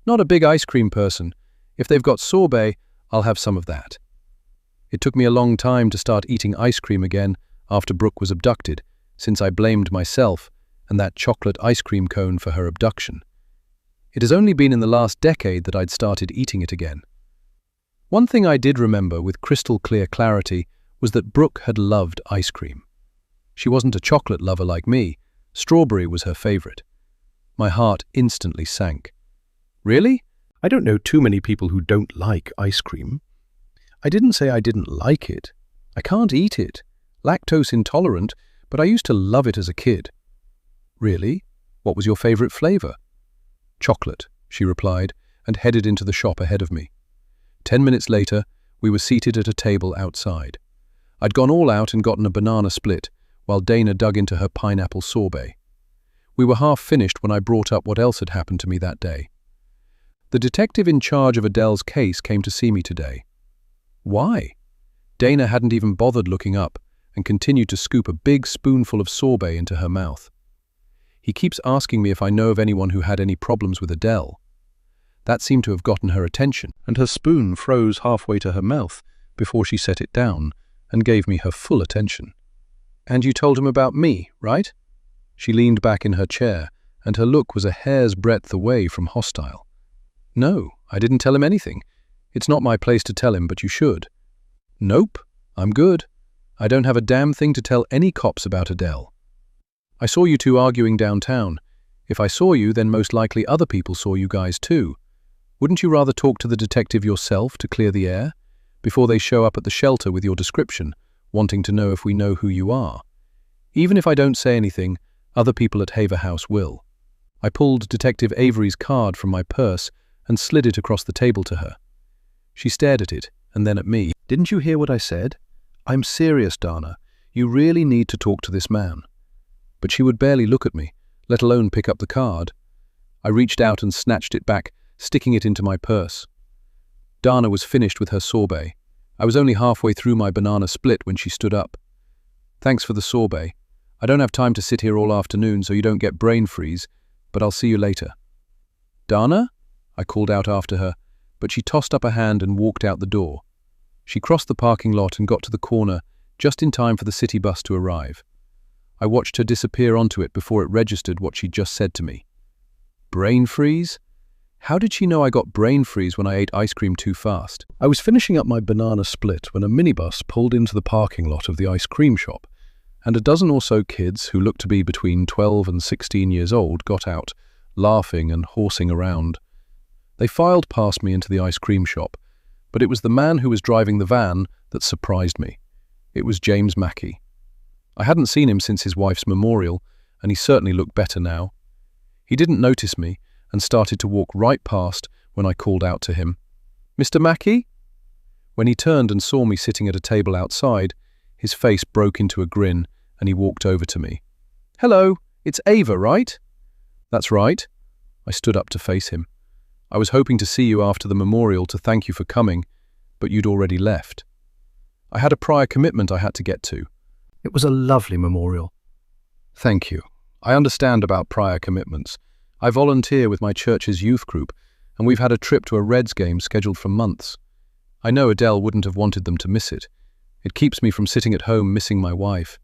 Not a big ice cream person. If they've got sorbet, I'll have some of that. It took me a long time to start eating ice cream again after Brooke was abducted, since I blamed myself and that chocolate ice cream cone for her abduction. It has only been in the last decade that I'd started eating it again. One thing I did remember with crystal clear clarity was that Brooke had loved ice cream. She wasn't a chocolate lover like me. Strawberry was her favorite. My heart instantly sank. Really? I don't know too many people who don't like ice cream. I didn't say I didn't like it. I can't eat it. Lactose intolerant, but I used to love it as a kid. Really? What was your favorite flavor? Chocolate, she replied, and headed into the shop ahead of me. 10 minutes later, we were seated at a table outside. I'd gone all out and gotten a banana split, while Dana dug into her pineapple sorbet. We were half finished when I brought up what else had happened to me that day. The detective in charge of Adele's case came to see me today. Why? Dana hadn't even bothered looking up and continued to scoop a big spoonful of sorbet into her mouth. He keeps asking me if I know of anyone who had any problems with Adele. That seemed to have gotten her attention, and her spoon froze halfway to her mouth before she set it down and gave me her full attention. And you told him about me, right? She leaned back in her chair, and her look was a hair's breadth away from hostile. No, I didn't tell him anything. It's not my place to tell him, but you should. Nope, I'm good. I don't have a damn thing to tell any cops about Adele. I saw you two arguing downtown. If I saw you, then most likely other people saw you guys too. Wouldn't you rather talk to the detective yourself to clear the air, before they show up at the shelter with your description, wanting to know if we know who you are? Even if I don't say anything, Other people at Haver House will. I pulled Detective Avery's card from my purse and slid it across the table to her. She stared at it, and then at me. "Didn't you hear what I said? I'm serious, Dana. You really need to talk to this man." But she would barely look at me, let alone pick up the card. I reached out and snatched it back, sticking it into my purse. Dana was finished with her sorbet. I was only halfway through my banana split when she stood up. "Thanks for the sorbet. I don't have time to sit here all afternoon so you don't get brain freeze, but I'll see you later." "Dana?" I called out after her, but she tossed up a hand and walked out the door. She crossed the parking lot and got to the corner just in time for the city bus to arrive. I watched her disappear onto it before it registered what she'd just said to me. Brain freeze? How did she know I got brain freeze when I ate ice cream too fast? I was finishing up my banana split when a minibus pulled into the parking lot of the ice cream shop, and a dozen or so kids who looked to be between 12 and 16 years old got out, laughing and horsing around. They filed past me into the ice cream shop, but it was the man who was driving the van that surprised me. It was James Mackey. I hadn't seen him since his wife's memorial, and he certainly looked better now. He didn't notice me and started to walk right past when I called out to him, "Mr. Mackey?" When he turned and saw me sitting at a table outside, his face broke into a grin and he walked over to me. "Hello, it's Ava, right?" "That's right." I stood up to face him. "I was hoping to see you after the memorial to thank you for coming, but you'd already left. I had a prior commitment I had to get to." "It was a lovely memorial." "Thank you. I understand about prior commitments. I volunteer with my church's youth group, and we've had a trip to a Reds game scheduled for months. I know Adele wouldn't have wanted them to miss it. It keeps me from sitting at home missing my wife.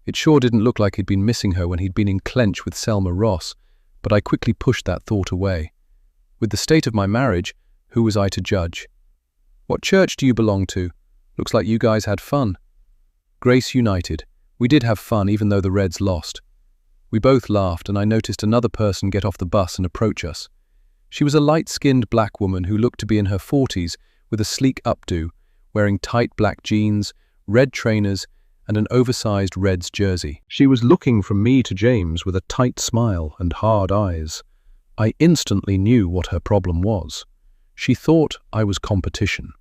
It sure didn't look like he'd been missing her when he'd been in clench with Selma Ross, but I quickly pushed that thought away. With the state of my marriage, who was I to judge? "What church do you belong to? Looks like you guys had fun." "Grace United. We did have fun even though the Reds lost." We both laughed, and I noticed another person get off the bus and approach us. She was a light-skinned black woman who looked to be in her 40s with a sleek updo, wearing tight black jeans, red trainers, and an oversized Reds jersey. She was looking from me to James with a tight smile and hard eyes. I instantly knew what her problem was. She thought I was competition.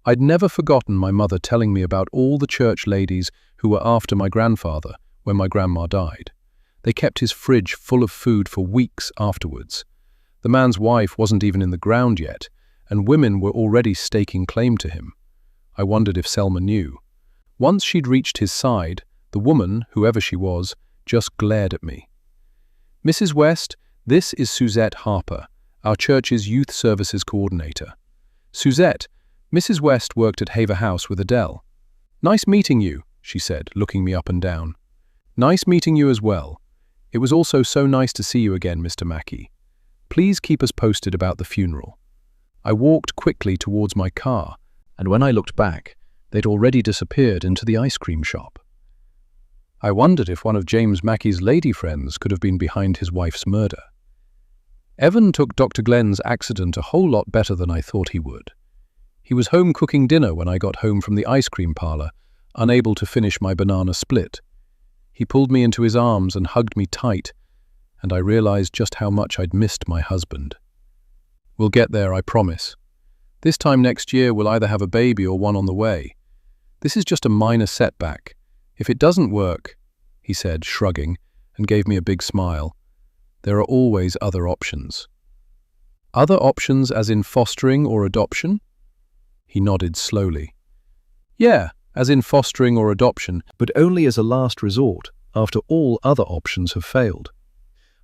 I'd never forgotten my mother telling me about all the church ladies who were after my grandfather when my grandma died. They kept his fridge full of food for weeks afterwards. The man's wife wasn't even in the ground yet, and women were already staking claim to him. I wondered if Selma knew. Once she'd reached his side, the woman, whoever she was, just glared at me. "Mrs. West, this is Suzette Harper, our church's youth services coordinator." "Suzette, Mrs. West worked at Haver House with Adele." "Nice meeting you," she said, looking me up and down. "Nice meeting you as well. It was also so nice to see you again, Mr. Mackey. Please keep us posted about the funeral." I walked quickly towards my car, and when I looked back, they'd already disappeared into the ice cream shop. I wondered if one of James Mackey's lady friends could have been behind his wife's murder. Evan took Dr. Glenn's accident a whole lot better than I thought he would. He was home cooking dinner when I got home from the ice cream parlor, unable to finish my banana split. He pulled me into his arms and hugged me tight, and I realized just how much I'd missed my husband. "We'll get there, I promise. This time next year we'll either have a baby or one on the way. This is just a minor setback. If it doesn't work," he said, shrugging, and gave me a big smile, "there are always other options." "Other options as in fostering or adoption?" He nodded slowly. "Yeah, as in fostering or adoption, but only as a last resort, after all other options have failed."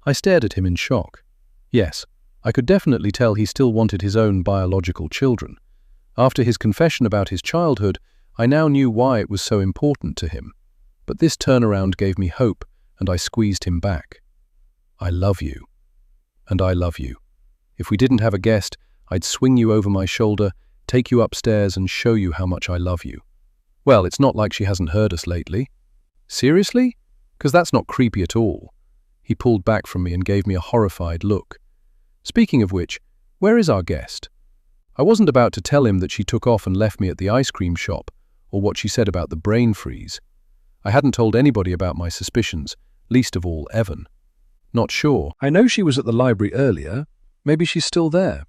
I stared at him in shock. Yes, I could definitely tell he still wanted his own biological children. After his confession about his childhood, I now knew why it was so important to him. But this turnaround gave me hope, and I squeezed him back. "I love you. And I love you. If we didn't have a guest, I'd swing you over my shoulder, take you upstairs, and show you how much I love you." "Well, it's not like she hasn't heard us lately." "Seriously? 'Cause that's not creepy at all." He pulled back from me and gave me a horrified look. "Speaking of which, where is our guest?" I wasn't about to tell him that she took off and left me at the ice cream shop, or what she said about the brain freeze. I hadn't told anybody about my suspicions, least of all Evan. Not sure. I know she was at the library earlier. Maybe she's still there.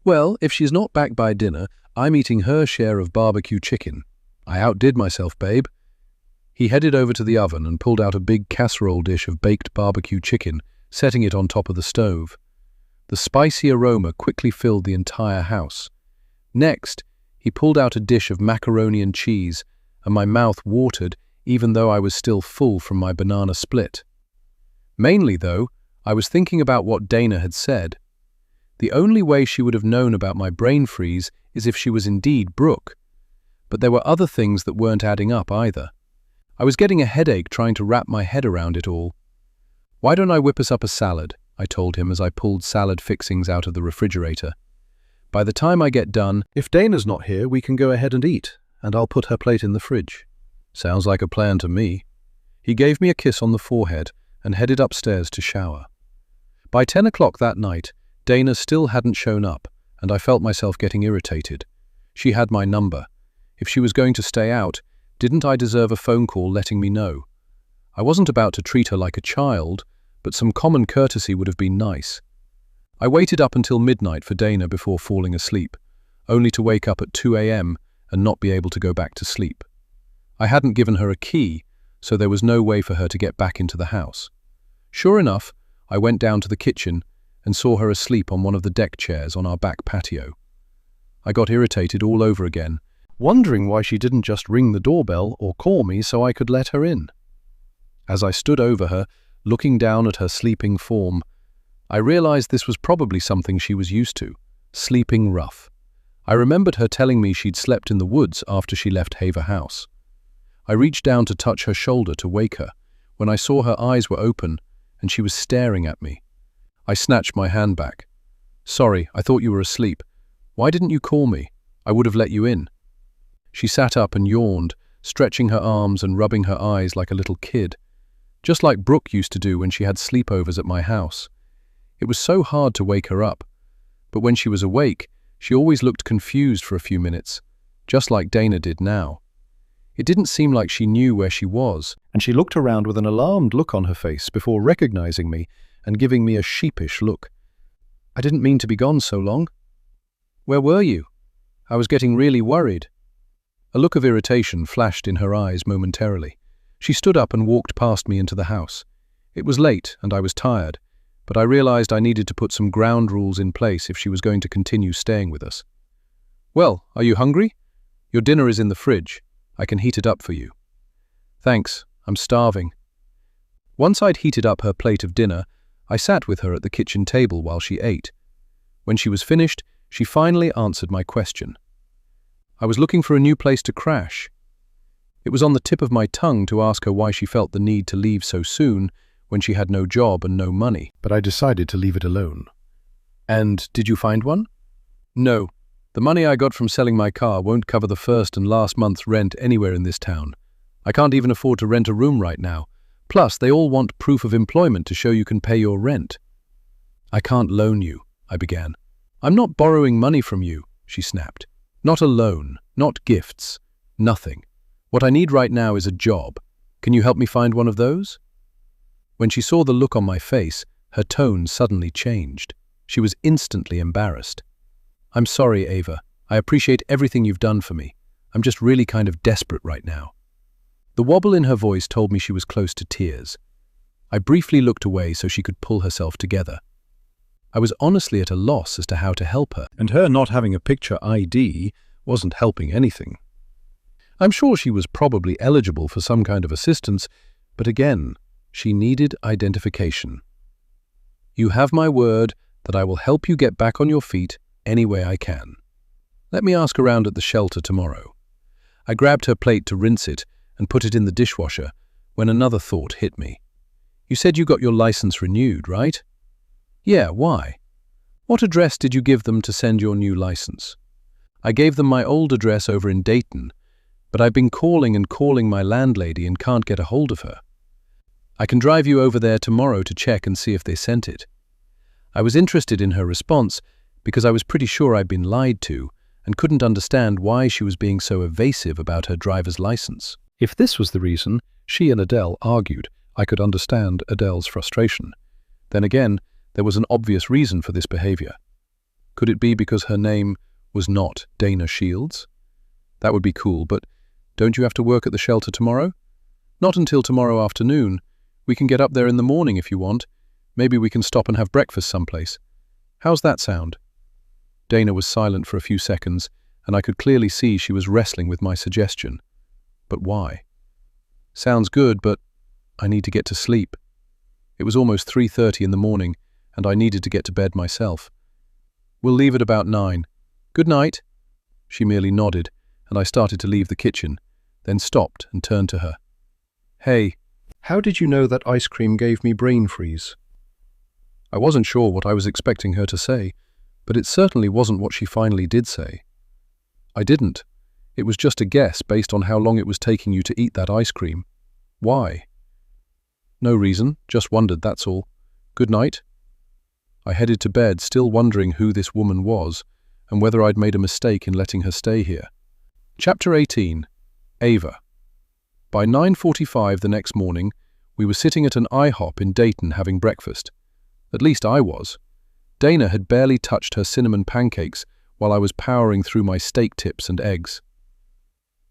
Well, if she's not back by dinner, I'm eating her share of barbecue chicken. I outdid myself, babe. He headed over to the oven and pulled out a big casserole dish of baked barbecue chicken, setting it on top of the stove. The spicy aroma quickly filled the entire house. Next, he pulled out a dish of macaroni and cheese, and my mouth watered even though I was still full from my banana split. Mainly, though, I was thinking about what Dana had said. The only way she would have known about my brain freeze is if she was indeed Brooke. But there were other things that weren't adding up either. I was getting a headache trying to wrap my head around it all. "Why don't I whip us up a salad?" I told him as I pulled salad fixings out of the refrigerator. "By the time I get done, If Dana's not here, we can go ahead and eat, and I'll put her plate in the fridge." Sounds like a plan to me. He gave me a kiss on the forehead and headed upstairs to shower. By 10 o'clock that night, Dana still hadn't shown up, and I felt myself getting irritated. She had my number. If she was going to stay out, didn't I deserve a phone call letting me know? I wasn't about to treat her like a child, but some common courtesy would have been nice. I waited up until midnight for Dana before falling asleep, only to wake up at 2 a.m. and not be able to go back to sleep. I hadn't given her a key, so there was no way for her to get back into the house. Sure enough, I went down to the kitchen and saw her asleep on one of the deck chairs on our back patio. I got irritated all over again, wondering why she didn't just ring the doorbell or call me so I could let her in. As I stood over her, looking down at her sleeping form, I realized this was probably something she was used to, sleeping rough. I remembered her telling me she'd slept in the woods after she left Haver House. I reached down to touch her shoulder to wake her, when I saw her eyes were open and she was staring at me. I snatched my hand back. "Sorry, I thought you were asleep. Why didn't you call me? I would have let you in." She sat up and yawned, stretching her arms and rubbing her eyes like a little kid, just like Brooke used to do when she had sleepovers at my house. It was so hard to wake her up, but when she was awake, she always looked confused for a few minutes, just like Dana did now. It didn't seem like she knew where she was, and she looked around with an alarmed look on her face before recognizing me and giving me a sheepish look. "I didn't mean to be gone so long. Where were you? I was getting really worried." A look of irritation flashed in her eyes momentarily. She stood up and walked past me into the house. It was late and I was tired, but I realized I needed to put some ground rules in place if she was going to continue staying with us. "Well, are you hungry? Your dinner is in the fridge. I can heat it up for you." "Thanks, I'm starving." Once I'd heated up her plate of dinner, I sat with her at the kitchen table while she ate. When she was finished, she finally answered my question. I was looking for a new place to crash. It was on the tip of my tongue to ask her why she felt the need to leave so soon when she had no job and no money, but I decided to leave it alone. "And did you find one?" "No. The money I got from selling my car won't cover the first and last month's rent anywhere in this town. I can't even afford to rent a room right now. Plus, they all want proof of employment to show you can pay your rent." "I can't loan you," I began. "I'm not borrowing money from you," she snapped. "Not a loan, not gifts, nothing. What I need right now is a job. Can you help me find one of those?" When she saw the look on my face, her tone suddenly changed. She was instantly embarrassed. "I'm sorry, Ava. I appreciate everything you've done for me. I'm just really kind of desperate right now." The wobble in her voice told me she was close to tears. I briefly looked away so she could pull herself together. I was honestly at a loss as to how to help her, and her not having a picture ID wasn't helping anything. I'm sure she was probably eligible for some kind of assistance, but again, she needed identification. "You have my word that I will help you get back on your feet any way I can. Let me ask around at the shelter tomorrow." I grabbed her plate to rinse it and put it in the dishwasher when another thought hit me. "You said you got your license renewed, right?" "Yeah, why? What address did you give them to send your new license?" "I gave them my old address over in Dayton, but I've been calling and calling my landlady and can't get a hold of her." "I can drive you over there tomorrow to check and see if they sent it." I was interested in her response because I was pretty sure I'd been lied to and couldn't understand why she was being so evasive about her driver's license. If this was the reason, she and Adele argued, I could understand Adele's frustration. Then again, there was an obvious reason for this behavior. Could it be because her name was not Dana Shields? That would be cool, but don't you have to work at the shelter tomorrow? Not until tomorrow afternoon. We can get up there in the morning if you want. Maybe we can stop and have breakfast someplace. How's that sound? Dana was silent for a few seconds, and I could clearly see she was wrestling with my suggestion. But why? Sounds good, but I need to get to sleep. It was almost 3:30 in the morning, and I needed to get to bed myself. We'll leave at about 9. Good night. She merely nodded, and I started to leave the kitchen, then stopped and turned to her. Hey, how did you know that ice cream gave me brain freeze? I wasn't sure what I was expecting her to say, but it certainly wasn't what she finally did say. I didn't. It was just a guess based on how long it was taking you to eat that ice cream. Why? No reason, just wondered, that's all. Good night. I headed to bed, still wondering who this woman was, and whether I'd made a mistake in letting her stay here. Chapter 18. Ava. By 9:45 the next morning, we were sitting at an IHOP in Dayton having breakfast. At least I was. Dana had barely touched her cinnamon pancakes while I was powering through my steak tips and eggs.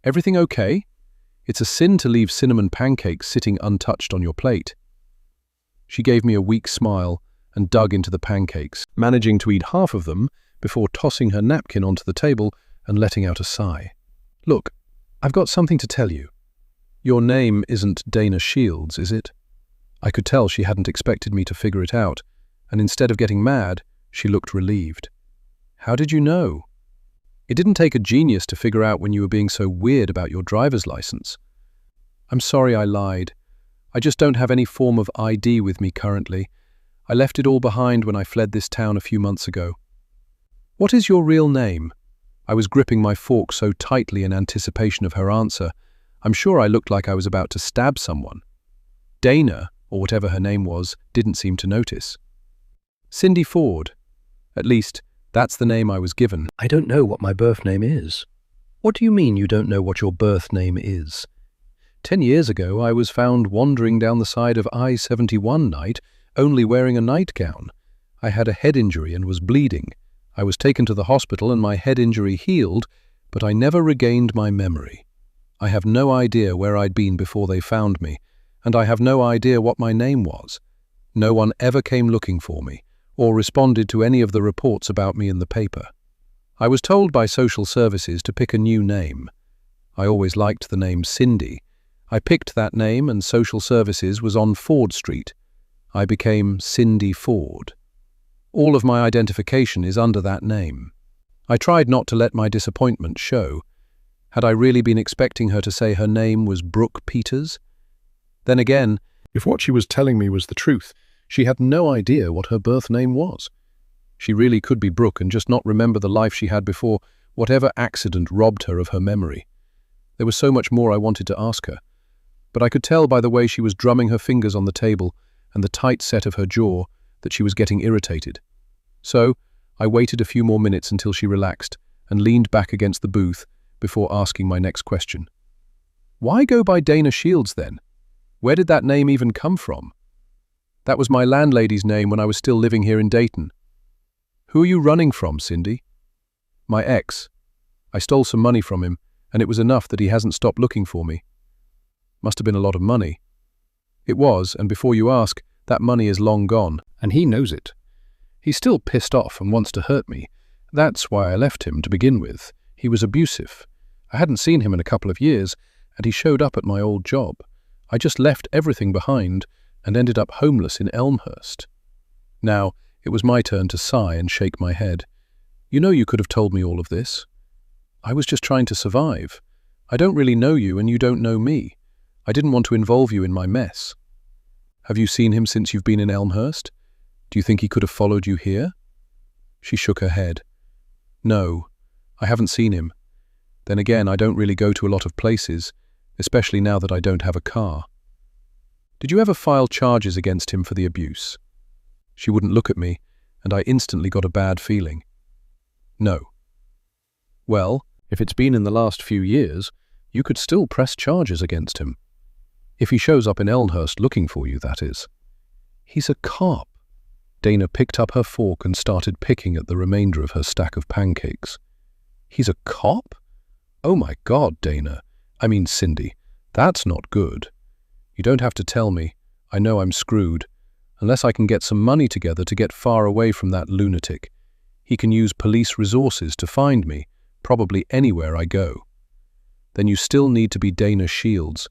Everything okay? It's a sin to leave cinnamon pancakes sitting untouched on your plate. She gave me a weak smile and dug into the pancakes, managing to eat half of them before tossing her napkin onto the table and letting out a sigh. Look, I've got something to tell you. Your name isn't Dana Shields, is it? I could tell she hadn't expected me to figure it out, and instead of getting mad, she looked relieved. How did you know? It didn't take a genius to figure out when you were being so weird about your driver's license. I'm sorry I lied. I just don't have any form of ID with me currently. I left it all behind when I fled this town a few months ago. What is your real name? I was gripping my fork so tightly in anticipation of her answer. I'm sure I looked like I was about to stab someone. Dana, or whatever her name was, didn't seem to notice. Cindy Ford. At least, that's the name I was given. I don't know what my birth name is. What do you mean you don't know what your birth name is? 10 years ago, I was found wandering down the side of I-71 night, only wearing a nightgown. I had a head injury and was bleeding. I was taken to the hospital and my head injury healed, but I never regained my memory. I have no idea where I'd been before they found me, and I have no idea what my name was. No one ever came looking for me, or responded to any of the reports about me in the paper. I was told by social services to pick a new name. I always liked the name Cindy. I picked that name and social services was on Ford Street. I became Cindy Ford. All of my identification is under that name. I tried not to let my disappointment show. Had I really been expecting her to say her name was Brooke Peters? Then again, if what she was telling me was the truth, she had no idea what her birth name was. She really could be Brooke and just not remember the life she had before whatever accident robbed her of her memory. There was so much more I wanted to ask her, but I could tell by the way she was drumming her fingers on the table and the tight set of her jaw that she was getting irritated. So, I waited a few more minutes until she relaxed and leaned back against the booth before asking my next question. Why go by Dana Shields then? Where did that name even come from? That was my landlady's name when I was still living here in Dayton. Who are you running from, Cindy? My ex. I stole some money from him, and it was enough that he hasn't stopped looking for me. Must have been a lot of money. It was, and before you ask, that money is long gone, and he knows it. He's still pissed off and wants to hurt me. That's why I left him to begin with. He was abusive. I hadn't seen him in a couple of years, and he showed up at my old job. I just left everything behind and ended up homeless in Elmhurst. Now, it was my turn to sigh and shake my head. You know you could have told me all of this. I was just trying to survive. I don't really know you and you don't know me. I didn't want to involve you in my mess. Have you seen him since you've been in Elmhurst? Do you think he could have followed you here? She shook her head. No, I haven't seen him. Then again, I don't really go to a lot of places, especially now that I don't have a car. Did you ever file charges against him for the abuse? She wouldn't look at me, and I instantly got a bad feeling. No. Well, if it's been in the last few years, you could still press charges against him. If he shows up in Elmhurst looking for you, that is. He's a cop. Dana picked up her fork and started picking at the remainder of her stack of pancakes. He's a cop? Oh my God, Dana. I mean, Cindy, that's not good. You don't have to tell me. I know I'm screwed. Unless I can get some money together to get far away from that lunatic. He can use police resources to find me, probably anywhere I go. Then you still need to be Dana Shields,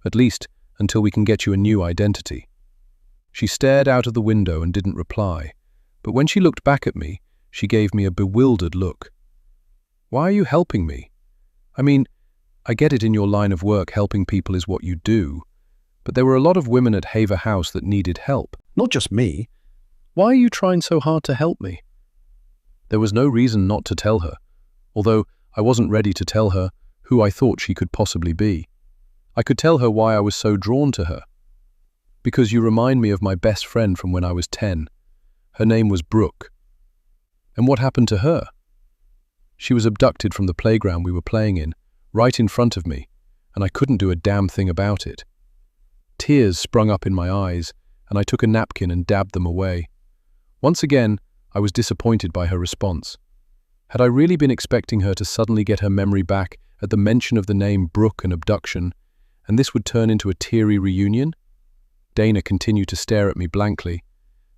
at least until we can get you a new identity. She stared out of the window and didn't reply, but when she looked back at me, she gave me a bewildered look. Why are you helping me? I mean, I get it in your line of work helping people is what you do, but there were a lot of women at Haver House that needed help. Not just me. Why are you trying so hard to help me? There was no reason not to tell her, although I wasn't ready to tell her who I thought she could possibly be. I could tell her why I was so drawn to her. Because you remind me of my best friend from when I was 10. Her name was Brooke. And what happened to her? She was abducted from the playground we were playing in, right in front of me, and I couldn't do a damn thing about it. Tears sprung up in my eyes, and I took a napkin and dabbed them away. Once again, I was disappointed by her response. Had I really been expecting her to suddenly get her memory back at the mention of the name Brooke and abduction, and this would turn into a teary reunion? Dana continued to stare at me blankly.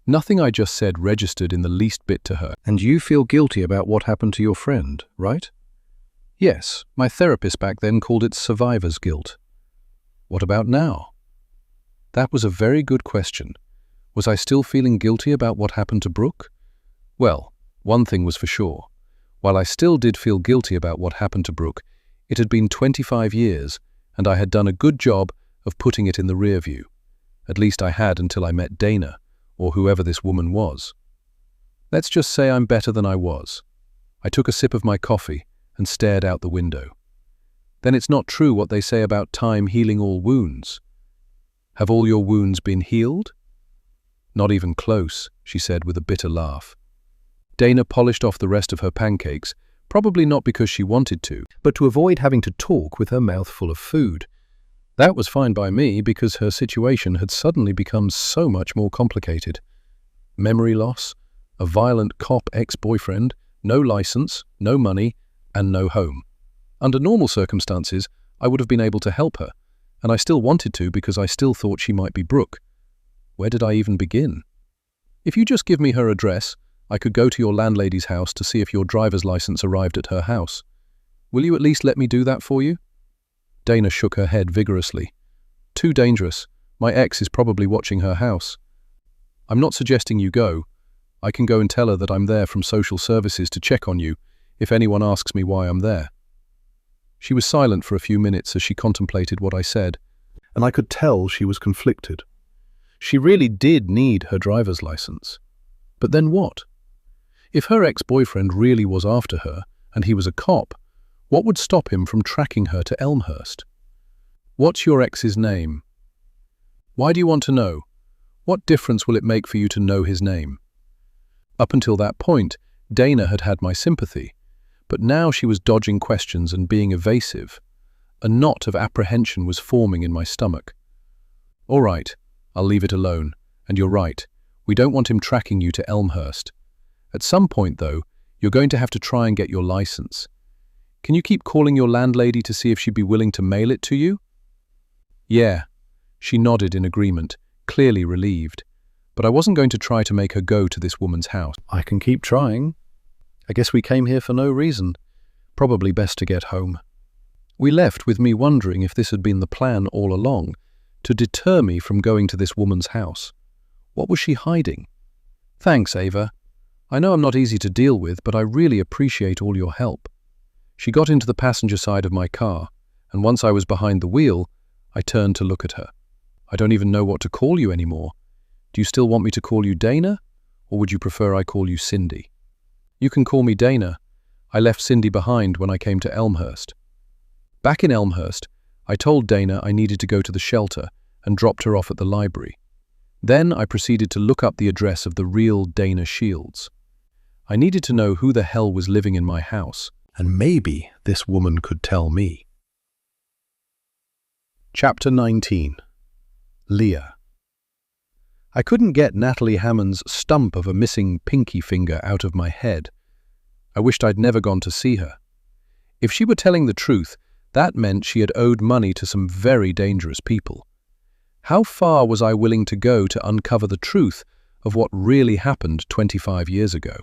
Nothing I just said registered in the least bit to her. And you feel guilty about what happened to your friend, right? Yes, my therapist back then called it survivor's guilt. What about now? That was a very good question. Was I still feeling guilty about what happened to Brooke? Well, one thing was for sure. While I still did feel guilty about what happened to Brooke, it had been 25 years, and I had done a good job of putting it in the rear view. At least I had until I met Dana, or whoever this woman was. Let's just say I'm better than I was. I took a sip of my coffee and stared out the window. Then it's not true what they say about time healing all wounds. Have all your wounds been healed? Not even close, she said with a bitter laugh. Dana polished off the rest of her pancakes, probably not because she wanted to, but to avoid having to talk with her mouth full of food. That was fine by me because her situation had suddenly become so much more complicated. Memory loss, a violent cop ex-boyfriend, no license, no money, and no home. Under normal circumstances, I would have been able to help her, and I still wanted to because I still thought she might be Brooke. Where did I even begin? If you just give me her address, I could go to your landlady's house to see if your driver's license arrived at her house. Will you at least let me do that for you? Dana shook her head vigorously. Too dangerous. My ex is probably watching her house. I'm not suggesting you go. I can go and tell her that I'm there from social services to check on you if anyone asks me why I'm there. She was silent for a few minutes as she contemplated what I said, and I could tell she was conflicted. She really did need her driver's license. But then what? If her ex-boyfriend really was after her, and he was a cop, what would stop him from tracking her to Elmhurst? What's your ex's name? Why do you want to know? What difference will it make for you to know his name? Up until that point, Dana had had my sympathy, but now she was dodging questions and being evasive. A knot of apprehension was forming in my stomach. All right, I'll leave it alone, and you're right. We don't want him tracking you to Elmhurst. At some point, though, you're going to have to try and get your license. Can you keep calling your landlady to see if she'd be willing to mail it to you? Yeah. She nodded in agreement, clearly relieved. But I wasn't going to try to make her go to this woman's house. I can keep trying. I guess we came here for no reason. Probably best to get home. We left with me wondering if this had been the plan all along, to deter me from going to this woman's house. What was she hiding? Thanks, Ava. I know I'm not easy to deal with, but I really appreciate all your help. She got into the passenger side of my car, and once I was behind the wheel, I turned to look at her. I don't even know what to call you anymore. Do you still want me to call you Dana, or would you prefer I call you Cindy? You can call me Dana. I left Cindy behind when I came to Elmhurst. Back in Elmhurst, I told Dana I needed to go to the shelter and dropped her off at the library. Then I proceeded to look up the address of the real Dana Shields. I needed to know who the hell was living in my house, and maybe this woman could tell me. Chapter 19. Leah. I couldn't get Natalie Hammond's stump of a missing pinky finger out of my head. I wished I'd never gone to see her. If she were telling the truth, that meant she had owed money to some very dangerous people. How far was I willing to go to uncover the truth of what really happened 25 years ago?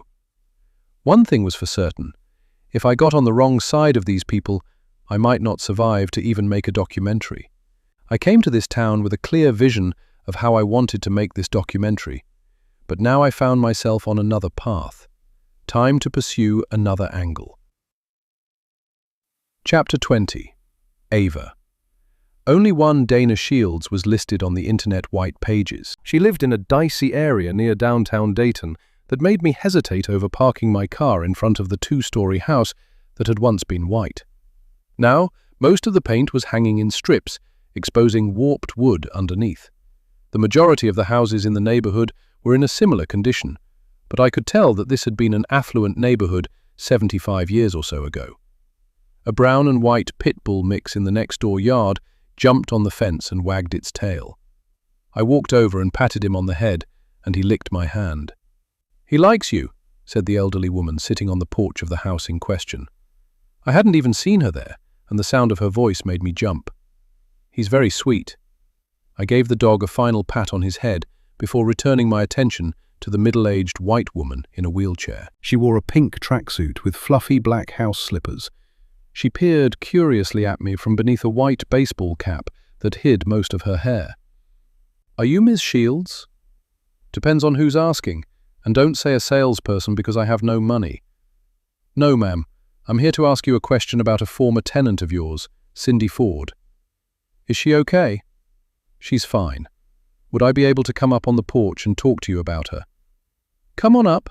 One thing was for certain. If I got on the wrong side of these people, I might not survive to even make a documentary. I came to this town with a clear vision of how I wanted to make this documentary, but now I found myself on another path. Time to pursue another angle. Chapter 20. Ava. Only one Dana Shields was listed on the internet white pages. She lived in a dicey area near downtown Dayton that made me hesitate over parking my car in front of the two-story house that had once been white. Now, most of the paint was hanging in strips, exposing warped wood underneath. The majority of the houses in the neighborhood were in a similar condition, but I could tell that this had been an affluent neighborhood 75 years or so ago. A brown and white pit bull mix in the next-door yard jumped on the fence and wagged its tail. I walked over and patted him on the head, and he licked my hand. "He likes you," said the elderly woman sitting on the porch of the house in question. I hadn't even seen her there, and the sound of her voice made me jump. "He's very sweet." I gave the dog a final pat on his head before returning my attention to the middle-aged white woman in a wheelchair. She wore a pink tracksuit with fluffy black house slippers. She peered curiously at me from beneath a white baseball cap that hid most of her hair. "Are you Ms. Shields?" "Depends on who's asking, and don't say a salesperson because I have no money." "No, ma'am. I'm here to ask you a question about a former tenant of yours, Cindy Ford." "Is she okay?" "She's fine. Would I be able to come up on the porch and talk to you about her?" "Come on up."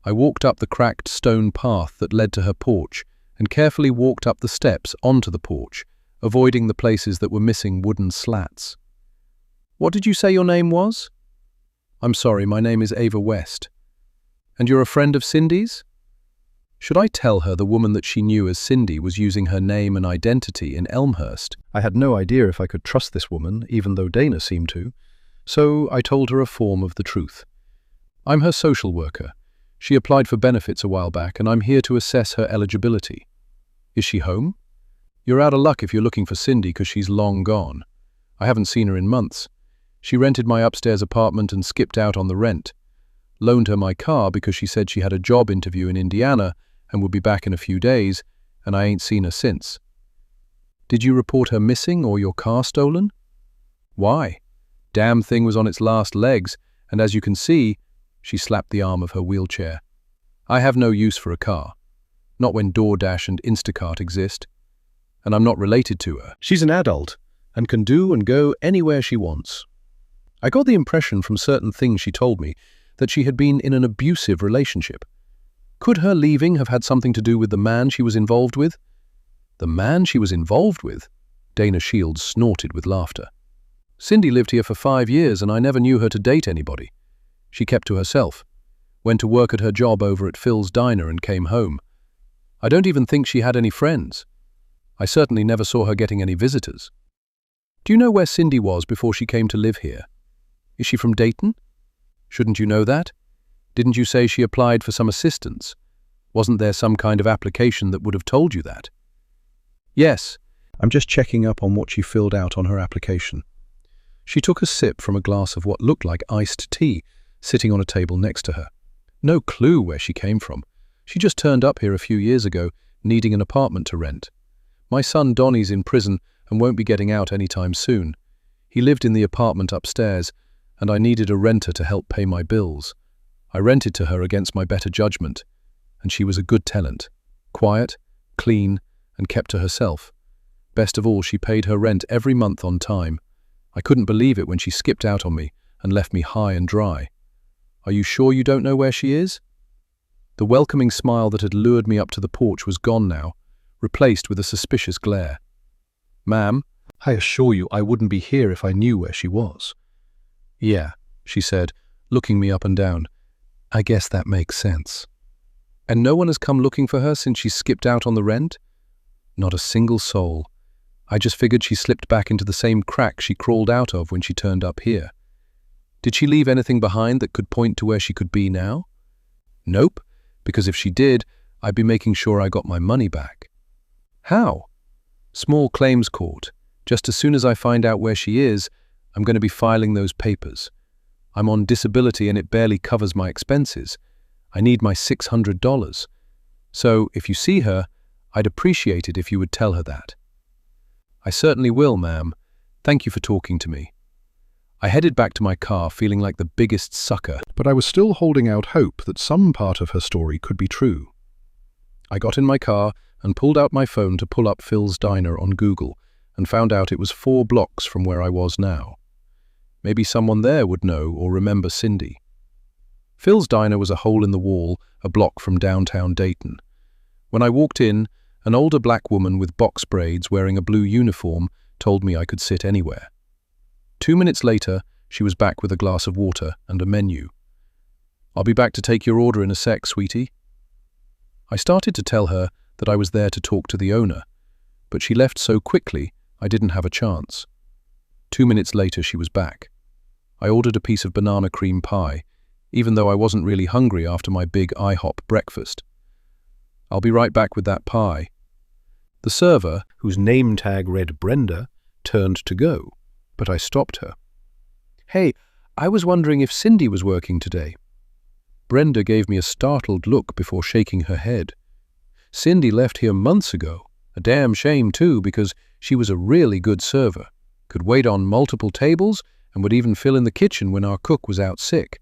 I walked up the cracked stone path that led to her porch and carefully walked up the steps onto the porch, avoiding the places that were missing wooden slats. "What did you say your name was?" "I'm sorry, my name is Ava West." "And you're a friend of Cindy's?" Should I tell her the woman that she knew as Cindy was using her name and identity in Elmhurst? I had no idea if I could trust this woman, even though Dana seemed to, so I told her a form of the truth. "I'm her social worker. She applied for benefits a while back, and I'm here to assess her eligibility." "Is she home?" "You're out of luck if you're looking for Cindy because she's long gone. I haven't seen her in months. She rented my upstairs apartment and skipped out on the rent. Loaned her my car because she said she had a job interview in Indiana and would be back in a few days, and I ain't seen her since." "Did you report her missing or your car stolen?" "Why? Damn thing was on its last legs, and as you can see," she slapped the arm of her wheelchair, "I have no use for a car. Not when DoorDash and Instacart exist. And I'm not related to her. She's an adult and can do and go anywhere she wants." I got the impression from certain things she told me that she had been in an abusive relationship. Could her leaving have had something to do with the man she was involved with? "The man she was involved with?" Dana Shields snorted with laughter. "Cindy lived here for 5 years and I never knew her to date anybody. She kept to herself, went to work at her job over at Phil's Diner and came home. I don't even think she had any friends. I certainly never saw her getting any visitors." "Do you know where Cindy was before she came to live here? Is she from Dayton? Shouldn't you know that? Didn't you say she applied for some assistance? Wasn't there some kind of application that would have told you that?" "Yes, I'm just checking up on what she filled out on her application." She took a sip from a glass of what looked like iced tea sitting on a table next to her. No clue where she came from. She just turned up here a few years ago, needing an apartment to rent. "My son Donnie's in prison and won't be getting out anytime soon. He lived in the apartment upstairs, and I needed a renter to help pay my bills. I rented to her against my better judgment, and she was a good tenant. Quiet, clean, and kept to herself. Best of all, she paid her rent every month on time. I couldn't believe it when she skipped out on me and left me high and dry. Are you sure you don't know where she is?" The welcoming smile that had lured me up to the porch was gone now, replaced with a suspicious glare. "Ma'am, I assure you I wouldn't be here if I knew where she was." "Yeah," she said, looking me up and down. "I guess that makes sense." "And no one has come looking for her since she skipped out on the rent?" "Not a single soul. I just figured she slipped back into the same crack she crawled out of when she turned up here. Did she leave anything behind that could point to where she could be now? Nope, because if she did, I'd be making sure I got my money back. How? Small claims court. Just as soon as I find out where she is, I'm going to be filing those papers. I'm on disability and it barely covers my expenses. I need my $600. So, if you see her, I'd appreciate it if you would tell her that. I certainly will, ma'am. Thank you for talking to me. I headed back to my car feeling like the biggest sucker, But I was still holding out hope that some part of her story could be true. I got in my car and pulled out my phone to pull up Phil's Diner on Google and found out it was 4 blocks from where I was now. Maybe someone there would know or remember Cindy. Phil's Diner was a hole in the wall, a block from downtown Dayton. When I walked in, an older black woman with box braids wearing a blue uniform told me I could sit anywhere. 2 minutes later, she was back with a glass of water and a menu. "I'll be back to take your order in a sec, sweetie." I started to tell her that I was there to talk to the owner, but she left so quickly I didn't have a chance. 2 minutes later, she was back. I ordered a piece of banana cream pie, even though I wasn't really hungry after my big IHOP breakfast. "I'll be right back with that pie." The server, whose name tag read Brenda, turned to go, but I stopped her. "Hey, I was wondering if Cindy was working today." Brenda gave me a startled look before shaking her head. "Cindy left here months ago. A damn shame, too, because she was a really good server, could wait on multiple tables, and would even fill in the kitchen when our cook was out sick."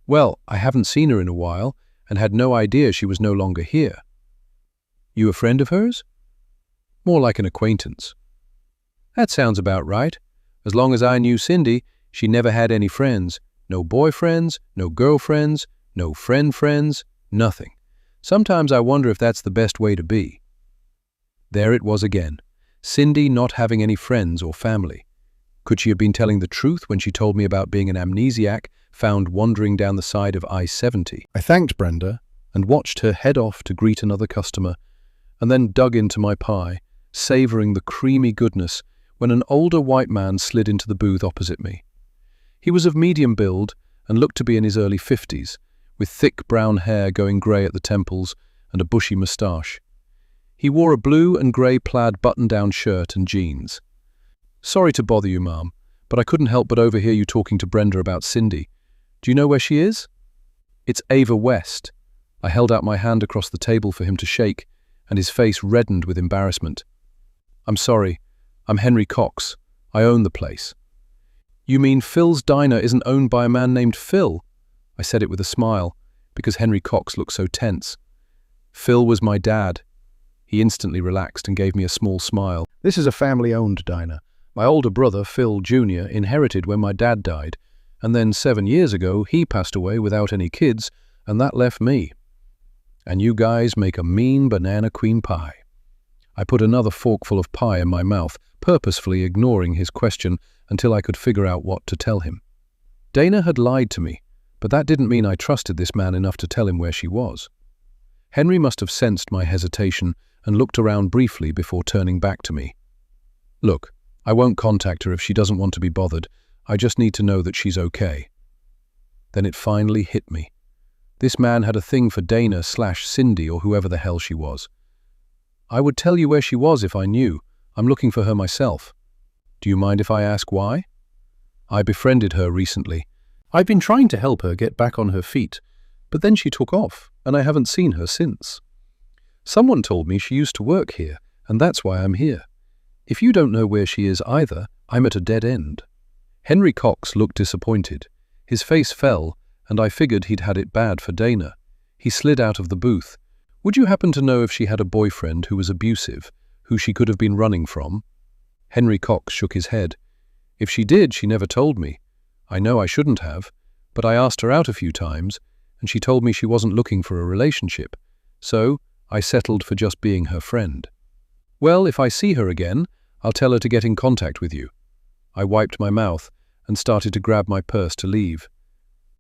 "Well, I haven't seen her in a while, and had no idea she was no longer here." "You a friend of hers?" "More like an acquaintance." "That sounds about right. As long as I knew Cindy, she never had any friends. No boyfriends, no girlfriends, no friends, nothing. Sometimes I wonder if that's the best way to be." There it was again. Cindy not having any friends or family. Could she have been telling the truth when she told me about being an amnesiac found wandering down the side of I-70? I thanked Brenda and watched her head off to greet another customer, and then dug into my pie, savoring the creamy goodness, when an older white man slid into the booth opposite me. He was of medium build and looked to be in his early 50s, with thick brown hair going grey at the temples and a bushy moustache. He wore a blue and grey plaid button-down shirt and jeans. "Sorry to bother you, ma'am, but I couldn't help but overhear you talking to Brenda about Cindy. Do you know where she is?" "It's Ava West." I held out my hand across the table for him to shake, and his face reddened with embarrassment. "I'm sorry. I'm Henry Cox. I own the place." "You mean Phil's Diner isn't owned by a man named Phil?" I said it with a smile, because Henry Cox looked so tense. "Phil was my dad." He instantly relaxed and gave me a small smile. "This is a family-owned diner. My older brother, Phil Jr., inherited when my dad died, and then 7 years ago he passed away without any kids, and that left me. And you guys make a mean banana cream pie." I put another forkful of pie in my mouth, purposefully ignoring his question until I could figure out what to tell him. Dana had lied to me, but that didn't mean I trusted this man enough to tell him where she was. Henry must have sensed my hesitation and looked around briefly before turning back to me. "Look, I won't contact her if she doesn't want to be bothered. I just need to know that she's okay." Then it finally hit me. This man had a thing for Dana/Cindy or whoever the hell she was. "I would tell you where she was if I knew. I'm looking for her myself." "Do you mind if I ask why?" "I befriended her recently. I've been trying to help her get back on her feet, but then she took off, and I haven't seen her since. Someone told me she used to work here, and that's why I'm here. If you don't know where she is either, I'm at a dead end." Henry Cox looked disappointed. His face fell, and I figured he'd had it bad for Dana. He slid out of the booth. "Would you happen to know if she had a boyfriend who was abusive, who she could have been running from?" Henry Cox shook his head. "If she did, she never told me. I know I shouldn't have, but I asked her out a few times, and she told me she wasn't looking for a relationship. So I settled for just being her friend." "Well, if I see her again, I'll tell her to get in contact with you." I wiped my mouth and started to grab my purse to leave.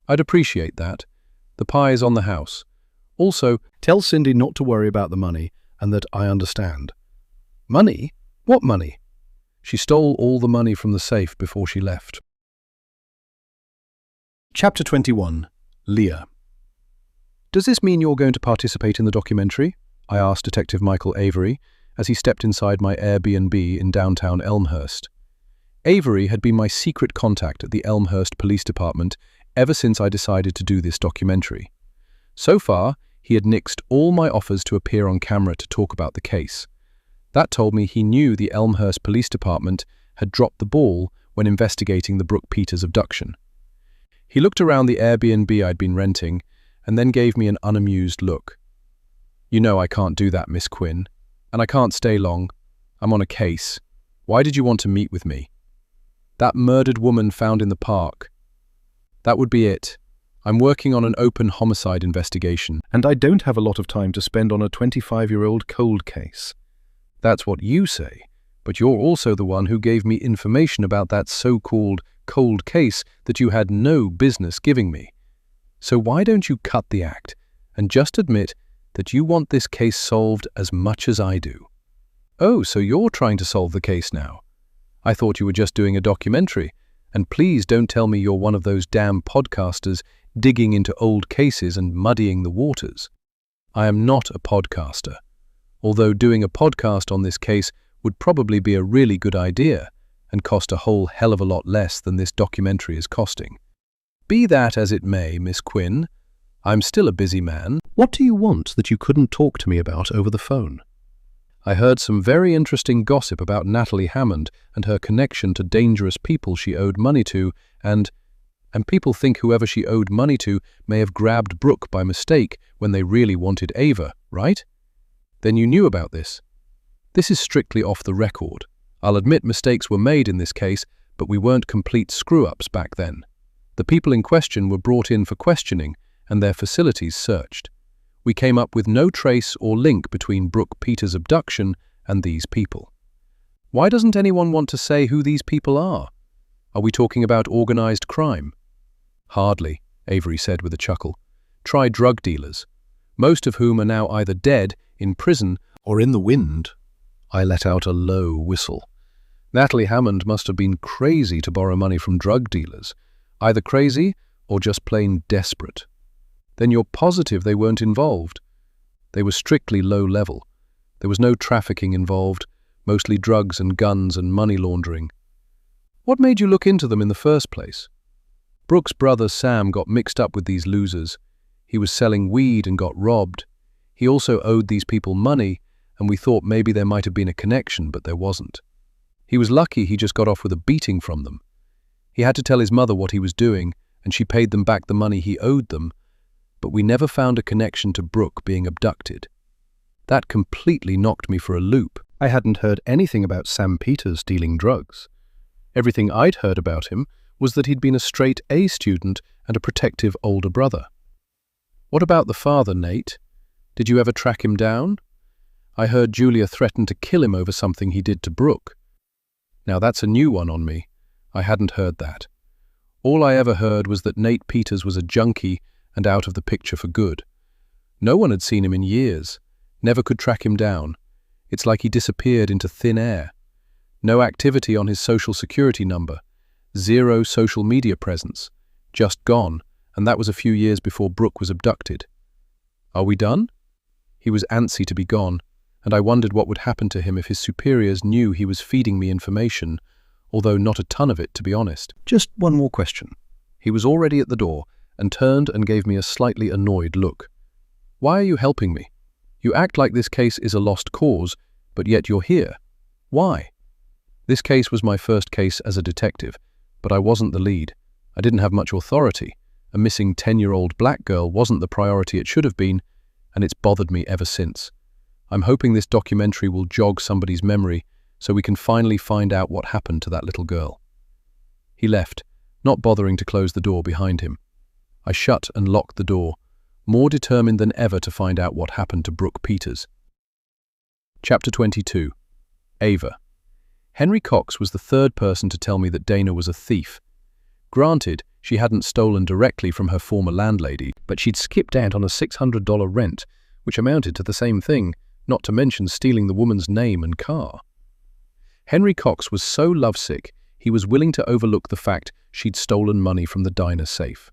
"I'd appreciate that. The pie is on the house. Also, tell Cindy not to worry about the money and that I understand." "Money? What money? She stole all the money from the safe before she left. Chapter 21. Leah. Does this mean you're going to participate in the documentary? I asked Detective Michael Avery as he stepped inside my Airbnb in downtown Elmhurst. Avery had been my secret contact at the Elmhurst Police Department ever since I decided to do this documentary. So far, he had nixed all my offers to appear on camera to talk about the case. That told me he knew the Elmhurst Police Department had dropped the ball when investigating the Brooke Peters abduction. He looked around the Airbnb I'd been renting and then gave me an unamused look. "You know I can't do that, Miss Quinn, and I can't stay long. I'm on a case. Why did you want to meet with me?" "That murdered woman found in the park. That would be it. I'm working on an open homicide investigation, and I don't have a lot of time to spend on a 25-year-old cold case." "That's what you say, but you're also the one who gave me information about that so-called cold case that you had no business giving me. So why don't you cut the act and just admit that you want this case solved as much as I do?" "Oh, so you're trying to solve the case now? I thought you were just doing a documentary, and please don't tell me you're one of those damn podcasters digging into old cases and muddying the waters." "I am not a podcaster, although doing a podcast on this case would probably be a really good idea and cost a whole hell of a lot less than this documentary is costing. Be that as it may, Miss Quinn, I'm still a busy man." "What do you want that you couldn't talk to me about over the phone?" "I heard some very interesting gossip about Natalie Hammond and her connection to dangerous people she owed money to, and people think whoever she owed money to may have grabbed Brooke by mistake when they really wanted Ava, right? Then you knew about this." "This is strictly off the record. I'll admit mistakes were made in this case, but we weren't complete screw-ups back then. The people in question were brought in for questioning and their facilities searched. We came up with no trace or link between Brooke Peters' abduction and these people." "Why doesn't anyone want to say who these people are? Are we talking about organized crime?" "Hardly," Avery said with a chuckle. "Try drug dealers, most of whom are now either dead, in prison, or in the wind." I let out a low whistle. Natalie Hammond must have been crazy to borrow money from drug dealers, either crazy or just plain desperate. "Then you're positive they weren't involved?" "They were strictly low level. There was no trafficking involved, mostly drugs and guns and money laundering." "What made you look into them in the first place?" "Brooke's brother Sam got mixed up with these losers. He was selling weed and got robbed. He also owed these people money, and we thought maybe there might have been a connection, but there wasn't. He was lucky he just got off with a beating from them. He had to tell his mother what he was doing, and she paid them back the money he owed them, but we never found a connection to Brooke being abducted. That completely knocked me for a loop. I hadn't heard anything about Sam Peters dealing drugs. Everything I'd heard about him was that he'd been a straight A student and a protective older brother." "What about the father, Nate? Did you ever track him down? I heard Julia threatened to kill him over something he did to Brooke." "Now that's a new one on me. I hadn't heard that. All I ever heard was that Nate Peters was a junkie and out of the picture for good. No one had seen him in years, never could track him down. It's like he disappeared into thin air. No activity on his social security number, zero social media presence, just gone, and that was a few years before Brooke was abducted." "Are we done?" He was antsy to be gone, and I wondered what would happen to him if his superiors knew he was feeding me information, although not a ton of it, to be honest. "Just one more question." He was already at the door and turned and gave me a slightly annoyed look. "Why are you helping me? You act like this case is a lost cause, but yet you're here. Why?" "This case was my first case as a detective, but I wasn't the lead. I didn't have much authority. A missing 10-year-old black girl wasn't the priority it should have been, and it's bothered me ever since. I'm hoping this documentary will jog somebody's memory so we can finally find out what happened to that little girl." He left, not bothering to close the door behind him. I shut and locked the door, more determined than ever to find out what happened to Brooke Peters. Chapter 22. Ava. Henry Cox was the third person to tell me that Dana was a thief. Granted, she hadn't stolen directly from her former landlady, but she'd skipped out on a $600 rent, which amounted to the same thing, not to mention stealing the woman's name and car. Henry Cox was so lovesick, he was willing to overlook the fact she'd stolen money from the diner safe.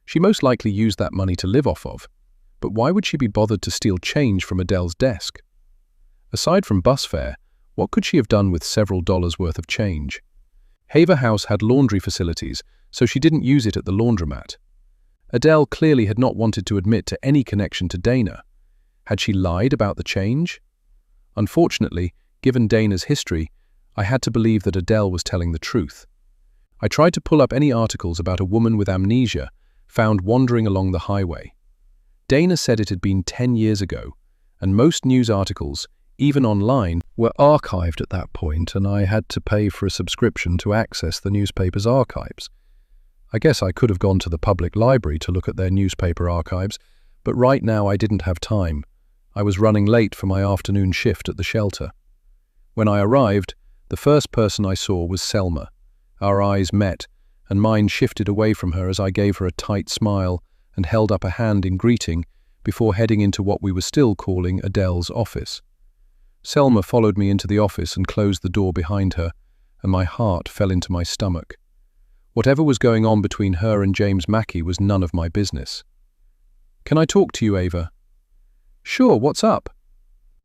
She most likely used that money to live off of, but why would she be bothered to steal change from Adele's desk? Aside from bus fare, what could she have done with several dollars worth of change? Haver House had laundry facilities, so she didn't use it at the laundromat. Adele clearly had not wanted to admit to any connection to Dana. Had she lied about the change? Unfortunately, given Dana's history, I had to believe that Adele was telling the truth. I tried to pull up any articles about a woman with amnesia found wandering along the highway. Dana said it had been 10 years ago, and most news articles, even online, were archived at that point, and I had to pay for a subscription to access the newspaper's archives. I guess I could have gone to the public library to look at their newspaper archives, but right now I didn't have time. I was running late for my afternoon shift at the shelter. When I arrived, the first person I saw was Selma. Our eyes met, and mine shifted away from her as I gave her a tight smile and held up a hand in greeting before heading into what we were still calling Adele's office. Selma followed me into the office and closed the door behind her, and my heart fell into my stomach. Whatever was going on between her and James Mackey was none of my business. "Can I talk to you, Ava?" "Sure, what's up?"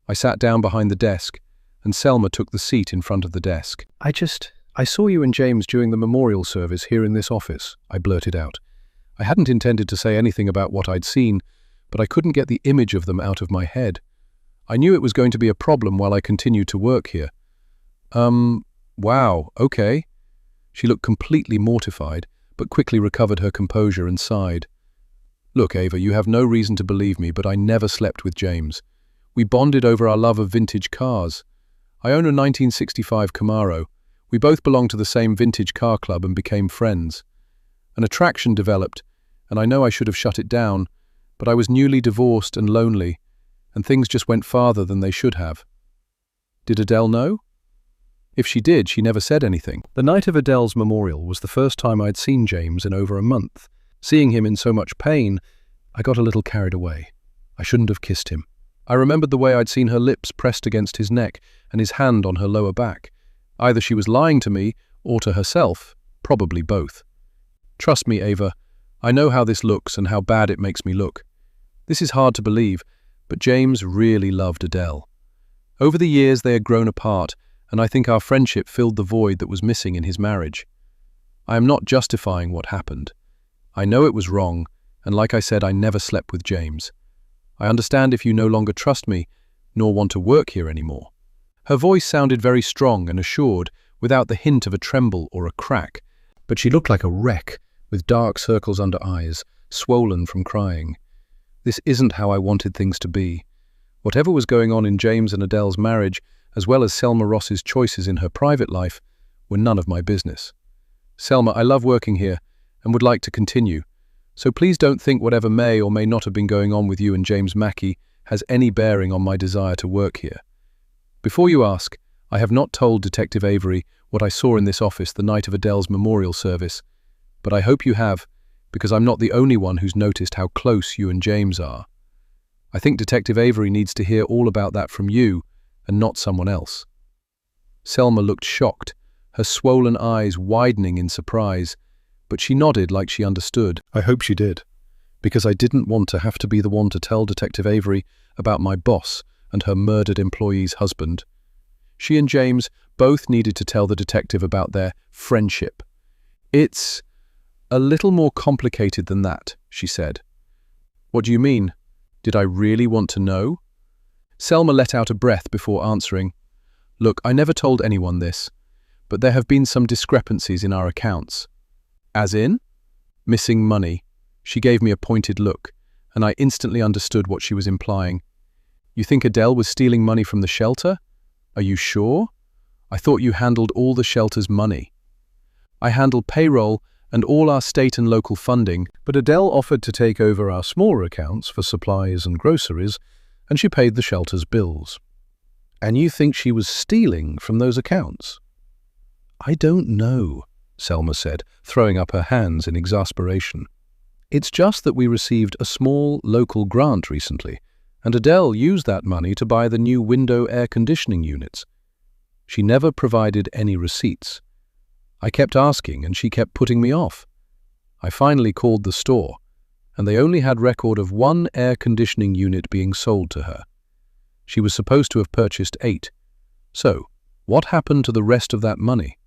I sat down behind the desk, and Selma took the seat in front of the desk. I saw you and James during the memorial service here in this office," I blurted out. I hadn't intended to say anything about what I'd seen, but I couldn't get the image of them out of my head. I knew it was going to be a problem while I continued to work here. Wow, okay." She looked completely mortified, but quickly recovered her composure and sighed. "Look, Ava, you have no reason to believe me, but I never slept with James. We bonded over our love of vintage cars. I own a 1965 Camaro. We both belonged to the same vintage car club and became friends. An attraction developed, and I know I should have shut it down, but I was newly divorced and lonely, and things just went farther than they should have." Did Adele know? If she did, she never said anything. The night of Adele's memorial was the first time I'd seen James in over a month. Seeing him in so much pain, I got a little carried away. I shouldn't have kissed him. I remembered the way I'd seen her lips pressed against his neck and his hand on her lower back. Either she was lying to me or to herself, probably both. Trust me, Ava, I know how this looks and how bad it makes me look. This is hard to believe, but James really loved Adele. Over the years they had grown apart, and I think our friendship filled the void that was missing in his marriage. I am not justifying what happened. I know it was wrong, and like I said, I never slept with James. I understand if you no longer trust me, nor want to work here anymore. Her voice sounded very strong and assured, without the hint of a tremble or a crack, but she looked like a wreck, with dark circles under eyes, swollen from crying. This isn't how I wanted things to be. Whatever was going on in James and Adele's marriage, as well as Selma Ross's choices in her private life, were none of my business. Selma, I love working here and would like to continue, so please don't think whatever may or may not have been going on with you and James Mackey has any bearing on my desire to work here. Before you ask, I have not told Detective Avery what I saw in this office the night of Adele's memorial service, but I hope you have, because I'm not the only one who's noticed how close you and James are. I think Detective Avery needs to hear all about that from you and not someone else." Selma looked shocked, her swollen eyes widening in surprise, but she nodded like she understood. I hope she did, because I didn't want to have to be the one to tell Detective Avery about my boss and her murdered employee's husband. She and James both needed to tell the detective about their friendship. "It's a little more complicated than that," she said. "What do you mean? Did I really want to know?" Selma let out a breath before answering. "Look, I never told anyone this, but there have been some discrepancies in our accounts." "As in?" "Missing money." She gave me a pointed look, and I instantly understood what she was implying. "You think Adele was stealing money from the shelter? Are you sure? I thought you handled all the shelter's money." "I handled payroll and all our state and local funding, but Adele offered to take over our smaller accounts for supplies and groceries, and she paid the shelter's bills." "And you think she was stealing from those accounts?" "I don't know," Selma said, throwing up her hands in exasperation. "It's just that we received a small local grant recently, and Adele used that money to buy the new window air conditioning units. She never provided any receipts. I kept asking and she kept putting me off. I finally called the store, and they only had record of 1 air conditioning unit being sold to her. She was supposed to have purchased 8. So, what happened to the rest of that money?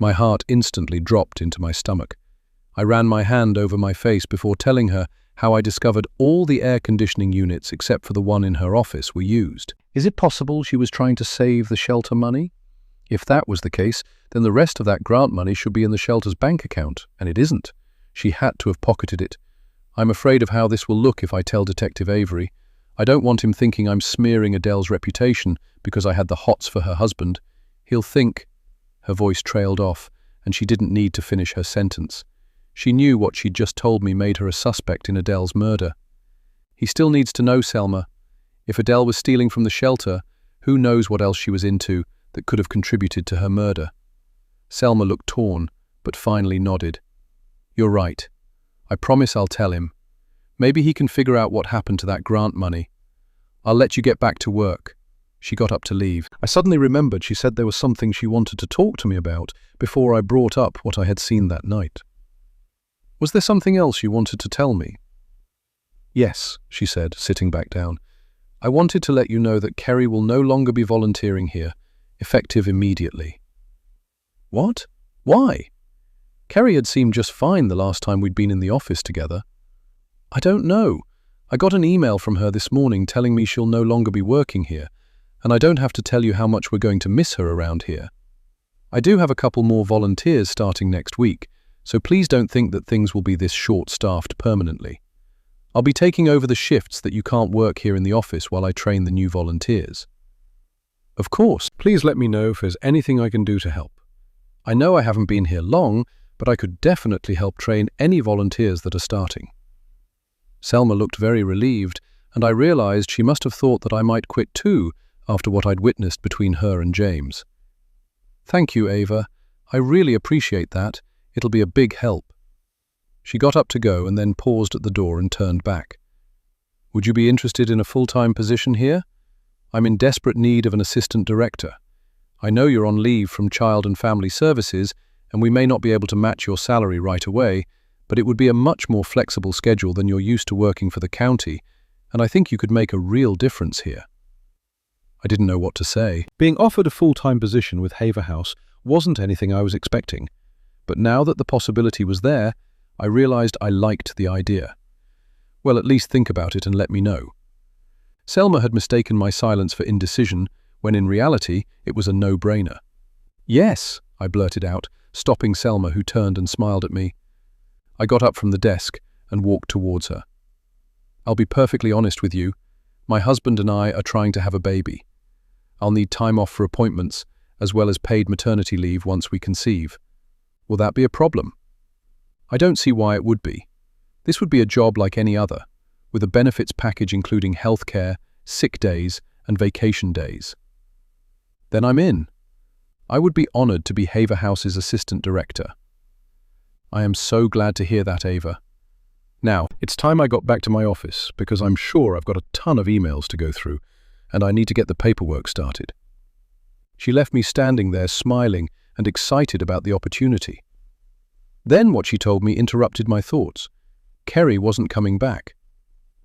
My heart instantly dropped into my stomach. I ran my hand over my face before telling her how I discovered all the air conditioning units except for the one in her office were used. Is it possible she was trying to save the shelter money? If that was the case, then the rest of that grant money should be in the shelter's bank account, and it isn't. She had to have pocketed it. I'm afraid of how this will look if I tell Detective Avery. I don't want him thinking I'm smearing Adele's reputation because I had the hots for her husband. He'll think... Her voice trailed off, and she didn't need to finish her sentence. She knew what she'd just told me made her a suspect in Adele's murder. He still needs to know, Selma. If Adele was stealing from the shelter, who knows what else she was into that could have contributed to her murder. Selma looked torn, but finally nodded. You're right. I promise I'll tell him. Maybe he can figure out what happened to that grant money. I'll let you get back to work. She got up to leave. I suddenly remembered she said there was something she wanted to talk to me about before I brought up what I had seen that night. Was there something else you wanted to tell me? Yes, she said, sitting back down. I wanted to let you know that Kerry will no longer be volunteering here, effective immediately. What? Why? Kerry had seemed just fine the last time we'd been in the office together. I don't know. I got an email from her this morning telling me she'll no longer be working here, and I don't have to tell you how much we're going to miss her around here. I do have a couple more volunteers starting next week, so please don't think that things will be this short-staffed permanently. I'll be taking over the shifts that you can't work here in the office while I train the new volunteers. Of course, please let me know if there's anything I can do to help. I know I haven't been here long, but I could definitely help train any volunteers that are starting. Selma looked very relieved, and I realized she must have thought that I might quit too after what I'd witnessed between her and James. Thank you, Ava. I really appreciate that. It'll be a big help. She got up to go and then paused at the door and turned back. Would you be interested in a full-time position here? I'm in desperate need of an assistant director. I know you're on leave from Child and Family Services, and we may not be able to match your salary right away, but it would be a much more flexible schedule than you're used to working for the county, and I think you could make a real difference here. I didn't know what to say. Being offered a full-time position with Haver House wasn't anything I was expecting, but now that the possibility was there, I realized I liked the idea. Well, at least think about it and let me know. Selma had mistaken my silence for indecision, when in reality it was a no-brainer. Yes, I blurted out, stopping Selma, who turned and smiled at me. I got up from the desk and walked towards her. I'll be perfectly honest with you. My husband and I are trying to have a baby. I'll need time off for appointments, as well as paid maternity leave once we conceive. Will that be a problem? I don't see why it would be. This would be a job like any other, with a benefits package including healthcare, sick days, and vacation days. Then I'm in. I would be honored to be Haver House's assistant director. I am so glad to hear that, Ava. Now, it's time I got back to my office, because I'm sure I've got a ton of emails to go through, and I need to get the paperwork started. She left me standing there smiling and excited about the opportunity. Then what she told me interrupted my thoughts. Kerry wasn't coming back.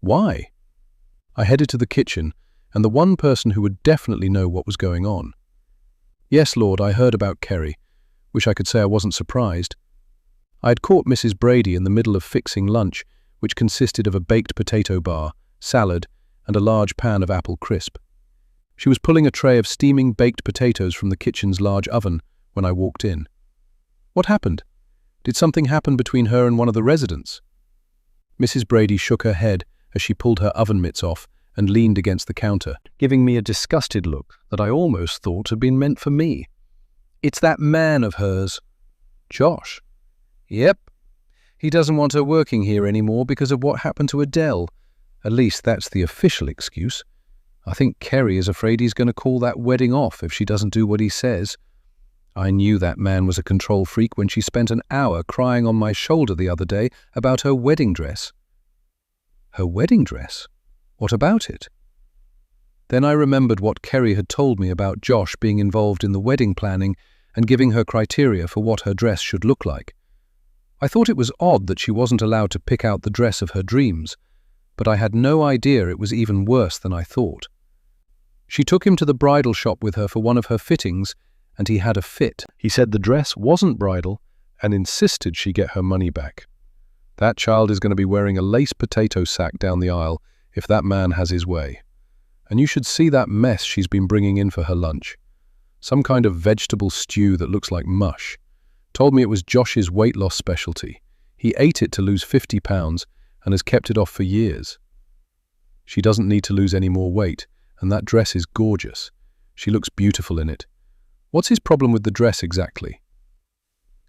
Why? I headed to the kitchen, and the one person who would definitely know what was going on. Yes, Lord, I heard about Kerry. Wish I could say I wasn't surprised. I had caught Mrs. Brady in the middle of fixing lunch, which consisted of a baked potato bar, salad, and a large pan of apple crisp. She was pulling a tray of steaming baked potatoes from the kitchen's large oven when I walked in. What happened? Did something happen between her and one of the residents? Mrs. Brady shook her head as she pulled her oven mitts off and leaned against the counter, giving me a disgusted look that I almost thought had been meant for me. It's that man of hers. Josh. Yep. He doesn't want her working here anymore because of what happened to Adele. At least that's the official excuse. I think Kerry is afraid he's going to call that wedding off if she doesn't do what he says. I knew that man was a control freak when she spent an hour crying on my shoulder the other day about her wedding dress. Her wedding dress? What about it? Then I remembered what Kerry had told me about Josh being involved in the wedding planning and giving her criteria for what her dress should look like. I thought it was odd that she wasn't allowed to pick out the dress of her dreams, but I had no idea it was even worse than I thought. She took him to the bridal shop with her for one of her fittings, and he had a fit. He said the dress wasn't bridal and insisted she get her money back. That child is going to be wearing a lace potato sack down the aisle if that man has his way. And you should see that mess she's been bringing in for her lunch. Some kind of vegetable stew that looks like mush. Told me it was Josh's weight loss specialty. He ate it to lose 50 pounds and has kept it off for years. She doesn't need to lose any more weight, and that dress is gorgeous. She looks beautiful in it. What's his problem with the dress exactly?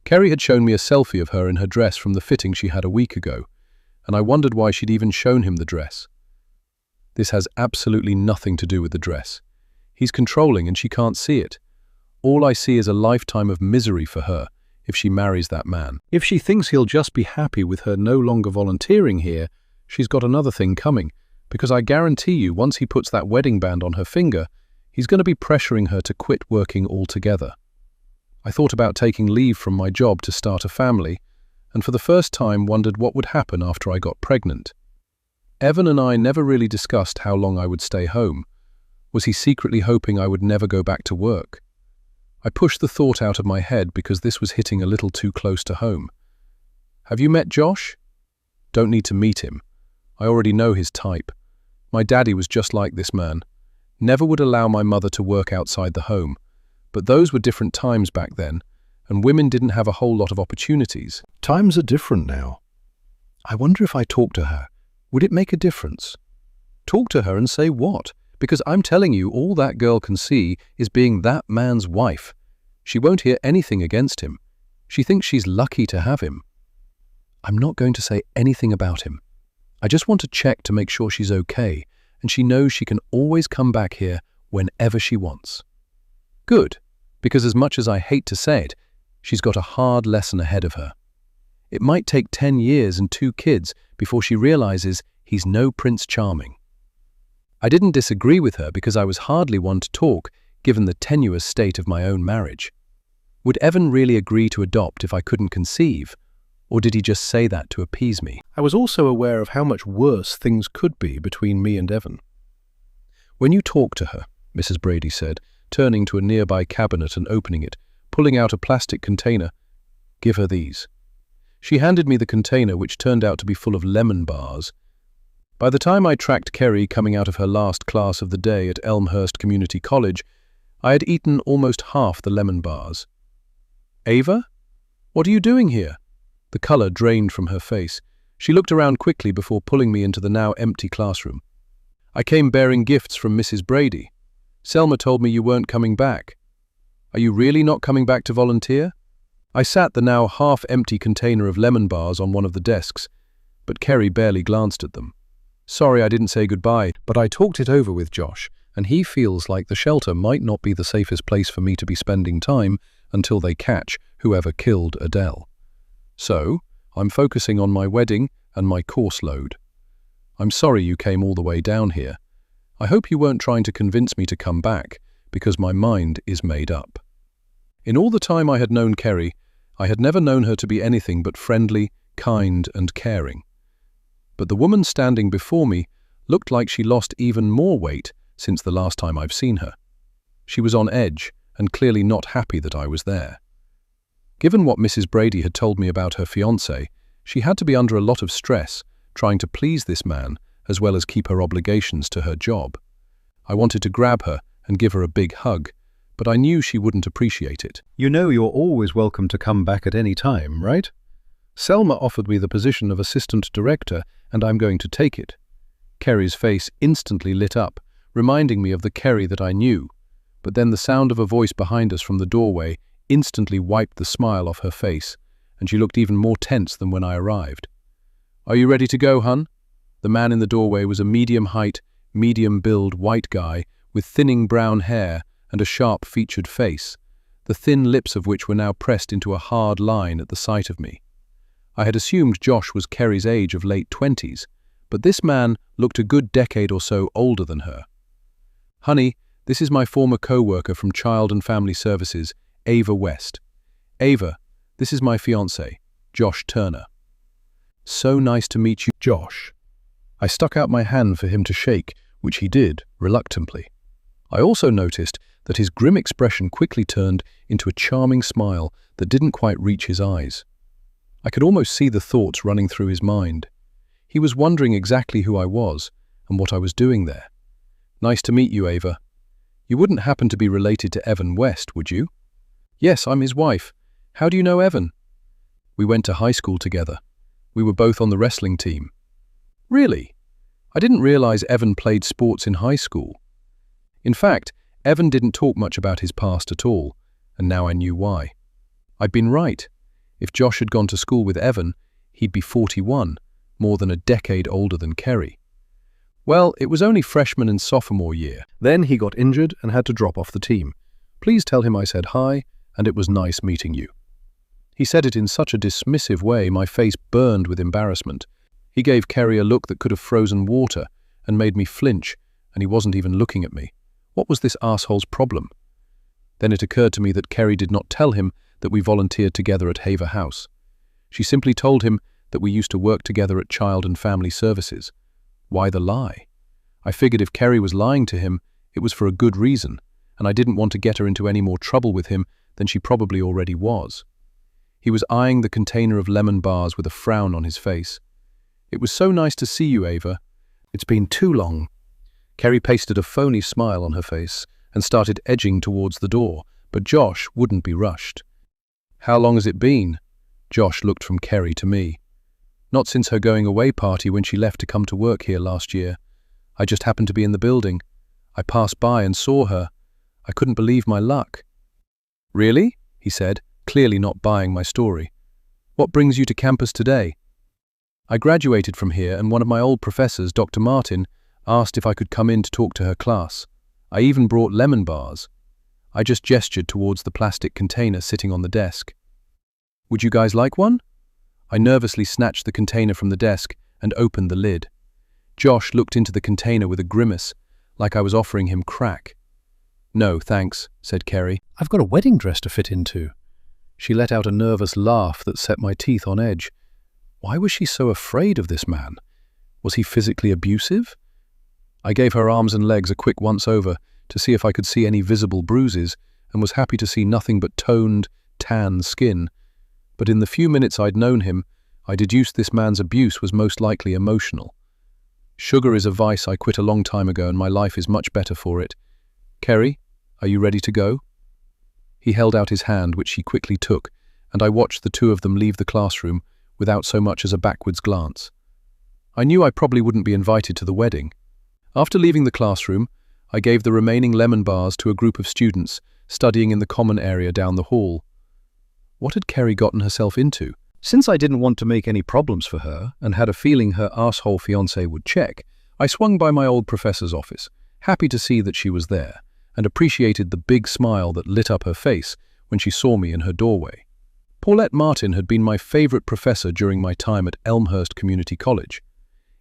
Kerry had shown me a selfie of her in her dress from the fitting she had a week ago, and I wondered why she'd even shown him the dress. This has absolutely nothing to do with the dress. He's controlling and she can't see it. All I see is a lifetime of misery for her if she marries that man. If she thinks he'll just be happy with her no longer volunteering here, she's got another thing coming, because I guarantee you once he puts that wedding band on her finger, he's going to be pressuring her to quit working altogether. I thought about taking leave from my job to start a family, and for the first time wondered what would happen after I got pregnant. Evan and I never really discussed how long I would stay home. Was he secretly hoping I would never go back to work? I pushed the thought out of my head because this was hitting a little too close to home. Have you met Josh? Don't need to meet him. I already know his type. My daddy was just like this man. Never would allow my mother to work outside the home. But those were different times back then, and women didn't have a whole lot of opportunities. Times are different now. I wonder if I talk to her, would it make a difference? Talk to her and say what? Because I'm telling you, all that girl can see is being that man's wife. She won't hear anything against him. She thinks she's lucky to have him. I'm not going to say anything about him. I just want to check to make sure she's okay, and she knows she can always come back here whenever she wants. Good, because as much as I hate to say it, she's got a hard lesson ahead of her. It might take 10 years and 2 kids before she realizes he's no Prince Charming. I didn't disagree with her because I was hardly one to talk, given the tenuous state of my own marriage. Would Evan really agree to adopt if I couldn't conceive, or did he just say that to appease me? I was also aware of how much worse things could be between me and Evan. When you talk to her, Mrs. Brady said, turning to a nearby cabinet and opening it, pulling out a plastic container, give her these. She handed me the container, which turned out to be full of lemon bars. By the time I tracked Kerry coming out of her last class of the day at Elmhurst Community College, I had eaten almost half the lemon bars. Ava? What are you doing here? The colour drained from her face. She looked around quickly before pulling me into the now empty classroom. I came bearing gifts from Mrs. Brady. Selma told me you weren't coming back. Are you really not coming back to volunteer? I sat the now half-empty container of lemon bars on one of the desks, but Kerry barely glanced at them. Sorry I didn't say goodbye, but I talked it over with Josh, and he feels like the shelter might not be the safest place for me to be spending time until they catch whoever killed Adele. So, I'm focusing on my wedding and my course load. I'm sorry you came all the way down here. I hope you weren't trying to convince me to come back, because my mind is made up. In all the time I had known Kerry, I had never known her to be anything but friendly, kind, and caring. But the woman standing before me looked like she lost even more weight since the last time I've seen her. She was on edge and clearly not happy that I was there. Given what Mrs. Brady had told me about her fiancé, she had to be under a lot of stress trying to please this man as well as keep her obligations to her job. I wanted to grab her and give her a big hug, but I knew she wouldn't appreciate it. You know you're always welcome to come back at any time, right? Selma offered me the position of assistant director, and I'm going to take it. Kerry's face instantly lit up, reminding me of the Kerry that I knew, but then the sound of a voice behind us from the doorway instantly wiped the smile off her face, and she looked even more tense than when I arrived. Are you ready to go, hun? The man in the doorway was a medium-height, medium-build white guy with thinning brown hair and a sharp-featured face, the thin lips of which were now pressed into a hard line at the sight of me. I had assumed Josh was Kerry's age of late 20s, but this man looked a good decade or so older than her. Honey, this is my former co-worker from Child and Family Services, Ava West. Ava, this is my fiancé, Josh Turner. So nice to meet you, Josh. I stuck out my hand for him to shake, which he did, reluctantly. I also noticed that his grim expression quickly turned into a charming smile that didn't quite reach his eyes. I could almost see the thoughts running through his mind. He was wondering exactly who I was and what I was doing there. Nice to meet you, Ava. You wouldn't happen to be related to Evan West, would you? Yes, I'm his wife. How do you know Evan? We went to high school together. We were both on the wrestling team. Really? I didn't realize Evan played sports in high school. In fact, Evan didn't talk much about his past at all, and now I knew why. I'd been right. If Josh had gone to school with Evan, he'd be 41, more than a decade older than Kerry. Well, it was only freshman and sophomore year. Then he got injured and had to drop off the team. Please tell him I said hi, and it was nice meeting you. He said it in such a dismissive way, my face burned with embarrassment. He gave Kerry a look that could have frozen water and made me flinch, and he wasn't even looking at me. What was this asshole's problem? Then it occurred to me that Kerry did not tell him that we volunteered together at Haver House. She simply told him that we used to work together at Child and Family Services. Why the lie? I figured if Kerry was lying to him, it was for a good reason, and I didn't want to get her into any more trouble with him than she probably already was. He was eyeing the container of lemon bars with a frown on his face. It was so nice to see you, Ava. It's been too long. Kerry pasted a phony smile on her face and started edging towards the door, but Josh wouldn't be rushed. How long has it been? Josh looked from Kerry to me. Not since her going away party when she left to come to work here last year. I just happened to be in the building. I passed by and saw her. I couldn't believe my luck. Really? He said, clearly not buying my story. What brings you to campus today? I graduated from here and one of my old professors, Dr. Martin, asked if I could come in to talk to her class. I even brought lemon bars. I just gestured towards the plastic container sitting on the desk. Would you guys like one? I nervously snatched the container from the desk and opened the lid. Josh looked into the container with a grimace, like I was offering him crack. No, thanks, said Kerry. I've got a wedding dress to fit into. She let out a nervous laugh that set my teeth on edge. Why was she so afraid of this man? Was he physically abusive? I gave her arms and legs a quick once-over to see if I could see any visible bruises and was happy to see nothing but toned, tan skin. But in the few minutes I'd known him, I deduced this man's abuse was most likely emotional. Sugar is a vice I quit a long time ago and my life is much better for it. Kerry, are you ready to go? He held out his hand, which she quickly took, and I watched the two of them leave the classroom without so much as a backwards glance. I knew I probably wouldn't be invited to the wedding. After leaving the classroom, I gave the remaining lemon bars to a group of students studying in the common area down the hall. What had Kerry gotten herself into? Since I didn't want to make any problems for her and had a feeling her asshole fiancé would check, I swung by my old professor's office, happy to see that she was there, and appreciated the big smile that lit up her face when she saw me in her doorway. Paulette Martin had been my favorite professor during my time at Elmhurst Community College.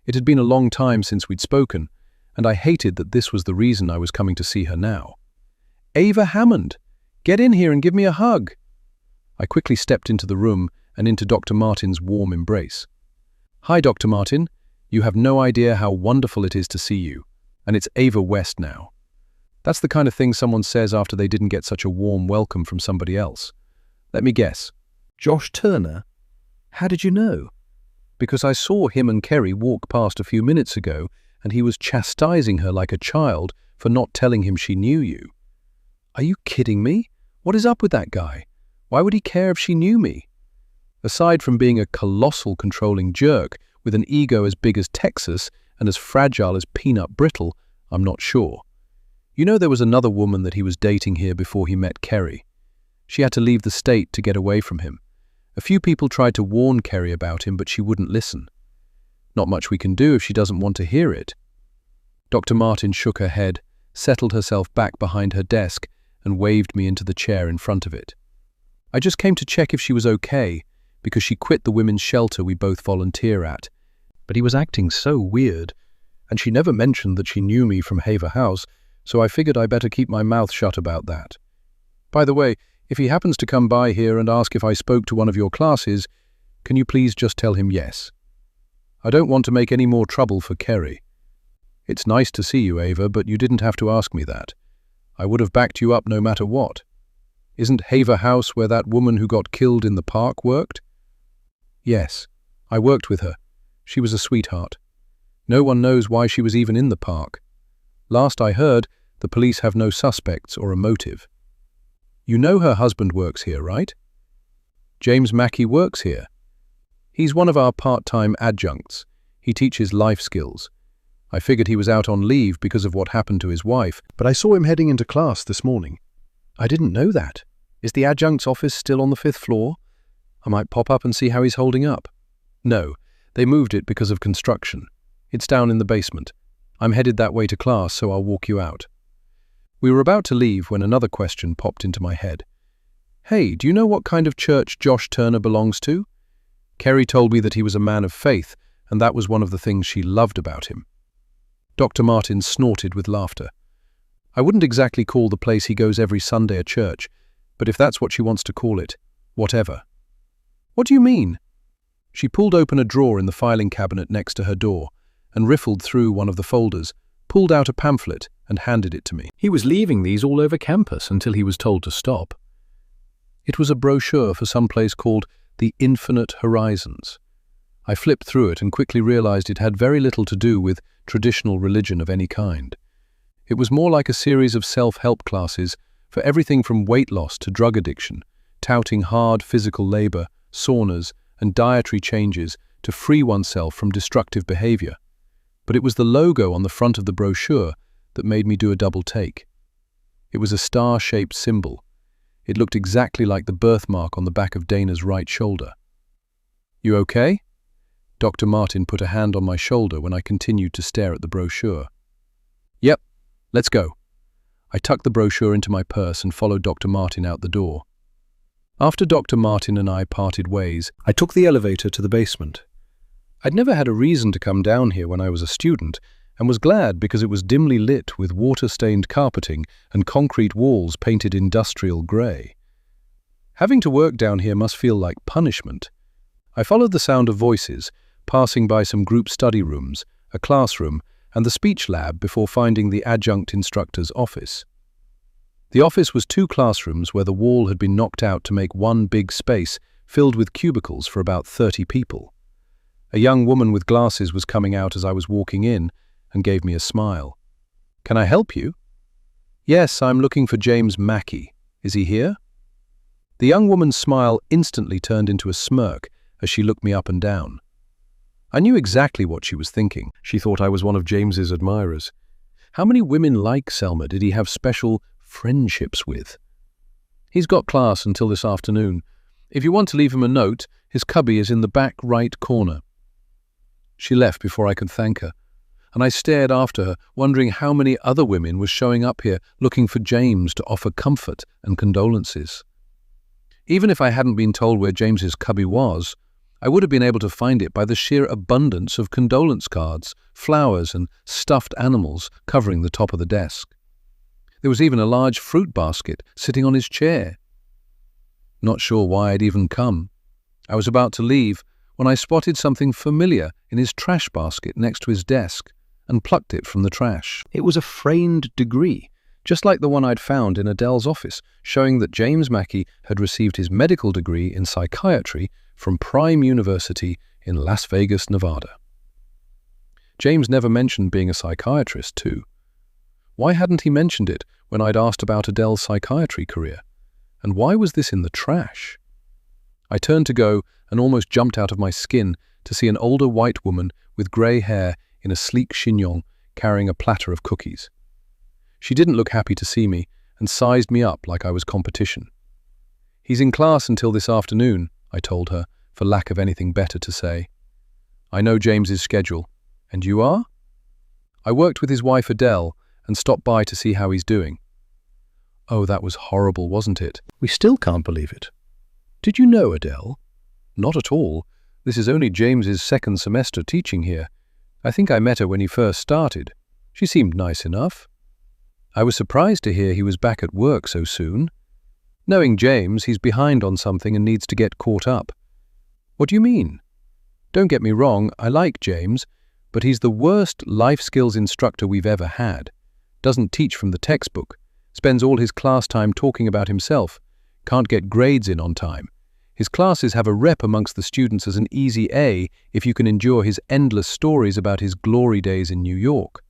It had been a long time since we'd spoken, and I hated that this was the reason I was coming to see her now. Ava Hammond, get in here and give me a hug. I quickly stepped into the room and into Dr. Martin's warm embrace. Hi, Dr. Martin. You have no idea how wonderful it is to see you. And it's Ava West now. That's the kind of thing someone says after they didn't get such a warm welcome from somebody else. Let me guess. Josh Turner? How did you know? Because I saw him and Kerry walk past a few minutes ago and he was chastising her like a child for not telling him she knew you. Are you kidding me? What is up with that guy? Why would he care if she knew me? Aside from being a colossal controlling jerk with an ego as big as Texas and as fragile as peanut brittle, I'm not sure. You know, there was another woman that he was dating here before he met Kerry. She had to leave the state to get away from him. A few people tried to warn Kerry about him, but she wouldn't listen. Not much we can do if she doesn't want to hear it. Dr. Martin shook her head, settled herself back behind her desk, and waved me into the chair in front of it. I just came to check if she was okay, because she quit the women's shelter we both volunteer at. But he was acting so weird, and she never mentioned that she knew me from Haver House, so I figured I better keep my mouth shut about that. By the way, if he happens to come by here and ask if I spoke to one of your classes, can you please just tell him yes? I don't want to make any more trouble for Kerry. It's nice to see you, Ava, but you didn't have to ask me that. I would have backed you up no matter what. Isn't Haver House where that woman who got killed in the park worked? Yes, I worked with her. She was a sweetheart. No one knows why she was even in the park. Last I heard, the police have no suspects or a motive. You know her husband works here, right? James Mackey works here. He's one of our part-time adjuncts. He teaches life skills. I figured he was out on leave because of what happened to his wife, but I saw him heading into class this morning. I didn't know that. Is the adjunct's office still on the 5th floor? I might pop up and see how he's holding up. No, they moved it because of construction. It's down in the basement. I'm headed that way to class, so I'll walk you out. We were about to leave when another question popped into my head. Hey, do you know what kind of church Josh Turner belongs to? Kerry told me that he was a man of faith, and that was one of the things she loved about him. Dr. Martin snorted with laughter. I wouldn't exactly call the place he goes every Sunday a church, but if that's what she wants to call it, whatever. What do you mean? She pulled open a drawer in the filing cabinet next to her door and riffled through one of the folders, pulled out a pamphlet and handed it to me. He was leaving these all over campus until he was told to stop. It was a brochure for some place called The Infinite Horizons. I flipped through it and quickly realized it had very little to do with traditional religion of any kind. It was more like a series of self-help classes for everything from weight loss to drug addiction, touting hard physical labor, saunas, and dietary changes to free oneself from destructive behavior. But it was the logo on the front of the brochure that made me do a double take. It was a star-shaped symbol. It looked exactly like the birthmark on the back of Dana's right shoulder. You okay? Dr. Martin put a hand on my shoulder when I continued to stare at the brochure. Yep, let's go. I tucked the brochure into my purse and followed Dr. Martin out the door. After Dr. Martin and I parted ways, I took the elevator to the basement. I'd never had a reason to come down here when I was a student, and was glad because it was dimly lit with water-stained carpeting and concrete walls painted industrial grey. Having to work down here must feel like punishment. I followed the sound of voices, passing by some group study rooms, a classroom, and the speech lab before finding the adjunct instructor's office. The office was 2 classrooms where the wall had been knocked out to make one big space filled with cubicles for about 30 people. A young woman with glasses was coming out as I was walking in and gave me a smile. Can I help you? Yes, I'm looking for James Mackey. Is he here? The young woman's smile instantly turned into a smirk as she looked me up and down. I knew exactly what she was thinking. She thought I was one of James's admirers. How many women like Selma did he have special friendships with? He's got class until this afternoon. If you want to leave him a note, his cubby is in the back right corner. She left before I could thank her, and I stared after her, wondering how many other women were showing up here looking for James to offer comfort and condolences. Even if I hadn't been told where James's cubby was, I would have been able to find it by the sheer abundance of condolence cards, flowers, and stuffed animals covering the top of the desk. There was even a large fruit basket sitting on his chair. Not sure why I'd even come. I was about to leave when I spotted something familiar in his trash basket next to his desk and plucked it from the trash. It was a framed degree, just like the one I'd found in Adele's office, showing that James Mackey had received his medical degree in psychiatry from Prime University in Las Vegas, Nevada. James never mentioned being a psychiatrist, too. Why hadn't he mentioned it when I'd asked about Adele's psychiatry career? And why was this in the trash? I turned to go and almost jumped out of my skin to see an older white woman with grey hair in a sleek chignon carrying a platter of cookies. She didn't look happy to see me and sized me up like I was competition. He's in class until this afternoon, I told her, for lack of anything better to say. I know James's schedule. And you are? I worked with his wife Adele and stopped by to see how he's doing. Oh, that was horrible, wasn't it? We still can't believe it. Did you know Adele? Not at all. This is only James's 2nd semester teaching here. I think I met her when he first started. She seemed nice enough. I was surprised to hear he was back at work so soon. Knowing James, he's behind on something and needs to get caught up. What do you mean? Don't get me wrong, I like James, but he's the worst life skills instructor we've ever had. Doesn't teach from the textbook, spends all his class time talking about himself, can't get grades in on time. His classes have a rep amongst the students as an easy A if you can endure his endless stories about his glory days in New York.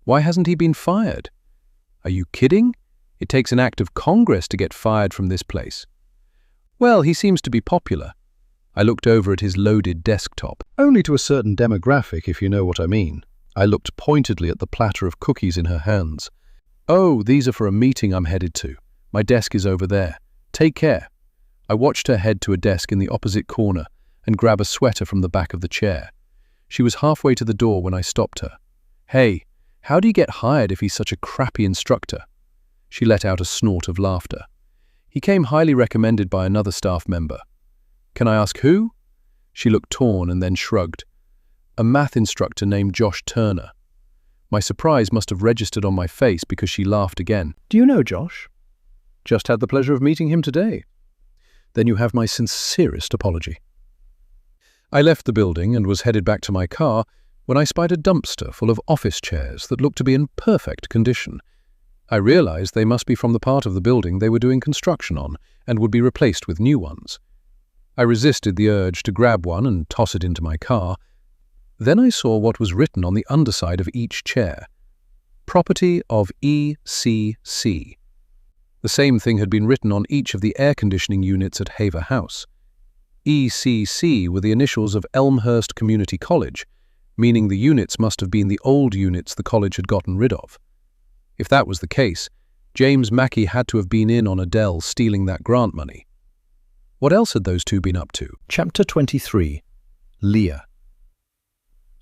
Why hasn't he been fired? Are you kidding? It takes an act of Congress to get fired from this place. Well, he seems to be popular. I looked over at his loaded desktop. Only to a certain demographic, if you know what I mean. I looked pointedly at the platter of cookies in her hands. Oh, these are for a meeting I'm headed to. My desk is over there. Take care. I watched her head to a desk in the opposite corner and grab a sweater from the back of the chair. She was halfway to the door when I stopped her. Hey, how do you get hired if he's such a crappy instructor? She let out a snort of laughter. He came highly recommended by another staff member. Can I ask who? She looked torn and then shrugged. A math instructor named Josh Turner. My surprise must have registered on my face because she laughed again. Do you know Josh? Just had the pleasure of meeting him today. Then you have my sincerest apology. I left the building and was headed back to my car when I spied a dumpster full of office chairs that looked to be in perfect condition. I realized they must be from the part of the building they were doing construction on and would be replaced with new ones. I resisted the urge to grab one and toss it into my car. Then I saw what was written on the underside of each chair. Property of ECC. The same thing had been written on each of the air conditioning units at Haver House. ECC were the initials of Elmhurst Community College, meaning the units must have been the old units the college had gotten rid of. If that was the case, James Mackey had to have been in on Adele stealing that grant money. What else had those two been up to? Chapter 23. Leah.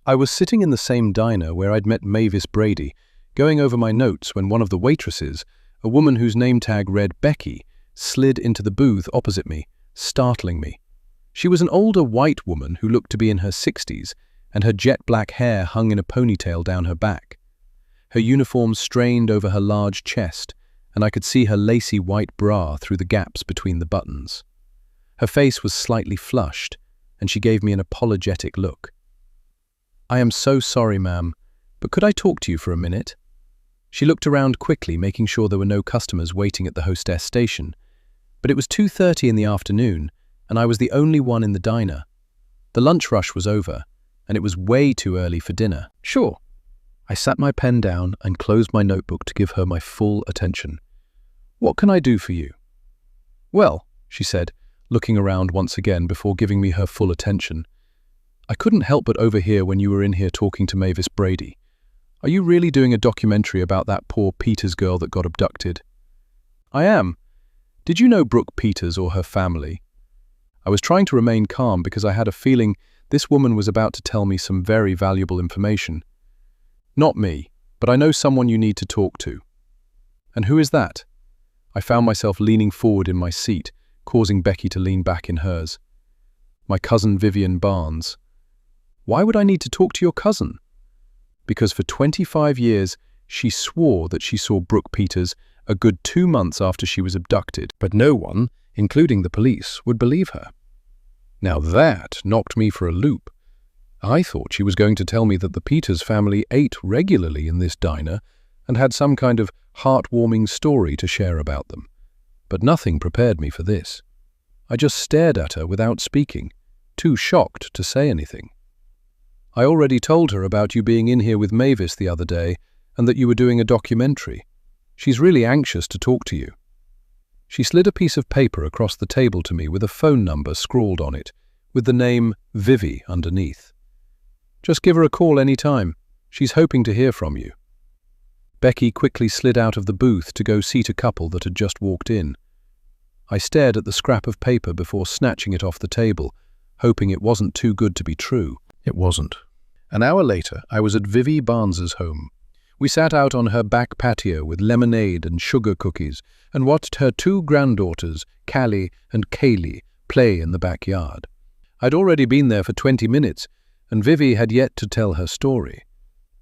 I was sitting in the same diner where I'd met Mavis Brady, going over my notes when one of the waitresses, a woman whose name tag read Becky, slid into the booth opposite me, startling me. She was an older white woman who looked to be in her 60s, and her jet black hair hung in a ponytail down her back. Her uniform strained over her large chest, and I could see her lacy white bra through the gaps between the buttons. Her face was slightly flushed, and she gave me an apologetic look. "I am so sorry, ma'am, but could I talk to you for a minute?" She looked around quickly, making sure there were no customers waiting at the hostess station. But it was 2:30 in the afternoon, and I was the only one in the diner. The lunch rush was over, and it was way too early for dinner. Sure. I sat my pen down and closed my notebook to give her my full attention. What can I do for you? Well, she said, looking around once again before giving me her full attention. I couldn't help but overhear when you were in here talking to Mavis Brady. Are you really doing a documentary about that poor Peters girl that got abducted? I am. Did you know Brooke Peters or her family? I was trying to remain calm because I had a feeling this woman was about to tell me some very valuable information. Not me, but I know someone you need to talk to. And who is that? I found myself leaning forward in my seat, causing Becky to lean back in hers. My cousin Vivian Barnes. Why would I need to talk to your cousin? Because for 25 years, she swore that she saw Brooke Peters a good 2 months after she was abducted, but no one, including the police, would believe her. Now that knocked me for a loop. I thought she was going to tell me that the Peters family ate regularly in this diner and had some kind of heartwarming story to share about them. But nothing prepared me for this. I just stared at her without speaking, too shocked to say anything. I already told her about you being in here with Mavis the other day and that you were doing a documentary. She's really anxious to talk to you. She slid a piece of paper across the table to me with a phone number scrawled on it, with the name Vivi underneath. Just give her a call any time. She's hoping to hear from you. Becky quickly slid out of the booth to go seat a couple that had just walked in. I stared at the scrap of paper before snatching it off the table, hoping it wasn't too good to be true. It wasn't. An hour later, I was at Vivi Barnes's home. We sat out on her back patio with lemonade and sugar cookies and watched her 2 granddaughters, Callie and Kaylee, play in the backyard. I'd already been there for 20 minutes, and Vivi had yet to tell her story.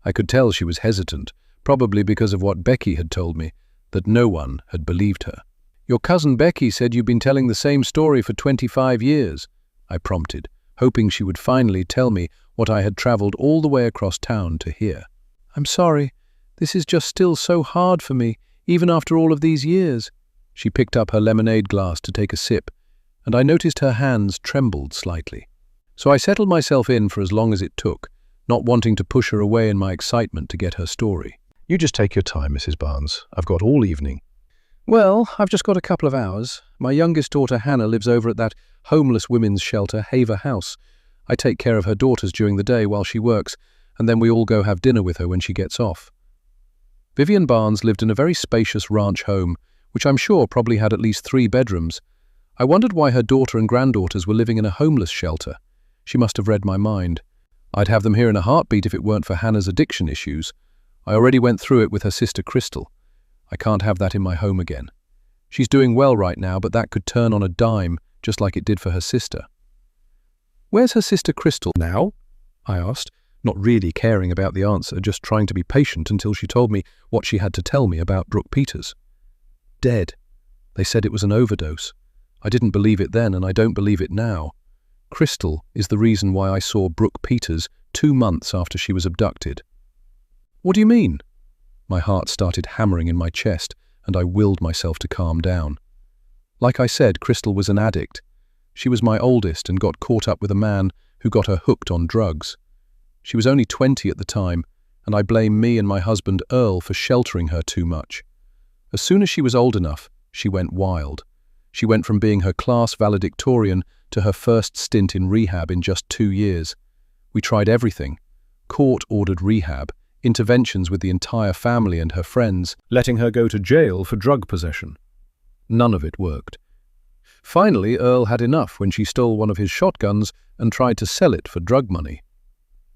I could tell she was hesitant, probably because of what Becky had told me, that no one had believed her. "Your cousin Becky said you've been telling the same story for 25 years, I prompted, hoping she would finally tell me what I had traveled all the way across town to hear. "I'm sorry, this is just still so hard for me, even after all of these years." She picked up her lemonade glass to take a sip, and I noticed her hands trembled slightly. So I settled myself in for as long as it took, not wanting to push her away in my excitement to get her story. "You just take your time, Mrs. Barnes. I've got all evening." "Well, I've just got a couple of hours. My youngest daughter Hannah lives over at that homeless women's shelter, Haver House. I take care of her daughters during the day while she works, and then we all go have dinner with her when she gets off." Vivian Barnes lived in a very spacious ranch home, which I'm sure probably had at least 3 bedrooms. I wondered why her daughter and granddaughters were living in a homeless shelter. She must have read my mind. I'd have them here in a heartbeat if it weren't for Hannah's addiction issues. I already went through it with her sister Crystal. I can't have that in my home again. She's doing well right now, but that could turn on a dime, just like it did for her sister. "Where's her sister Crystal now?" I asked, not really caring about the answer, just trying to be patient until she told me what she had to tell me about Brooke Peters. "Dead. They said it was an overdose. I didn't believe it then, and I don't believe it now. Crystal is the reason why I saw Brooke Peters 2 months after she was abducted." "What do you mean?" My heart started hammering in my chest, and I willed myself to calm down. Like I said, Crystal was an addict. She was my oldest and got caught up with a man who got her hooked on drugs. She was only 20 at the time, and I blame me and my husband Earl for sheltering her too much. As soon as she was old enough, she went wild. She went from being her class valedictorian to her first stint in rehab in just 2 years. We tried everything. Court-ordered rehab, interventions with the entire family and her friends, letting her go to jail for drug possession. None of it worked. Finally, Earl had enough when she stole one of his shotguns and tried to sell it for drug money.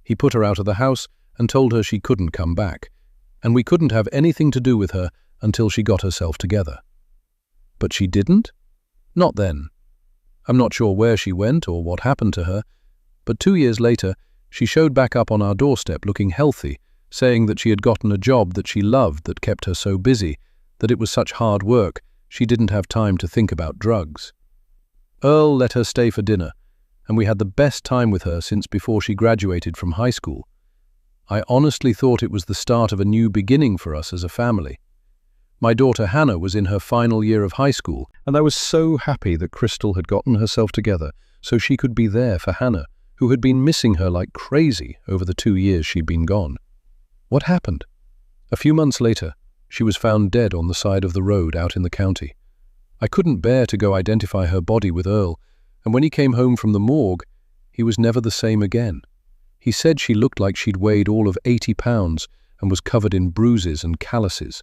He put her out of the house and told her she couldn't come back, and we couldn't have anything to do with her until she got herself together. But she didn't? Not then. I'm not sure where she went or what happened to her, but 2 years later, she showed back up on our doorstep looking healthy, saying that she had gotten a job that she loved that kept her so busy, that it was such hard work she didn't have time to think about drugs. Earl let her stay for dinner, and we had the best time with her since before she graduated from high school. I honestly thought it was the start of a new beginning for us as a family. My daughter Hannah was in her final year of high school, and I was so happy that Crystal had gotten herself together so she could be there for Hannah, who had been missing her like crazy over the 2 years she'd been gone. What happened? A few months later, she was found dead on the side of the road out in the county. I couldn't bear to go identify her body with Earl, and when he came home from the morgue, he was never the same again. He said she looked like she'd weighed all of 80 pounds and was covered in bruises and calluses.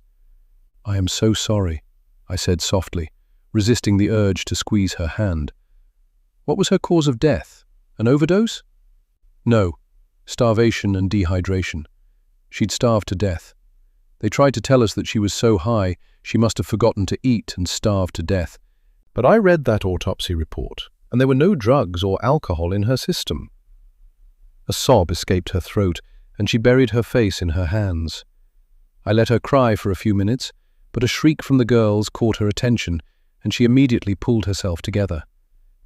"I am so sorry," I said softly, resisting the urge to squeeze her hand. "What was her cause of death? An overdose?" "No, starvation and dehydration. She'd starved to death. They tried to tell us that she was so high she must have forgotten to eat and starved to death. But I read that autopsy report, and there were no drugs or alcohol in her system." A sob escaped her throat, and she buried her face in her hands. I let her cry for a few minutes, but a shriek from the girls caught her attention, and she immediately pulled herself together.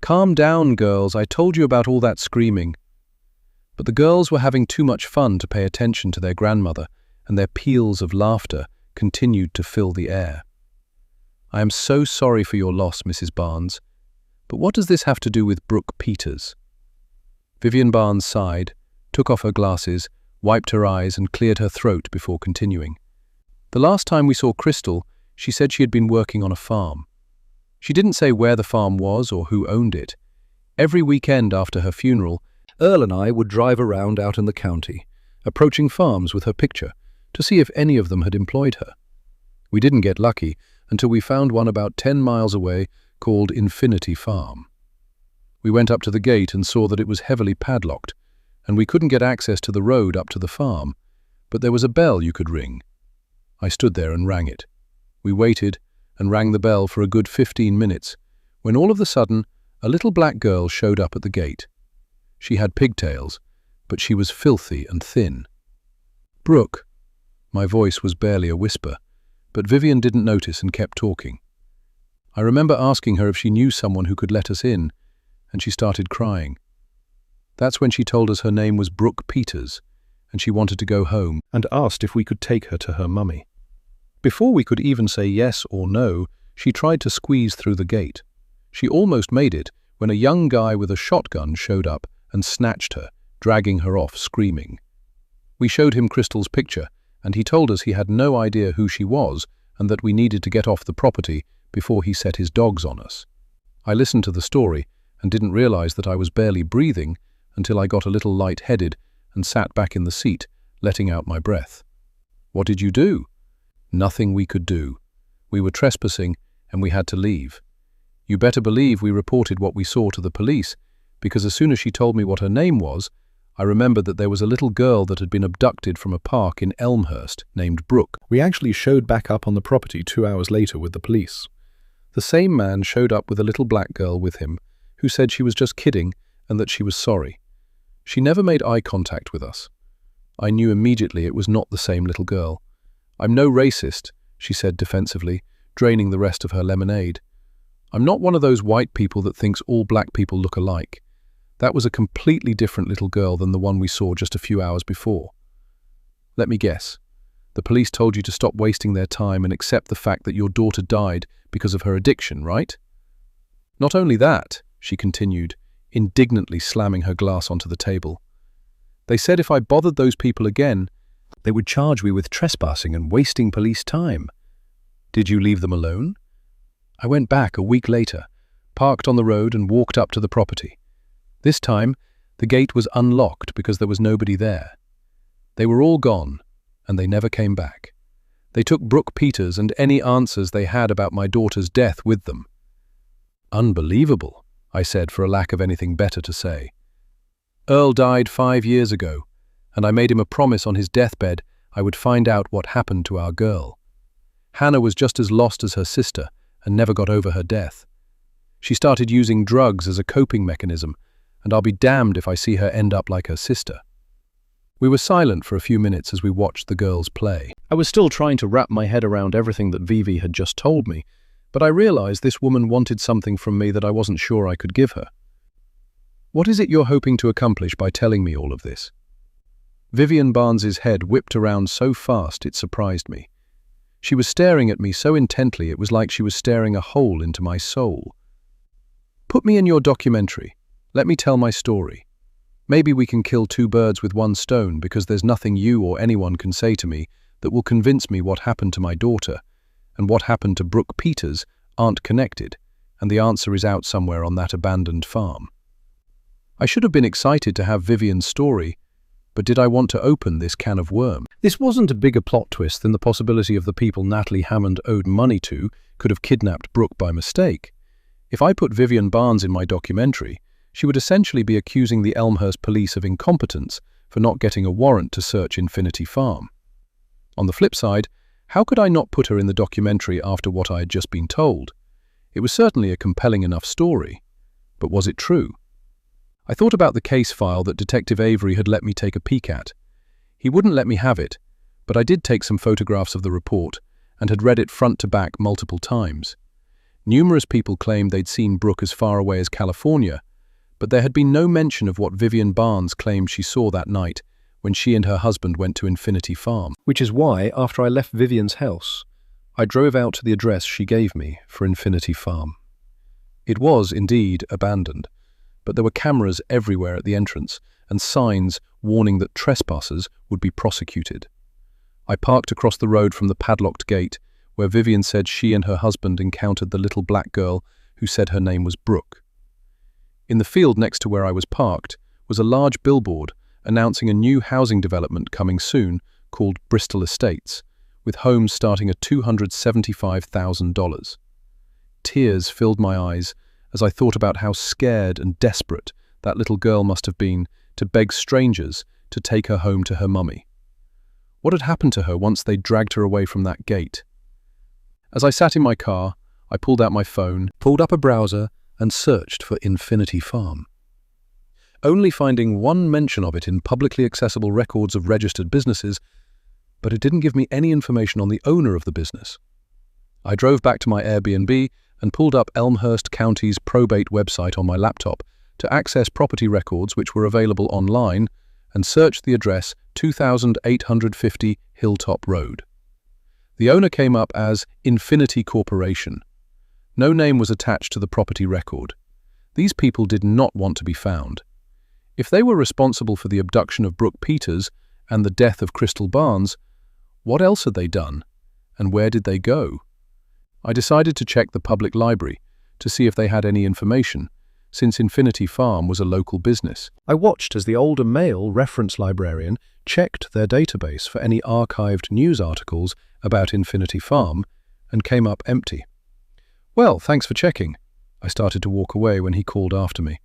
"Calm down, girls, I told you about all that screaming." But the girls were having too much fun to pay attention to their grandmother, and their peals of laughter continued to fill the air. "I am so sorry for your loss, Mrs. Barnes. But what does this have to do with Brooke Peters?" Vivian Barnes sighed, took off her glasses, wiped her eyes and cleared her throat before continuing. "The last time we saw Crystal, she said she had been working on a farm. She didn't say where the farm was or who owned it. Every weekend after her funeral, Earl and I would drive around out in the county, approaching farms with her picture, to see if any of them had employed her. We didn't get lucky until we found one about 10 miles away called Infinity Farm. We went up to the gate and saw that it was heavily padlocked, and we couldn't get access to the road up to the farm, but there was a bell you could ring. I stood there and rang it. We waited and rang the bell for a good 15 minutes, when all of a sudden a little black girl showed up at the gate. She had pigtails, but she was filthy and thin. "Brooke." My voice was barely a whisper, but Vivian didn't notice and kept talking. I remember asking her if she knew someone who could let us in, and she started crying. That's when she told us her name was Brooke Peters, and she wanted to go home and asked if we could take her to her mummy. Before we could even say yes or no, she tried to squeeze through the gate. She almost made it when a young guy with a shotgun showed up and snatched her, dragging her off screaming. We showed him Crystal's picture, and he told us he had no idea who she was and that we needed to get off the property before he set his dogs on us. I listened to the story and didn't realize that I was barely breathing until I got a little light-headed and sat back in the seat, letting out my breath. What did you do? Nothing we could do. We were trespassing and we had to leave. You better believe we reported what we saw to the police, because as soon as she told me what her name was, I remembered that there was a little girl that had been abducted from a park in Elmhurst named Brooke. We actually showed back up on the property 2 hours later with the police. The same man showed up with a little black girl with him, who said she was just kidding and that she was sorry. She never made eye contact with us. I knew immediately it was not the same little girl. I'm no racist, she said defensively, draining the rest of her lemonade. I'm not one of those white people that thinks all black people look alike. That was a completely different little girl than the one we saw just a few hours before. Let me guess. The police told you to stop wasting their time and accept the fact that your daughter died because of her addiction, right? Not only that, she continued, indignantly slamming her glass onto the table. They said if I bothered those people again, they would charge me with trespassing and wasting police time. Did you leave them alone? I went back a week later, parked on the road and walked up to the property. This time, the gate was unlocked because there was nobody there. They were all gone, and they never came back. They took Brooke Peters and any answers they had about my daughter's death with them. Unbelievable, I said for a lack of anything better to say. Earl died 5 years ago, and I made him a promise on his deathbed I would find out what happened to our girl. Hannah was just as lost as her sister and never got over her death. She started using drugs as a coping mechanism, and I'll be damned if I see her end up like her sister. We were silent for a few minutes as we watched the girls play. I was still trying to wrap my head around everything that Vivi had just told me, but I realized this woman wanted something from me that I wasn't sure I could give her. What is it you're hoping to accomplish by telling me all of this? Vivian Barnes's head whipped around so fast it surprised me. She was staring at me so intently it was like she was staring a hole into my soul. Put me in your documentary. Let me tell my story. Maybe we can kill 2 birds with 1 stone because there's nothing you or anyone can say to me that will convince me what happened to my daughter and what happened to Brooke Peters aren't connected, and the answer is out somewhere on that abandoned farm. I should have been excited to have Vivian's story, but did I want to open this can of worms? This wasn't a bigger plot twist than the possibility of the people Natalie Hammond owed money to could have kidnapped Brooke by mistake. If I put Vivian Barnes in my documentary, she would essentially be accusing the Elmhurst police of incompetence for not getting a warrant to search Infinity Farm. On the flip side, how could I not put her in the documentary after what I had just been told? It was certainly a compelling enough story, but was it true? I thought about the case file that Detective Avery had let me take a peek at. He wouldn't let me have it, but I did take some photographs of the report and had read it front to back multiple times. Numerous people claimed they'd seen Brooke as far away as California, but there had been no mention of what Vivian Barnes claimed she saw that night when she and her husband went to Infinity Farm. Which is why, after I left Vivian's house, I drove out to the address she gave me for Infinity Farm. It was, indeed, abandoned, but there were cameras everywhere at the entrance and signs warning that trespassers would be prosecuted. I parked across the road from the padlocked gate where Vivian said she and her husband encountered the little black girl who said her name was Brooke. In the field next to where I was parked was a large billboard announcing a new housing development coming soon called Bristol Estates, with homes starting at $275,000. Tears filled my eyes as I thought about how scared and desperate that little girl must have been to beg strangers to take her home to her mummy. What had happened to her once they dragged her away from that gate? As I sat in my car, I pulled out my phone, pulled up a browser, and searched for Infinity Farm. Only finding one mention of it in publicly accessible records of registered businesses, but it didn't give me any information on the owner of the business. I drove back to my Airbnb and pulled up Elmhurst County's probate website on my laptop to access property records which were available online and searched the address 2850 Hilltop Road. The owner came up as Infinity Corporation. No name was attached to the property record. These people did not want to be found. If they were responsible for the abduction of Brooke Peters and the death of Crystal Barnes, what else had they done, and where did they go? I decided to check the public library to see if they had any information, since Infinity Farm was a local business. I watched as the older male reference librarian checked their database for any archived news articles about Infinity Farm and came up empty. "Well, thanks for checking." I started to walk away when he called after me.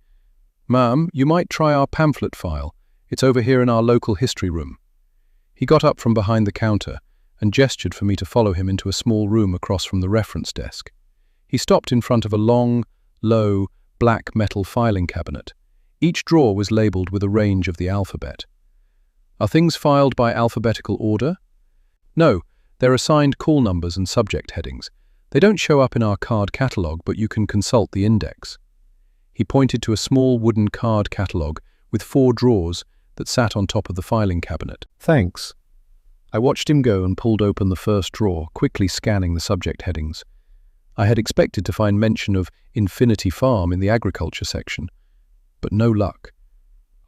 "Ma'am, you might try our pamphlet file. It's over here in our local history room." He got up from behind the counter and gestured for me to follow him into a small room across from the reference desk. He stopped in front of a long, low, black metal filing cabinet. Each drawer was labeled with a range of the alphabet. "Are things filed by alphabetical order?" "No, they're assigned call numbers and subject headings. They don't show up in our card catalogue, but you can consult the index." He pointed to a small wooden card catalogue with 4 drawers that sat on top of the filing cabinet. "Thanks." I watched him go and pulled open the first drawer, quickly scanning the subject headings. I had expected to find mention of Infinity Farm in the agriculture section, but no luck.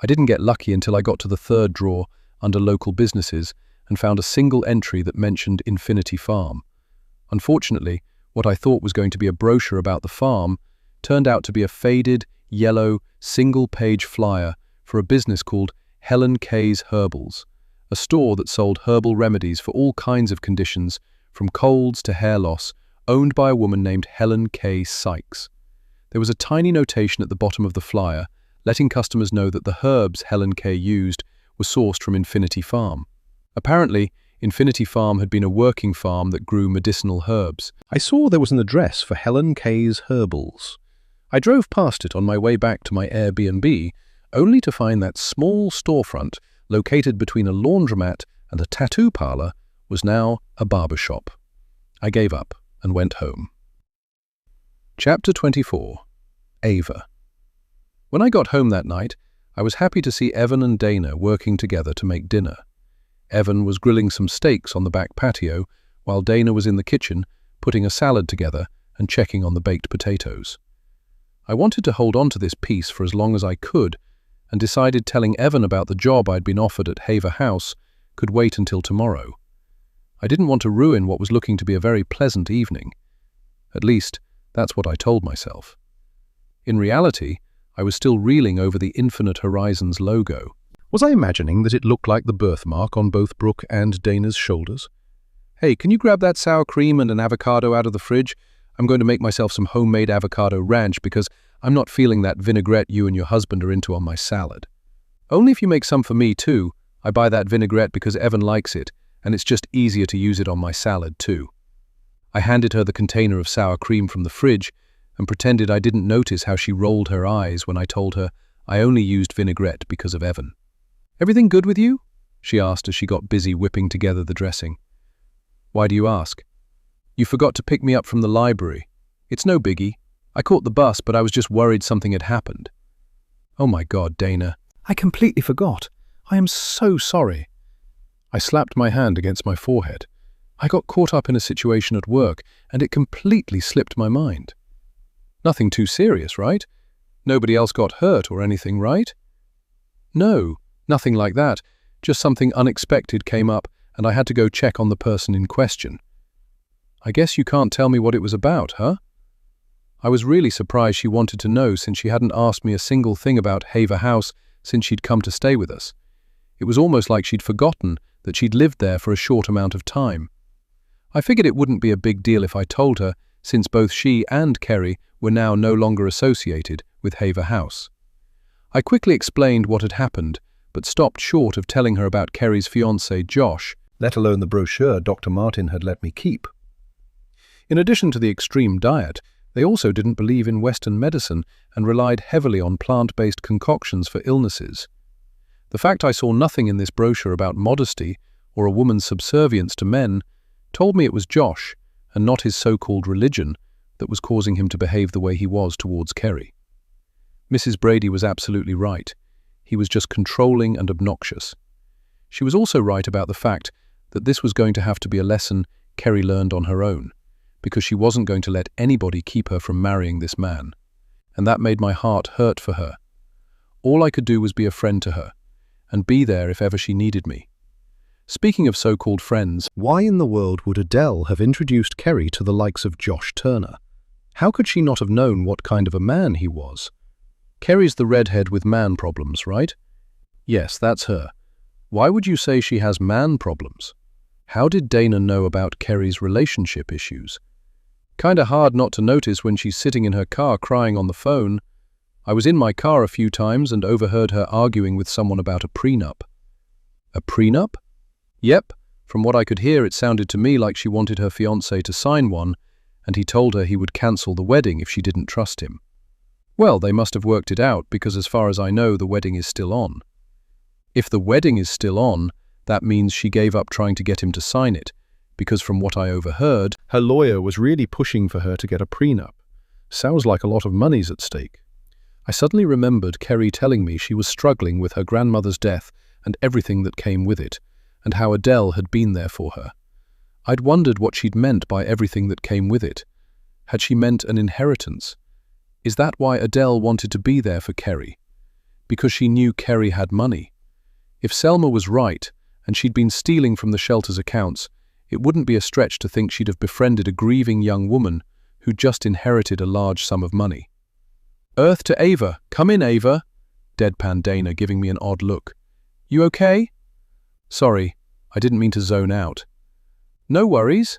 I didn't get lucky until I got to the 3rd drawer under local businesses and found a single entry that mentioned Infinity Farm. Unfortunately, what I thought was going to be a brochure about the farm turned out to be a faded, yellow, single-page flyer for a business called Helen K's Herbals, a store that sold herbal remedies for all kinds of conditions, from colds to hair loss, owned by a woman named Helen K. Sykes. There was a tiny notation at the bottom of the flyer, letting customers know that the herbs Helen K. used were sourced from Infinity Farm. Apparently, Infinity Farm had been a working farm that grew medicinal herbs. I saw there was an address for Helen K's Herbals. I drove past it on my way back to my Airbnb, only to find that small storefront, located between a laundromat and a tattoo parlor, was now a barber shop. I gave up and went home. Chapter 24. Ava. When I got home that night, I was happy to see Evan and Dana working together to make dinner. Evan was grilling some steaks on the back patio, while Dana was in the kitchen, putting a salad together and checking on the baked potatoes. I wanted to hold on to this peace for as long as I could, and decided telling Evan about the job I'd been offered at Haver House could wait until tomorrow. I didn't want to ruin what was looking to be a very pleasant evening. At least, that's what I told myself. In reality, I was still reeling over the Infinite Horizons logo. Was I imagining that it looked like the birthmark on both Brooke and Dana's shoulders? "Hey, can you grab that sour cream and an avocado out of the fridge? I'm going to make myself some homemade avocado ranch because I'm not feeling that vinaigrette you and your husband are into on my salad." "Only if you make some for me too. I buy that vinaigrette because Evan likes it, and it's just easier to use it on my salad too." I handed her the container of sour cream from the fridge and pretended I didn't notice how she rolled her eyes when I told her I only used vinaigrette because of Evan. "Everything good with you?" she asked as she got busy whipping together the dressing. "Why do you ask?" "You forgot to pick me up from the library. It's no biggie. I caught the bus, but I was just worried something had happened." "Oh my God, Dana. I completely forgot. I am so sorry." I slapped my hand against my forehead. I got caught up in a situation at work, and it completely slipped my mind. "Nothing too serious, right? Nobody else got hurt or anything, right?" "No, nothing like that. Just something unexpected came up, and I had to go check on the person in question." "I guess you can't tell me what it was about, huh?" I was really surprised she wanted to know, since she hadn't asked me a single thing about Haver House since she'd come to stay with us. It was almost like she'd forgotten that she'd lived there for a short amount of time. I figured it wouldn't be a big deal if I told her, since both she and Kerry were now no longer associated with Haver House. I quickly explained what had happened, but stopped short of telling her about Kerry's fiancé, Josh, let alone the brochure Dr. Martin had let me keep. In addition to the extreme diet, they also didn't believe in Western medicine and relied heavily on plant-based concoctions for illnesses. The fact I saw nothing in this brochure about modesty or a woman's subservience to men, told me it was Josh, and not his so-called religion, that was causing him to behave the way he was towards Kerry. Mrs. Brady was absolutely right. He was just controlling and obnoxious. She was also right about the fact that this was going to have to be a lesson Kerry learned on her own, because she wasn't going to let anybody keep her from marrying this man. And that made my heart hurt for her. All I could do was be a friend to her, and be there if ever she needed me. Speaking of so-called friends, why in the world would Adele have introduced Kerry to the likes of Josh Turner? How could she not have known what kind of a man he was? Kerry's the redhead with man problems, right? Yes, that's her. Why would you say she has man problems? How did Dana know about Kerry's relationship issues? Kinda hard not to notice when she's sitting in her car crying on the phone. I was in my car a few times and overheard her arguing with someone about a prenup. A prenup? Yep, from what I could hear it sounded to me like she wanted her fiancé to sign one, and he told her he would cancel the wedding if she didn't trust him. Well, they must have worked it out because as far as I know the wedding is still on. If the wedding is still on, that means she gave up trying to get him to sign it, because from what I overheard, her lawyer was really pushing for her to get a prenup. Sounds like a lot of money's at stake. I suddenly remembered Kerry telling me she was struggling with her grandmother's death and everything that came with it, and how Adele had been there for her. I'd wondered what she'd meant by everything that came with it. Had she meant an inheritance? Is that why Adele wanted to be there for Kerry? Because she knew Kerry had money? If Selma was right, and she'd been stealing from the shelter's accounts, it wouldn't be a stretch to think she'd have befriended a grieving young woman who'd just inherited a large sum of money. "Earth to Ava. Come in, Ava," deadpan Dana, giving me an odd look. "You okay?" "Sorry, I didn't mean to zone out." "No worries."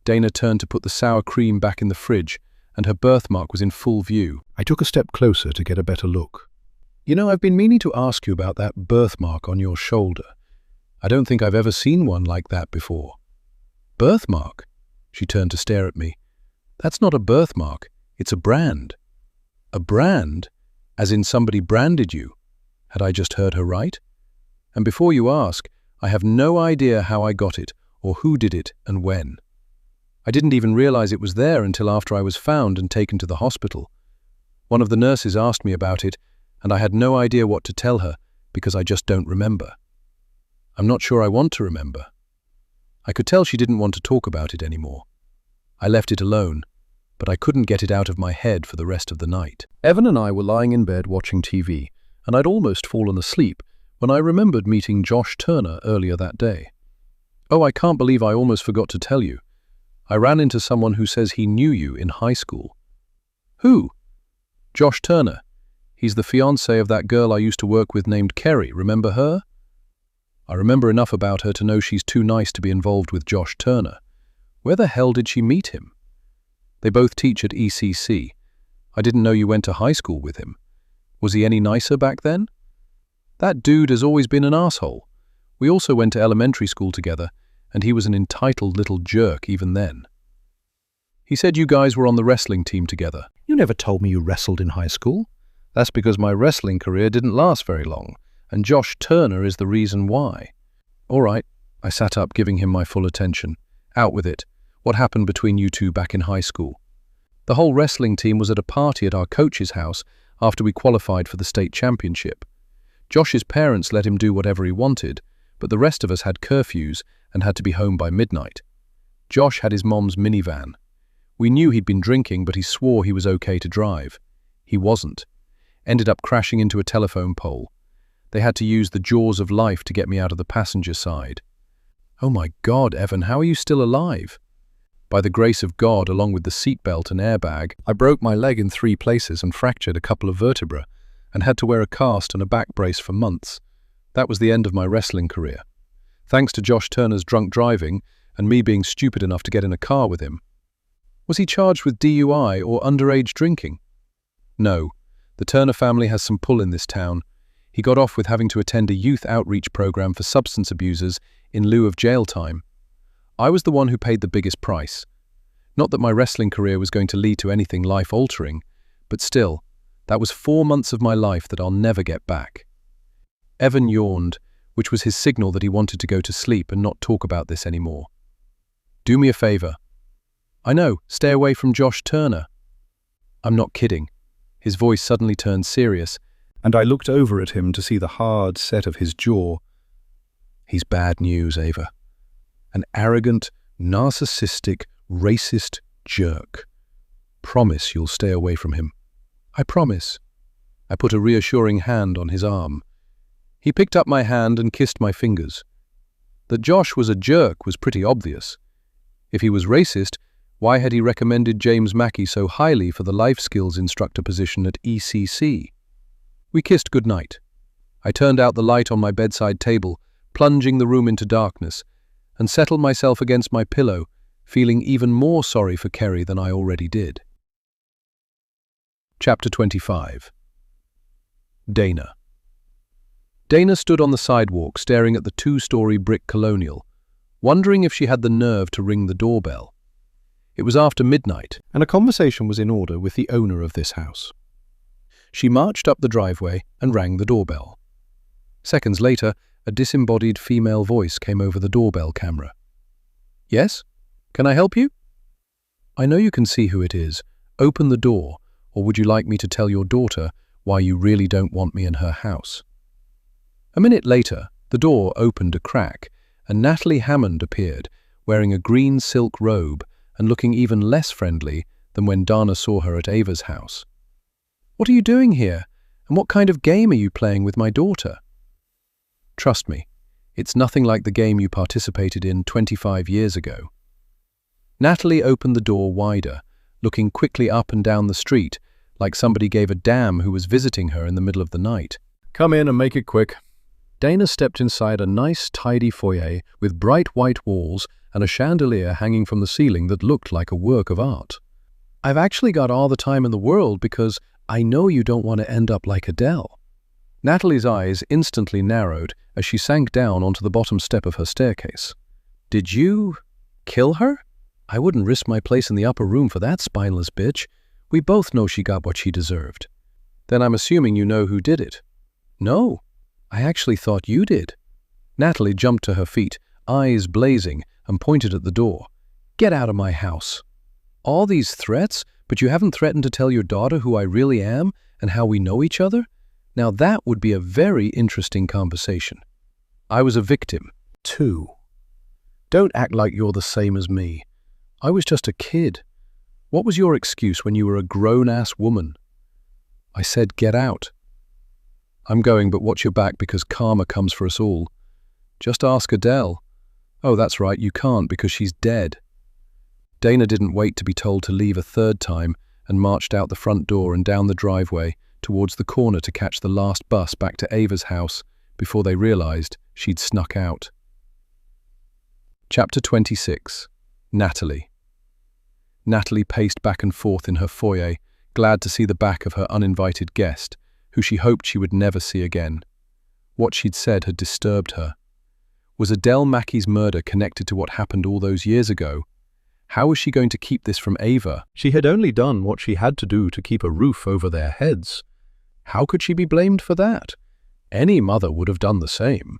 Dana turned to put the sour cream back in the fridge, and her birthmark was in full view. I took a step closer to get a better look. "You know, I've been meaning to ask you about that birthmark on your shoulder. I don't think I've ever seen one like that before." "Birthmark?" She turned to stare at me. "That's not a birthmark, it's a brand." "A brand? As in somebody branded you?" Had I just heard her right? And before you ask, I have no idea how I got it, or who did it and when. I didn't even realize it was there until after I was found and taken to the hospital. One of the nurses asked me about it, and I had no idea what to tell her because I just don't remember. I'm not sure I want to remember. I could tell she didn't want to talk about it anymore. I left it alone, but I couldn't get it out of my head for the rest of the night. Evan and I were lying in bed watching TV, and I'd almost fallen asleep when I remembered meeting Josh Turner earlier that day. Oh, I can't believe I almost forgot to tell you. I ran into someone who says he knew you in high school. Who? Josh Turner. He's the fiancé of that girl I used to work with named Kerry, remember her? I remember enough about her to know she's too nice to be involved with Josh Turner. Where the hell did she meet him? They both teach at ECC. I didn't know you went to high school with him. Was he any nicer back then? That dude has always been an asshole. We also went to elementary school together, and he was an entitled little jerk even then. He said you guys were on the wrestling team together. You never told me you wrestled in high school. That's because my wrestling career didn't last very long, and Josh Turner is the reason why. All right, I sat up, giving him my full attention. Out with it. What happened between you two back in high school? The whole wrestling team was at a party at our coach's house after we qualified for the state championship. Josh's parents let him do whatever he wanted, but the rest of us had curfews and had to be home by midnight. Josh had his mom's minivan. We knew he'd been drinking, but he swore he was okay to drive. He wasn't. Ended up crashing into a telephone pole. They had to use the jaws of life to get me out of the passenger side. Oh my God, Evan, how are you still alive? By the grace of God, along with the seatbelt and airbag, I broke my leg in 3 places and fractured a couple of vertebrae, and had to wear a cast and a back brace for months. That was the end of my wrestling career. Thanks to Josh Turner's drunk driving and me being stupid enough to get in a car with him. Was he charged with DUI or underage drinking? No. The Turner family has some pull in this town. He got off with having to attend a youth outreach program for substance abusers in lieu of jail time. I was the one who paid the biggest price. Not that my wrestling career was going to lead to anything life-altering, but still, that was 4 months of my life that I'll never get back. Evan yawned, which was his signal that he wanted to go to sleep and not talk about this anymore. "Do me a favor." "I know, stay away from Josh Turner." "I'm not kidding." His voice suddenly turned serious, and I looked over at him to see the hard set of his jaw. "He's bad news, Ava. An arrogant, narcissistic, racist jerk. Promise you'll stay away from him." "I promise." I put a reassuring hand on his arm. He picked up my hand and kissed my fingers. That Josh was a jerk was pretty obvious. If he was racist, why had he recommended James Mackey so highly for the life skills instructor position at ECC? We kissed goodnight. I turned out the light on my bedside table, plunging the room into darkness, and settled myself against my pillow, feeling even more sorry for Kerry than I already did. Chapter 25. Dana. Dana stood on the sidewalk staring at the two-story brick colonial, wondering if she had the nerve to ring the doorbell. It was after midnight, and a conversation was in order with the owner of this house. She marched up the driveway and rang the doorbell. Seconds later, a disembodied female voice came over the doorbell camera. "Yes? Can I help you?" "I know you can see who it is. Open the door, or would you like me to tell your daughter why you really don't want me in her house?" A minute later, the door opened a crack, and Natalie Hammond appeared, wearing a green silk robe and looking even less friendly than when Dana saw her at Ava's house. "What are you doing here? And what kind of game are you playing with my daughter?" "Trust me, it's nothing like the game you participated in 25 years ago." Natalie opened the door wider, looking quickly up and down the street, like somebody gave a damn who was visiting her in the middle of the night. "Come in and make it quick." Dana stepped inside a nice, tidy foyer with bright white walls and a chandelier hanging from the ceiling that looked like a work of art. "I've actually got all the time in the world because I know you don't want to end up like Adele." Natalie's eyes instantly narrowed as she sank down onto the bottom step of her staircase. "Did you kill her? I wouldn't risk my place in the upper room for that spineless bitch. We both know she got what she deserved." "Then I'm assuming you know who did it." "No, I actually thought you did." Natalie jumped to her feet, eyes blazing, and pointed at the door. "Get out of my house." "All these threats, but you haven't threatened to tell your daughter who I really am and how we know each other? Now that would be a very interesting conversation." "I was a victim, too. Don't act like you're the same as me. I was just a kid. What was your excuse when you were a grown-ass woman?" "I said get out." "I'm going, but watch your back because karma comes for us all. Just ask Adele." "Oh, that's right, you can't because she's dead." Dana didn't wait to be told to leave a third time and marched out the front door and down the driveway towards the corner to catch the last bus back to Ava's house before they realized she'd snuck out. Chapter 26. Natalie. Natalie paced back and forth in her foyer, glad to see the back of her uninvited guest, who she hoped she would never see again. What she'd said had disturbed her. Was Adele Mackey's murder connected to what happened all those years ago? How was she going to keep this from Ava? She had only done what she had to do to keep a roof over their heads. How could she be blamed for that? Any mother would have done the same.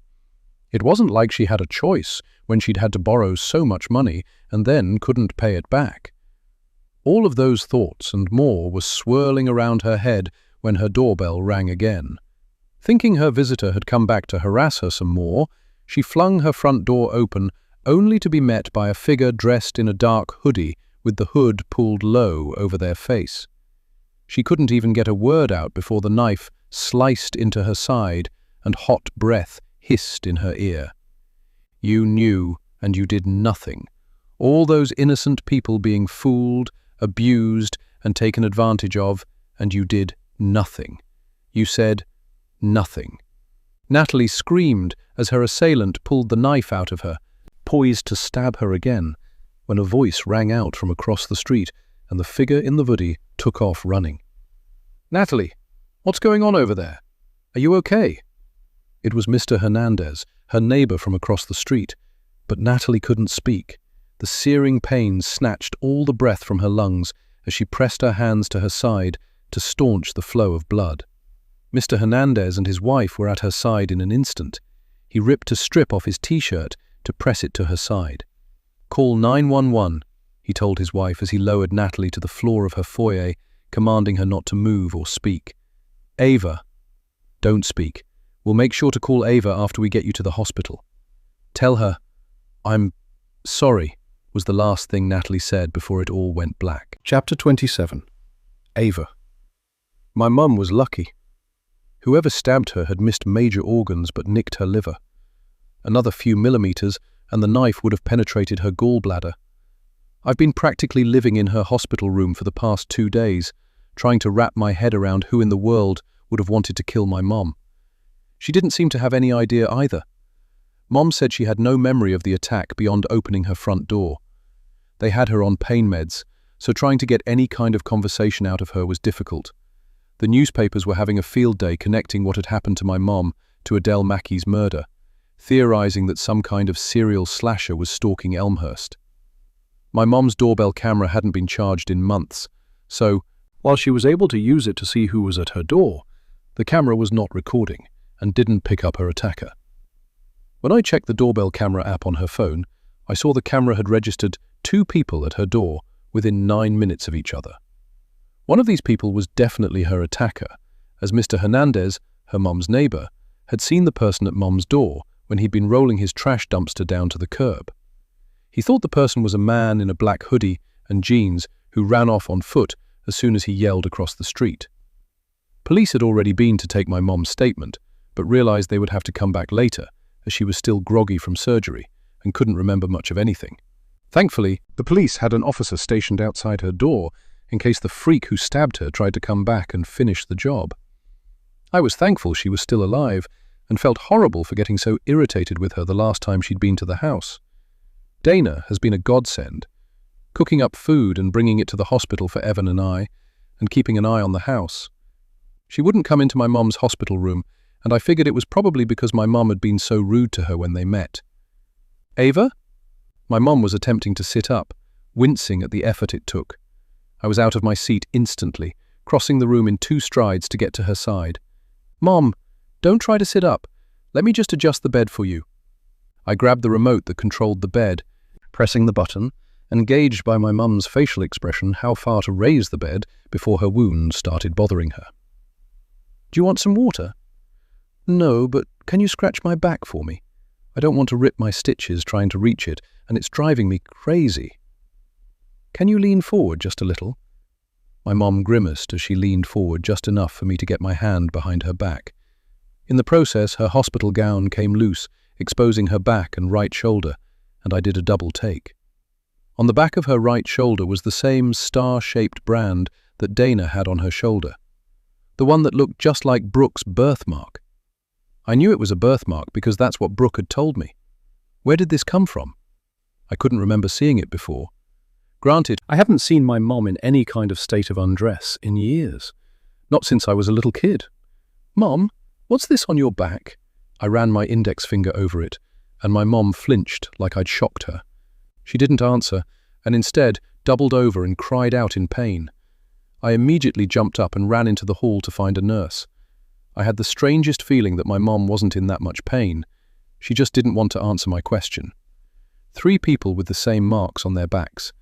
It wasn't like she had a choice when she'd had to borrow so much money and then couldn't pay it back. All of those thoughts and more were swirling around her head when her doorbell rang again. Thinking her visitor had come back to harass her some more, she flung her front door open, only to be met by a figure dressed in a dark hoodie with the hood pulled low over their face. She couldn't even get a word out before the knife sliced into her side and hot breath hissed in her ear. You knew, and you did nothing. All those innocent people being fooled, abused, and taken advantage of, and you did nothing. You said nothing. Natalie screamed as her assailant pulled the knife out of her, poised to stab her again, when a voice rang out from across the street and the figure in the hoodie took off running. "Natalie, what's going on over there? Are you okay?" It was Mr. Hernandez, her neighbor from across the street, but Natalie couldn't speak. The searing pain snatched all the breath from her lungs as she pressed her hands to her side to staunch the flow of blood. Mr. Hernandez and his wife were at her side in an instant. He ripped a strip off his t-shirt to press it to her side. "Call 911, he told his wife as he lowered Natalie to the floor of her foyer, commanding her not to move or speak. "Ava, don't speak. We'll make sure to call Ava after we get you to the hospital. Tell her, I'm sorry," was the last thing Natalie said before it all went black. Chapter 27. Ava. My mum was lucky. Whoever stabbed her had missed major organs but nicked her liver. Another few millimeters and the knife would have penetrated her gallbladder. I've been practically living in her hospital room for the past 2 days, trying to wrap my head around who in the world would have wanted to kill my mom. She didn't seem to have any idea either. Mom said she had no memory of the attack beyond opening her front door. They had her on pain meds, so trying to get any kind of conversation out of her was difficult. The newspapers were having a field day connecting what had happened to my mom to Adele Mackey's murder, theorizing that some kind of serial slasher was stalking Elmhurst. My mom's doorbell camera hadn't been charged in months, so, while she was able to use it to see who was at her door, the camera was not recording and didn't pick up her attacker. When I checked the doorbell camera app on her phone, I saw the camera had registered 2 people at her door within 9 minutes of each other. One of these people was definitely her attacker, as Mr. Hernandez, her mom's neighbor, had seen the person at mom's door when he'd been rolling his trash dumpster down to the curb. He thought the person was a man in a black hoodie and jeans who ran off on foot as soon as he yelled across the street. Police had already been to take my mom's statement, but realized they would have to come back later, as she was still groggy from surgery and couldn't remember much of anything. Thankfully, the police had an officer stationed outside her door in case the freak who stabbed her tried to come back and finish the job. I was thankful she was still alive and felt horrible for getting so irritated with her the last time she'd been to the house. Dana has been a godsend, cooking up food and bringing it to the hospital for Evan and I, and keeping an eye on the house. She wouldn't come into my mom's hospital room, and I figured it was probably because my mom had been so rude to her when they met. "Ava?" My mom was attempting to sit up, wincing at the effort it took. I was out of my seat instantly, crossing the room in 2 strides to get to her side. "Mom, don't try to sit up. Let me just adjust the bed for you." I grabbed the remote that controlled the bed, pressing the button, and gauged by my mum's facial expression how far to raise the bed before her wound started bothering her. "Do you want some water?" "No, but can you scratch my back for me? I don't want to rip my stitches trying to reach it, and it's driving me crazy." "Can you lean forward just a little?" My mom grimaced as she leaned forward just enough for me to get my hand behind her back. In the process, her hospital gown came loose, exposing her back and right shoulder, and I did a double take. On the back of her right shoulder was the same star-shaped brand that Dana had on her shoulder, the one that looked just like Brooke's birthmark. I knew it was a birthmark because that's what Brooke had told me. Where did this come from? I couldn't remember seeing it before. Granted, I haven't seen my mom in any kind of state of undress in years, not since I was a little kid. "Mom, what's this on your back?" I ran my index finger over it, and my mom flinched like I'd shocked her. She didn't answer, and instead doubled over and cried out in pain. I immediately jumped up and ran into the hall to find a nurse. I had the strangest feeling that my mom wasn't in that much pain. She just didn't want to answer my question. 3 people with the same marks on their backs.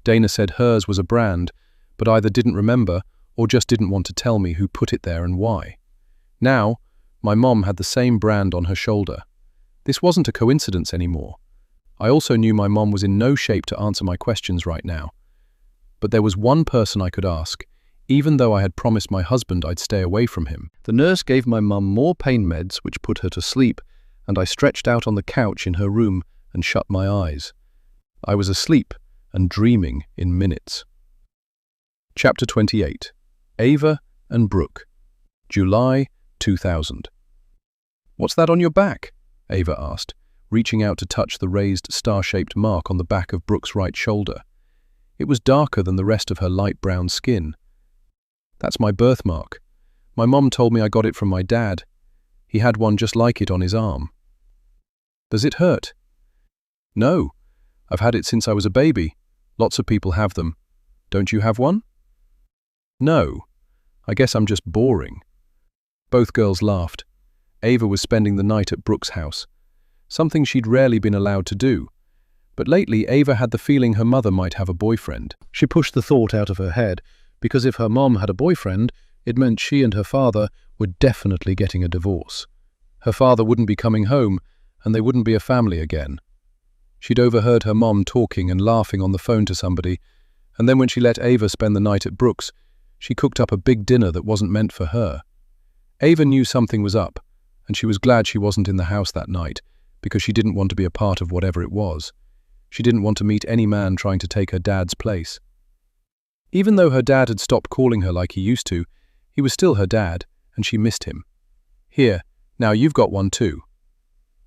Dana said hers was a brand, but either didn't remember or just didn't want to tell me who put it there and why. Now, my mom had the same brand on her shoulder. This wasn't a coincidence anymore. I also knew my mom was in no shape to answer my questions right now. But there was one person I could ask, even though I had promised my husband I'd stay away from him. The nurse gave my mum more pain meds, which put her to sleep, and I stretched out on the couch in her room and shut my eyes. I was asleep and dreaming in minutes. Chapter 28. Ava and Brooke. July 2000. "What's that on your back?" Ava asked, reaching out to touch the raised star-shaped mark on the back of Brooke's right shoulder. It was darker than the rest of her light brown skin. "That's my birthmark. My mom told me I got it from my dad. He had one just like it on his arm." "Does it hurt?" "No. I've had it since I was a baby. Lots of people have them. Don't you have one?" "No. I guess I'm just boring." Both girls laughed. Ava was spending the night at Brooke's house, something she'd rarely been allowed to do. But lately, Ava had the feeling her mother might have a boyfriend. She pushed the thought out of her head, because if her mom had a boyfriend, it meant she and her father were definitely getting a divorce. Her father wouldn't be coming home, and they wouldn't be a family again. She'd overheard her mom talking and laughing on the phone to somebody, and then when she let Ava spend the night at Brooke's, she cooked up a big dinner that wasn't meant for her. Ava knew something was up, and she was glad she wasn't in the house that night, because she didn't want to be a part of whatever it was. She didn't want to meet any man trying to take her dad's place. Even though her dad had stopped calling her like he used to, he was still her dad, and she missed him. Here, now you've got one too.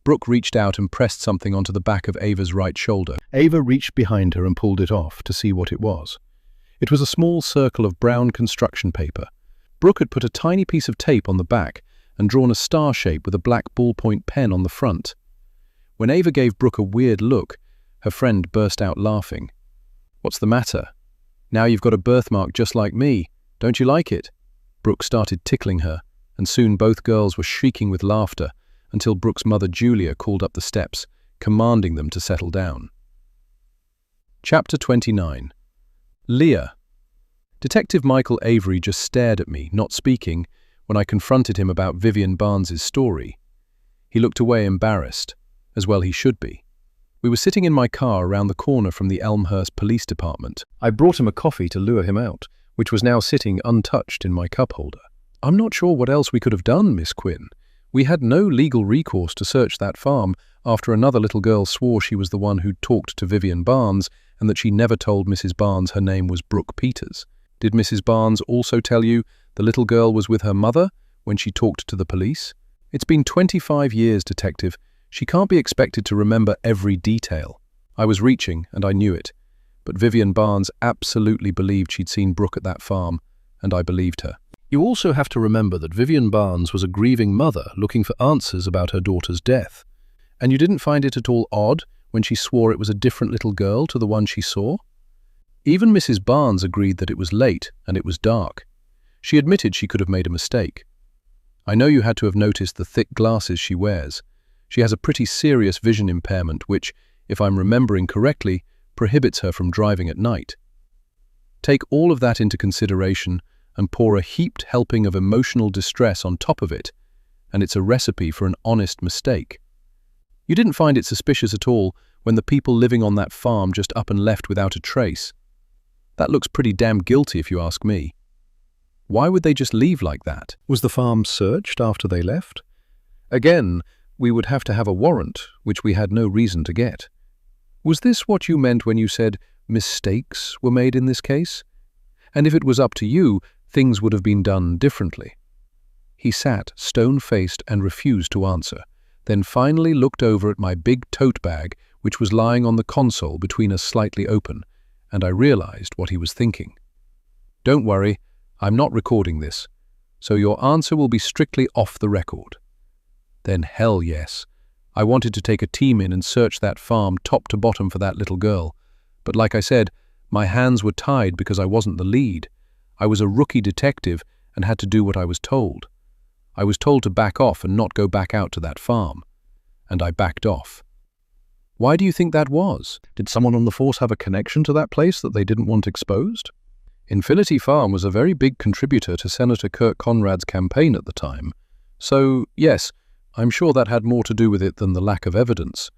Brooke reached out and pressed something onto the back of Ava's right shoulder. Ava reached behind her and pulled it off to see what it was. It was a small circle of brown construction paper. Brooke had put a tiny piece of tape on the back and drawn a star shape with a black ballpoint pen on the front. When Ava gave Brooke a weird look, her friend burst out laughing. "What's the matter? Now you've got a birthmark just like me. Don't you like it?" Brooke started tickling her, and soon both girls were shrieking with laughter until Brooke's mother Julia called up the steps, commanding them to settle down. Chapter 29. Leah. Detective Michael Avery just stared at me, not speaking, when I confronted him about Vivian Barnes's story. He looked away embarrassed, as well he should be. We were sitting in my car around the corner from the Elmhurst Police Department. I brought him a coffee to lure him out, which was now sitting untouched in my cup holder. "I'm not sure what else we could have done, Miss Quinn. We had no legal recourse to search that farm after another little girl swore she was the one who'd talked to Vivian Barnes and that she never told Mrs. Barnes her name was Brooke Peters. Did Mrs. Barnes also tell you the little girl was with her mother when she talked to the police? It's been 25 years, Detective. She can't be expected to remember every detail." I was reaching, and I knew it. But Vivian Barnes absolutely believed she'd seen Brooke at that farm, and I believed her. You also have to remember that Vivian Barnes was a grieving mother looking for answers about her daughter's death. And you didn't find it at all odd when she swore it was a different little girl to the one she saw? Even Mrs. Barnes agreed that it was late and it was dark. She admitted she could have made a mistake. I know you had to have noticed the thick glasses she wears. She has a pretty serious vision impairment which, if I'm remembering correctly, prohibits her from driving at night. Take all of that into consideration and pour a heaped helping of emotional distress on top of it, and it's a recipe for an honest mistake. You didn't find it suspicious at all when the people living on that farm just up and left without a trace. That looks pretty damn guilty if you ask me. Why would they just leave like that? Was the farm searched after they left? Again, we would have to have a warrant, which we had no reason to get. Was this what you meant when you said mistakes were made in this case? And if it was up to you, things would have been done differently. He sat stone-faced and refused to answer, then finally looked over at my big tote bag, which was lying on the console between us slightly open, and I realized what he was thinking. "Don't worry, I'm not recording this, so your answer will be strictly off the record." Then hell yes. I wanted to take a team in and search that farm top to bottom for that little girl, but like I said, my hands were tied because I wasn't the lead. I was a rookie detective and had to do what I was told. I was told to back off and not go back out to that farm, and I backed off. Why do you think that was? Did someone on the force have a connection to that place that they didn't want exposed? Infinity Farm was a very big contributor to Senator Kirk Conrad's campaign at the time, so yes, I'm sure that had more to do with it than the lack of evidence.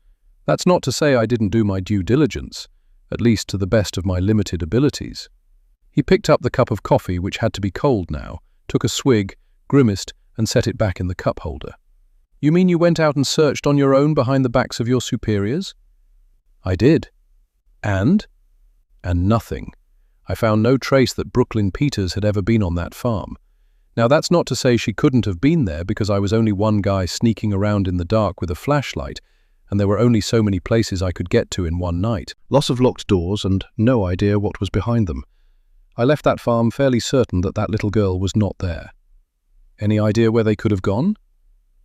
That's not to say I didn't do my due diligence, at least to the best of my limited abilities. He picked up the cup of coffee, which had to be cold now, took a swig, grimaced, and set it back in the cup holder. "You mean you went out and searched on your own behind the backs of your superiors?" "I did." And? And nothing. I found no trace that Brooklyn Peters had ever been on that farm. Now that's not to say she couldn't have been there because I was only one guy sneaking around in the dark with a flashlight, and there were only so many places I could get to in one night. Lots of locked doors and no idea what was behind them. I left that farm fairly certain that that little girl was not there. Any idea where they could have gone?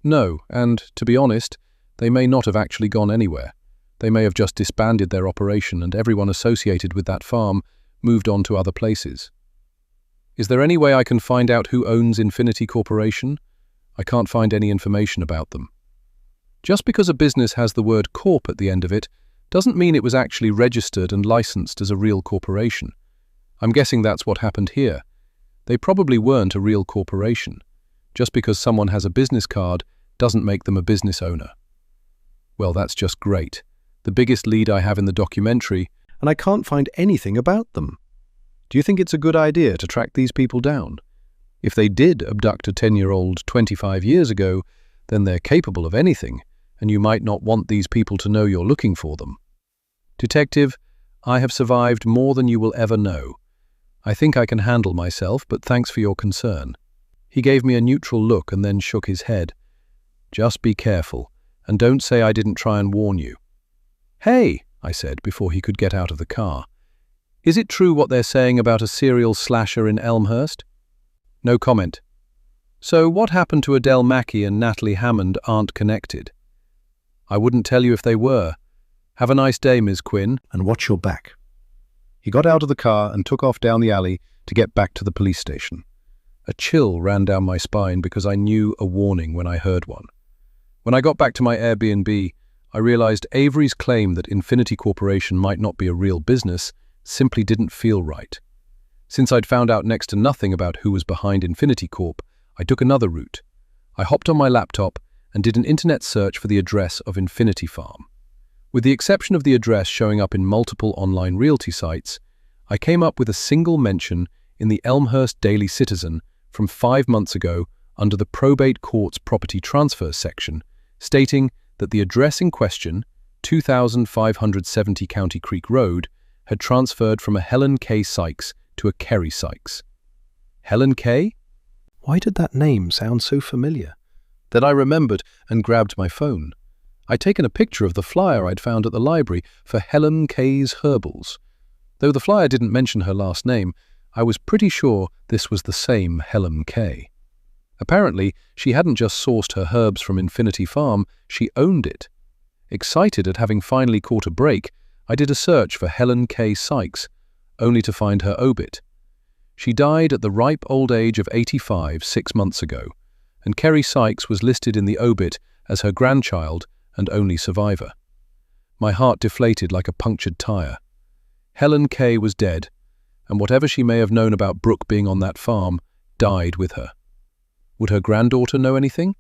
No, and, to be honest, they may not have actually gone anywhere. They may have just disbanded their operation and everyone associated with that farm moved on to other places. Is there any way I can find out who owns Infinity Corporation? I can't find any information about them. Just because a business has the word corp at the end of it doesn't mean it was actually registered and licensed as a real corporation. I'm guessing that's what happened here. They probably weren't a real corporation. Just because someone has a business card doesn't make them a business owner. Well, that's just great. The biggest lead I have in the documentary, and I can't find anything about them. Do you think it's a good idea to track these people down? If they did abduct a 10-year-old 25 years ago, then they're capable of anything, and you might not want these people to know you're looking for them. Detective, I have survived more than you will ever know. I think I can handle myself, but thanks for your concern. He gave me a neutral look and then shook his head. Just be careful, and don't say I didn't try and warn you. Hey, I said before he could get out of the car. Is it true what they're saying about a serial slasher in Elmhurst? No comment. So what happened to Adele Mackey and Natalie Hammond aren't connected? I wouldn't tell you if they were. Have a nice day, Ms. Quinn, and watch your back. He got out of the car and took off down the alley to get back to the police station. A chill ran down my spine because I knew a warning when I heard one. When I got back to my Airbnb, I realized Avery's claim that Infinity Corporation might not be a real business simply didn't feel right. Since I'd found out next to nothing about who was behind Infinity Corp, I took another route. I hopped on my laptop and did an internet search for the address of Infinity Farm. With the exception of the address showing up in multiple online realty sites, I came up with a single mention in the Elmhurst Daily Citizen from 5 months ago under the Probate Court's Property Transfer section, stating that the address in question, 2570 County Creek Road, had transferred from a Helen K. Sykes to a Kerry Sykes. Helen K? Why did that name sound so familiar? Then I remembered and grabbed my phone. I'd taken a picture of the flyer I'd found at the library for Helen K's Herbals. Though the flyer didn't mention her last name, I was pretty sure this was the same Helen K. Apparently, she hadn't just sourced her herbs from Infinity Farm, she owned it. Excited at having finally caught a break, I did a search for Helen K. Sykes, only to find her obit. She died at the ripe old age of 85 6 months ago, and Kerry Sykes was listed in the obit as her grandchild and only survivor. My heart deflated like a punctured tire. Helen K. was dead, and whatever she may have known about Brooke being on that farm died with her. Would her granddaughter know anything?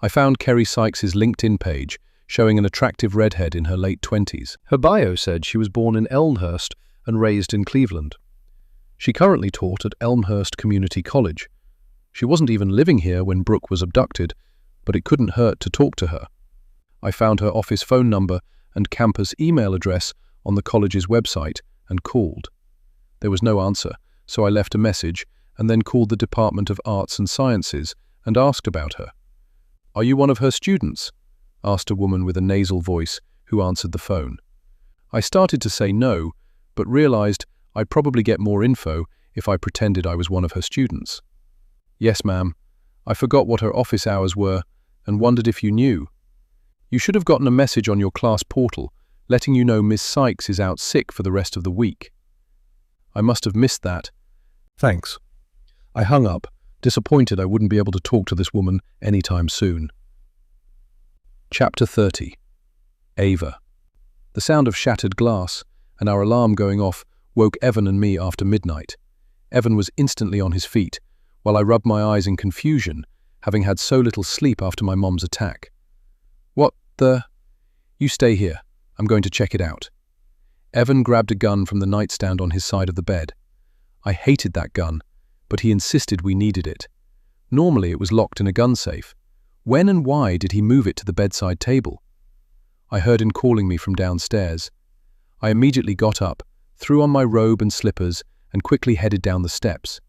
I found Kerry Sykes's LinkedIn page, showing an attractive redhead in her late 20s. Her bio said she was born in Elmhurst and raised in Cleveland. She currently taught at Elmhurst Community College. She wasn't even living here when Brooke was abducted, but it couldn't hurt to talk to her. I found her office phone number and campus email address on the college's website and called. There was no answer, so I left a message and then called the Department of Arts and Sciences and asked about her. "Are you one of her students?" asked a woman with a nasal voice who answered the phone. I started to say no, but realized I'd probably get more info if I pretended I was one of her students. "Yes, ma'am. I forgot what her office hours were and wondered if you knew. You should have gotten a message on your class portal letting you know Miss Sykes is out sick for the rest of the week." I must have missed that. Thanks. I hung up, disappointed I wouldn't be able to talk to this woman anytime soon. Chapter 30. Ava. The sound of shattered glass and our alarm going off woke Evan and me after midnight. Evan was instantly on his feet, while I rubbed my eyes in confusion, having had so little sleep after my mom's attack. "What the—" "You stay here. I'm going to check it out." Evan grabbed a gun from the nightstand on his side of the bed. I hated that gun, but he insisted we needed it. Normally it was locked in a gun safe. When and why did he move it to the bedside table? I heard him calling me from downstairs. I immediately got up, threw on my robe and slippers, and quickly headed down the steps.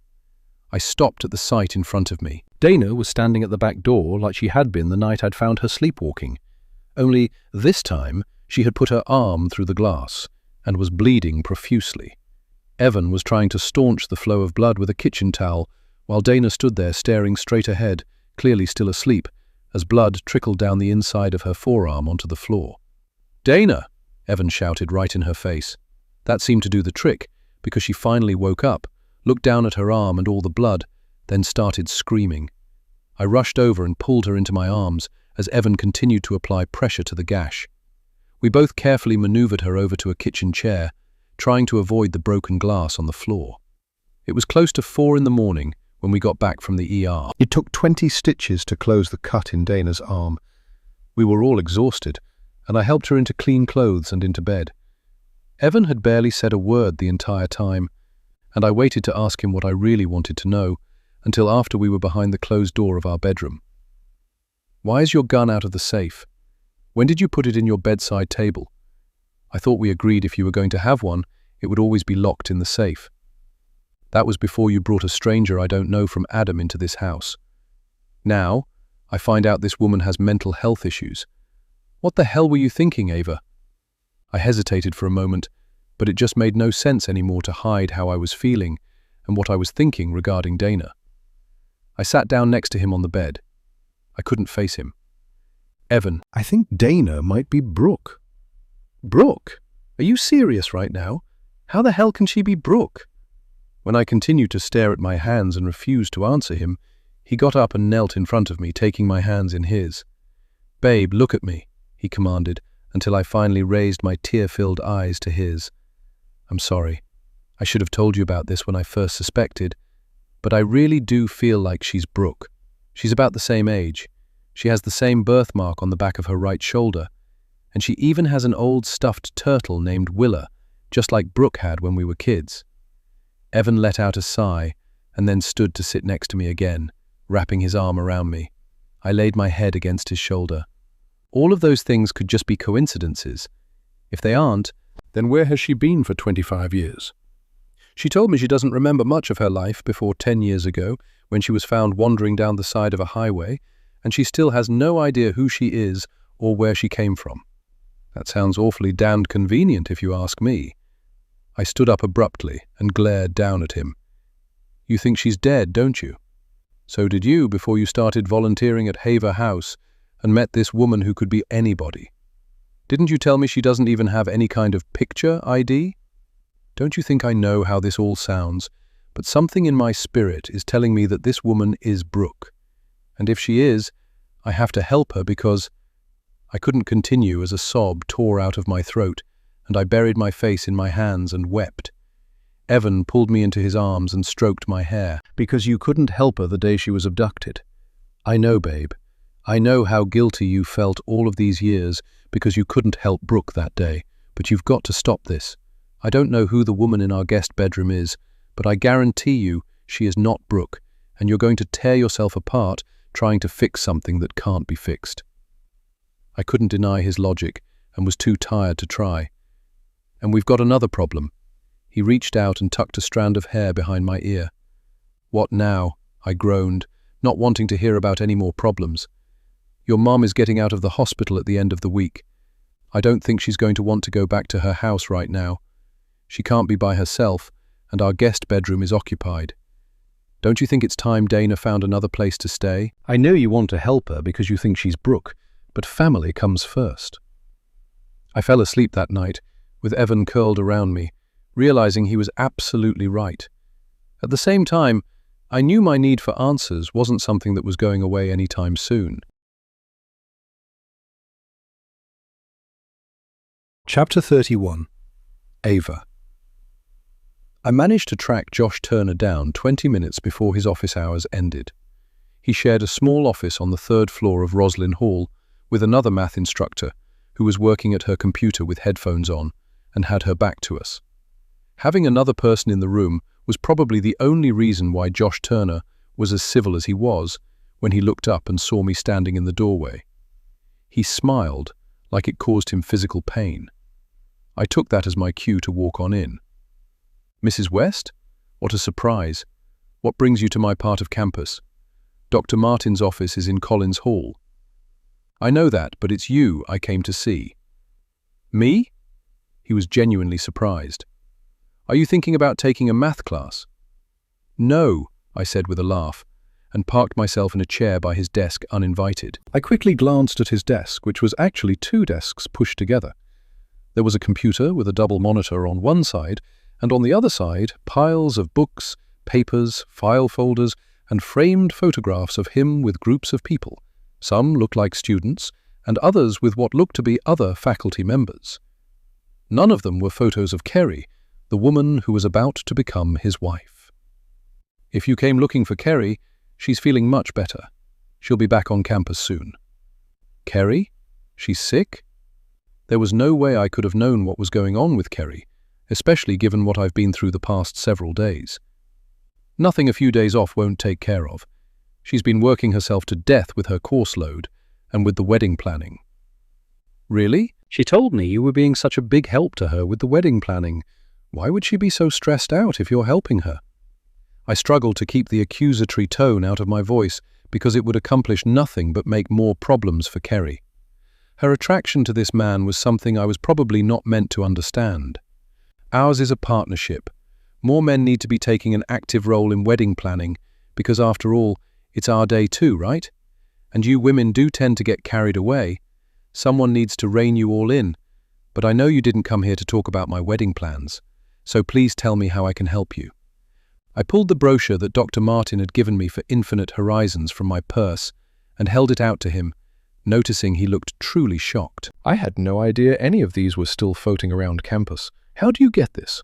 I stopped at the sight in front of me. Dana was standing at the back door like she had been the night I'd found her sleepwalking. Only this time she had put her arm through the glass and was bleeding profusely. Evan was trying to staunch the flow of blood with a kitchen towel, while Dana stood there staring straight ahead, clearly still asleep, as blood trickled down the inside of her forearm onto the floor. "Dana!" Evan shouted right in her face. That seemed to do the trick, because she finally woke up, looked down at her arm and all the blood, then started screaming. I rushed over and pulled her into my arms as Evan continued to apply pressure to the gash. We both carefully maneuvered her over to a kitchen chair, trying to avoid the broken glass on the floor. It was close to 4 in the morning when we got back from the ER. It took 20 stitches to close the cut in Dana's arm. We were all exhausted, and I helped her into clean clothes and into bed. Evan had barely said a word the entire time, and I waited to ask him what I really wanted to know until after we were behind the closed door of our bedroom. "Why is your gun out of the safe? When did you put it in your bedside table? I thought we agreed if you were going to have one, it would always be locked in the safe. That was before you brought a stranger I don't know from Adam into this house. Now, I find out this woman has mental health issues. What the hell were you thinking, Ava?" I hesitated for a moment, but it just made no sense anymore to hide how I was feeling and what I was thinking regarding Dana. I sat down next to him on the bed. I couldn't face him. "Evan, I think Dana might be Brooke." "Brooke? Are you serious right now? How the hell can she be Brooke?" When I continued to stare at my hands and refused to answer him, he got up and knelt in front of me, taking my hands in his. "Babe, look at me," he commanded, until I finally raised my tear-filled eyes to his. "I'm sorry. I should have told you about this when I first suspected, but I really do feel like she's Brooke. She's about the same age. She has the same birthmark on the back of her right shoulder, and she even has an old stuffed turtle named Willa, just like Brooke had when we were kids." Evan let out a sigh and then stood to sit next to me again, wrapping his arm around me. I laid my head against his shoulder. All of those things could just be coincidences. If they aren't, Then where has she been for 25 years? she told me she doesn't remember much of her life before 10 years ago when she was found wandering down the side of a highway, and she still has no idea who she is or where she came from. That sounds awfully damned convenient if you ask me. I stood up abruptly and glared down at him. "You think she's dead, don't you? So did you before you started volunteering at Haver House and met this woman who could be anybody. Didn't you tell me she doesn't even have any kind of picture ID? Don't you think I know how this all sounds, but something in my spirit is telling me that this woman is Brooke. And if she is, I have to help her because—" I couldn't continue as a sob tore out of my throat, and I buried my face in my hands and wept. Evan pulled me into his arms and stroked my hair. Because you couldn't help her the day she was abducted. "I know, babe. I know how guilty you felt all of these years because you couldn't help Brooke that day, but you've got to stop this. I don't know who the woman in our guest bedroom is, but I guarantee you she is not Brooke, and you're going to tear yourself apart trying to fix something that can't be fixed." I couldn't deny his logic and was too tired to try. "And we've got another problem." He reached out and tucked a strand of hair behind my ear. "What now?" I groaned, not wanting to hear about any more problems. "Your mom is getting out of the hospital at the end of the week. I don't think she's going to want to go back to her house right now. She can't be by herself, and our guest bedroom is occupied. Don't you think it's time Dana found another place to stay?" I know you want to help her because you think she's Brooke, but family comes first. I fell asleep that night, with Evan curled around me, realizing he was absolutely right. At the same time, I knew my need for answers wasn't something that was going away anytime soon. Chapter 31. Ava. I managed to track Josh Turner down 20 minutes before his office hours ended. He shared a small office on the 3rd floor of Roslyn Hall with another math instructor who was working at her computer with headphones on and had her back to us. Having another person in the room was probably the only reason why Josh Turner was as civil as he was when he looked up and saw me standing in the doorway. He smiled like it caused him physical pain. I took that as my cue to walk on in. "Mrs. West? What a surprise. What brings you to my part of campus? Dr. Martin's office is in Collins Hall." "I know that, but it's you I came to see." "Me?" He was genuinely surprised. "Are you thinking about taking a math class?" "No," I said with a laugh, and parked myself in a chair by his desk uninvited. I quickly glanced at his desk, which was actually 2 desks pushed together. There was a computer with a double monitor on one side, and on the other side, piles of books, papers, file folders, and framed photographs of him with groups of people. Some looked like students, and others with what looked to be other faculty members. None of them were photos of Kerry, the woman who was about to become his wife. If you came looking for Kerry, she's feeling much better. She'll be back on campus soon. Kerry? She's sick? There was no way I could have known what was going on with Kerry, especially given what I've been through the past several days. Nothing a few days off won't take care of. She's been working herself to death with her course load and with the wedding planning. Really? She told me you were being such a big help to her with the wedding planning. Why would she be so stressed out if you're helping her? I struggled to keep the accusatory tone out of my voice because it would accomplish nothing but make more problems for Kerry. Her attraction to this man was something I was probably not meant to understand. Ours is a partnership. More men need to be taking an active role in wedding planning because, after all, it's our day too, right? And you women do tend to get carried away. Someone needs to rein you all in. But I know you didn't come here to talk about my wedding plans, so please tell me how I can help you. I pulled the brochure that Dr. Martin had given me for Infinite Horizons from my purse and held it out to him, noticing he looked truly shocked. I had no idea any of these were still floating around campus. How do you get this?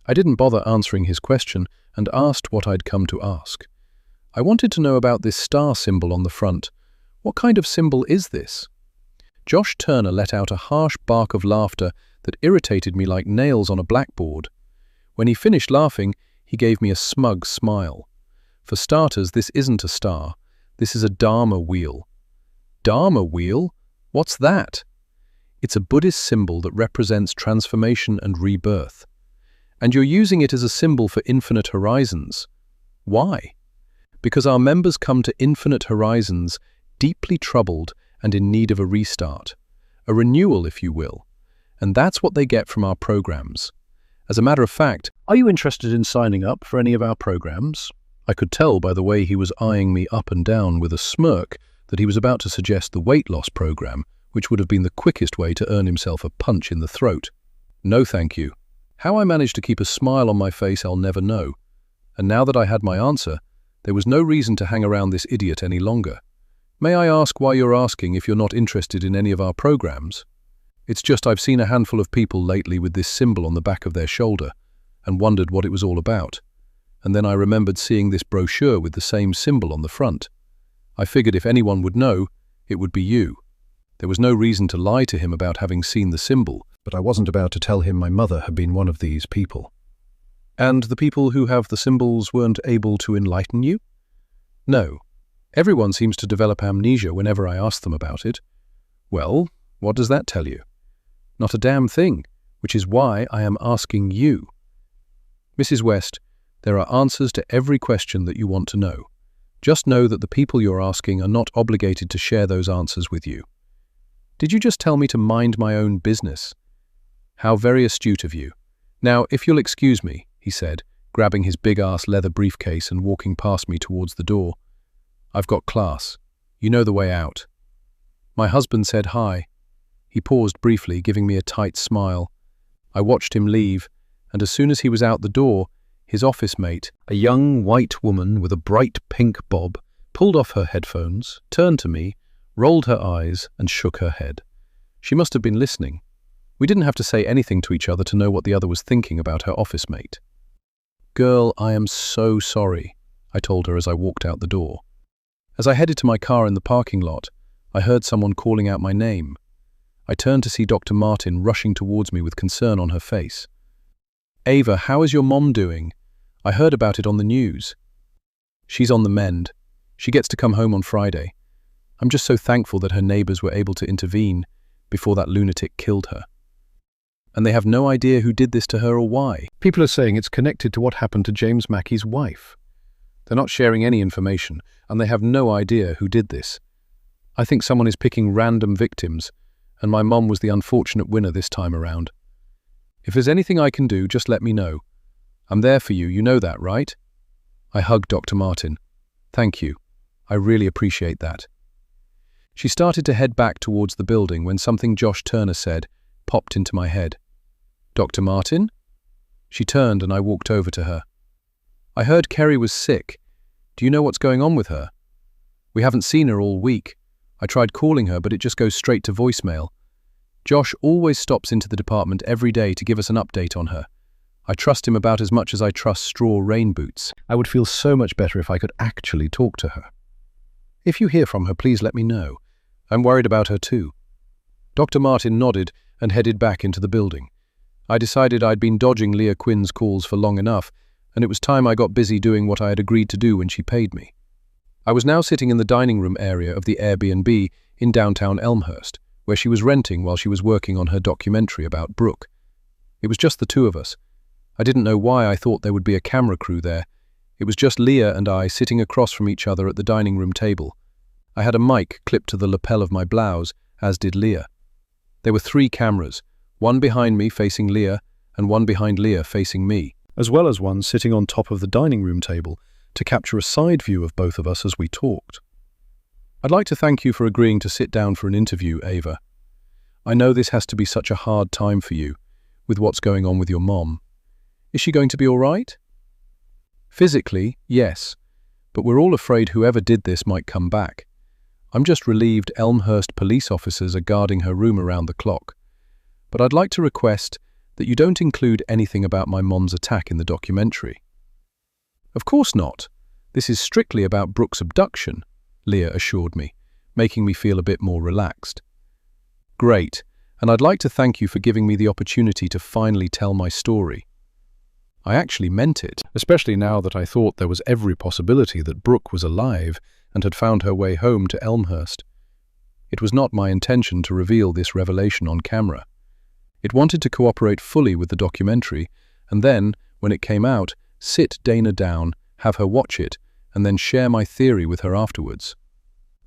I didn't bother answering his question and asked what I'd come to ask. I wanted to know about this star symbol on the front. What kind of symbol is this? Josh Turner let out a harsh bark of laughter that irritated me like nails on a blackboard. When he finished laughing, he gave me a smug smile. For starters, this isn't a star. This is a Dharma wheel. Dharma wheel? What's that? It's a Buddhist symbol that represents transformation and rebirth. And you're using it as a symbol for Infinite Horizons. Why? Because our members come to Infinite Horizons deeply troubled and in need of a restart, a renewal, if you will. And that's what they get from our programs. As a matter of fact, are you interested in signing up for any of our programs? I could tell by the way he was eyeing me up and down with a smirk that he was about to suggest the weight loss program, which would have been the quickest way to earn himself a punch in the throat. No, thank you. How I managed to keep a smile on my face, I'll never know. And now that I had my answer, there was no reason to hang around this idiot any longer. May I ask why you're asking if you're not interested in any of our programs? It's just I've seen a handful of people lately with this symbol on the back of their shoulder and wondered what it was all about. And then I remembered seeing this brochure with the same symbol on the front. I figured if anyone would know, it would be you. There was no reason to lie to him about having seen the symbol, but I wasn't about to tell him my mother had been one of these people. And the people who have the symbols weren't able to enlighten you? No. Everyone seems to develop amnesia whenever I ask them about it. Well, what does that tell you? Not a damn thing, which is why I am asking you. Mrs. West, there are answers to every question that you want to know. Just know that the people you're asking are not obligated to share those answers with you. Did you just tell me to mind my own business? How very astute of you. Now, if you'll excuse me, he said, grabbing his big-ass leather briefcase and walking past me towards the door. I've got class. You know the way out. My husband said hi. He paused briefly, giving me a tight smile. I watched him leave, and as soon as he was out the door, his office mate, a young white woman with a bright pink bob, pulled off her headphones, turned to me, rolled her eyes, and shook her head. She must have been listening. We didn't have to say anything to each other to know what the other was thinking about her office mate. "Girl, I am so sorry," I told her as I walked out the door. As I headed to my car in the parking lot, I heard someone calling out my name. I turned to see Dr. Martin rushing towards me with concern on her face. "Ava, how is your mom doing? I heard about it on the news." "She's on the mend. She gets to come home on Friday. I'm just so thankful that her neighbors were able to intervene before that lunatic killed her. And they have no idea who did this to her or why. People are saying it's connected to what happened to James Mackey's wife. They're not sharing any information, and they have no idea who did this. I think someone is picking random victims, and my mom was the unfortunate winner this time around. If there's anything I can do, just let me know. I'm there for you, you know that, right?" I hugged Dr. Martin. "Thank you. I really appreciate that." She started to head back towards the building when something Josh Turner said popped into my head. "Dr. Martin?" She turned and I walked over to her. "I heard Kerry was sick. Do you know what's going on with her? We haven't seen her all week. I tried calling her, but it just goes straight to voicemail. Josh always stops into the department every day to give us an update on her. I trust him about as much as I trust straw rain boots. I would feel so much better if I could actually talk to her. If you hear from her, please let me know. I'm worried about her too. Dr. Martin nodded and headed back into the building. I decided I'd been dodging Leah Quinn's calls for long enough, and it was time I got busy doing what I had agreed to do when she paid me. I was now sitting in the dining room area of the Airbnb in downtown Elmhurst, where she was renting while she was working on her documentary about Brooke. It was just the two of us. I didn't know why I thought there would be a camera crew there. It was just Leah and I sitting across from each other at the dining room table. I had a mic clipped to the lapel of my blouse, as did Leah. There were 3 cameras, one behind me facing Leah and one behind Leah facing me, as well as one sitting on top of the dining room table to capture a side view of both of us as we talked. I'd like to thank you for agreeing to sit down for an interview, Ava. I know this has to be such a hard time for you, with what's going on with your mom. Is she going to be all right? Physically, yes, but we're all afraid whoever did this might come back. I'm just relieved Elmhurst police officers are guarding her room around the clock. But I'd like to request that you don't include anything about my mom's attack in the documentary. Of course not. This is strictly about Brooke's abduction, Leah assured me, making me feel a bit more relaxed. Great, and I'd like to thank you for giving me the opportunity to finally tell my story. I actually meant it, especially now that I thought there was every possibility that Brooke was alive and had found her way home to Elmhurst. It was not my intention to reveal this revelation on camera. It wanted to cooperate fully with the documentary, and then, when it came out, sit Dana down, have her watch it, and then share my theory with her afterwards.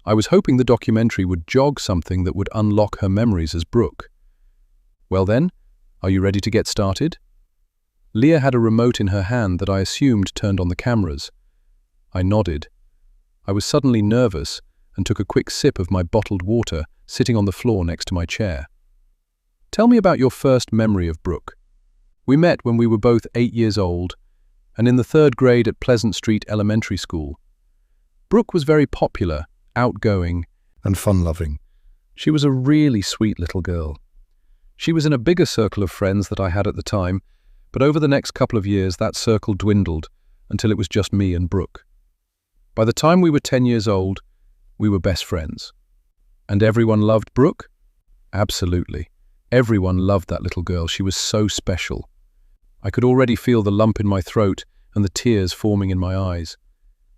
I was hoping the documentary would jog something that would unlock her memories as Brooke. Well then, are you ready to get started? Leah had a remote in her hand that I assumed turned on the cameras. I nodded. I was suddenly nervous and took a quick sip of my bottled water sitting on the floor next to my chair. Tell me about your first memory of Brooke. We met when we were both 8 years old and in the 3rd grade at Pleasant Street Elementary School. Brooke was very popular, outgoing, and fun-loving. She was a really sweet little girl. She was in a bigger circle of friends that I had at the time, but over the next couple of years that circle dwindled until it was just me and Brooke. By the time we were 10 years old, we were best friends. And everyone loved Brooke? Absolutely. Everyone loved that little girl. She was so special. I could already feel the lump in my throat and the tears forming in my eyes.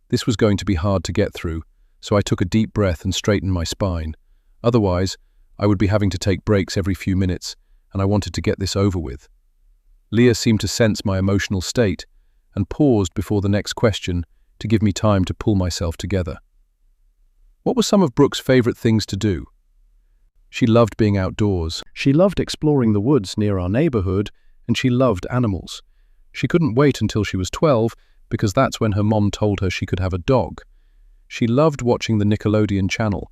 This was going to be hard to get through, so I took a deep breath and straightened my spine. Otherwise, I would be having to take breaks every few minutes, and I wanted to get this over with. Leah seemed to sense my emotional state and paused before the next question to give me time to pull myself together. What were some of Brooke's favorite things to do? She loved being outdoors. She loved exploring the woods near our neighborhood, and she loved animals. She couldn't wait until she was 12 because that's when her mom told her she could have a dog. She loved watching the Nickelodeon channel.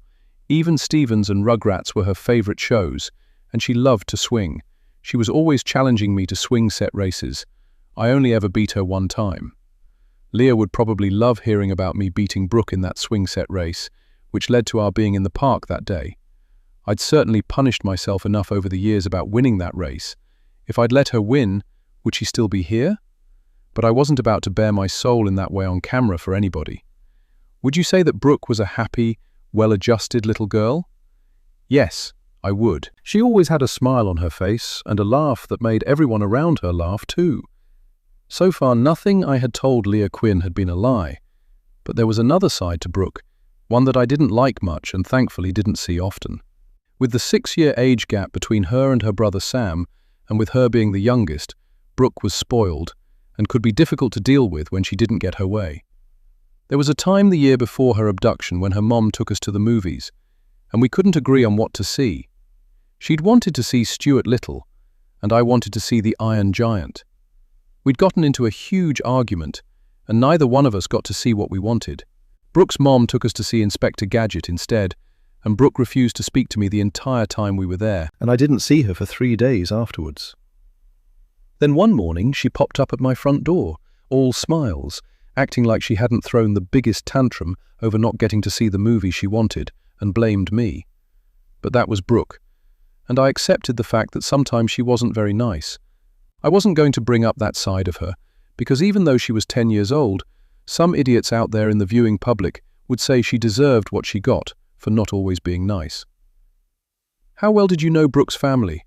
Even Stevens and Rugrats were her favorite shows, and she loved to swing. She was always challenging me to swing set races. I only ever beat her one time. Leah would probably love hearing about me beating Brooke in that swing set race, which led to our being in the park that day. I'd certainly punished myself enough over the years about winning that race. If I'd let her win, would she still be here? But I wasn't about to bare my soul in that way on camera for anybody. Would you say that Brooke was a happy, well-adjusted little girl? Yes, I would. She always had a smile on her face and a laugh that made everyone around her laugh too. So far, nothing I had told Leah Quinn had been a lie. But there was another side to Brooke, one that I didn't like much and thankfully didn't see often. With the 6-year age gap between her and her brother Sam, and with her being the youngest, Brooke was spoiled and could be difficult to deal with when she didn't get her way. There was a time the year before her abduction when her mom took us to the movies, and we couldn't agree on what to see. She'd wanted to see Stuart Little, and I wanted to see The Iron Giant. We'd gotten into a huge argument, and neither one of us got to see what we wanted. Brooke's mom took us to see Inspector Gadget instead, and Brooke refused to speak to me the entire time we were there. And I didn't see her for 3 days afterwards. Then one morning she popped up at my front door, all smiles, acting like she hadn't thrown the biggest tantrum over not getting to see the movie she wanted and blamed me. But that was Brooke, and I accepted the fact that sometimes she wasn't very nice. I wasn't going to bring up that side of her, because even though she was 10 years old, some idiots out there in the viewing public would say she deserved what she got for not always being nice. How well did you know Brooke's family?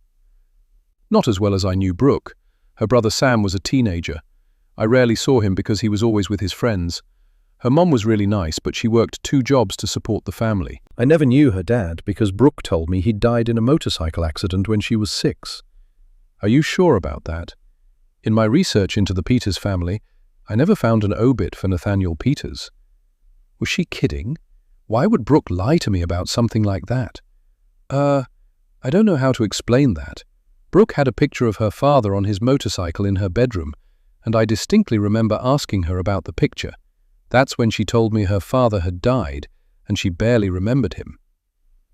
Not as well as I knew Brooke. Her brother Sam was a teenager. I rarely saw him because he was always with his friends. Her mom was really nice, but she worked 2 jobs to support the family. I never knew her dad because Brooke told me he'd died in a motorcycle accident when she was 6. Are you sure about that? In my research into the Peters family, I never found an obit for Nathaniel Peters. Was she kidding? Why would Brooke lie to me about something like that? I don't know how to explain that. Brooke had a picture of her father on his motorcycle in her bedroom, and I distinctly remember asking her about the picture. That's when she told me her father had died, and she barely remembered him.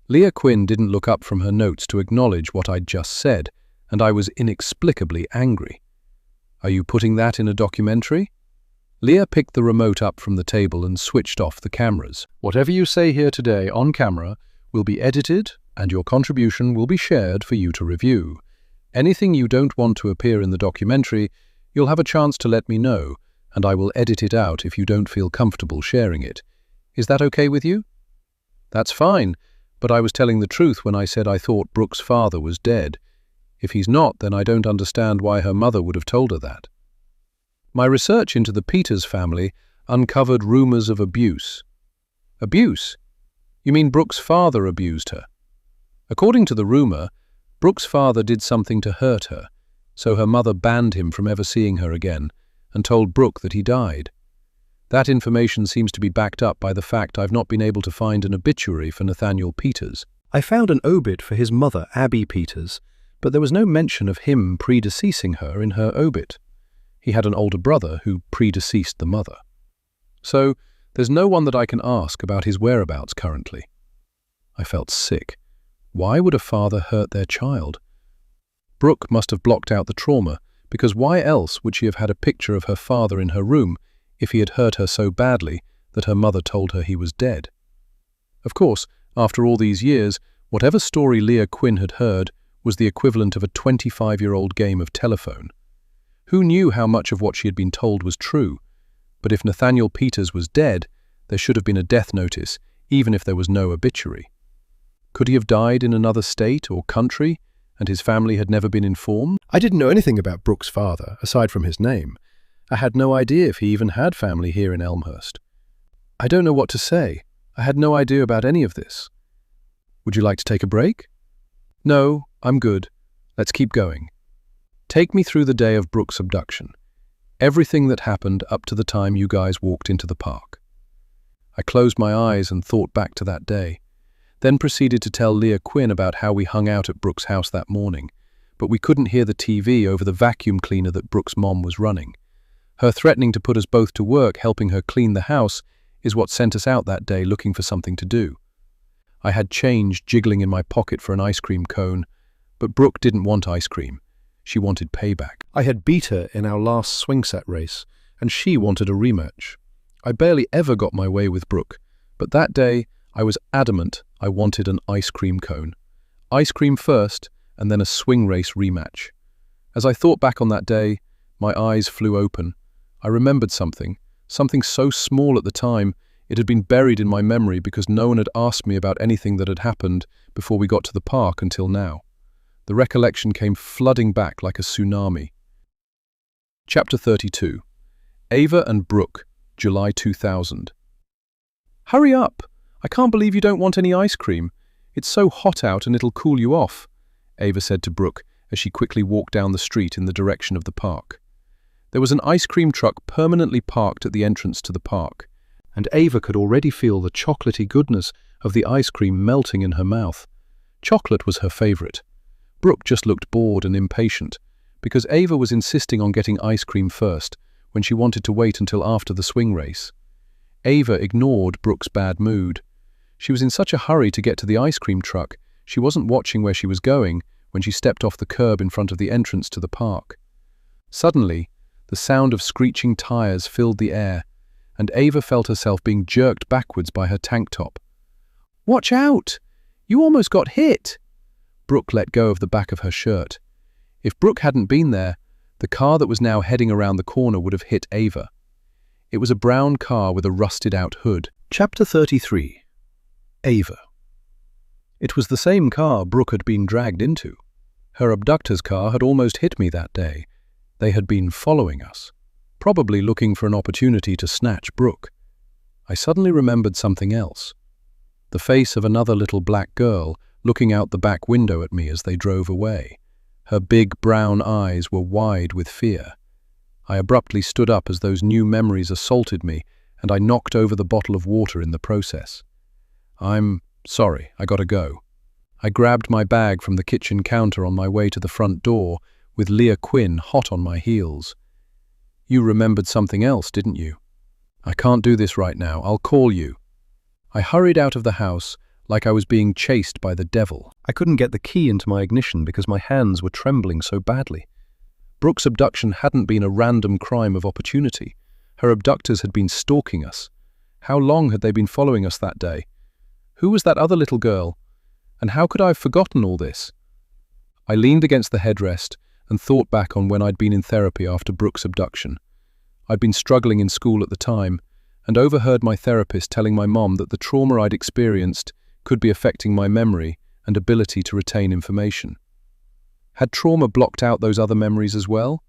Leah Quinn didn't look up from her notes to acknowledge what I'd just said, and I was inexplicably angry. Are you putting that in a documentary? Leah picked the remote up from the table and switched off the cameras. Whatever you say here today on camera will be edited, and your contribution will be shared for you to review. Anything you don't want to appear in the documentary, you'll have a chance to let me know, and I will edit it out if you don't feel comfortable sharing it. Is that okay with you? That's fine, but I was telling the truth when I said I thought Brooke's father was dead. If he's not, then I don't understand why her mother would have told her that. My research into the Peters family uncovered rumors of abuse. Abuse? You mean Brooke's father abused her? According to the rumor, Brooke's father did something to hurt her, so her mother banned him from ever seeing her again and told Brooke that he died. That information seems to be backed up by the fact I've not been able to find an obituary for Nathaniel Peters. I found an obit for his mother, Abby Peters, but there was no mention of him predeceasing her in her obit. He had an older brother who predeceased the mother. So, there's no one that I can ask about his whereabouts currently. I felt sick. Why would a father hurt their child? Brooke must have blocked out the trauma, because why else would she have had a picture of her father in her room if he had hurt her so badly that her mother told her he was dead? Of course, after all these years, whatever story Leah Quinn had heard was the equivalent of a 25-year-old game of telephone. Who knew how much of what she had been told was true? But if Nathaniel Peters was dead, there should have been a death notice, even if there was no obituary. Could he have died in another state or country, and his family had never been informed? I didn't know anything about Brooke's father, aside from his name. I had no idea if he even had family here in Elmhurst. I don't know what to say. I had no idea about any of this. Would you like to take a break? No, I'm good. Let's keep going. Take me through the day of Brooke's abduction. Everything that happened up to the time you guys walked into the park. I closed my eyes and thought back to that day, then proceeded to tell Leah Quinn about how we hung out at Brooke's house that morning, but we couldn't hear the TV over the vacuum cleaner that Brooke's mom was running. Her threatening to put us both to work helping her clean the house is what sent us out that day looking for something to do. I had change jiggling in my pocket for an ice cream cone, but Brooke didn't want ice cream. She wanted payback. I had beat her in our last swing set race, and she wanted a rematch. I barely ever got my way with Brooke, but that day I was adamant I wanted an ice cream cone. Ice cream first, and then a swing race rematch. As I thought back on that day, my eyes flew open. I remembered something so small at the time, it had been buried in my memory because no one had asked me about anything that had happened before we got to the park until now. The recollection came flooding back like a tsunami. Chapter 32. Ava and Brooke, July 2000. Hurry up! I can't believe you don't want any ice cream. It's so hot out and it'll cool you off, Ava said to Brooke as she quickly walked down the street in the direction of the park. There was an ice cream truck permanently parked at the entrance to the park, and Ava could already feel the chocolatey goodness of the ice cream melting in her mouth. Chocolate was her favorite. Brooke just looked bored and impatient, because Ava was insisting on getting ice cream first when she wanted to wait until after the swing race. Ava ignored Brooke's bad mood. She was in such a hurry to get to the ice cream truck, she wasn't watching where she was going when she stepped off the curb in front of the entrance to the park. Suddenly, the sound of screeching tires filled the air, and Ava felt herself being jerked backwards by her tank top. "Watch out! You almost got hit!" Brooke let go of the back of her shirt. If Brooke hadn't been there, the car that was now heading around the corner would have hit Ava. It was a brown car with a rusted-out hood. Chapter 33. Ava. It was the same car Brooke had been dragged into. Her abductor's car had almost hit me that day. They had been following us, probably looking for an opportunity to snatch Brooke. I suddenly remembered something else. The face of another little black girl looking out the back window at me as they drove away. Her big brown eyes were wide with fear. I abruptly stood up as those new memories assaulted me, and I knocked over the bottle of water in the process. "I'm sorry, I gotta go." I grabbed my bag from the kitchen counter on my way to the front door, with Leah Quinn hot on my heels. "You remembered something else, didn't you?" "I can't do this right now, I'll call you." I hurried out of the house like I was being chased by the devil. I couldn't get the key into my ignition because my hands were trembling so badly. Brooke's abduction hadn't been a random crime of opportunity. Her abductors had been stalking us. How long had they been following us that day? Who was that other little girl? And how could I have forgotten all this? I leaned against the headrest and thought back on when I'd been in therapy after Brooke's abduction. I'd been struggling in school at the time and overheard my therapist telling my mom that the trauma I'd experienced could be affecting my memory and ability to retain information. Had trauma blocked out those other memories as well?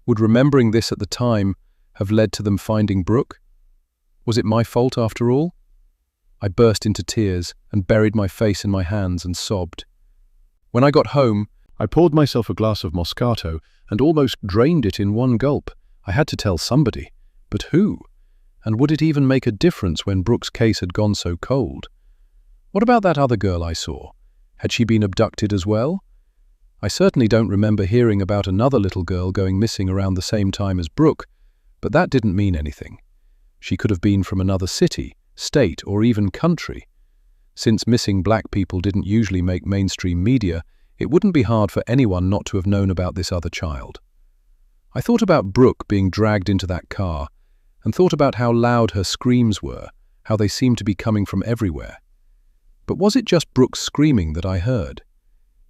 Would remembering this at the time have led to them finding Brooke? Was it my fault after all? I burst into tears and buried my face in my hands and sobbed. When I got home, I poured myself a glass of Moscato and almost drained it in one gulp. I had to tell somebody. But who? And would it even make a difference when Brooke's case had gone so cold? What about that other girl I saw? Had she been abducted as well? I certainly don't remember hearing about another little girl going missing around the same time as Brooke, but that didn't mean anything. She could have been from another city, state, or even country. Since missing black people didn't usually make mainstream media, it wouldn't be hard for anyone not to have known about this other child. I thought about Brooke being dragged into that car, and thought about how loud her screams were, how they seemed to be coming from everywhere. But was it just Brooke's screaming that I heard?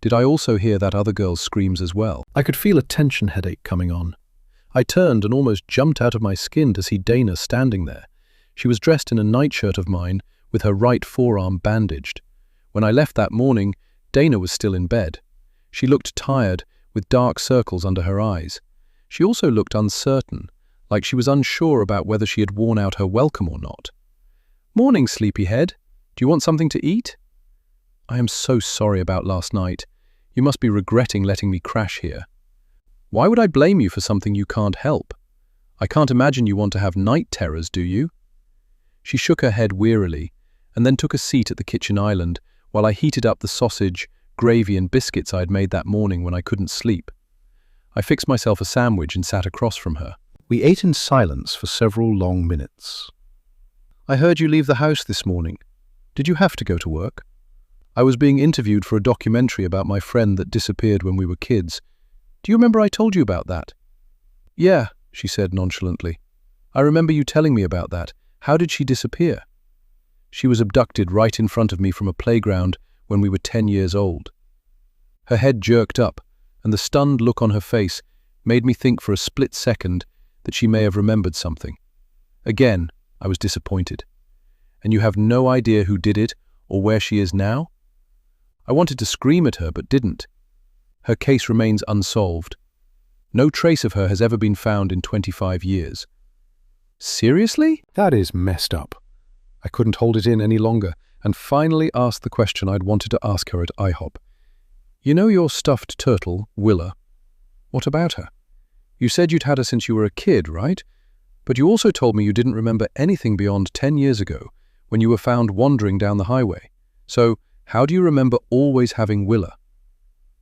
Did I also hear that other girl's screams as well? I could feel a tension headache coming on. I turned and almost jumped out of my skin to see Dana standing there. She was dressed in a nightshirt of mine, with her right forearm bandaged. When I left that morning, Dana was still in bed. She looked tired, with dark circles under her eyes. She also looked uncertain, like she was unsure about whether she had worn out her welcome or not. "Morning, sleepyhead. Do you want something to eat?" "I am so sorry about last night. You must be regretting letting me crash here." "Why would I blame you for something you can't help? I can't imagine you want to have night terrors, do you?" She shook her head wearily, and then took a seat at the kitchen island while I heated up the sausage, gravy and biscuits I had made that morning when I couldn't sleep. I fixed myself a sandwich and sat across from her. We ate in silence for several long minutes. "I heard you leave the house this morning. Did you have to go to work?" "I was being interviewed for a documentary about my friend that disappeared when we were kids. Do you remember I told you about that?" "Yeah," she said nonchalantly. "I remember you telling me about that. How did she disappear?" "She was abducted right in front of me from a playground when we were 10 years old." Her head jerked up, and the stunned look on her face made me think for a split second that she may have remembered something. Again, I was disappointed. "And you have no idea who did it or where she is now?" I wanted to scream at her, but didn't. Her case remains unsolved. No trace of her has ever been found in 25 years. "Seriously? That is messed up." I couldn't hold it in any longer, and finally asked the question I'd wanted to ask her at IHOP. "You know your stuffed turtle, Willa? What about her? You said you'd had her since you were a kid, right? But you also told me you didn't remember anything beyond 10 years ago, when you were found wandering down the highway. So, how do you remember always having Willa?"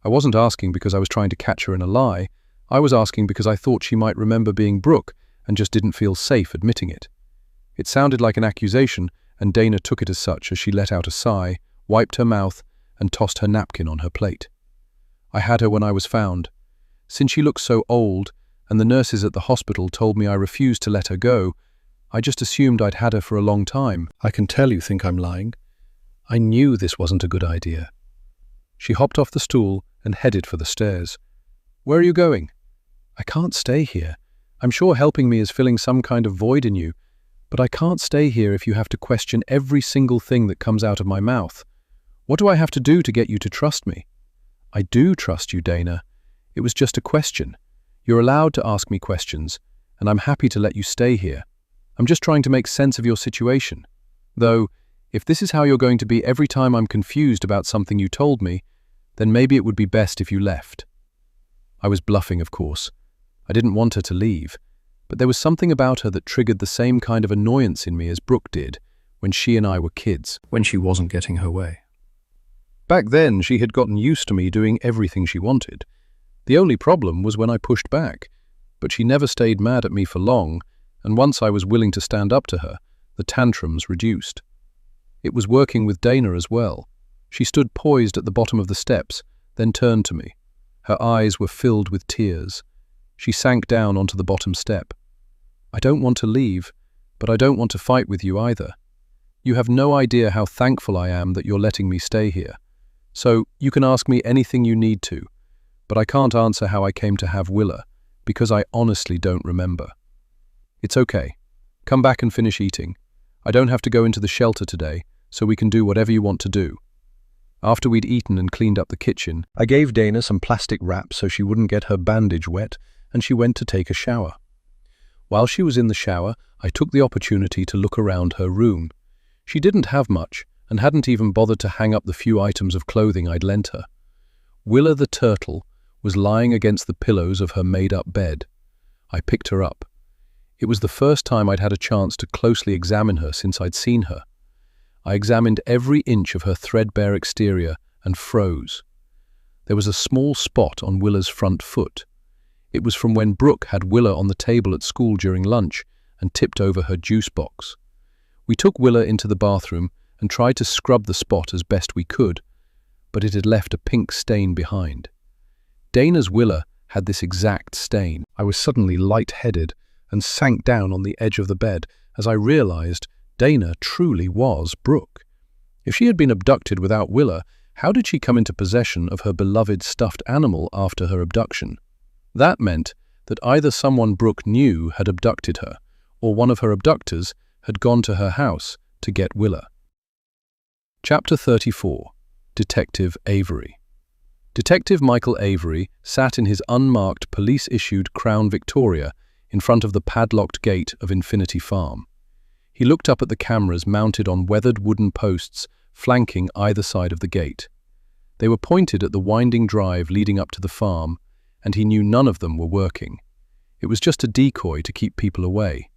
I wasn't asking because I was trying to catch her in a lie. I was asking because I thought she might remember being Brooke and just didn't feel safe admitting it. It sounded like an accusation, and Dana took it as such as she let out a sigh, wiped her mouth, and tossed her napkin on her plate. "I had her when I was found. Since she looked so old, and the nurses at the hospital told me I refused to let her go, I just assumed I'd had her for a long time. I can tell you think I'm lying. I knew this wasn't a good idea. She hopped off the stool and headed for the stairs. Where are you going? I can't stay here. I'm sure helping me is filling some kind of void in you, but I can't stay here if you have to question every single thing that comes out of my mouth. What do I have to do to get you to trust me? I do trust you, Dana. It was just a question. You're allowed to ask me questions, and I'm happy to let you stay here. I'm just trying to make sense of your situation. Though, if this is how you're going to be every time I'm confused about something you told me, then maybe it would be best if you left. I was bluffing, of course. I didn't want her to leave, but there was something about her that triggered the same kind of annoyance in me as Brooke did when she and I were kids, when she wasn't getting her way. Back then, she had gotten used to me doing everything she wanted. The only problem was when I pushed back, but she never stayed mad at me for long, and once I was willing to stand up to her, the tantrums reduced. It was working with Dana as well. She stood poised at the bottom of the steps, then turned to me. Her eyes were filled with tears. She sank down onto the bottom step. I don't want to leave, but I don't want to fight with you either. You have no idea how thankful I am that you're letting me stay here. So you can ask me anything you need to, but I can't answer how I came to have Willa, because I honestly don't remember. It's okay. Come back and finish eating. I don't have to go into the shelter today, so we can do whatever you want to do. After we'd eaten and cleaned up the kitchen, I gave Dana some plastic wrap so she wouldn't get her bandage wet, and she went to take a shower. While she was in the shower, I took the opportunity to look around her room. She didn't have much, and hadn't even bothered to hang up the few items of clothing I'd lent her. Willa the turtle was lying against the pillows of her made-up bed. I picked her up. It was the first time I'd had a chance to closely examine her since I'd seen her. I examined every inch of her threadbare exterior and froze. There was a small spot on Willa's front foot. It was from when Brooke had Willa on the table at school during lunch and tipped over her juice box. We took Willa into the bathroom and tried to scrub the spot as best we could, but it had left a pink stain behind. Dana's Willa had this exact stain. I was suddenly light-headed and sank down on the edge of the bed as I realized Dana truly was Brooke. If she had been abducted without Willa, how did she come into possession of her beloved stuffed animal after her abduction? That meant that either someone Brooke knew had abducted her, or one of her abductors had gone to her house to get Willa. Chapter 34. Detective Avery. Detective Michael Avery sat in his unmarked police-issued Crown Victoria in front of the padlocked gate of Infinity Farm. He looked up at the cameras mounted on weathered wooden posts flanking either side of the gate. They were pointed at the winding drive leading up to the farm, and he knew none of them were working. It was just a decoy to keep people away.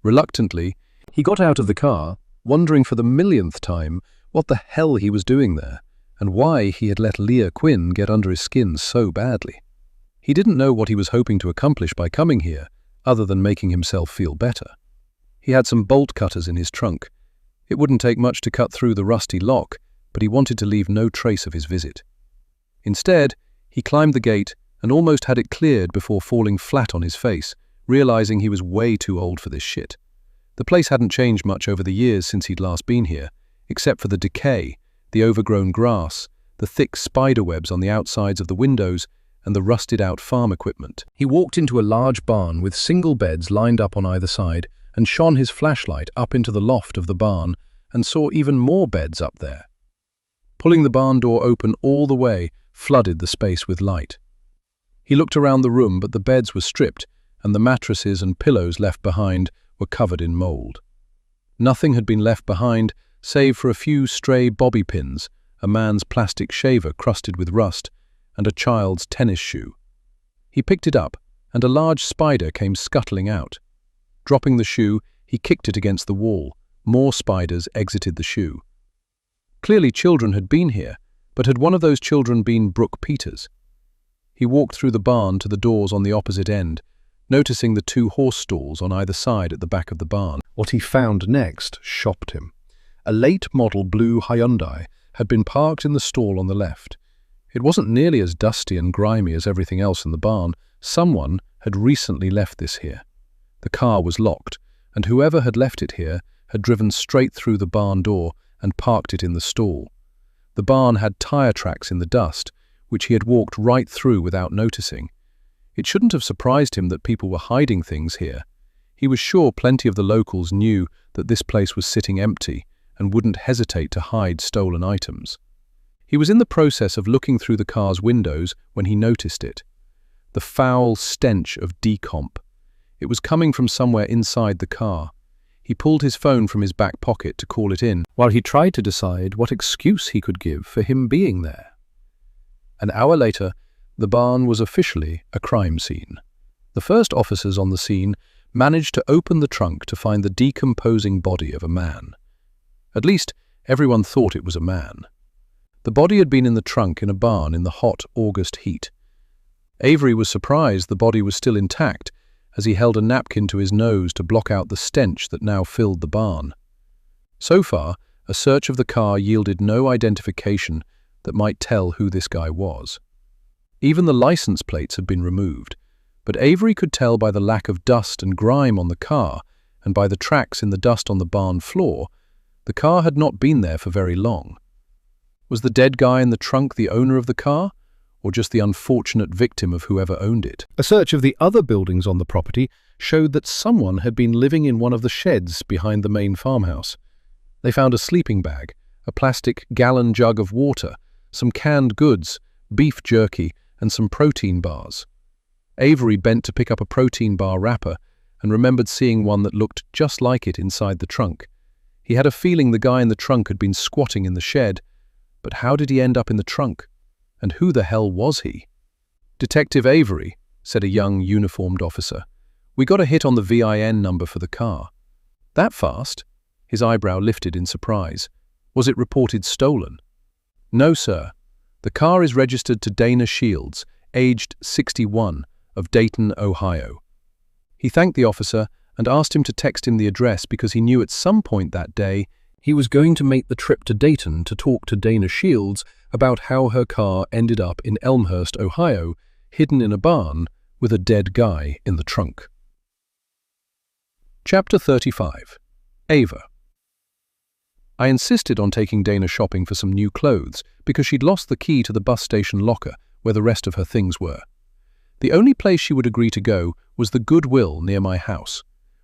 Reluctantly, he got out of the car, wondering for the millionth time what the hell he was doing there, and why he had let Leah Quinn get under his skin so badly. He didn't know what he was hoping to accomplish by coming here, other than making himself feel better. He had some bolt cutters in his trunk. It wouldn't take much to cut through the rusty lock, but he wanted to leave no trace of his visit. Instead, he climbed the gate and almost had it cleared before falling flat on his face, realizing he was way too old for this shit. The place hadn't changed much over the years since he'd last been here, except for the decay, the overgrown grass, the thick spider webs on the outsides of the windows, and the rusted-out farm equipment. He walked into a large barn with single beds lined up on either side and shone his flashlight up into the loft of the barn and saw even more beds up there. Pulling the barn door open all the way flooded the space with light. He looked around the room, but the beds were stripped and the mattresses and pillows left behind were covered in mold. Nothing had been left behind save for a few stray bobby pins, a man's plastic shaver crusted with rust, and a child's tennis shoe. He picked it up, and a large spider came scuttling out. Dropping the shoe, he kicked it against the wall. More spiders exited the shoe. Clearly children had been here, but had one of those children been Brooke Peters? He walked through the barn to the doors on the opposite end, noticing the 2 horse stalls on either side at the back of the barn. What he found next shocked him. A late-model blue Hyundai had been parked in the stall on the left. It wasn't nearly as dusty and grimy as everything else in the barn. Someone had recently left this here. The car was locked, and whoever had left it here had driven straight through the barn door and parked it in the stall. The barn had tire tracks in the dust, which he had walked right through without noticing. It shouldn't have surprised him that people were hiding things here. He was sure plenty of the locals knew that this place was sitting empty and wouldn't hesitate to hide stolen items. He was in the process of looking through the car's windows when he noticed it. The foul stench of decomp. It was coming from somewhere inside the car. He pulled his phone from his back pocket to call it in, while he tried to decide what excuse he could give for him being there. An hour later, the barn was officially a crime scene. The first officers on the scene managed to open the trunk to find the decomposing body of a man. At least, everyone thought it was a man. The body had been in the trunk in a barn in the hot August heat. Avery was surprised the body was still intact as he held a napkin to his nose to block out the stench that now filled the barn. So far, a search of the car yielded no identification that might tell who this guy was. Even the license plates had been removed, but Avery could tell by the lack of dust and grime on the car and by the tracks in the dust on the barn floor, the car had not been there for very long. Was the dead guy in the trunk the owner of the car, or just the unfortunate victim of whoever owned it? A search of the other buildings on the property showed that someone had been living in one of the sheds behind the main farmhouse. They found a sleeping bag, a plastic gallon jug of water, some canned goods, beef jerky, and some protein bars. Avery bent to pick up a protein bar wrapper and remembered seeing one that looked just like it inside the trunk. He had a feeling the guy in the trunk had been squatting in the shed, but how did he end up in the trunk? And who the hell was he? "Detective Avery," said a young uniformed officer. "We got a hit on the VIN number for the car." "That fast?" His eyebrow lifted in surprise. "Was it reported stolen?" "No, sir. The car is registered to Dana Shields, aged 61, of Dayton, Ohio." He thanked the officer and asked him to text him the address because he knew at some point that day he was going to make the trip to Dayton to talk to Dana Shields about how her car ended up in Elmhurst, Ohio, hidden in a barn with a dead guy in the trunk. Chapter 35. Ava. I insisted on taking Dana shopping for some new clothes because she'd lost the key to the bus station locker where the rest of her things were. The only place she would agree to go was the Goodwill near my house,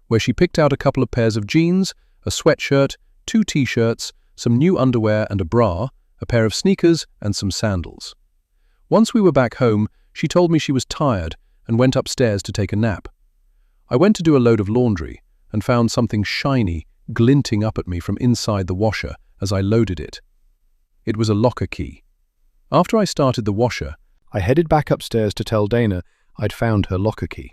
where she picked out a couple of pairs of jeans, a sweatshirt, 2 t-shirts, some new underwear and a bra, a pair of sneakers, and some sandals. Once we were back home, she told me she was tired and went upstairs to take a nap. I went to do a load of laundry and found something shiny glinting up at me from inside the washer as I loaded it. It was a locker key. After I started the washer, I headed back upstairs to tell Dana I'd found her locker key.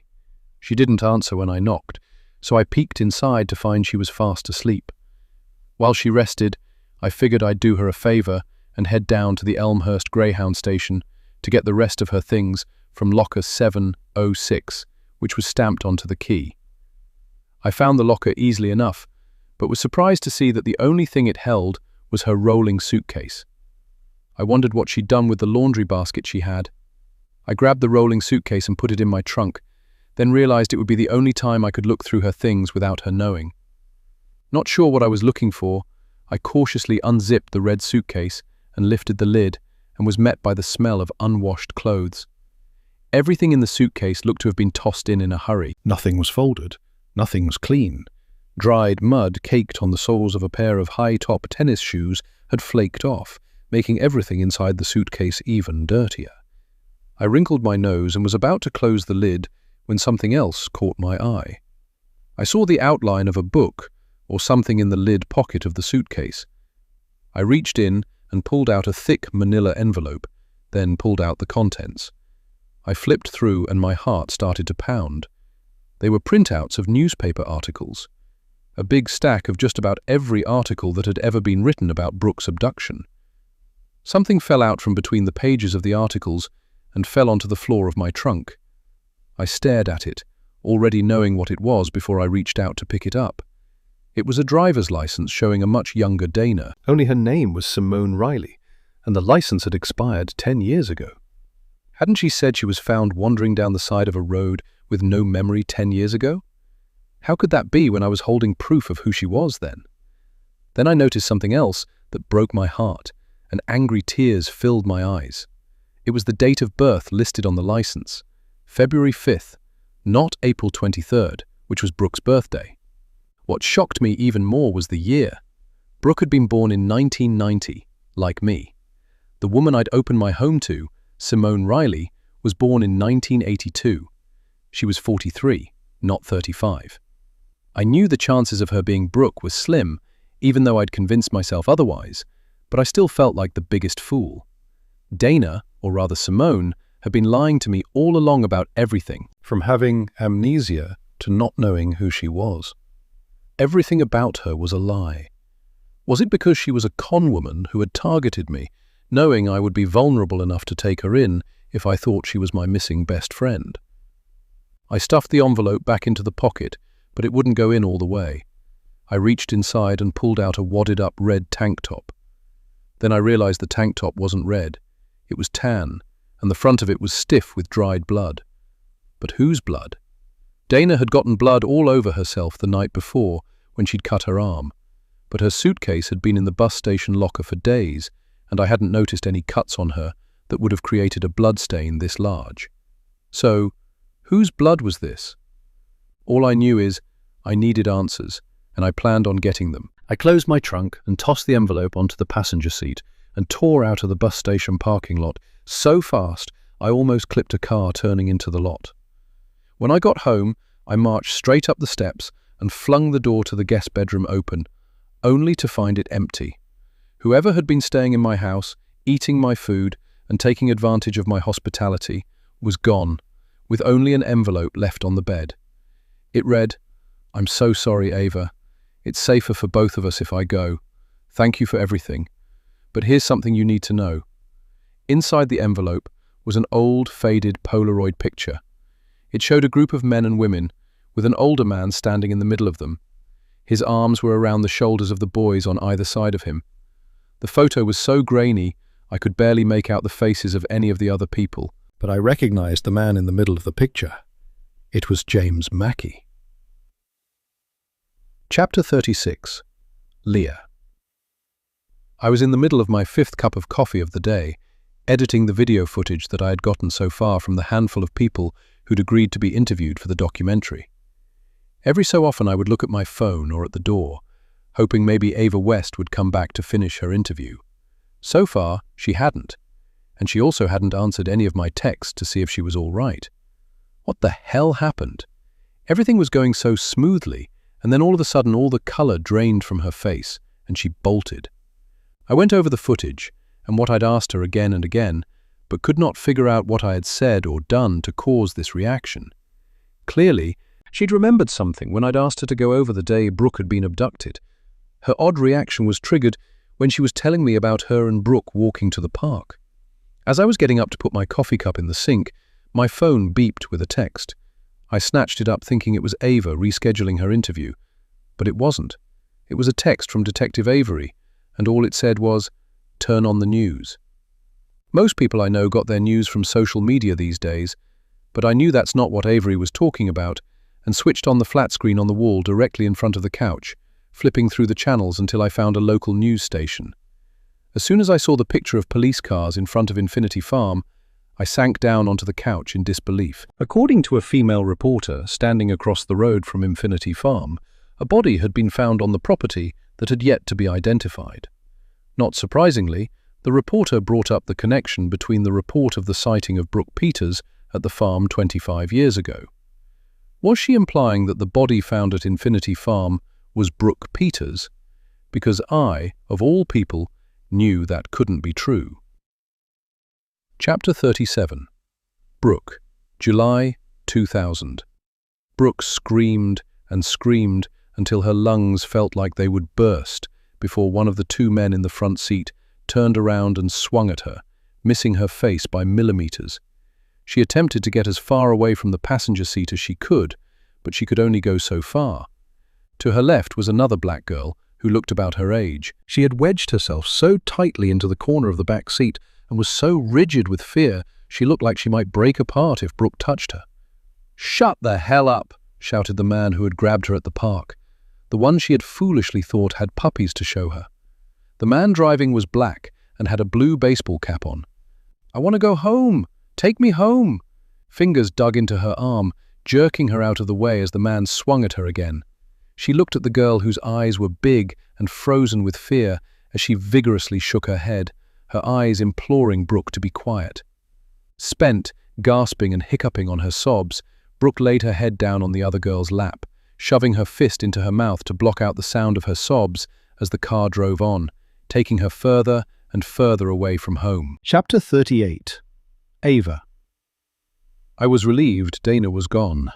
She didn't answer when I knocked, so I peeked inside to find she was fast asleep. While she rested, I figured I'd do her a favor and head down to the Elmhurst Greyhound station to get the rest of her things from locker 706, which was stamped onto the key. I found the locker easily enough, but was surprised to see that the only thing it held was her rolling suitcase. I wondered what she'd done with the laundry basket she had. I grabbed the rolling suitcase and put it in my trunk, then realized it would be the only time I could look through her things without her knowing. Not sure what I was looking for, I cautiously unzipped the red suitcase and lifted the lid and was met by the smell of unwashed clothes. Everything in the suitcase looked to have been tossed in a hurry. Nothing was folded. Nothing was clean. Dried mud caked on the soles of a pair of high-top tennis shoes had flaked off, making everything inside the suitcase even dirtier. I wrinkled my nose and was about to close the lid when something else caught my eye. I saw the outline of a book or something in the lid pocket of the suitcase. I reached in and pulled out a thick manila envelope, then pulled out the contents. I flipped through and my heart started to pound. They were printouts of newspaper articles. A big stack of just about every article that had ever been written about Brooke's abduction. Something fell out from between the pages of the articles and fell onto the floor of my trunk. I stared at it, already knowing what it was before I reached out to pick it up. It was a driver's license showing a much younger Dana. Only her name was Simone Riley, and the license had expired 10 years ago. Hadn't she said she was found wandering down the side of a road with no memory 10 years ago? How could that be when I was holding proof of who she was then? Then I noticed something else that broke my heart, and angry tears filled my eyes. It was the date of birth listed on the license, February 5th, not April 23rd, which was Brooke's birthday. What shocked me even more was the year. Brooke had been born in 1990, like me. The woman I'd opened my home to, Simone Riley, was born in 1982. She was 43, not 35. I knew the chances of her being Brooke were slim, even though I'd convinced myself otherwise, but I still felt like the biggest fool. Dana, or rather Simone, had been lying to me all along about everything, From having amnesia to not knowing who she was. Everything about her was a lie. Was it because she was a con woman who had targeted me, knowing I would be vulnerable enough to take her in if I thought she was my missing best friend? I stuffed the envelope back into the pocket, but it wouldn't go in all the way. I reached inside and pulled out a wadded-up red tank top. Then I realized the tank top wasn't red. It was tan, and the front of it was stiff with dried blood. But whose blood? Dana had gotten blood all over herself the night before when she'd cut her arm, but her suitcase had been in the bus station locker for days, and I hadn't noticed any cuts on her that would have created a blood stain this large. So, whose blood was this? All I knew is I needed answers, and I planned on getting them. I closed my trunk and tossed the envelope onto the passenger seat and tore out of the bus station parking lot so fast I almost clipped a car turning into the lot. When I got home, I marched straight up the steps and flung the door to the guest bedroom open, only to find it empty. Whoever had been staying in my house, eating my food, and taking advantage of my hospitality, was gone, with only an envelope left on the bed. It read, "I'm so sorry, Ava. It's safer for both of us if I go. Thank you for everything. But here's something you need to know." Inside the envelope was an old, faded Polaroid picture. It showed a group of men and women, with an older man standing in the middle of them. His arms were around the shoulders of the boys on either side of him. The photo was so grainy, I could barely make out the faces of any of the other people, but I recognized the man in the middle of the picture. It was James Mackey. Chapter 36. Leah. I was in the middle of my 5th cup of coffee of the day, editing the video footage that I had gotten so far from the handful of people who'd agreed to be interviewed for the documentary. Every so often I would look at my phone or at the door, hoping maybe Ava West would come back to finish her interview. So far, she hadn't, and she also hadn't answered any of my texts to see if she was all right. What the hell happened? Everything was going so smoothly, and then all of a sudden all the color drained from her face, and she bolted. I went over the footage, and what I'd asked her again and again, but could not figure out what I had said or done to cause this reaction. Clearly, she'd remembered something when I'd asked her to go over the day Brooke had been abducted. Her odd reaction was triggered when she was telling me about her and Brooke walking to the park. As I was getting up to put my coffee cup in the sink, my phone beeped with a text. I snatched it up thinking it was Ava rescheduling her interview, but it wasn't. It was a text from Detective Avery, and all it said was, "Turn on the news." Most people I know got their news from social media these days, but I knew that's not what Avery was talking about, and switched on the flat screen on the wall directly in front of the couch, flipping through the channels until I found a local news station. As soon as I saw the picture of police cars in front of Infinity Farm, I sank down onto the couch in disbelief. According to a female reporter standing across the road from Infinity Farm, a body had been found on the property that had yet to be identified. Not surprisingly, the reporter brought up the connection between the report of the sighting of Brooke Peters at the farm 25 years ago. Was she implying that the body found at Infinity Farm was Brooke Peters? Because I, of all people, knew that couldn't be true. Chapter 37. Brooke, July 2000. Brooke screamed and screamed until her lungs felt like they would burst before one of the 2 men in the front seat turned around and swung at her, missing her face by millimeters. She attempted to get as far away from the passenger seat as she could, but she could only go so far. To her left was another black girl who looked about her age. She had wedged herself so tightly into the corner of the back seat and was so rigid with fear she looked like she might break apart if Brooke touched her. "Shut the hell up," shouted the man who had grabbed her at the park, the one she had foolishly thought had puppies to show her. The man driving was black and had a blue baseball cap on. "I want to go home! Take me home!" Fingers dug into her arm, jerking her out of the way as the man swung at her again. She looked at the girl whose eyes were big and frozen with fear as she vigorously shook her head, her eyes imploring Brooke to be quiet. Spent, gasping and hiccuping on her sobs, Brooke laid her head down on the other girl's lap, shoving her fist into her mouth to block out the sound of her sobs as the car drove on, taking her further and further away from home. Chapter 38. Ava. I was relieved Dana was gone.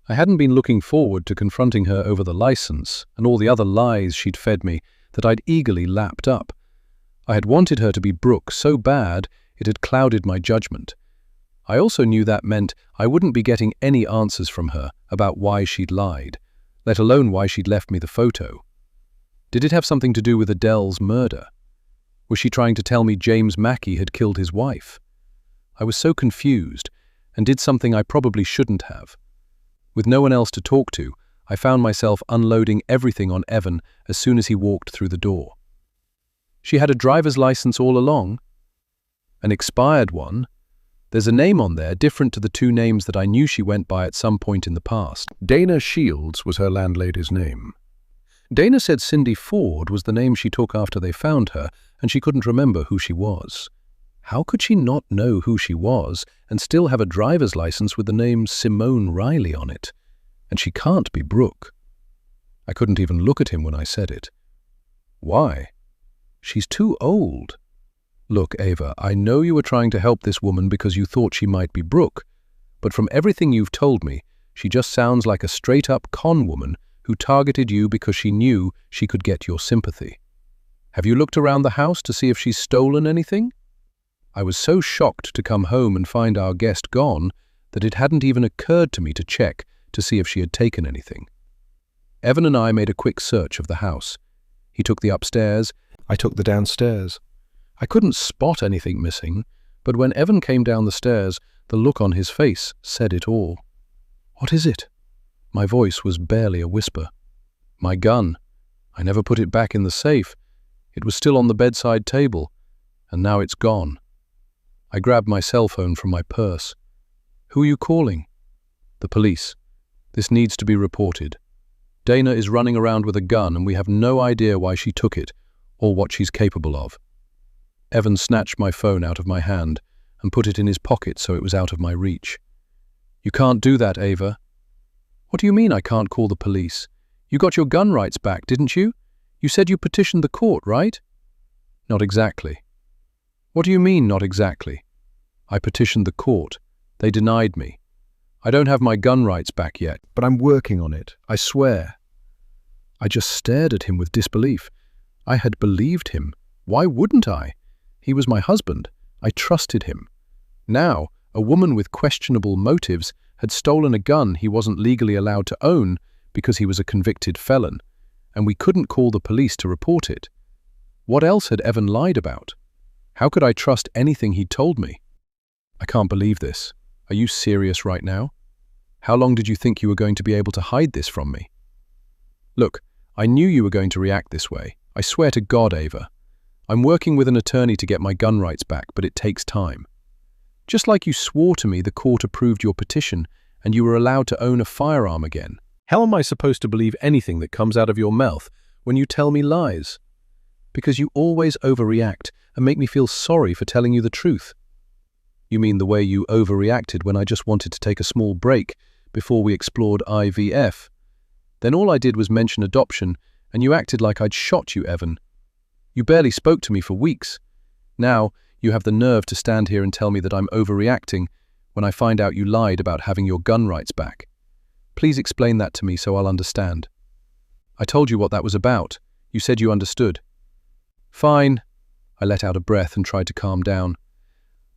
I hadn't been looking forward to confronting her over the license and all the other lies she'd fed me that I'd eagerly lapped up. I had wanted her to be Brooke so bad it had clouded my judgment. I also knew that meant I wouldn't be getting any answers from her about why she'd lied, let alone why she'd left me the photo. Did it have something to do with Adele's murder? Was she trying to tell me James Mackey had killed his wife? I was so confused and did something I probably shouldn't have. With no one else to talk to, I found myself unloading everything on Evan as soon as he walked through the door. She had a driver's license all along? An expired one? There's a name on there different to the two names that I knew she went by at some point in the past. Dana Shields was her landlady's name. Dana said Cindy Ford was the name she took after they found her, and she couldn't remember who she was. How could she not know who she was and still have a driver's license with the name Simone Riley on it? And she can't be Brooke. I couldn't even look at him when I said it. Why? She's too old. Look, Ava, I know you were trying to help this woman because you thought she might be Brooke, but from everything you've told me, she just sounds like a straight-up con woman who targeted you because she knew she could get your sympathy. Have you looked around the house to see if she's stolen anything? I was so shocked to come home and find our guest gone that it hadn't even occurred to me to check to see if she had taken anything. Evan and I made a quick search of the house. He took the upstairs, I took the downstairs. I couldn't spot anything missing, but when Evan came down the stairs, the look on his face said it all. "What is it?" My voice was barely a whisper. "My gun. I never put it back in the safe. It was still on the bedside table, and now it's gone." I grabbed my cell phone from my purse. "Who are you calling?" "The police. This needs to be reported. Dana is running around with a gun and we have no idea why she took it or what she's capable of." Evan snatched my phone out of my hand and put it in his pocket so it was out of my reach. "You can't do that, Ava." "What do you mean I can't call the police? You got your gun rights back, didn't you? You said you petitioned the court, right?" "Not exactly." "What do you mean, not exactly?" "I petitioned the court. They denied me. I don't have my gun rights back yet, but I'm working on it, I swear." I just stared at him with disbelief. I had believed him. Why wouldn't I? He was my husband. I trusted him. Now, a woman with questionable motives had stolen a gun he wasn't legally allowed to own because he was a convicted felon, and we couldn't call the police to report it. What else had Evan lied about? How could I trust anything he'd told me? "I can't believe this. Are you serious right now? How long did you think you were going to be able to hide this from me?" "Look, I knew you were going to react this way. I swear to God, Ava. I'm working with an attorney to get my gun rights back, but it takes time. Just like you swore to me the court approved your petition and you were allowed to own a firearm again. How am I supposed to believe anything that comes out of your mouth when you tell me lies? Because you always overreact and make me feel sorry for telling you the truth." "You mean the way you overreacted when I just wanted to take a small break before we explored IVF? Then all I did was mention adoption and you acted like I'd shot you, Evan. You barely spoke to me for weeks. Now you have the nerve to stand here and tell me that I'm overreacting when I find out you lied about having your gun rights back. Please explain that to me so I'll understand." "I told you what that was about. You said you understood." "Fine." I let out a breath and tried to calm down.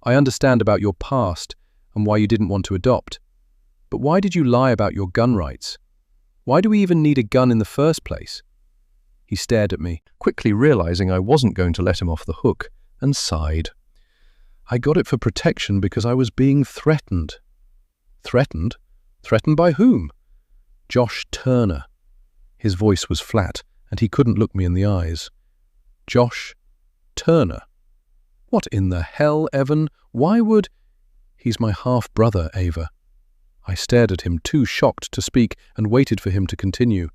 "I understand about your past and why you didn't want to adopt. But why did you lie about your gun rights? Why do we even need a gun in the first place?" He stared at me, quickly realizing I wasn't going to let him off the hook, and sighed. "I got it for protection because I was being threatened." "Threatened? Threatened by whom?" Josh Turner. His voice was flat, and he couldn't look me in the eyes. Josh Turner. What in the hell, Evan? Why would... He's my half-brother, Ava. I stared at him, too shocked to speak, and waited for him to continue.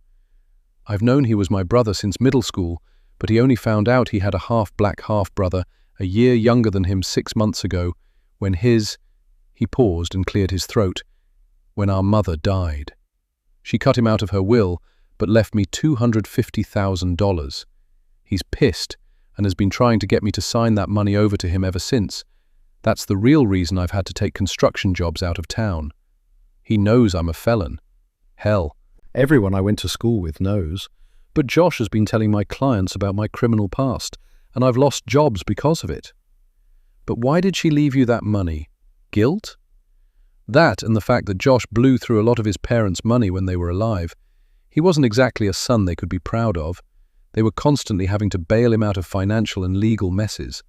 I've known he was my brother since middle school, but he only found out he had a half-black half-brother a year younger than him 6 months ago, when he paused and cleared his throat, when our mother died. She cut him out of her will, but left me $250,000. He's pissed and has been trying to get me to sign that money over to him ever since. That's the real reason I've had to take construction jobs out of town. He knows I'm a felon. Hell, everyone I went to school with knows. But Josh has been telling my clients about my criminal past, and I've lost jobs because of it. But why did she leave you that money? Guilt? That and the fact that Josh blew through a lot of his parents' money when they were alive. He wasn't exactly a son they could be proud of. They were constantly having to bail him out of financial and legal messes.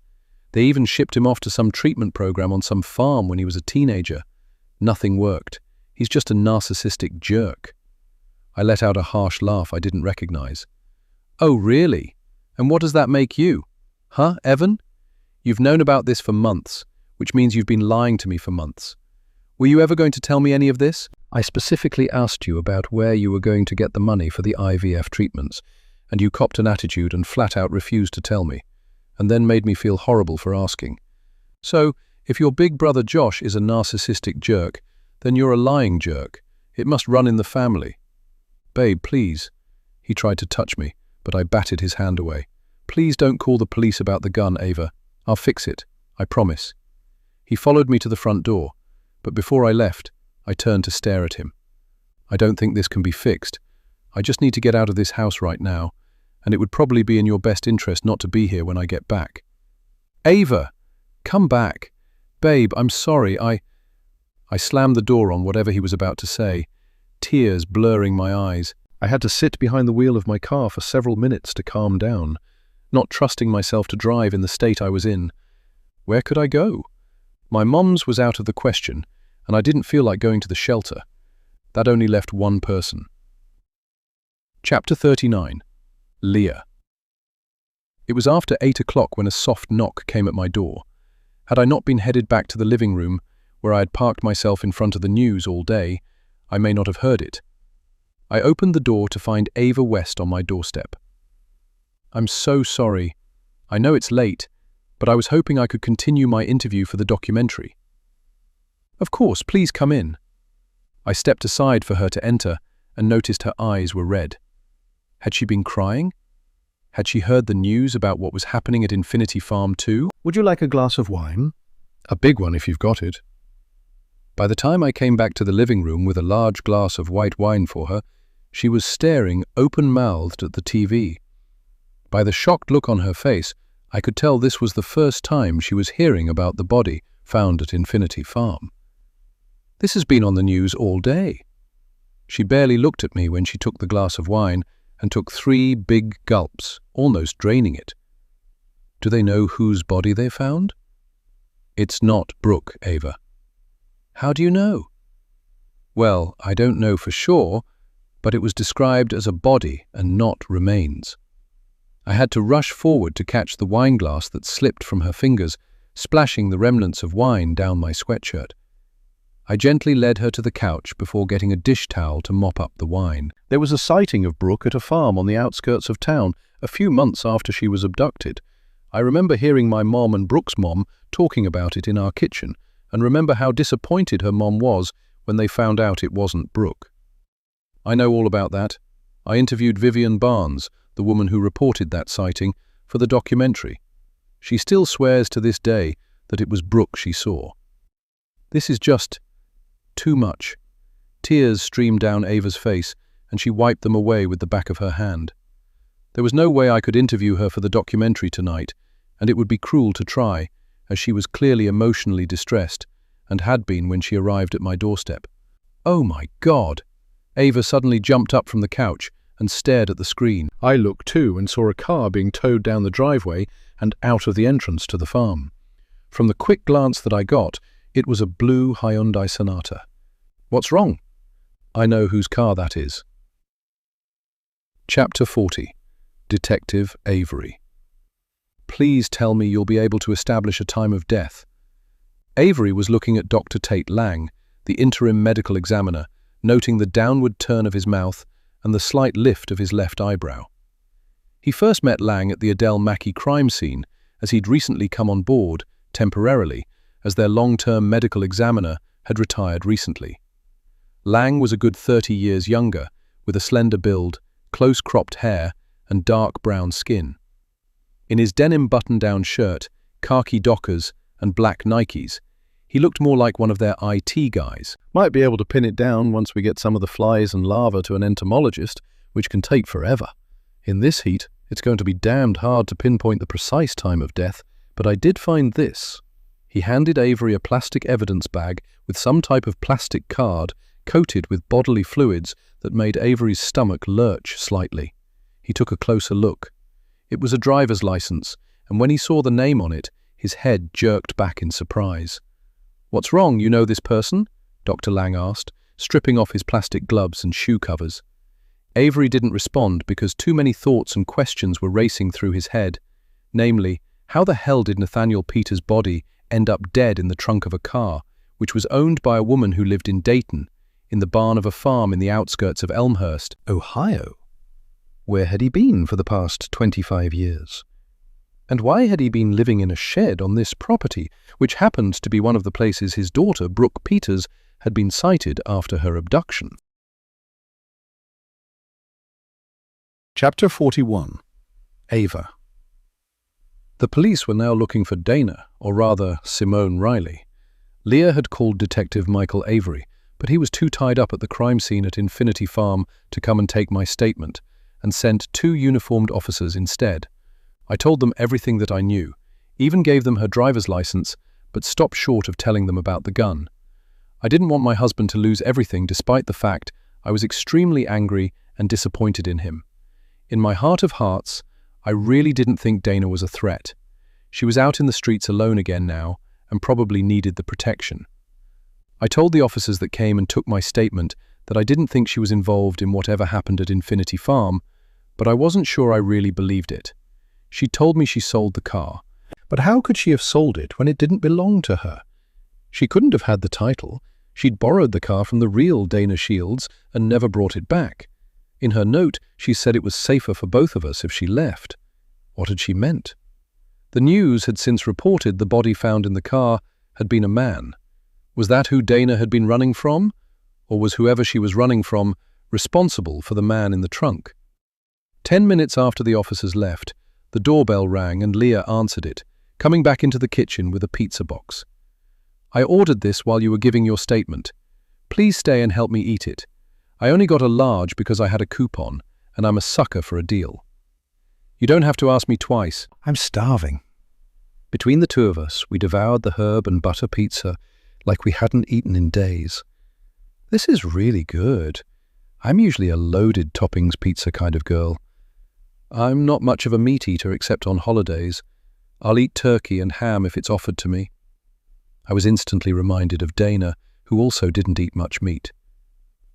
They even shipped him off to some treatment program on some farm when he was a teenager. Nothing worked. He's just a narcissistic jerk. I let out a harsh laugh I didn't recognize. Oh, really? And what does that make you? Huh, Evan? You've known about this for months, which means you've been lying to me for months. Were you ever going to tell me any of this? I specifically asked you about where you were going to get the money for the IVF treatments, and you copped an attitude and flat out refused to tell me, and then made me feel horrible for asking. So, if your big brother Josh is a narcissistic jerk, then you're a lying jerk. It must run in the family. Babe, please. He tried to touch me, but I batted his hand away. Please don't call the police about the gun, Ava. I'll fix it. I promise. He followed me to the front door, but before I left, I turned to stare at him. I don't think this can be fixed. I just need to get out of this house right now, and it would probably be in your best interest not to be here when I get back. Ava! Come back! Babe, I'm sorry, I slammed the door on whatever he was about to say, tears blurring my eyes. I had to sit behind the wheel of my car for several minutes to calm down, not trusting myself to drive in the state I was in. Where could I go? My mom's was out of the question, and I didn't feel like going to the shelter. That only left one person. Chapter 39. Leah. It was after 8 o'clock when a soft knock came at my door. Had I not been headed back to the living room, where I had parked myself in front of the news all day, I may not have heard it. I opened the door to find Ava West on my doorstep. I'm so sorry. I know it's late, but I was hoping I could continue my interview for the documentary. Of course, please come in. I stepped aside for her to enter and noticed her eyes were red. Had she been crying? Had she heard the news about what was happening at Infinity Farm too? Would you like a glass of wine? A big one if you've got it. By the time I came back to the living room with a large glass of white wine for her, she was staring open-mouthed at the TV. By the shocked look on her face, I could tell this was the first time she was hearing about the body found at Infinity Farm. This has been on the news all day. She barely looked at me when she took the glass of wine and took 3 big gulps, almost draining it. Do they know whose body they found? It's not Brooke, Ava. How do you know? Well, I don't know for sure, but it was described as a body and not remains. I had to rush forward to catch the wine glass that slipped from her fingers, splashing the remnants of wine down my sweatshirt. I gently led her to the couch before getting a dish towel to mop up the wine. There was a sighting of Brooke at a farm on the outskirts of town a few months after she was abducted. I remember hearing my mom and Brooke's mom talking about it in our kitchen, and remember how disappointed her mom was when they found out it wasn't Brooke. I know all about that. I interviewed Vivian Barnes, the woman who reported that sighting, for the documentary. She still swears to this day that it was Brooke she saw. This is just too much. Tears streamed down Ava's face, and she wiped them away with the back of her hand. There was no way I could interview her for the documentary tonight, and it would be cruel to try, as she was clearly emotionally distressed, and had been when she arrived at my doorstep. Oh my God! Ava suddenly jumped up from the couch and stared at the screen. I looked too and saw a car being towed down the driveway and out of the entrance to the farm. From the quick glance that I got, it was a blue Hyundai Sonata. What's wrong? I know whose car that is. Chapter 40. Detective Avery. Please tell me you'll be able to establish a time of death. Avery was looking at Dr. Tate Lang, the interim medical examiner, noting the downward turn of his mouth and the slight lift of his left eyebrow. He first met Lang at the Adele Mackey crime scene, as he'd recently come on board, temporarily, as their long-term medical examiner had retired recently. Lang was a good 30 years younger, with a slender build, close-cropped hair, and dark brown skin. In his denim button-down shirt, khaki Dockers, and black Nikes, he looked more like one of their IT guys. Might be able to pin it down once we get some of the flies and larvae to an entomologist, which can take forever. In this heat, it's going to be damned hard to pinpoint the precise time of death, but I did find this. He handed Avery a plastic evidence bag with some type of plastic card coated with bodily fluids that made Avery's stomach lurch slightly. He took a closer look. It was a driver's license, and when he saw the name on it, his head jerked back in surprise. "What's wrong, you know this person?" Dr. Lang asked, stripping off his plastic gloves and shoe covers. Avery didn't respond because too many thoughts and questions were racing through his head. Namely, how the hell did Nathaniel Peters' body end up dead in the trunk of a car, which was owned by a woman who lived in Dayton, in the barn of a farm in the outskirts of Elmhurst, Ohio? Where had he been for the past 25 years? And why had he been living in a shed on this property, which happened to be one of the places his daughter, Brooke Peters, had been sighted after her abduction? Chapter 41. Ava. The police were now looking for Dana, or rather Simone Riley. Leah had called Detective Michael Avery, but he was too tied up at the crime scene at Infinity Farm to come and take my statement, and sent 2 uniformed officers instead. I told them everything that I knew, even gave them her driver's license, but stopped short of telling them about the gun. I didn't want my husband to lose everything despite the fact I was extremely angry and disappointed in him. In my heart of hearts, I really didn't think Dana was a threat. She was out in the streets alone again now, and probably needed the protection. I told the officers that came and took my statement that I didn't think she was involved in whatever happened at Infinity Farm, but I wasn't sure I really believed it. She told me she sold the car. But how could she have sold it when it didn't belong to her? She couldn't have had the title. She'd borrowed the car from the real Dana Shields and never brought it back. In her note, she said it was safer for both of us if she left. What had she meant? The news had since reported the body found in the car had been a man. Was that who Dana had been running from? Or was whoever she was running from responsible for the man in the trunk? 10 minutes after the officers left, the doorbell rang and Leah answered it, coming back into the kitchen with a pizza box. "I ordered this while you were giving your statement. Please stay and help me eat it. I only got a large because I had a coupon, and I'm a sucker for a deal." "You don't have to ask me twice. I'm starving." Between the 2 of us, we devoured the herb and butter pizza like we hadn't eaten in days. "This is really good. I'm usually a loaded toppings pizza kind of girl. I'm not much of a meat eater except on holidays. I'll eat turkey and ham if it's offered to me." I was instantly reminded of Dana, who also didn't eat much meat.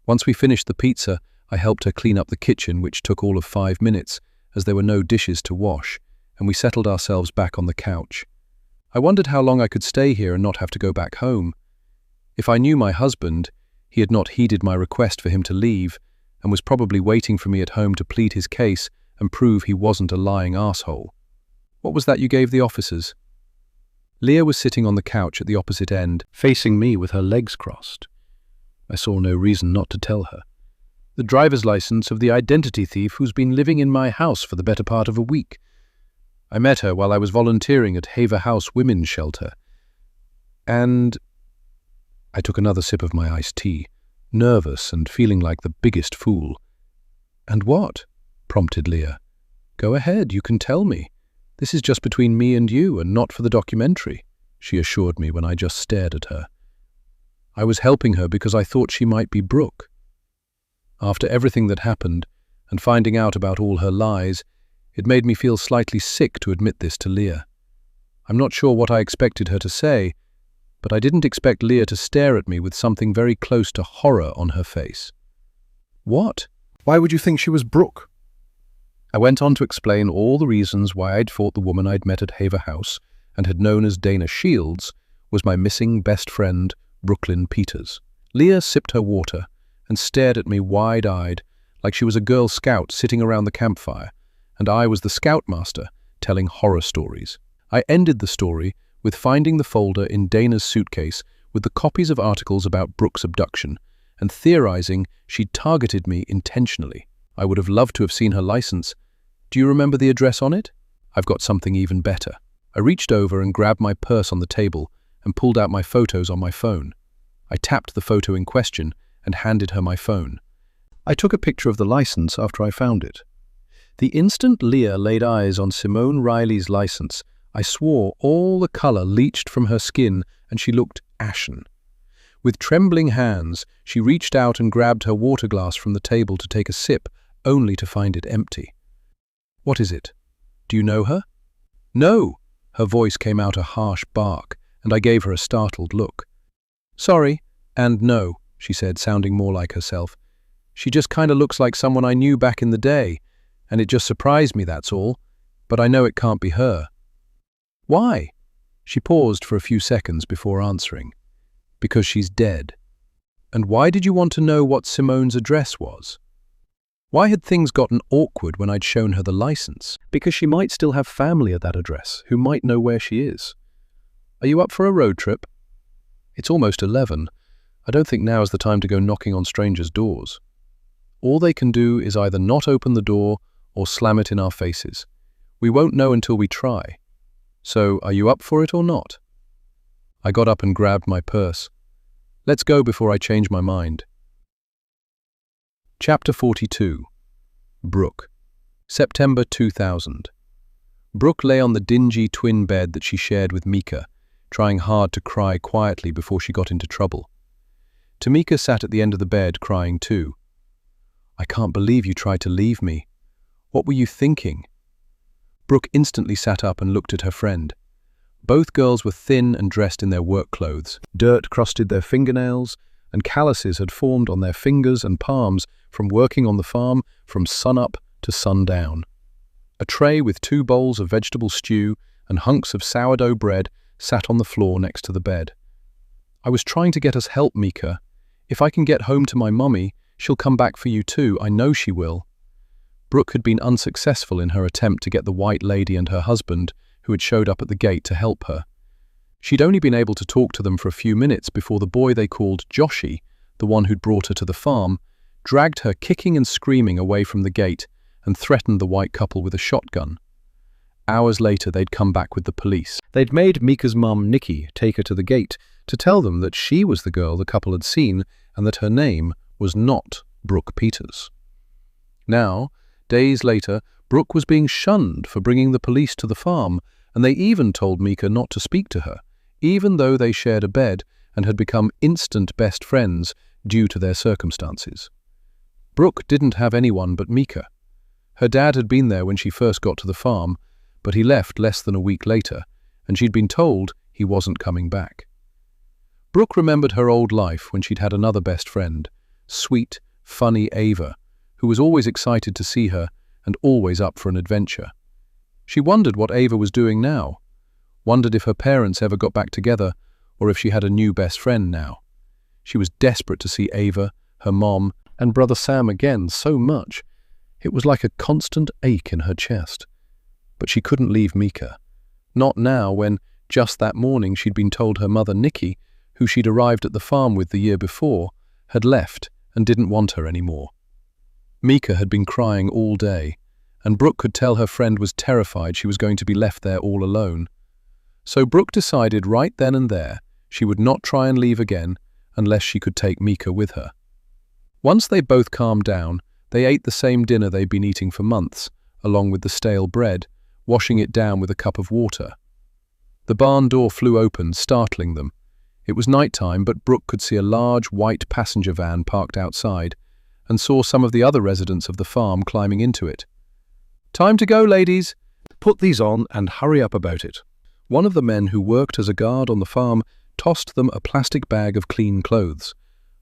Once we finished the pizza, I helped her clean up the kitchen, which took all of 5 minutes, as there were no dishes to wash, and we settled ourselves back on the couch. I wondered how long I could stay here and not have to go back home. If I knew my husband, he had not heeded my request for him to leave, and was probably waiting for me at home to plead his case and prove he wasn't a lying arsehole. "What was that you gave the officers?" Leah was sitting on the couch at the opposite end, facing me with her legs crossed. I saw no reason not to tell her. "The driver's license of the identity thief who's been living in my house for the better part of a week. I met her while I was volunteering at Haver House Women's Shelter. And..." I took another sip of my iced tea, nervous and feeling like the biggest fool. "And what?" prompted Leah. "Go ahead, you can tell me. This is just between me and you and not for the documentary," she assured me when I just stared at her. I was helping her because I thought she might be Brooke. After everything that happened, and finding out about all her lies, it made me feel slightly sick to admit this to Leah. I'm not sure what I expected her to say, but I didn't expect Leah to stare at me with something very close to horror on her face. What? Why would you think she was Brooke? I went on to explain all the reasons why I'd thought the woman I'd met at Haver House and had known as Dana Shields was my missing best friend, Brooklyn Peters. Leah sipped her water and stared at me wide-eyed, like she was a Girl Scout sitting around the campfire, and I was the Scoutmaster telling horror stories. I ended the story with finding the folder in Dana's suitcase with the copies of articles about Brooke's abduction and theorizing she'd targeted me intentionally. I would have loved to have seen her license. Do you remember the address on it? I've got something even better. I reached over and grabbed my purse on the table and pulled out my photos on my phone. I tapped the photo in question and handed her my phone. I took a picture of the license after I found it. The instant Leah laid eyes on Simone Riley's license, I swore all the color leached from her skin and she looked ashen. With trembling hands, she reached out and grabbed her water glass from the table to take a sip, only to find it empty. What is it? Do you know her? No! Her voice came out a harsh bark, and I gave her a startled look. Sorry, and no, she said, sounding more like herself. She just kinda looks like someone I knew back in the day, and it just surprised me, that's all. But I know it can't be her. Why? She paused for a few seconds before answering. Because she's dead. And why did you want to know what Simone's address was? Why had things gotten awkward when I'd shown her the license? Because she might still have family at that address who might know where she is. Are you up for a road trip? It's almost 11. I don't think now is the time to go knocking on strangers' doors. All they can do is either not open the door or slam it in our faces. We won't know until we try. So, are you up for it or not? I got up and grabbed my purse. Let's go before I change my mind. Chapter 42. Brooke. September 2000. Brooke lay on the dingy twin bed that she shared with Mika, trying hard to cry quietly before she got into trouble. Tamika sat at the end of the bed, crying too. I can't believe you tried to leave me. What were you thinking? Brooke instantly sat up and looked at her friend. Both girls were thin and dressed in their work clothes. Dirt crusted their fingernails, and calluses had formed on their fingers and palms from working on the farm from sunup to sundown. A tray with 2 bowls of vegetable stew and hunks of sourdough bread sat on the floor next to the bed. I was trying to get us help, Mika. If I can get home to my mummy, she'll come back for you too, I know she will. Brooke had been unsuccessful in her attempt to get the white lady and her husband, who had showed up at the gate, to help her. She'd only been able to talk to them for a few minutes before the boy they called Joshy, the one who'd brought her to the farm, dragged her kicking and screaming away from the gate and threatened the white couple with a shotgun. Hours later, they'd come back with the police. They'd made Mika's mum, Nikki, take her to the gate to tell them that she was the girl the couple had seen and that her name was not Brooke Peters. Now, days later, Brooke was being shunned for bringing the police to the farm, and they even told Mika not to speak to her, even though they shared a bed and had become instant best friends due to their circumstances. Brooke didn't have anyone but Mika. Her dad had been there when she first got to the farm, but he left less than a week later, and she'd been told he wasn't coming back. Brooke remembered her old life when she'd had another best friend, sweet, funny Ava, who was always excited to see her and always up for an adventure. She wondered what Ava was doing now, wondered if her parents ever got back together or if she had a new best friend now. She was desperate to see Ava, her mom, and brother Sam again so much. It was like a constant ache in her chest. But she couldn't leave Mika. Not now, when, just that morning, she'd been told her mother Nikki, who she'd arrived at the farm with the year before, had left and didn't want her anymore. Mika had been crying all day, and Brooke could tell her friend was terrified she was going to be left there all alone. So Brooke decided right then and there she would not try and leave again unless she could take Mika with her. Once they both calmed down, they ate the same dinner they'd been eating for months, along with the stale bread, washing it down with a cup of water. The barn door flew open, startling them. It was night-time, but Brooke could see a large white passenger van parked outside and saw some of the other residents of the farm climbing into it. "Time to go, ladies! Put these on and hurry up about it." One of the men who worked as a guard on the farm tossed them a plastic bag of clean clothes.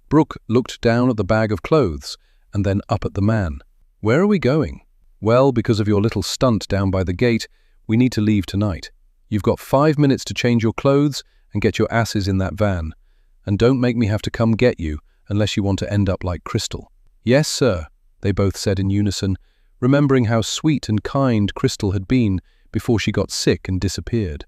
Brooke looked down at the bag of clothes and then up at the man. "Where are we going?" "Well, because of your little stunt down by the gate, we need to leave tonight. You've got 5 minutes to change your clothes and get your asses in that van. And don't make me have to come get you unless you want to end up like Crystal." "Yes, sir," they both said in unison, remembering how sweet and kind Crystal had been before she got sick and disappeared.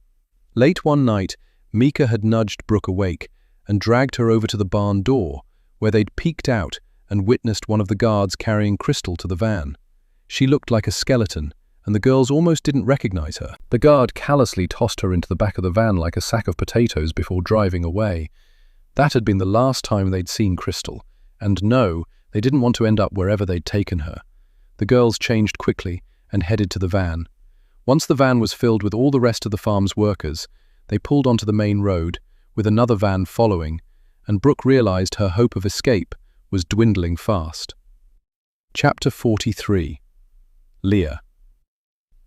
Late one night, Mika had nudged Brooke awake and dragged her over to the barn door, where they'd peeked out and witnessed one of the guards carrying Crystal to the van. She looked like a skeleton, and the girls almost didn't recognize her. The guard callously tossed her into the back of the van like a sack of potatoes before driving away. That had been the last time they'd seen Crystal, and no, they didn't want to end up wherever they'd taken her. The girls changed quickly and headed to the van. Once the van was filled with all the rest of the farm's workers, they pulled onto the main road, with another van following, and Brooke realized her hope of escape was dwindling fast. Chapter 43. Leah.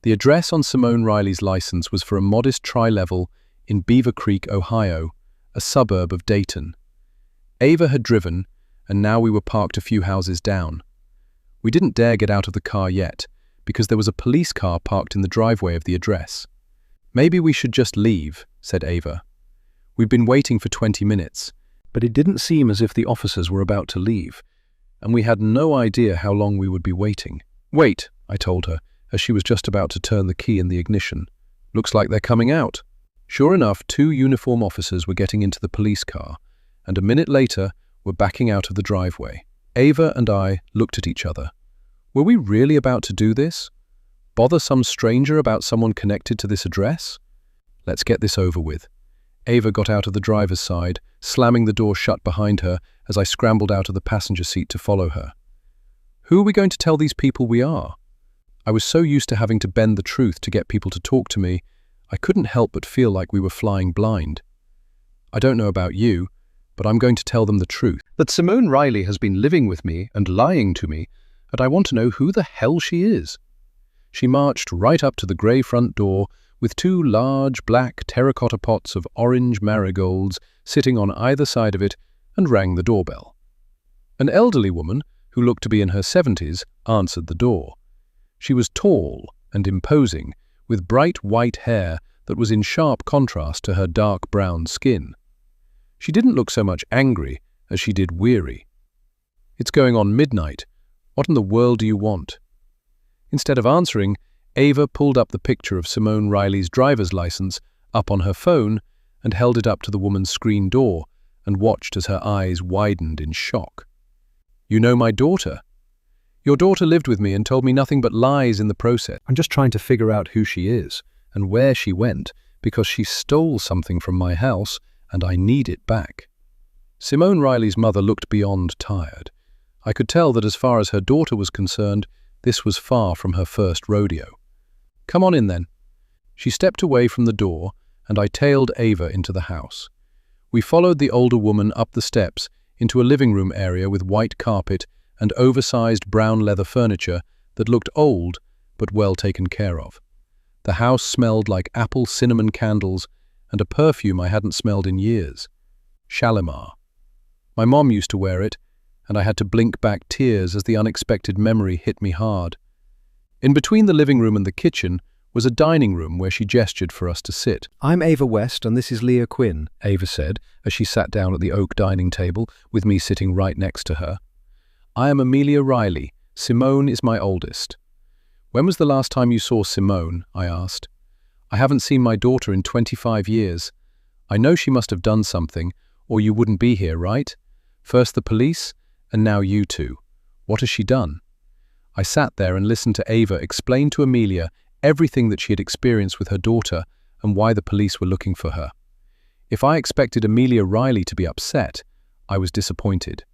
The address on Simone Riley's license was for a modest tri-level in Beaver Creek, Ohio, a suburb of Dayton. Ava had driven, and now we were parked a few houses down. We didn't dare get out of the car yet, because there was a police car parked in the driveway of the address. "Maybe we should just leave," said Ava. We'd been waiting for 20 minutes, but it didn't seem as if the officers were about to leave, and we had no idea how long we would be waiting. "Wait," I told her, as she was just about to turn the key in the ignition. "Looks like they're coming out." Sure enough, 2 uniform officers were getting into the police car, and a minute later were backing out of the driveway. Ava and I looked at each other. Were we really about to do this? Bother some stranger about someone connected to this address? Let's get this over with. Ava got out of the driver's side, slamming the door shut behind her as I scrambled out of the passenger seat to follow her. Who are we going to tell these people we are? I was so used to having to bend the truth to get people to talk to me, I couldn't help but feel like we were flying blind. "I don't know about you, but I'm going to tell them the truth. That Simone Riley has been living with me and lying to me, and I want to know who the hell she is." She marched right up to the grey front door with 2 large black terracotta pots of orange marigolds sitting on either side of it, and rang the doorbell. An elderly woman, who looked to be in her 70s, answered the door. She was tall and imposing, with bright white hair that was in sharp contrast to her dark brown skin. She didn't look so much angry as she did weary. "It's going on midnight. What in the world do you want?" Instead of answering, Ava pulled up the picture of Simone Riley's driver's license up on her phone and held it up to the woman's screen door and watched as her eyes widened in shock. "You know my daughter? Your daughter lived with me and told me nothing but lies in the process. I'm just trying to figure out who she is and where she went, because she stole something from my house and I need it back." Simone Riley's mother looked beyond tired. I could tell that as far as her daughter was concerned, this was far from her first rodeo. "Come on in then." She stepped away from the door, and I tailed Ava into the house. We followed the older woman up the steps into a living room area with white carpet and oversized brown leather furniture that looked old but well taken care of. The house smelled like apple cinnamon candles and a perfume I hadn't smelled in years. Shalimar. My mom used to wear it, and I had to blink back tears as the unexpected memory hit me hard. In between the living room and the kitchen was a dining room where she gestured for us to sit. "I'm Ava West, and this is Leah Quinn," Ava said as she sat down at the oak dining table with me sitting right next to her. "I am Amelia Riley. Simone is my oldest." "When was the last time you saw Simone?" I asked. "I haven't seen my daughter in 25 years. I know she must have done something, or you wouldn't be here, right? First the police, and now you two. What has she done?" I sat there and listened to Ava explain to Amelia everything that she had experienced with her daughter and why the police were looking for her. If I expected Amelia Riley to be upset, I was disappointed.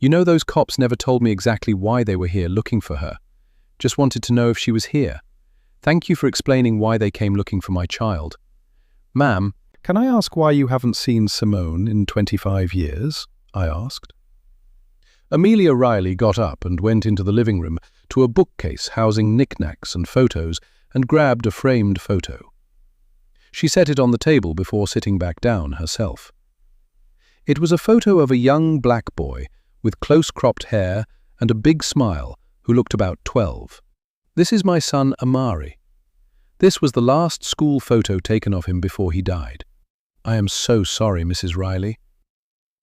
"You know, those cops never told me exactly why they were here looking for her. Just wanted to know if she was here. Thank you for explaining why they came looking for my child." "Ma'am, can I ask why you haven't seen Simone in 25 years?" I asked. Amelia Riley got up and went into the living room to a bookcase housing knickknacks and photos and grabbed a framed photo. She set it on the table before sitting back down herself. It was a photo of a young black boy with close-cropped hair and a big smile, who looked about 12. "This is my son Amari. This was the last school photo taken of him before he died." "I am so sorry, Mrs. Riley."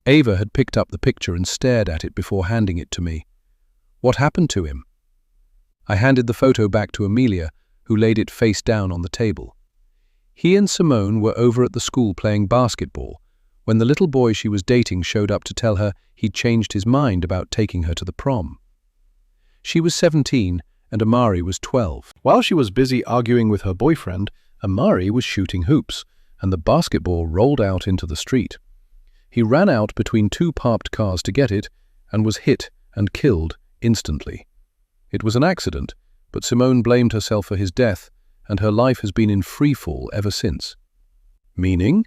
Ava had picked up the picture and stared at it before handing it to me. "What happened to him?" I handed the photo back to Amelia, who laid it face down on the table. "He and Simone were over at the school playing basketball when the little boy she was dating showed up to tell her he'd changed his mind about taking her to the prom. She was 17 and Amari was 12. While she was busy arguing with her boyfriend, Amari was shooting hoops, and the basketball rolled out into the street. He ran out between two parked cars to get it and was hit and killed instantly. It was an accident, but Simone blamed herself for his death, and her life has been in freefall ever since." "Meaning?"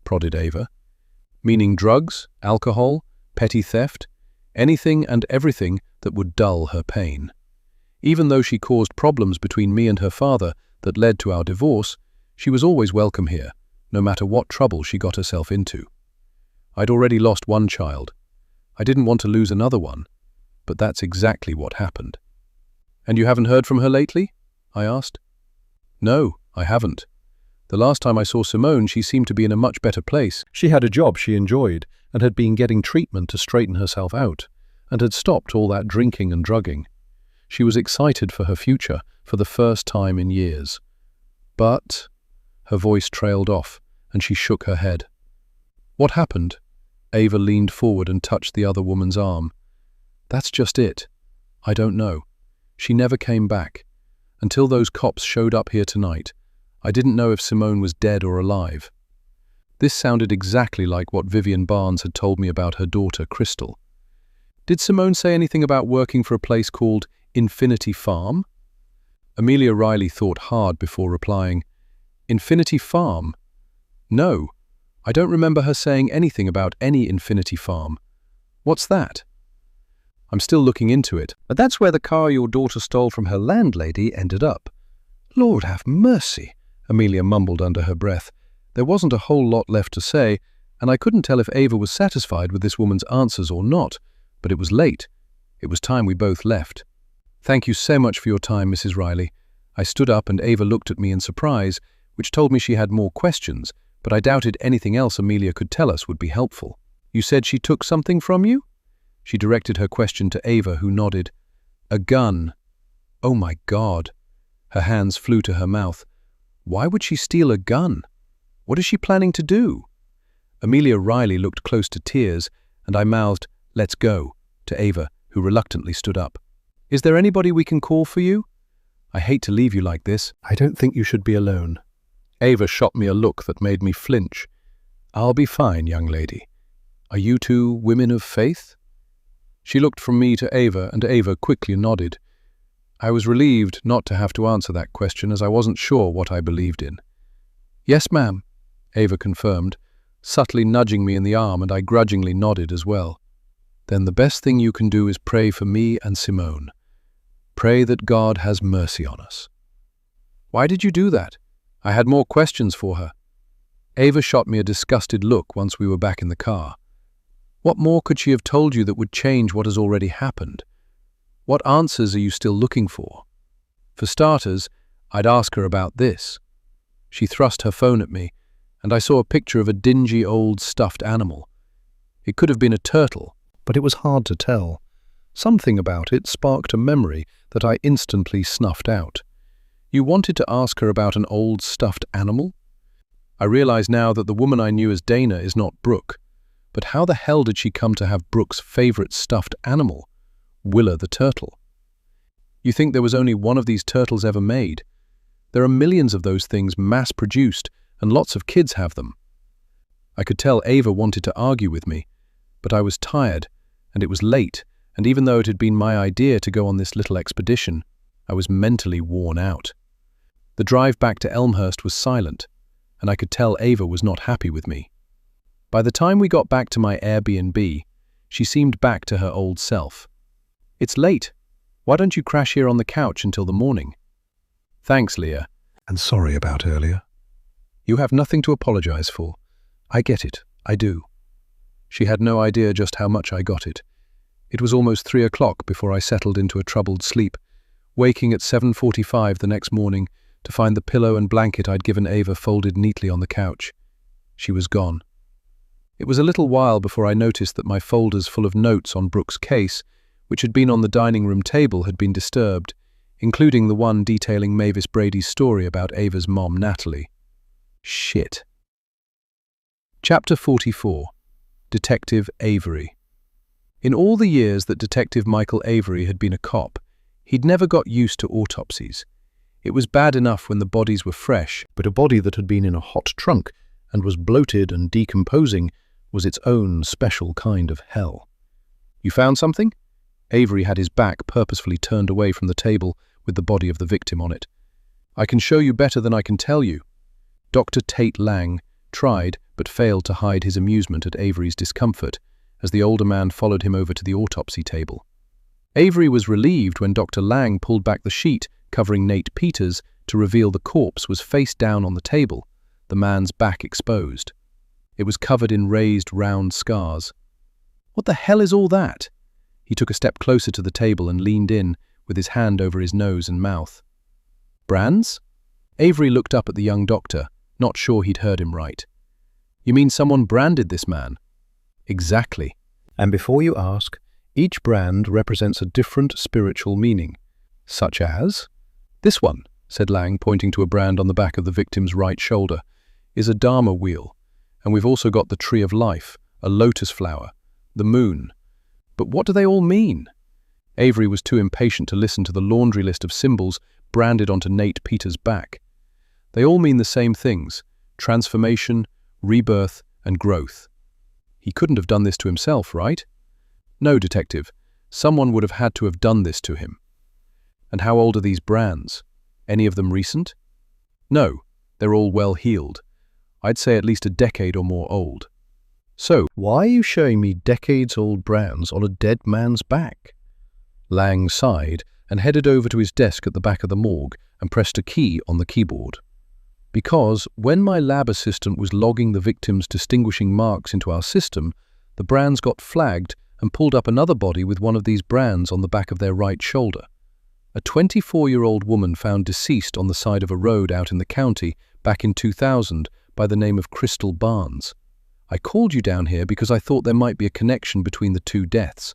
prodded Ava. "Meaning drugs, alcohol, petty theft, anything and everything that would dull her pain. Even though she caused problems between me and her father that led to our divorce, she was always welcome here, no matter what trouble she got herself into. I'd already lost one child. I didn't want to lose another one, but that's exactly what happened." "And you haven't heard from her lately?" I asked. "No, I haven't. The last time I saw Simone, she seemed to be in a much better place. She had a job she enjoyed and had been getting treatment to straighten herself out, and had stopped all that drinking and drugging. She was excited for her future for the first time in years. But—" her voice trailed off, and she shook her head. "What happened?" Ava leaned forward and touched the other woman's arm. "That's just it. I don't know. She never came back. Until those cops showed up here tonight, I didn't know if Simone was dead or alive." This sounded exactly like what Vivian Barnes had told me about her daughter, Crystal. "Did Simone say anything about working for a place called Infinity Farm?" Amelia Riley thought hard before replying, "Infinity Farm? No, I don't remember her saying anything about any Infinity Farm. What's that?" "I'm still looking into it, but that's where the car your daughter stole from her landlady ended up." "Lord have mercy," Amelia mumbled under her breath. There wasn't a whole lot left to say, and I couldn't tell if Ava was satisfied with this woman's answers or not, but it was late. It was time we both left. "Thank you so much for your time, Mrs. Riley." I stood up and Ava looked at me in surprise, which told me she had more questions, but I doubted anything else Amelia could tell us would be helpful. "You said she took something from you?" She directed her question to Ava, who nodded. "A gun." "Oh my God." Her hands flew to her mouth. "Why would she steal a gun? What is she planning to do?" Amelia Riley looked close to tears, and I mouthed, "Let's go," to Ava, who reluctantly stood up. "Is there anybody we can call for you? I hate to leave you like this. I don't think you should be alone." Ava shot me a look that made me flinch. "I'll be fine, young lady. Are you two women of faith?" She looked from me to Ava, and Ava quickly nodded. I was relieved not to have to answer that question, as I wasn't sure what I believed in. "Yes, ma'am," Ava confirmed, subtly nudging me in the arm, and I grudgingly nodded as well. "Then the best thing you can do is pray for me and Simone. Pray that God has mercy on us." "Why did you do that? I had more questions for her." Ava shot me a disgusted look once we were back in the car. "What more could she have told you that would change what has already happened? What answers are you still looking for? For starters, I'd ask her about this." She thrust her phone at me, and I saw a picture of a dingy old stuffed animal. It could have been a turtle, but it was hard to tell. Something about it sparked a memory that I instantly snuffed out. "You wanted to ask her about an old stuffed animal?" I realize now that the woman I knew as Dana is not Brooke. But how the hell did she come to have Brooke's favorite stuffed animal, Willa the turtle? "You think there was only one of these turtles ever made? There are millions of those things mass-produced, and lots of kids have them." I could tell Ava wanted to argue with me, but I was tired, and it was late, and even though it had been my idea to go on this little expedition, I was mentally worn out. The drive back to Elmhurst was silent, and I could tell Ava was not happy with me. By the time we got back to my Airbnb, she seemed back to her old self. "It's late. Why don't you crash here on the couch until the morning?" "Thanks, Leah. And sorry about earlier." "You have nothing to apologize for. I get it. I do." She had no idea just how much I got it. It was almost 3 o'clock before I settled into a troubled sleep, waking at 7:45 the next morning to find the pillow and blanket I'd given Ava folded neatly on the couch. She was gone. It was a little while before I noticed that my folders full of notes on Brooke's case, which had been on the dining room table, had been disturbed, including the one detailing Mavis Brady's story about Ava's mom, Natalie. Shit. Chapter 44. Detective Avery. In all the years that Detective Michael Avery had been a cop, he'd never got used to autopsies. It was bad enough when the bodies were fresh, but a body that had been in a hot trunk and was bloated and decomposing was its own special kind of hell. You found something? Avery had his back purposefully turned away from the table with the body of the victim on it. I can show you better than I can tell you. Dr. Tate Lang tried but failed to hide his amusement at Avery's discomfort as the older man followed him over to the autopsy table. Avery was relieved when Dr. Lang pulled back the sheet covering Nate Peters to reveal the corpse was face down on the table, the man's back exposed. It was covered in raised, round scars. What the hell is all that? He took a step closer to the table and leaned in, with his hand over his nose and mouth. Brands? Avery looked up at the young doctor, not sure he'd heard him right. You mean someone branded this man? Exactly. And before you ask, each brand represents a different spiritual meaning. Such as? This one, said Lang, pointing to a brand on the back of the victim's right shoulder, is a Dharma wheel, and we've also got the Tree of Life, a lotus flower, the moon. But what do they all mean? Avery was too impatient to listen to the laundry list of symbols branded onto Nate Peters' back. They all mean the same things: transformation, rebirth, and growth. He couldn't have done this to himself, right? No, detective. Someone would have had to have done this to him. And how old are these brands? Any of them recent? No, they're all well-heeled. I'd say at least a decade or more old. So, why are you showing me decades-old brands on a dead man's back? Lang sighed and headed over to his desk at the back of the morgue and pressed a key on the keyboard. Because when my lab assistant was logging the victim's distinguishing marks into our system, the brands got flagged and pulled up another body with one of these brands on the back of their right shoulder. A 24-year-old woman found deceased on the side of a road out in the county back in 2000 by the name of Crystal Barnes. I called you down here because I thought there might be a connection between the two deaths.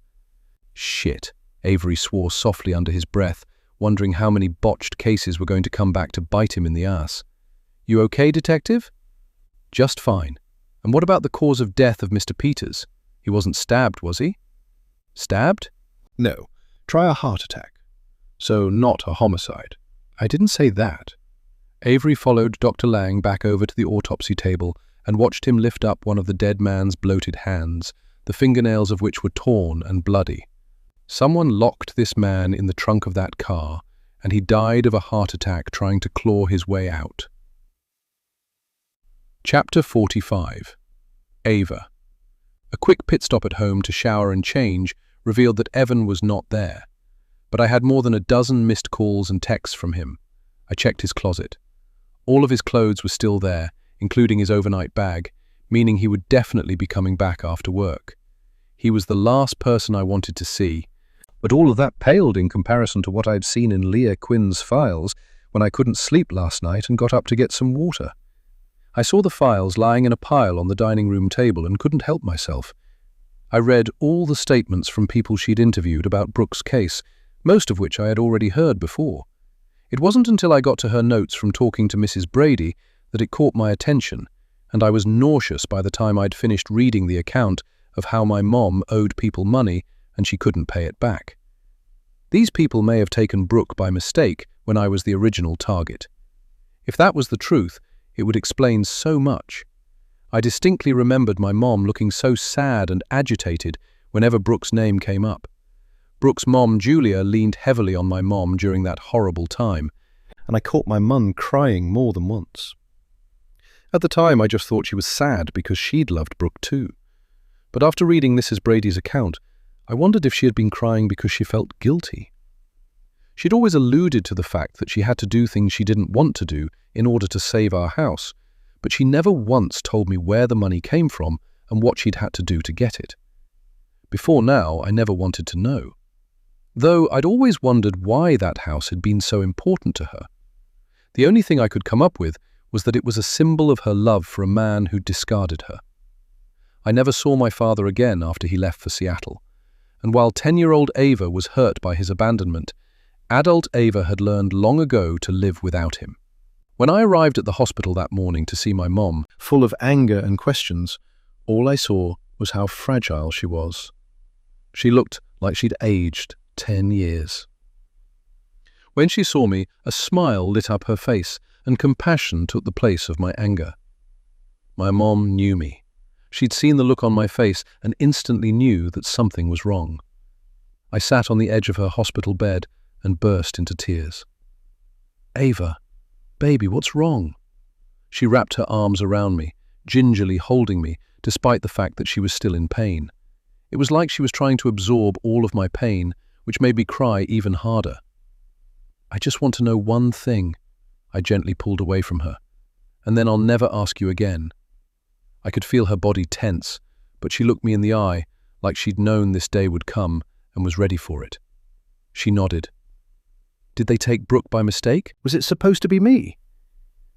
Shit, Avery swore softly under his breath, wondering how many botched cases were going to come back to bite him in the ass. You okay, detective? Just fine. And what about the cause of death of Mr. Peters? He wasn't stabbed, was he? Stabbed? No. Try a heart attack. So not a homicide. I didn't say that. Avery followed Dr. Lang back over to the autopsy table and watched him lift up one of the dead man's bloated hands, the fingernails of which were torn and bloody. Someone locked this man in the trunk of that car, and he died of a heart attack trying to claw his way out. Chapter 45. Ava. A quick pit stop at home to shower and change revealed that Evan was not there, but I had more than a dozen missed calls and texts from him. I checked his closet. All of his clothes were still there, including his overnight bag, meaning he would definitely be coming back after work. He was the last person I wanted to see, but all of that paled in comparison to what I'd seen in Leah Quinn's files when I couldn't sleep last night and got up to get some water. I saw the files lying in a pile on the dining room table and couldn't help myself. I read all the statements from people she'd interviewed about Brooke's case, most of which I had already heard before. It wasn't until I got to her notes from talking to Mrs. Brady that it caught my attention, and I was nauseous by the time I'd finished reading the account of how my mom owed people money and she couldn't pay it back. These people may have taken Brooke by mistake when I was the original target. If that was the truth, it would explain so much. I distinctly remembered my mom looking so sad and agitated whenever Brooke's name came up. Brooke's mom, Julia, leaned heavily on my mom during that horrible time, and I caught my mum crying more than once. At the time, I just thought she was sad because she'd loved Brooke too. But after reading Mrs. Brady's account, I wondered if she had been crying because she felt guilty. She'd always alluded to the fact that she had to do things she didn't want to do in order to save our house, but she never once told me where the money came from and what she'd had to do to get it. Before now, I never wanted to know. Though I'd always wondered why that house had been so important to her. The only thing I could come up with was that it was a symbol of her love for a man who discarded her. I never saw my father again after he left for Seattle, and while 10-year-old Ava was hurt by his abandonment, adult Ava had learned long ago to live without him. When I arrived at the hospital that morning to see my mom, full of anger and questions, all I saw was how fragile she was. She looked like she'd aged 10 years. When she saw me, a smile lit up her face, and compassion took the place of my anger. My mom knew me. She'd seen the look on my face and instantly knew that something was wrong. I sat on the edge of her hospital bed and burst into tears. "Ava, baby, what's wrong?" She wrapped her arms around me, gingerly holding me, despite the fact that she was still in pain. It was like she was trying to absorb all of my pain, which made me cry even harder. "I just want to know one thing," I gently pulled away from her, "and then I'll never ask you again." I could feel her body tense, but she looked me in the eye like she'd known this day would come and was ready for it. She nodded. "Did they take Brooke by mistake? Was it supposed to be me?"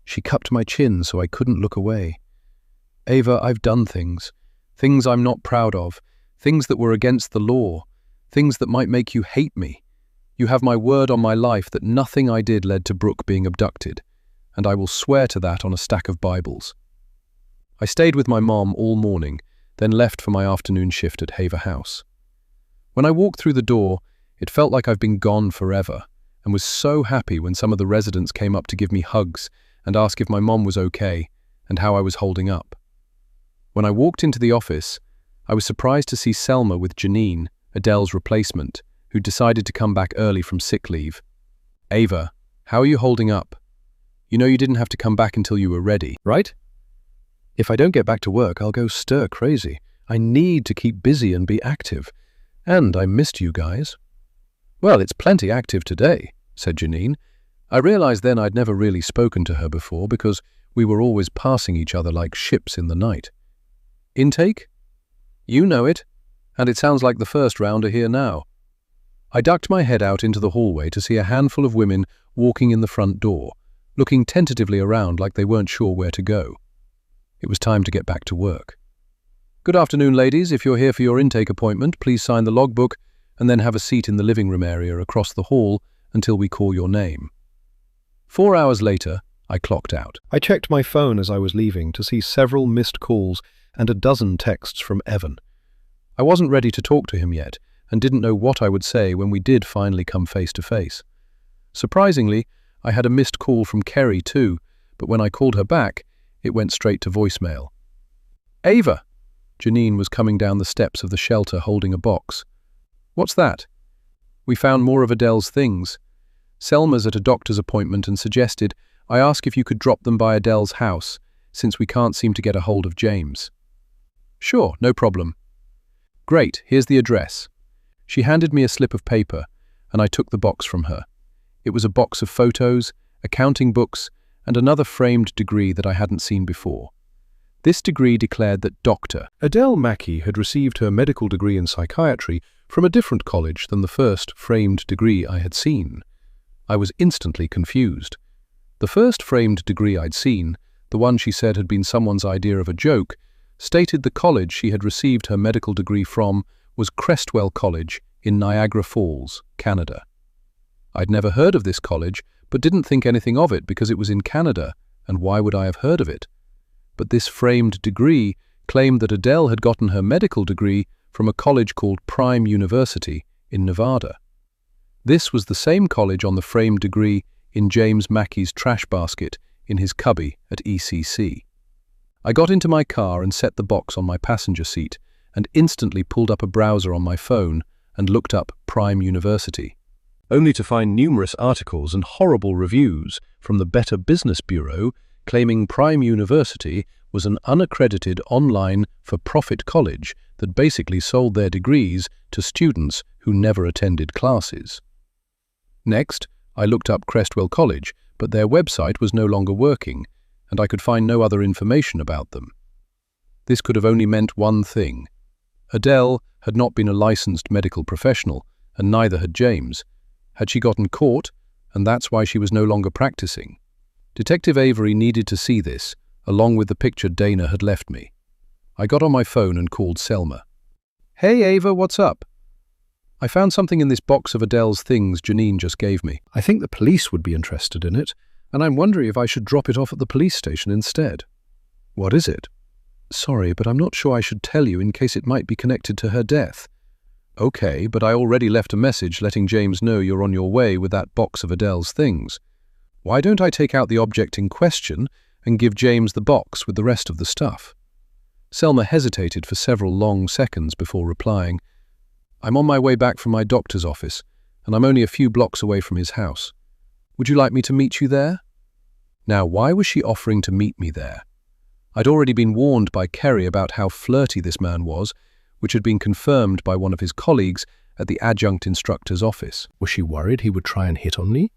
She cupped my chin so I couldn't look away. "Ava, I've done things I'm not proud of, things that were against the law, things that might make you hate me. You have my word on my life that nothing I did led to Brooke being abducted, and I will swear to that on a stack of Bibles." I stayed with my mom all morning, then left for my afternoon shift at Haver House. When I walked through the door, it felt like I've been gone forever, and was so happy when some of the residents came up to give me hugs and ask if my mom was okay and how I was holding up. When I walked into the office, I was surprised to see Selma with Janine, Adele's replacement, who decided to come back early from sick leave. "Ava, how are you holding up? You know you didn't have to come back until you were ready, right? If I don't get back to work, I'll go stir crazy. I need to keep busy and be active. And I missed you guys." "Well, it's plenty active today," said Janine. I realized then I'd never really spoken to her before because we were always passing each other like ships in the night. "Intake? You know it, and it sounds like the first round are here now." I ducked my head out into the hallway to see a handful of women walking in the front door, looking tentatively around like they weren't sure where to go. It was time to get back to work. "Good afternoon, ladies. If you're here for your intake appointment, please sign the logbook and then have a seat in the living room area across the hall until we call your name." 4 hours later, I clocked out. I checked my phone as I was leaving to see several missed calls and a dozen texts from Evan. I wasn't ready to talk to him yet and didn't know what I would say when we did finally come face to face. Surprisingly, I had a missed call from Kerry too, but when I called her back, it went straight to voicemail. "Ava!" Janine was coming down the steps of the shelter holding a box. "What's that?" "We found more of Adele's things. Selma's at a doctor's appointment and suggested I ask if you could drop them by Adele's house, since we can't seem to get a hold of James." "Sure, no problem." "Great, here's the address." She handed me a slip of paper, and I took the box from her. It was a box of photos, accounting books, and another framed degree that I hadn't seen before. This degree declared that Dr. Adele Mackey had received her medical degree in psychiatry from a different college than the first framed degree I had seen. I was instantly confused. The first framed degree I'd seen, the one she said had been someone's idea of a joke, stated the college she had received her medical degree from was Crestwell College in Niagara Falls, Canada. I'd never heard of this college, but didn't think anything of it because it was in Canada, and why would I have heard of it? But this framed degree claimed that Adele had gotten her medical degree from a college called Prime University in Nevada. This was the same college on the framed degree in James Mackey's trash basket in his cubby at ECC. I got into my car and set the box on my passenger seat and instantly pulled up a browser on my phone and looked up Prime University, only to find numerous articles and horrible reviews from the Better Business Bureau claiming Prime University was an unaccredited online for-profit college that basically sold their degrees to students who never attended classes. Next, I looked up Crestwell College, but their website was no longer working, and I could find no other information about them. This could have only meant one thing. Adele had not been a licensed medical professional, and neither had James. Had she gotten caught, and that's why she was no longer practicing? Detective Avery needed to see this, along with the picture Dana had left me. I got on my phone and called Selma. "Hey Ava, what's up? I found something in this box of Adele's things Janine just gave me. I think the police would be interested in it, and I'm wondering if I should drop it off at the police station instead." "What is it?" "Sorry, but I'm not sure I should tell you in case it might be connected to her death." "Okay, but I already left a message letting James know you're on your way with that box of Adele's things. Why don't I take out the object in question and give James the box with the rest of the stuff?" Selma hesitated for several long seconds before replying. "I'm on my way back from my doctor's office, and I'm only a few blocks away from his house. Would you like me to meet you there?" Now, why was she offering to meet me there? I'd already been warned by Kerry about how flirty this man was, which had been confirmed by one of his colleagues at the adjunct instructor's office. Was she worried he would try and hit on me?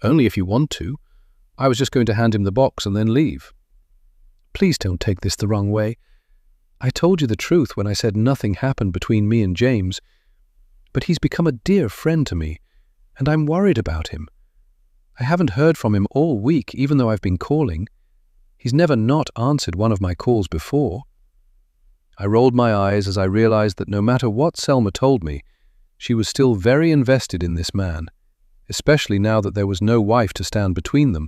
"Only if you want to. I was just going to hand him the box and then leave." "Please don't take this the wrong way. I told you the truth when I said nothing happened between me and James, but he's become a dear friend to me, and I'm worried about him. I haven't heard from him all week, even though I've been calling. He's never not answered one of my calls before." I rolled my eyes as I realized that no matter what Selma told me, she was still very invested in this man, especially now that there was no wife to stand between them,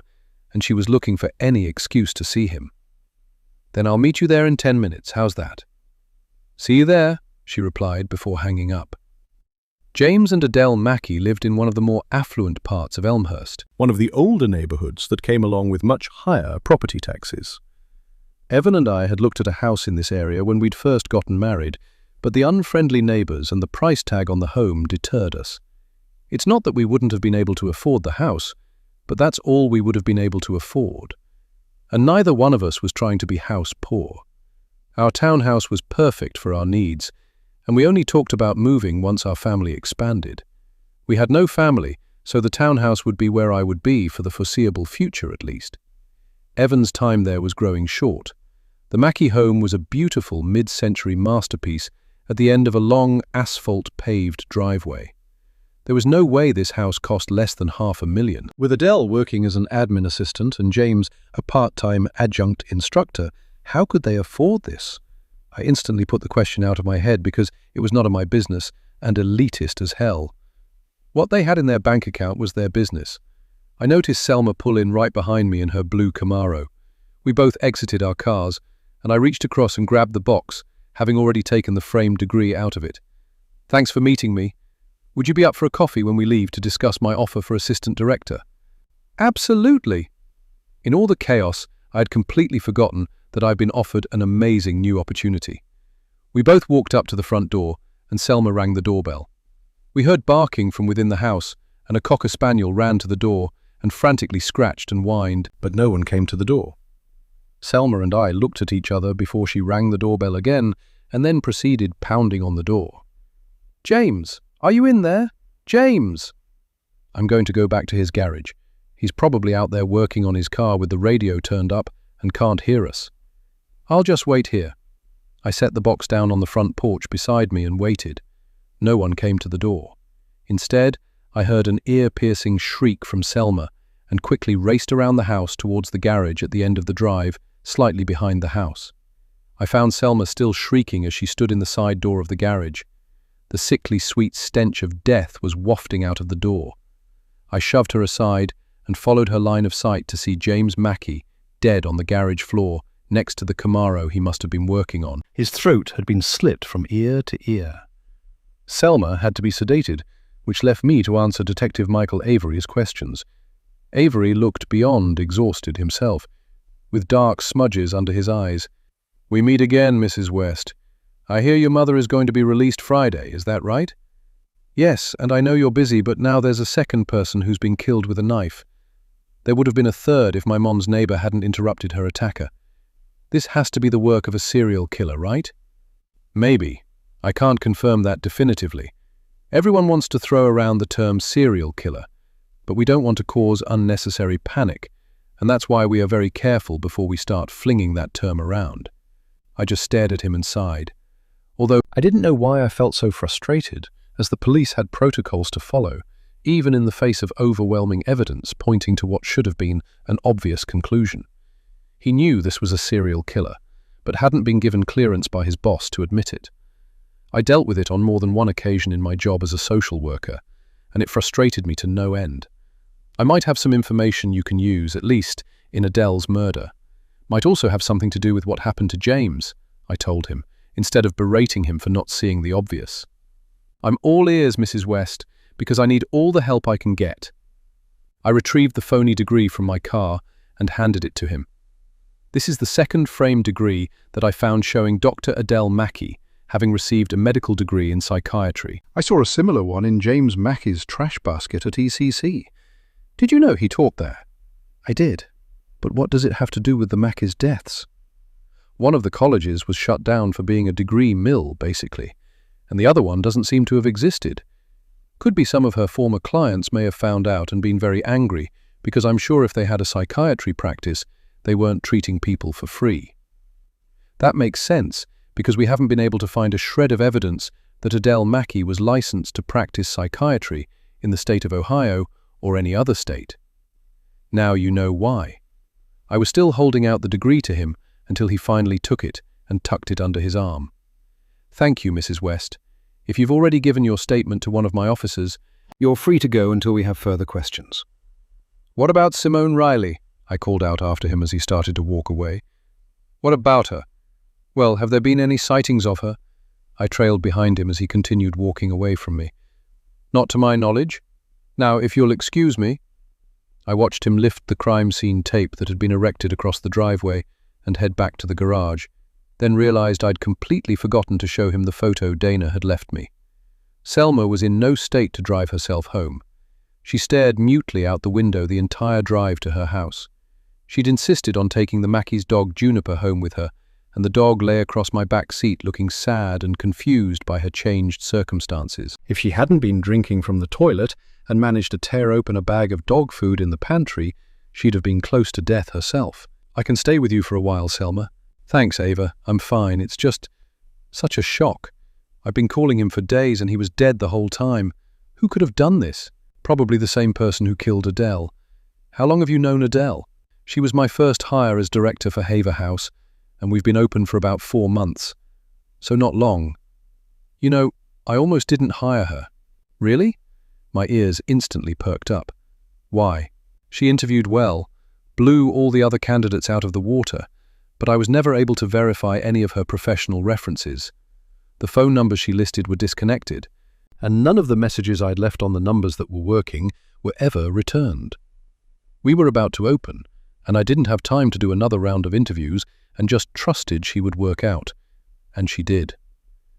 and she was looking for any excuse to see him. "Then I'll meet you there in 10 minutes, how's that?" "See you there," she replied before hanging up. James and Adele Mackey lived in one of the more affluent parts of Elmhurst, one of the older neighborhoods that came along with much higher property taxes. Evan and I had looked at a house in this area when we'd first gotten married, but the unfriendly neighbors and the price tag on the home deterred us. It's not that we wouldn't have been able to afford the house, but that's all we would have been able to afford. And neither one of us was trying to be house poor. Our townhouse was perfect for our needs, and we only talked about moving once our family expanded. We had no family, so the townhouse would be where I would be for the foreseeable future at least. Evan's time there was growing short. The Mackey home was a beautiful mid-century masterpiece at the end of a long asphalt-paved driveway. There was no way this house cost less than $500,000. With Adele working as an admin assistant and James a part-time adjunct instructor, how could they afford this? I instantly put the question out of my head because it was none of my business and elitist as hell. What they had in their bank account was their business. I noticed Selma pull in right behind me in her blue Camaro. We both exited our cars, and I reached across and grabbed the box, having already taken the framed degree out of it. "Thanks for meeting me. Would you be up for a coffee when we leave to discuss my offer for assistant director?" "Absolutely." In all the chaos, I had completely forgotten that I'd been offered an amazing new opportunity. We both walked up to the front door, and Selma rang the doorbell. We heard barking from within the house, and a cocker spaniel ran to the door and frantically scratched and whined, but no one came to the door. Selma and I looked at each other before she rang the doorbell again and then proceeded pounding on the door. "James, are you in there? James!" I'm going to go back to his garage. He's probably out there working on his car with the radio turned up and can't hear us. I'll just wait here. I set the box down on the front porch beside me and waited. No one came to the door. Instead, I heard an ear-piercing shriek from Selma and quickly raced around the house towards the garage at the end of the drive, slightly behind the house. I found Selma still shrieking as she stood in the side door of the garage. The sickly sweet stench of death was wafting out of the door. I shoved her aside and followed her line of sight to see James Mackey dead on the garage floor next to the Camaro he must have been working on. His throat had been slit from ear to ear. Selma had to be sedated, which left me to answer Detective Michael Avery's questions. Avery looked beyond exhausted himself, with dark smudges under his eyes. "We meet again, Mrs. West. I hear your mother is going to be released Friday, is that right?" "Yes, and I know you're busy, but now there's a second person who's been killed with a knife. There would have been a third if my mom's neighbor hadn't interrupted her attacker. This has to be the work of a serial killer, right?" "Maybe. I can't confirm that definitively. Everyone wants to throw around the term serial killer, but we don't want to cause unnecessary panic, and that's why we are very careful before we start flinging that term around." I just stared at him and sighed. Although I didn't know why I felt so frustrated, as the police had protocols to follow, even in the face of overwhelming evidence pointing to what should have been an obvious conclusion. He knew this was a serial killer, but hadn't been given clearance by his boss to admit it. I dealt with it on more than one occasion in my job as a social worker, and it frustrated me to no end. I might have some information you can use, at least, in Adele's murder. Might also have something to do with what happened to James, I told him, instead of berating him for not seeing the obvious. I'm all ears, Mrs. West, because I need all the help I can get. I retrieved the phony degree from my car and handed it to him. This is the second framed degree that I found showing Dr. Adele Mackey, having received a medical degree in psychiatry. I saw a similar one in James Mackey's trash basket at ECC. Did you know he taught there? I did. But what does it have to do with the Mackey's deaths? One of the colleges was shut down for being a degree mill, basically, and the other one doesn't seem to have existed. Could be some of her former clients may have found out and been very angry, because I'm sure if they had a psychiatry practice, they weren't treating people for free. That makes sense, because we haven't been able to find a shred of evidence that Adele Mackey was licensed to practice psychiatry in the state of Ohio or any other state. Now you know why. I was still holding out the degree to him until he finally took it and tucked it under his arm. Thank you, Mrs. West. If you've already given your statement to one of my officers, you're free to go until we have further questions. What about Simone Riley? I called out after him as he started to walk away. What about her? Well, have there been any sightings of her? I trailed behind him as he continued walking away from me. Not to my knowledge. Now, if you'll excuse me. I watched him lift the crime scene tape that had been erected across the driveway and head back to the garage, then realized I'd completely forgotten to show him the photo Dana had left me. Selma was in no state to drive herself home. She stared mutely out the window the entire drive to her house. She'd insisted on taking the Mackey's dog Juniper home with her, and the dog lay across my back seat looking sad and confused by her changed circumstances. If she hadn't been drinking from the toilet and managed to tear open a bag of dog food in the pantry, she'd have been close to death herself. I can stay with you for a while, Selma. Thanks, Ava. I'm fine. It's just such a shock. I've been calling him for days and he was dead the whole time. Who could have done this? Probably the same person who killed Adele. How long have you known Adele? She was my first hire as director for Haver House, and we've been open for about 4 months. So not long. You know, I almost didn't hire her. Really? My ears instantly perked up. Why? She interviewed well, blew all the other candidates out of the water, but I was never able to verify any of her professional references. The phone numbers she listed were disconnected, and none of the messages I'd left on the numbers that were working were ever returned. We were about to open, and I didn't have time to do another round of interviews and just trusted she would work out. And she did.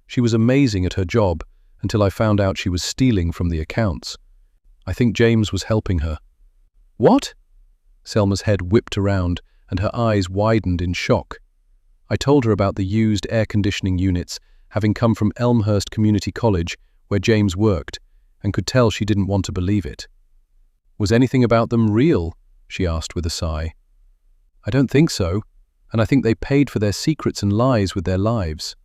She was amazing at her job until I found out she was stealing from the accounts. I think James was helping her. What? Selma's head whipped around and her eyes widened in shock. I told her about the used air conditioning units having come from Elmhurst Community College, where James worked, and could tell she didn't want to believe it. Was anything about them real? She asked with a sigh. I don't think so, and I think they paid for their secrets and lies with their lives.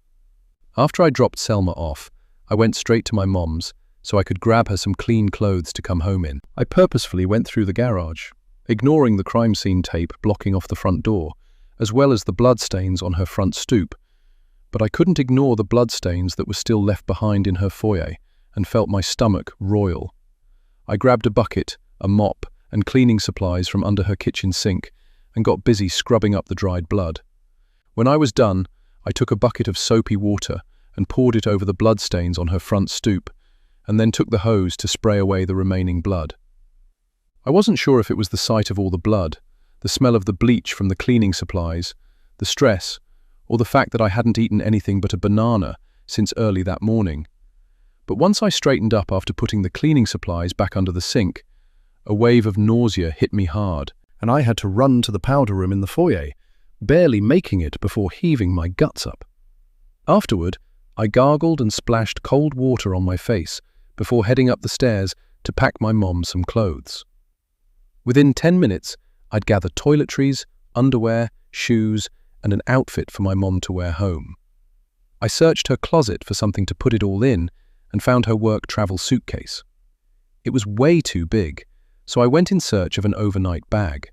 After I dropped Selma off, I went straight to my mom's so I could grab her some clean clothes to come home in. I purposefully went through the garage, ignoring the crime scene tape blocking off the front door, as well as the bloodstains on her front stoop. But I couldn't ignore the bloodstains that were still left behind in her foyer and felt my stomach roil. I grabbed a bucket, a mop, and cleaning supplies from under her kitchen sink and got busy scrubbing up the dried blood. When I was done, I took a bucket of soapy water and poured it over the bloodstains on her front stoop, and then took the hose to spray away the remaining blood. I wasn't sure if it was the sight of all the blood, the smell of the bleach from the cleaning supplies, the stress, or the fact that I hadn't eaten anything but a banana since early that morning. But once I straightened up after putting the cleaning supplies back under the sink, a wave of nausea hit me hard, and I had to run to the powder room in the foyer, barely making it before heaving my guts up. Afterward, I gargled and splashed cold water on my face before heading up the stairs to pack my mom some clothes. Within 10 minutes, I'd gathered toiletries, underwear, shoes, and an outfit for my mom to wear home. I searched her closet for something to put it all in and found her work travel suitcase. It was way too big, so I went in search of an overnight bag.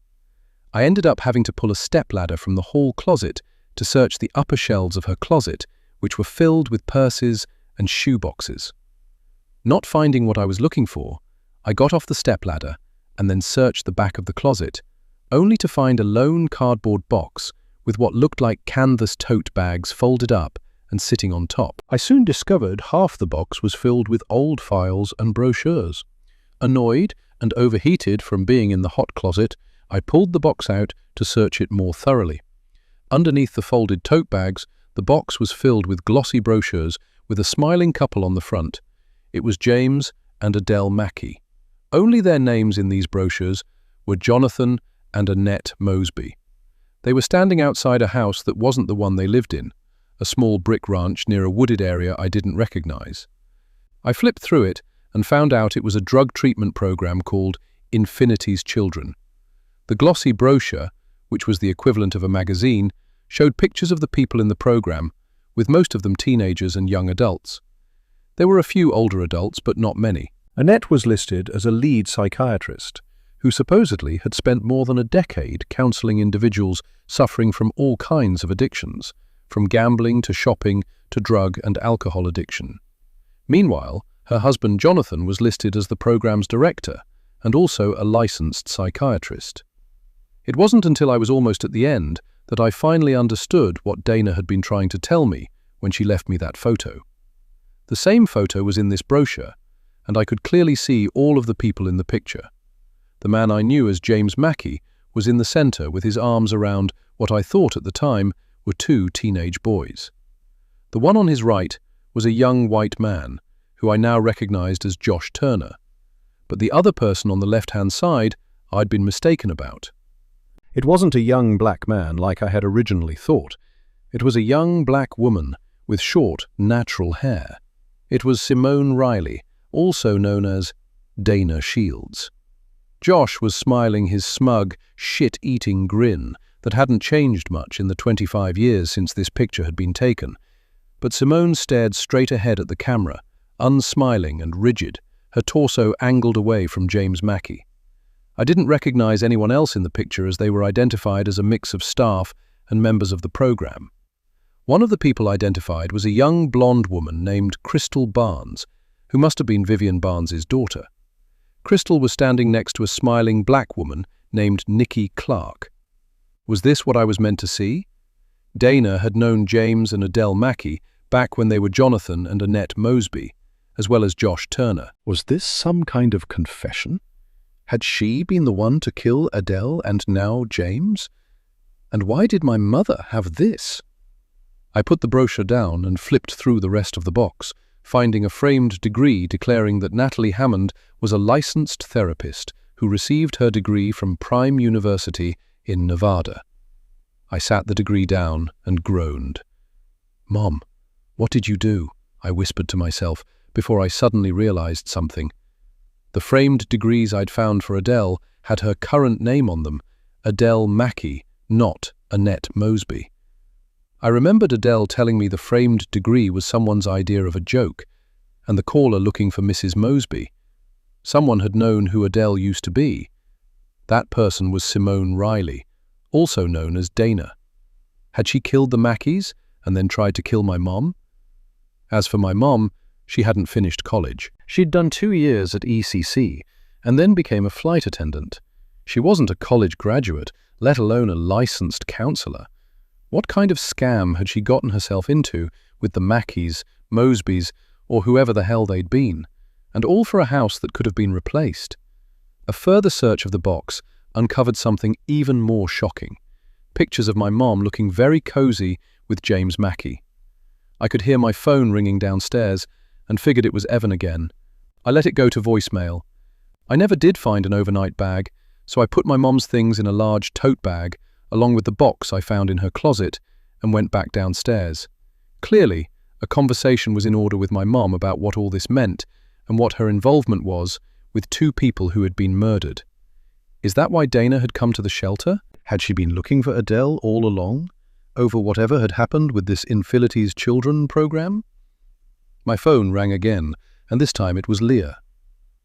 I ended up having to pull a stepladder from the hall closet to search the upper shelves of her closet, which were filled with purses and shoe boxes. Not finding what I was looking for, I got off the stepladder and then searched the back of the closet, only to find a lone cardboard box with what looked like canvas tote bags folded up and sitting on top. I soon discovered half the box was filled with old files and brochures. Annoyed and overheated from being in the hot closet, I pulled the box out to search it more thoroughly. Underneath the folded tote bags, the box was filled with glossy brochures with a smiling couple on the front. It was James and Adele Mackey. Only their names in these brochures were Jonathan and Annette Mosby. They were standing outside a house that wasn't the one they lived in, a small brick ranch near a wooded area I didn't recognize. I flipped through it and found out it was a drug treatment program called Infinity's Children. The glossy brochure, which was the equivalent of a magazine, showed pictures of the people in the program, with most of them teenagers and young adults. There were a few older adults, but not many. Annette was listed as a lead psychiatrist, who supposedly had spent more than a decade counseling individuals suffering from all kinds of addictions, from gambling to shopping to drug and alcohol addiction. Meanwhile, her husband Jonathan was listed as the program's director and also a licensed psychiatrist. It wasn't until I was almost at the end that I finally understood what Dana had been trying to tell me when she left me that photo. The same photo was in this brochure, and I could clearly see all of the people in the picture. The man I knew as James Mackey was in the center with his arms around what I thought at the time were two teenage boys. The one on his right was a young white man, who I now recognized as Josh Turner. But the other person on the left-hand side I'd been mistaken about. It wasn't a young black man like I had originally thought. It was a young black woman with short, natural hair. It was Simone Riley, also known as Dana Shields. Josh was smiling his smug, shit-eating grin that hadn't changed much in the 25 years since this picture had been taken. But Simone stared straight ahead at the camera, unsmiling and rigid, her torso angled away from James Mackey. I didn't recognize anyone else in the picture as they were identified as a mix of staff and members of the program. One of the people identified was a young blonde woman named Crystal Barnes, who must have been Vivian Barnes's daughter. Crystal was standing next to a smiling black woman named Nikki Clark. Was this what I was meant to see? Dana had known James and Adele Mackey back when they were Jonathan and Annette Mosby, as well as Josh Turner. Was this some kind of confession? Had she been the one to kill Adele and now James? And why did my mother have this? I put the brochure down and flipped through the rest of the box, finding a framed degree declaring that Natalie Hammond was a licensed therapist who received her degree from Prime University in Nevada. I sat the degree down and groaned. "Mom, what did you do?" I whispered to myself before I suddenly realized something. The framed degrees I'd found for Adele had her current name on them, Adele Mackey, not Annette Mosby. I remembered Adele telling me the framed degree was someone's idea of a joke, and the caller looking for Mrs. Mosby. Someone had known who Adele used to be. That person was Simone Riley, also known as Dana. Had she killed the Mackeys and then tried to kill my mom? As for my mom, she hadn't finished college. She'd done 2 years at ECC and then became a flight attendant. She wasn't a college graduate, let alone a licensed counselor. What kind of scam had she gotten herself into with the Mackeys, Mosbys, or whoever the hell they'd been? And all for a house that could have been replaced. A further search of the box uncovered something even more shocking. Pictures of my mom looking very cozy with James Mackey. I could hear my phone ringing downstairs and figured it was Evan again. I let it go to voicemail. I never did find an overnight bag, so I put my mom's things in a large tote bag along with the box I found in her closet and went back downstairs. Clearly, a conversation was in order with my mom about what all this meant and what her involvement was with 2 people who had been murdered. Is that why Dana had come to the shelter? Had she been looking for Adele all along? over whatever had happened with this Infinity's Children program? My phone rang again, and this time it was Leah.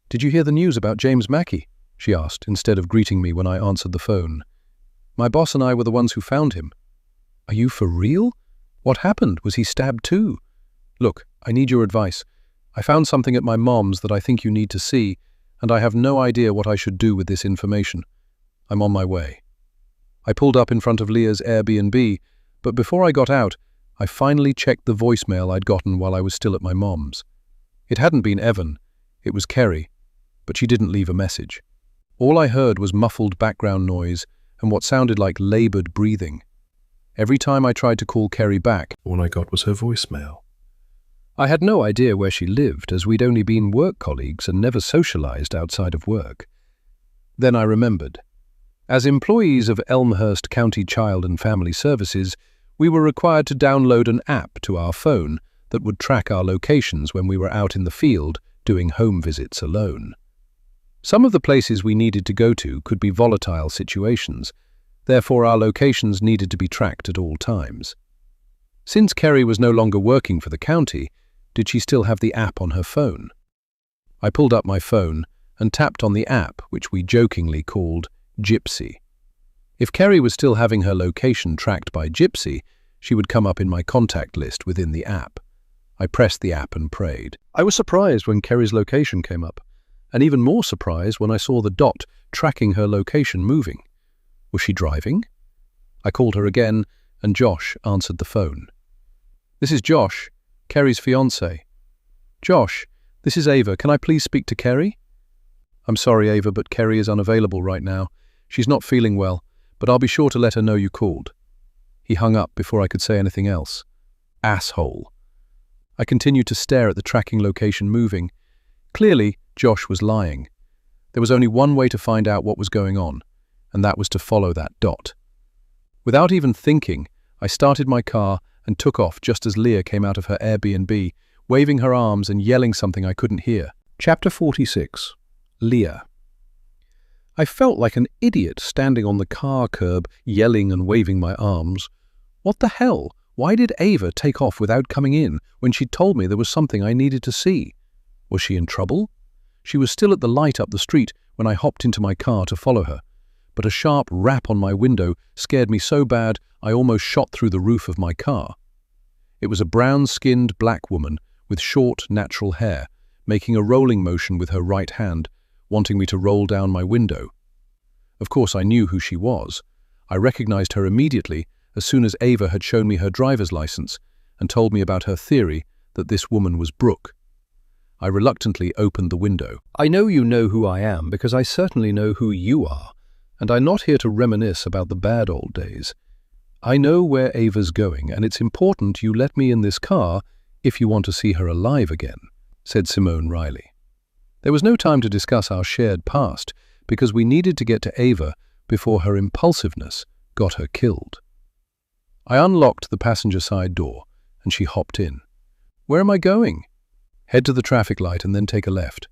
"Did you hear the news about James Mackey?" she asked, instead of greeting me when I answered the phone. "My boss and I were the ones who found him." "Are you for real? What happened? Was he stabbed too?" "Look, I need your advice. I found something at my mom's that I think you need to see, and I have no idea what I should do with this information. I'm on my way." I pulled up in front of Leah's Airbnb, but before I got out, I finally checked the voicemail I'd gotten while I was still at my mom's. It hadn't been Evan, it was Kerry, but she didn't leave a message. All I heard was muffled background noise and what sounded like labored breathing. Every time I tried to call Kerry back, all I got was her voicemail. I had no idea where she lived, as we'd only been work colleagues and never socialized outside of work. Then I remembered. As employees of Elmhurst County Child and Family Services, we were required to download an app to our phone that would track our locations when we were out in the field doing home visits alone. Some of the places we needed to go to could be volatile situations, therefore our locations needed to be tracked at all times. Since Kerry was no longer working for the county, did she still have the app on her phone? I pulled up my phone and tapped on the app, which we jokingly called Gypsy. If Kerry was still having her location tracked by Gypsy, she would come up in my contact list within the app. I pressed the app and prayed. I was surprised when Kerry's location came up, and even more surprised when I saw the dot tracking her location moving. Was she driving? I called her again, and Josh answered the phone. "This is Josh, Kerry's fiancé." "Josh, this is Ava. Can I please speak to Kerry?" "I'm sorry, Ava, but Kerry is unavailable right now. She's not feeling well, but I'll be sure to let her know you called." He hung up before I could say anything else. Asshole. I continued to stare at the tracking location moving. Clearly, Josh was lying. There was only one way to find out what was going on, and that was to follow that dot. Without even thinking, I started my car and took off just as Leah came out of her Airbnb, waving her arms and yelling something I couldn't hear. Chapter 46. Leah. I felt like an idiot standing on the car curb, yelling and waving my arms. What the hell? Why did Ava take off without coming in when she told me there was something I needed to see? Was she in trouble? She was still at the light up the street when I hopped into my car to follow her, but a sharp rap on my window scared me so bad I almost shot through the roof of my car. It was a brown-skinned black woman with short, natural hair, making a rolling motion with her right hand, wanting me to roll down my window. Of course, I knew who she was. I recognized her immediately as soon as Ava had shown me her driver's license and told me about her theory that this woman was Brooke. I reluctantly opened the window. "I know you know who I am because I certainly know who you are, and I'm not here to reminisce about the bad old days. I know where Ava's going, and it's important you let me in this car if you want to see her alive again," said Simone Riley. There was no time to discuss our shared past because we needed to get to Ava before her impulsiveness got her killed. I unlocked the passenger side door, and she hopped in. "Where am I going?" "Head to the traffic light and then take a left."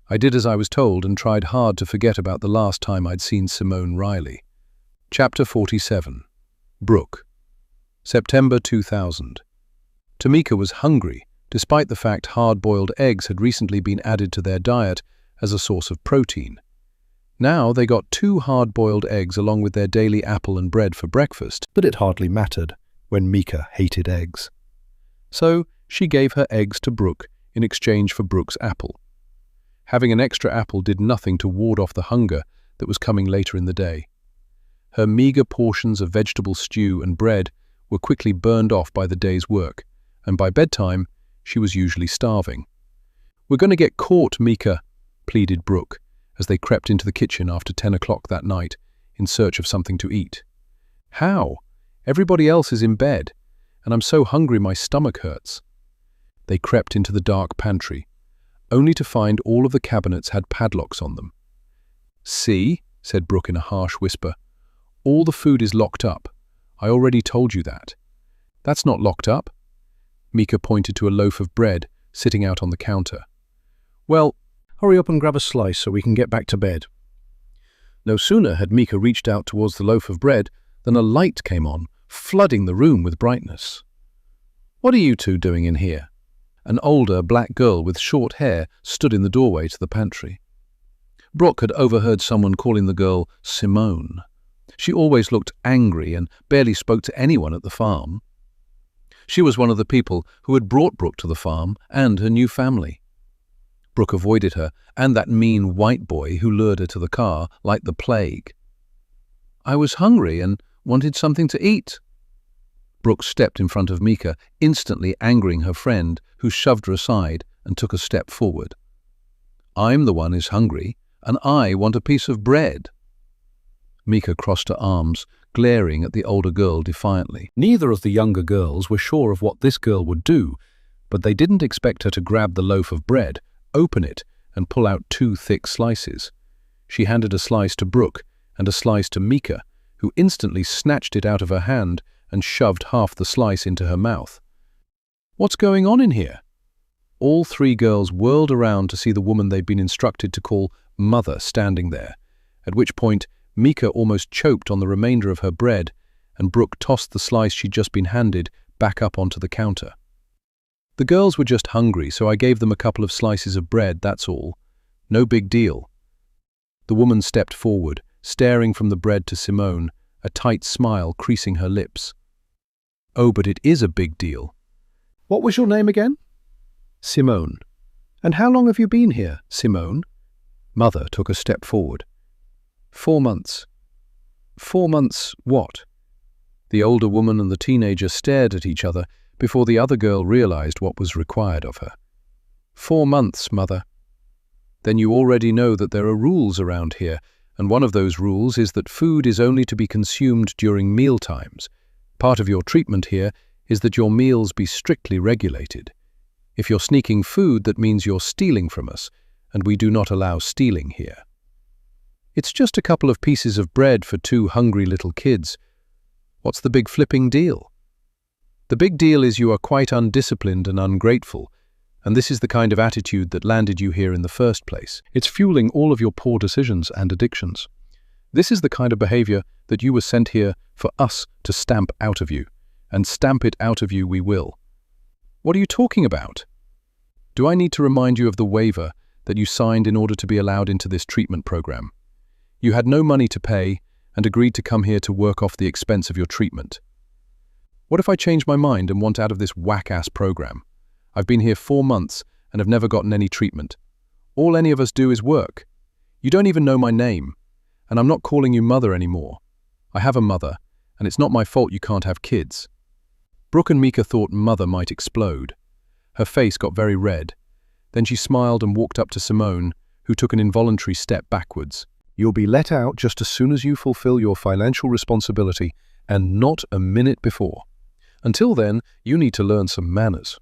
I did as I was told and tried hard to forget about the last time I'd seen Simone Riley. Chapter 47. Brooke. September 2000. Tamika was hungry, despite the fact hard-boiled eggs had recently been added to their diet as a source of protein. Now they got 2 hard-boiled eggs along with their daily apple and bread for breakfast, but it hardly mattered when Mika hated eggs. So she gave her eggs to Brooke in exchange for Brooke's apple. Having an extra apple did nothing to ward off the hunger that was coming later in the day. Her meager portions of vegetable stew and bread were quickly burned off by the day's work, and by bedtime, she was usually starving. "We're going to get caught, Mika," pleaded Brooke, as they crept into the kitchen after 10 o'clock that night in search of something to eat. "How? Everybody else is in bed, and I'm so hungry my stomach hurts." They crept into the dark pantry, only to find all of the cabinets had padlocks on them. "See," said Brooke in a harsh whisper, "all the food is locked up. I already told you that." "That's not locked up." Mika pointed to a loaf of bread sitting out on the counter. "Well, hurry up and grab a slice so we can get back to bed." No sooner had Mika reached out towards the loaf of bread than a light came on flooding the room with brightness. "What are you two doing in here?" An older black girl with short hair stood in the doorway to the pantry. Brooke had overheard someone calling the girl Simone. She always looked angry and barely spoke to anyone at the farm. She was one of the people who had brought Brooke to the farm and her new family. Brooke avoided her and that mean white boy who lured her to the car like the plague. "I was hungry and wanted something to eat." Brooke stepped in front of Mika, instantly angering her friend, who shoved her aside and took a step forward. "I'm the one who's hungry, and I want a piece of bread." Mika crossed her arms, glaring at the older girl defiantly. Neither of the younger girls were sure of what this girl would do, but they didn't expect her to grab the loaf of bread, open it, and pull out 2 thick slices. She handed a slice to Brooke and a slice to Mika, who instantly snatched it out of her hand and shoved half the slice into her mouth. "What's going on in here?" All 3 girls whirled around to see the woman they'd been instructed to call Mother standing there, at which point Mika almost choked on the remainder of her bread, and Brooke tossed the slice she'd just been handed back up onto the counter. "The girls were just hungry, so I gave them a couple of slices of bread, that's all. No big deal." The woman stepped forward, staring from the bread to Simone, a tight smile creasing her lips. "Oh, but it is a big deal. What was your name again?" "Simone." "And how long have you been here, Simone?" Mother took a step forward. 4 months. 4 months what? The older woman and the teenager stared at each other before the other girl realized what was required of her. 4 months, Mother. Then you already know that there are rules around here, and one of those rules is that food is only to be consumed during meal times. Part of your treatment here is that your meals be strictly regulated. If you're sneaking food, that means you're stealing from us, and we do not allow stealing here. It's just a couple of pieces of bread for 2 hungry little kids. What's the big flipping deal? The big deal is you are quite undisciplined and ungrateful, and this is the kind of attitude that landed you here in the first place. It's fueling all of your poor decisions and addictions. This is the kind of behavior that you were sent here for us to stamp out of you, and stamp it out of you we will. What are you talking about? Do I need to remind you of the waiver that you signed in order to be allowed into this treatment program? You had no money to pay and agreed to come here to work off the expense of your treatment. What if I change my mind and want out of this whack-ass program? I've been here 4 months and have never gotten any treatment. All any of us do is work. You don't even know my name, and I'm not calling you Mother anymore. I have a mother, and it's not my fault you can't have kids." Brooke and Mika thought Mother might explode. Her face got very red. Then she smiled and walked up to Simone, who took an involuntary step backwards. "You'll be let out just as soon as you fulfill your financial responsibility, and not a minute before. Until then, you need to learn some manners."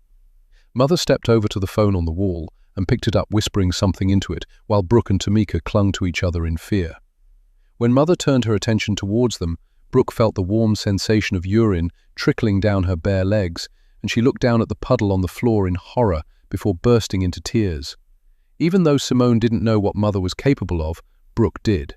Mother stepped over to the phone on the wall and picked it up, whispering something into it, while Brooke and Tamika clung to each other in fear. When Mother turned her attention towards them, Brooke felt the warm sensation of urine trickling down her bare legs, and she looked down at the puddle on the floor in horror before bursting into tears. Even though Simone didn't know what Mother was capable of, Brooke did.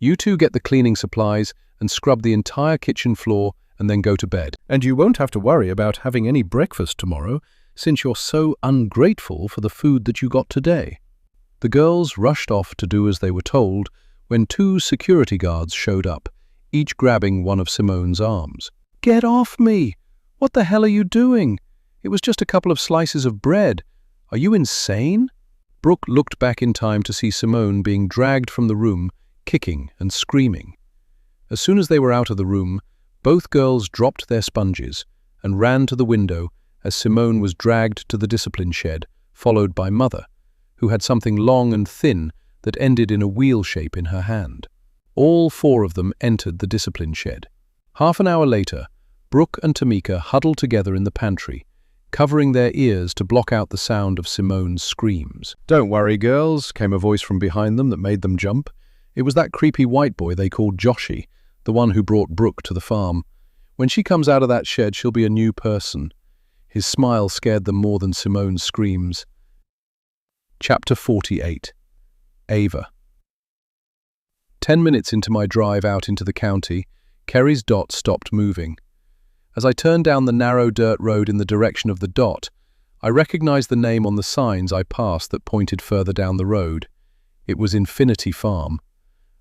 "You two get the cleaning supplies and scrub the entire kitchen floor and then go to bed. And you won't have to worry about having any breakfast tomorrow, since you're so ungrateful for the food that you got today." The girls rushed off to do as they were told when 2 security guards showed up, each grabbing one of Simone's arms. "Get off me! What the hell are you doing? It was just a couple of slices of bread. Are you insane?" Brooke looked back in time to see Simone being dragged from the room, kicking and screaming. As soon as they were out of the room, both girls dropped their sponges and ran to the window as Simone was dragged to the discipline shed, followed by Mother, who had something long and thin that ended in a wheel shape in her hand. All 4 of them entered the discipline shed. Half an hour later, Brooke and Tamika huddled together in the pantry, covering their ears to block out the sound of Simone's screams. "Don't worry, girls," came a voice from behind them that made them jump. It was that creepy white boy they called Joshy, the one who brought Brooke to the farm. "When she comes out of that shed, she'll be a new person." His smile scared them more than Simone's screams. Chapter 48. Ava. 10 minutes into my drive out into the county, Kerry's dot stopped moving. As I turned down the narrow dirt road in the direction of the dot, I recognized the name on the signs I passed that pointed further down the road. It was Infinity Farm.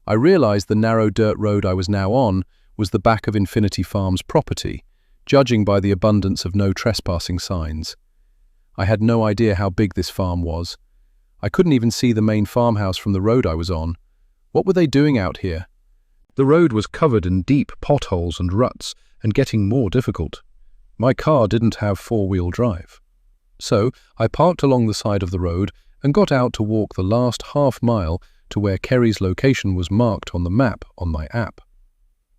I realized the narrow dirt road I was now on was the back of Infinity Farm's property, judging by the abundance of no trespassing signs. I had no idea how big this farm was. I couldn't even see the main farmhouse from the road I was on. What were they doing out here? The road was covered in deep potholes and ruts, and getting more difficult. My car didn't have four-wheel drive. So I parked along the side of the road and got out to walk the last half-mile to where Kerry's location was marked on the map on my app.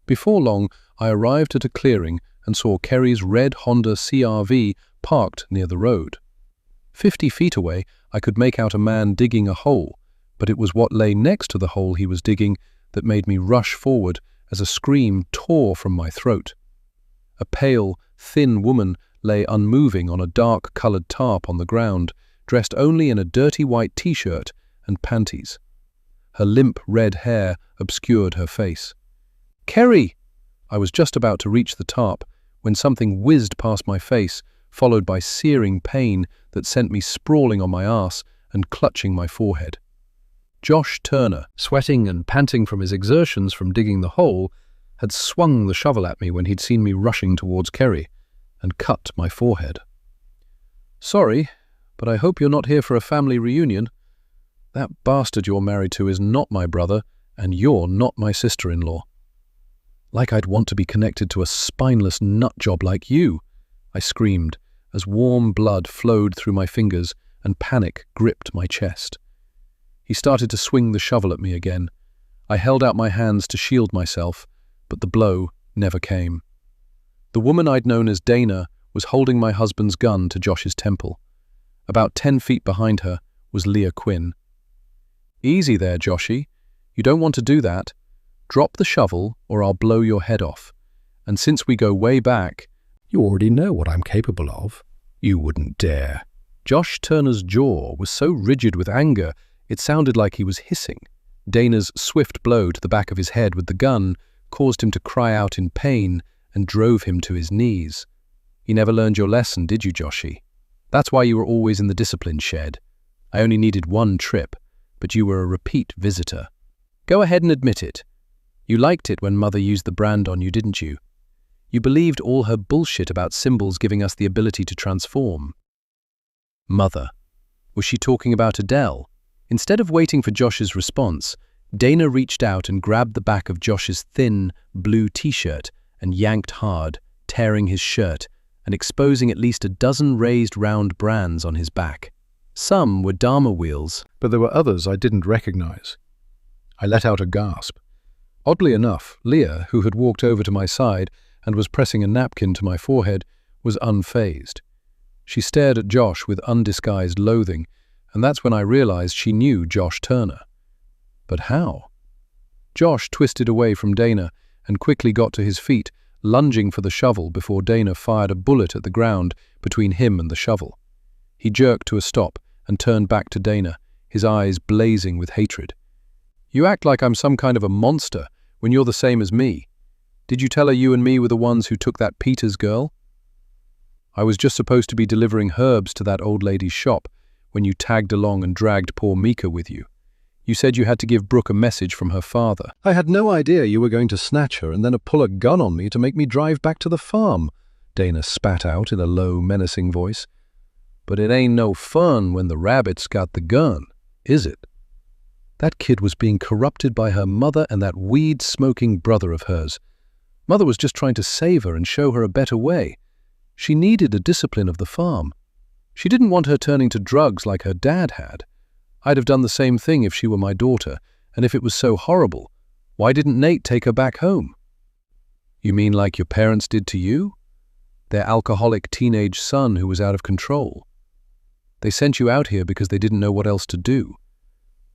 Before long, I arrived at a clearing and saw Kerry's red Honda CR-V parked near the road. 50 feet away, I could make out a man digging a hole, but it was what lay next to the hole he was digging that made me rush forward as a scream tore from my throat. A pale, thin woman lay unmoving on a dark-colored tarp on the ground, dressed only in a dirty white t-shirt and panties. Her limp red hair obscured her face. "Kerry!" I was just about to reach the tarp when something whizzed past my face, followed by searing pain that sent me sprawling on my ass and clutching my forehead. Josh Turner, sweating and panting from his exertions from digging the hole, had swung the shovel at me when he'd seen me rushing towards Kerry and cut my forehead. "Sorry, but I hope you're not here for a family reunion. That bastard you're married to is not my brother, and you're not my sister-in-law." "Like I'd want to be connected to a spineless nutjob like you," I screamed as warm blood flowed through my fingers and panic gripped my chest. He started to swing the shovel at me again. I held out my hands to shield myself, but the blow never came. The woman I'd known as Dana was holding my husband's gun to Josh's temple. About 10 feet behind her was Leah Quinn. "Easy there, Joshy. You don't want to do that. Drop the shovel or I'll blow your head off. And since we go way back..." "You already know what I'm capable of." "You wouldn't dare." Josh Turner's jaw was so rigid with anger it sounded like he was hissing. Dana's swift blow to the back of his head with the gun caused him to cry out in pain and drove him to his knees. "You never learned your lesson, did you, Joshy? That's why you were always in the discipline shed. I only needed one trip, but you were a repeat visitor. Go ahead and admit it. You liked it when Mother used the brand on you, didn't you? You believed all her bullshit about symbols giving us the ability to transform." Mother. Was she talking about Adele? Instead of waiting for Josh's response, Dana reached out and grabbed the back of Josh's thin, blue t-shirt and yanked hard, tearing his shirt and exposing at least a dozen raised round brands on his back. Some were Dharma wheels, But there were others I didn't recognize. I let out a gasp. Oddly enough, Leah, who had walked over to my side and was pressing a napkin to my forehead, was unfazed. She stared at Josh with undisguised loathing, and that's when I realized she knew Josh Turner. But how? Josh twisted away from Dana and quickly got to his feet, lunging for the shovel before Dana fired a bullet at the ground between him and the shovel. He jerked to a stop and turned back to Dana, his eyes blazing with hatred. "You act like I'm some kind of a monster when you're the same as me. Did you tell her you and me were the ones who took that Peters girl? I was just supposed to be delivering herbs to that old lady's shop when you tagged along and dragged poor Mika with you. You said you had to give Brooke a message from her father." "I had no idea you were going to snatch her and then pull a gun on me to make me drive back to the farm," Dana spat out in a low, menacing voice. "But it ain't no fun when the rabbit's got the gun, is it? That kid was being corrupted by her mother and that weed-smoking brother of hers. Mother was just trying to save her and show her a better way. She needed a discipline of the farm. She didn't want her turning to drugs like her dad had. I'd have done the same thing if she were my daughter, and if it was so horrible, why didn't Nate take her back home?" "You mean like your parents did to you? Their alcoholic teenage son who was out of control. They sent you out here because they didn't know what else to do.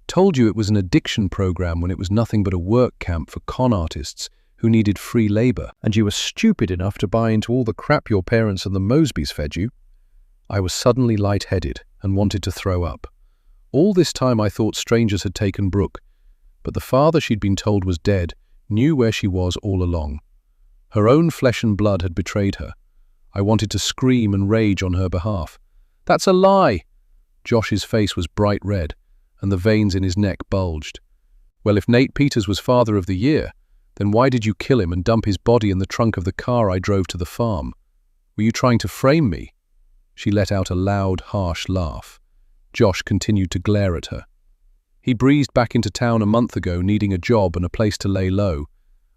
Told you it was an addiction program when it was nothing but a work camp for con artists who needed free labor, and you were stupid enough to buy into all the crap your parents and the Mosbys fed you." I was suddenly lightheaded and wanted to throw up. All this time I thought strangers had taken Brooke, but the father she'd been told was dead knew where she was all along. Her own flesh and blood had betrayed her. I wanted to scream and rage on her behalf. "That's a lie!" Josh's face was bright red, and the veins in his neck bulged. "Well, if Nate Peters was Father of the Year, then why did you kill him and dump his body in the trunk of the car I drove to the farm? Were you trying to frame me?" She let out a loud, harsh laugh. Josh continued to glare at her. "He breezed back into town a month ago needing a job and a place to lay low.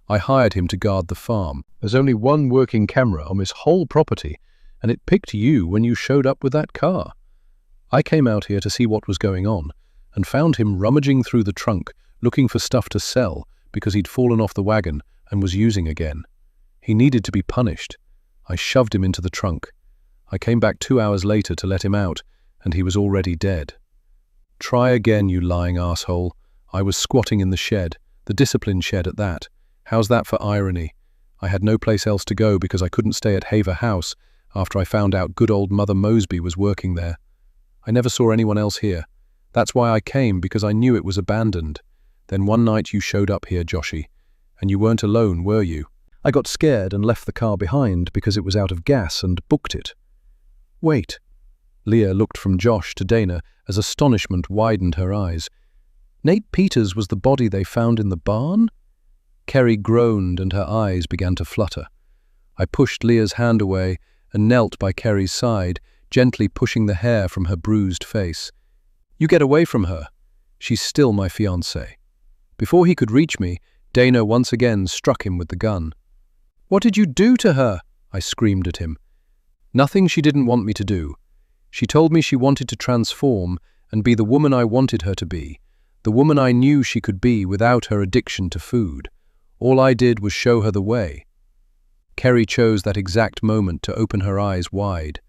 I hired him to guard the farm. There's only one working camera on this whole property, and it picked you when you showed up with that car. I came out here to see what was going on, and found him rummaging through the trunk, looking for stuff to sell because he'd fallen off the wagon and was using again. He needed to be punished. I shoved him into the trunk. I came back 2 hours later to let him out, and he was already dead. Try again, you lying asshole. I was squatting in the shed, the discipline shed at that. How's that for irony? I had no place else to go because I couldn't stay at Haver House after I found out good old Mother Mosby was working there. I never saw anyone else here. That's why I came, because I knew it was abandoned. Then one night you showed up here, Joshy, and you weren't alone, were you? I got scared and left the car behind because it was out of gas and booked it." "Wait." Leah looked from Josh to Dana as astonishment widened her eyes. "Nate Peters was the body they found in the barn?" Kerry groaned and her eyes began to flutter. I pushed Leah's hand away and knelt by Kerry's side, gently pushing the hair from her bruised face. "You get away from her. She's still my fiancée." Before he could reach me, Dana once again struck him with the gun. "What did you do to her?" I screamed at him. "Nothing she didn't want me to do. She told me she wanted to transform and be the woman I wanted her to be, the woman I knew she could be without her addiction to food. All I did was show her the way." Kerry chose that exact moment to open her eyes wide.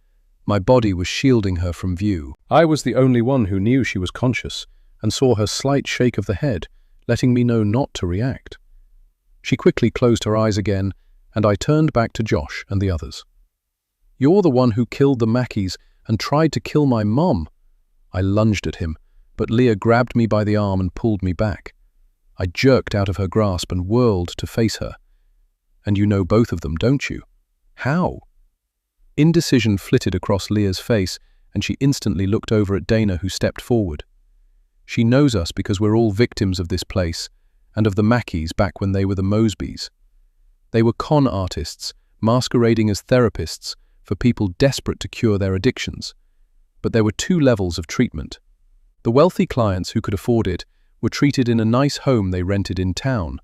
My body was shielding her from view. I was the only one who knew she was conscious and saw her slight shake of the head, letting me know not to react. She quickly closed her eyes again, and I turned back to Josh and the others. "You're the one who killed the Mackeys and tried to kill my mom." I lunged at him, but Leah grabbed me by the arm and pulled me back. I jerked out of her grasp and whirled to face her. "And you know both of them, don't you?" "How?" Indecision flitted across Leah's face, and she instantly looked over at Dana, who stepped forward. "She knows us because we're all victims of this place, and of the Mackeys back when they were the Mosbys. They were con artists, masquerading as therapists for people desperate to cure their addictions. But there were 2 levels of treatment. The wealthy clients who could afford it were treated in a nice home they rented in town,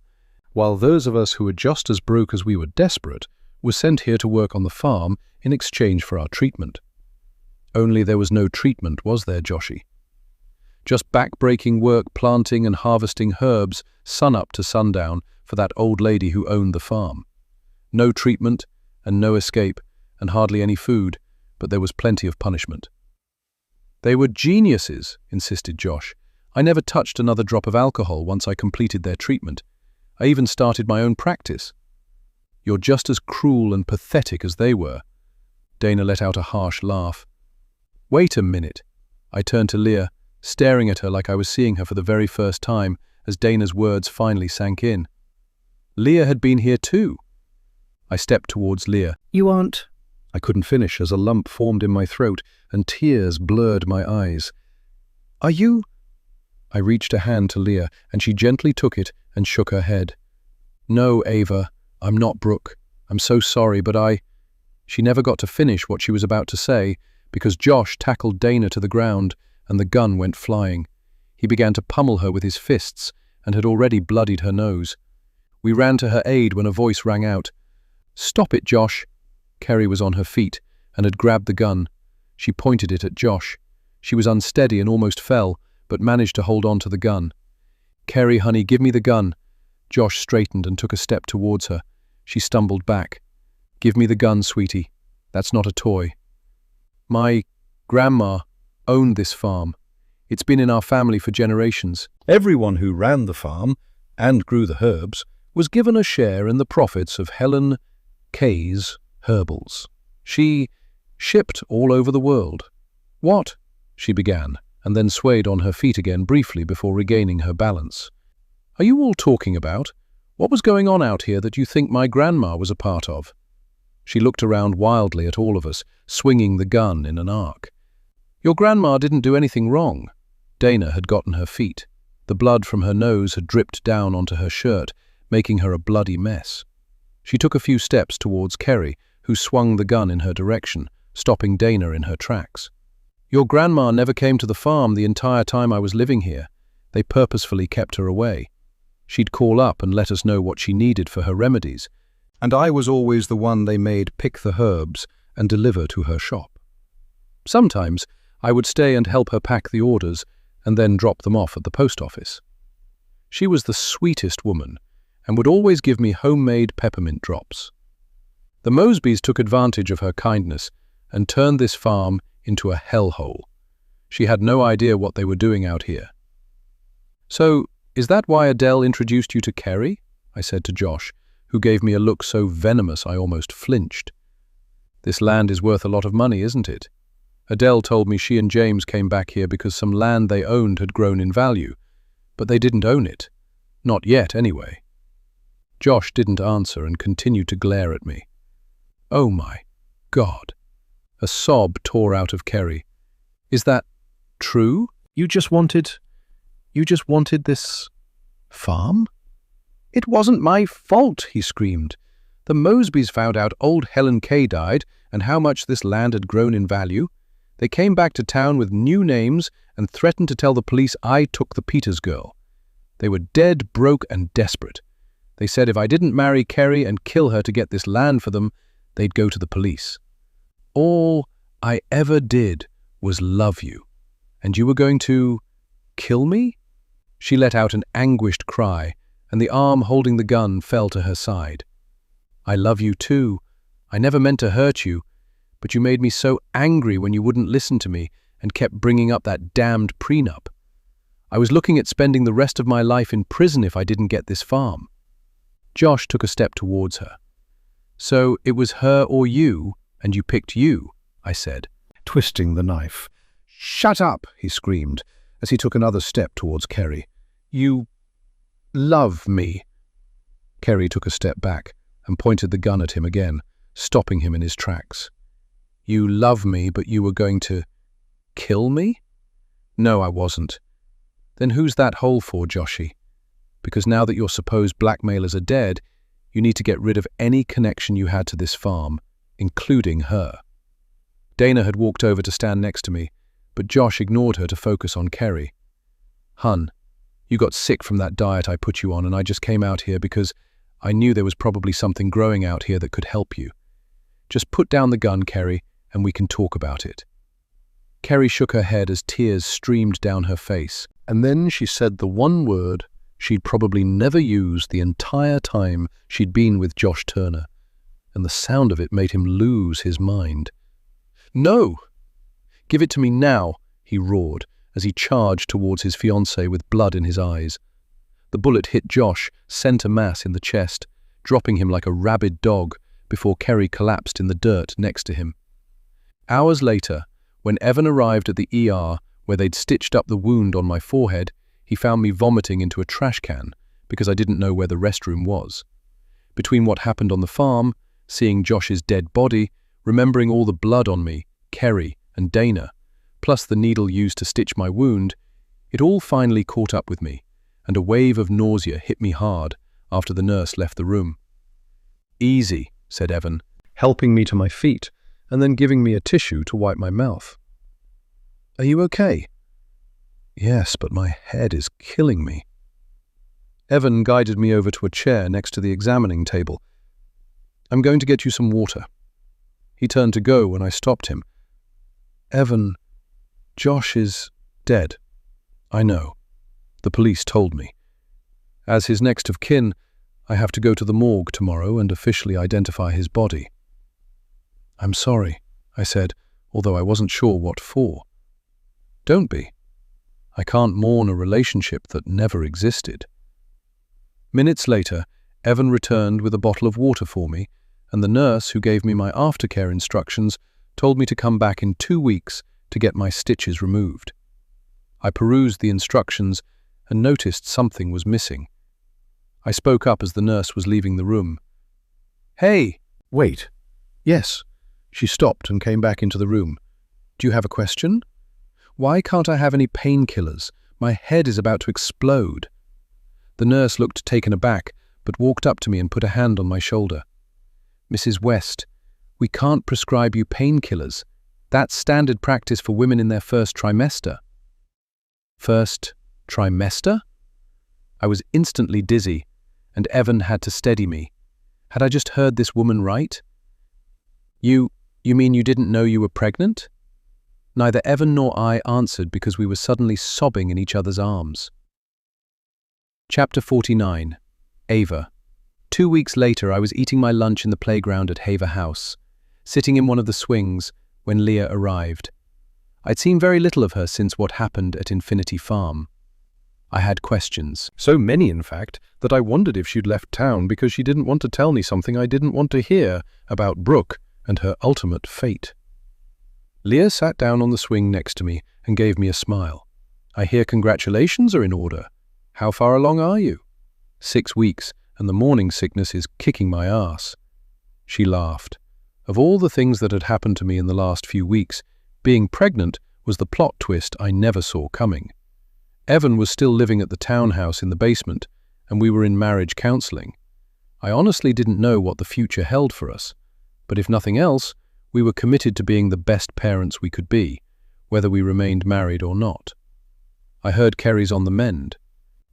while those of us who were just as broke as we were desperate were sent here to work on the farm in exchange for our treatment. Only there was no treatment, was there, Joshy? Just back-breaking work planting and harvesting herbs sun-up to sundown for that old lady who owned the farm. No treatment and no escape and hardly any food, but there was plenty of punishment." "They were geniuses," insisted Josh. "I never touched another drop of alcohol once I completed their treatment. I even started my own practice." "You're just as cruel and pathetic as they were." Dana let out a harsh laugh. "Wait a minute." I turned to Leah, staring at her like I was seeing her for the very first time as Dana's words finally sank in. Leah had been here too. I stepped towards Leah. "You aren't—" I couldn't finish as a lump formed in my throat and tears blurred my eyes. "Are you—" I reached a hand to Leah, and she gently took it and shook her head. "No, Ava, I'm not Brooke. I'm so sorry, but I—" She never got to finish what she was about to say because Josh tackled Dana to the ground and the gun went flying. He began to pummel her with his fists and had already bloodied her nose. We ran to her aid when a voice rang out. "Stop it, Josh!" Kerry was on her feet and had grabbed the gun. She pointed it at Josh. She was unsteady and almost fell, but managed to hold on to the gun. "Kerry, honey, give me the gun." Josh straightened and took a step towards her. She stumbled back. "Give me the gun, sweetie. That's not a toy." "My grandma owned this farm. It's been in our family for generations. Everyone who ran the farm and grew the herbs was given a share in the profits of Helen Kay's Herbals. She shipped all over the world." "What?" she began, and then swayed on her feet again briefly before regaining her balance. "Are you all talking about? What was going on out here that you think my grandma was a part of?" She looked around wildly at all of us, swinging the gun in an arc. "Your grandma didn't do anything wrong." Dana had gotten her feet. The blood from her nose had dripped down onto her shirt, making her a bloody mess. She took a few steps towards Kerry, who swung the gun in her direction, stopping Dana in her tracks. "Your grandma never came to the farm the entire time I was living here. They purposefully kept her away. She'd call up and let us know what she needed for her remedies, and I was always the one they made pick the herbs and deliver to her shop. Sometimes I would stay and help her pack the orders and then drop them off at the post office. She was the sweetest woman and would always give me homemade peppermint drops. The Mosbys took advantage of her kindness and turned this farm into a hellhole. She had no idea what they were doing out here." "So, is that why Adele introduced you to Kerry?" I said to Josh, who gave me a look so venomous I almost flinched. "This land is worth a lot of money, isn't it? Adele told me she and James came back here because some land they owned had grown in value, but they didn't own it. Not yet, anyway." Josh didn't answer and continued to glare at me. "Oh my God." A sob tore out of Kerry. "Is that true? You just wanted this farm?" "It wasn't my fault," he screamed. "The Mosbys found out old Helen Kay died and how much this land had grown in value. They came back to town with new names and threatened to tell the police I took the Peters girl. They were dead, broke, and desperate. They said if I didn't marry Kerry and kill her to get this land for them, they'd go to the police. All I ever did was love you, and you were going to kill me?" She let out an anguished cry, and the arm holding the gun fell to her side. "I love you too. I never meant to hurt you, but you made me so angry when you wouldn't listen to me and kept bringing up that damned prenup. I was looking at spending the rest of my life in prison if I didn't get this farm." Josh took a step towards her. "So it was her or you, and you picked you," I said, twisting the knife. "Shut up," he screamed, as he took another step towards Kerry. "You love me." Kerry took a step back and pointed the gun at him again, stopping him in his tracks. "You love me, but you were going to kill me?" "No, I wasn't." "Then who's that hole for, Joshy? Because now that your supposed blackmailers are dead, you need to get rid of any connection you had to this farm, including her." Dana had walked over to stand next to me, but Josh ignored her to focus on Kerry. "Hun, you got sick from that diet I put you on, and I just came out here because I knew there was probably something growing out here that could help you. Just put down the gun, Kerry, and we can talk about it." Kerry shook her head as tears streamed down her face, and then she said the one word she'd probably never used the entire time she'd been with Josh Turner, and the sound of it made him lose his mind. "No! Give it to me now," he roared as he charged towards his fiancée with blood in his eyes. The bullet hit Josh center mass in the chest, dropping him like a rabid dog before Kerry collapsed in the dirt next to him. Hours later, when Evan arrived at the ER where they'd stitched up the wound on my forehead, he found me vomiting into a trash can because I didn't know where the restroom was. Between what happened on the farm, seeing Josh's dead body, remembering all the blood on me, Kerry and Dana, plus the needle used to stitch my wound, it all finally caught up with me, and a wave of nausea hit me hard after the nurse left the room. "Easy," said Evan, helping me to my feet and then giving me a tissue to wipe my mouth. "Are you okay?" "Yes, but my head is killing me." Evan guided me over to a chair next to the examining table. "I'm going to get you some water." He turned to go when I stopped him. "Evan, Josh is dead." "I know. The police told me. As his next of kin, I have to go to the morgue tomorrow and officially identify his body." "I'm sorry," I said, although I wasn't sure what for. "Don't be. I can't mourn a relationship that never existed." Minutes later, Evan returned with a bottle of water for me, and the nurse who gave me my aftercare instructions told me to come back in 2 weeks to get my stitches removed. I perused the instructions and noticed something was missing. I spoke up as the nurse was leaving the room. "Hey!" "Wait." "Yes." She stopped and came back into the room. "Do you have a question?" "Why can't I have any painkillers? My head is about to explode." The nurse looked taken aback, but walked up to me and put a hand on my shoulder. "Mrs. West, we can't prescribe you painkillers. That's standard practice for women in their first trimester." First trimester? I was instantly dizzy, and Evan had to steady me. Had I just heard this woman right? You mean you didn't know you were pregnant?" Neither Evan nor I answered because we were suddenly sobbing in each other's arms. Chapter 49. Ava. 2 weeks later, I was eating my lunch in the playground at Haver House, sitting in one of the swings when Leah arrived. I'd seen very little of her since what happened at Infinity Farm. I had questions. So many, in fact, that I wondered if she'd left town because she didn't want to tell me something I didn't want to hear about Brooke and her ultimate fate. Leah sat down on the swing next to me and gave me a smile. "I hear congratulations are in order. How far along are you?" 6 weeks, and the morning sickness is kicking my ass." She laughed. Of all the things that had happened to me in the last few weeks, being pregnant was the plot twist I never saw coming. Evan was still living at the townhouse in the basement, and we were in marriage counseling. I honestly didn't know what the future held for us, but if nothing else, we were committed to being the best parents we could be, whether we remained married or not. I heard Kerry's on the mend.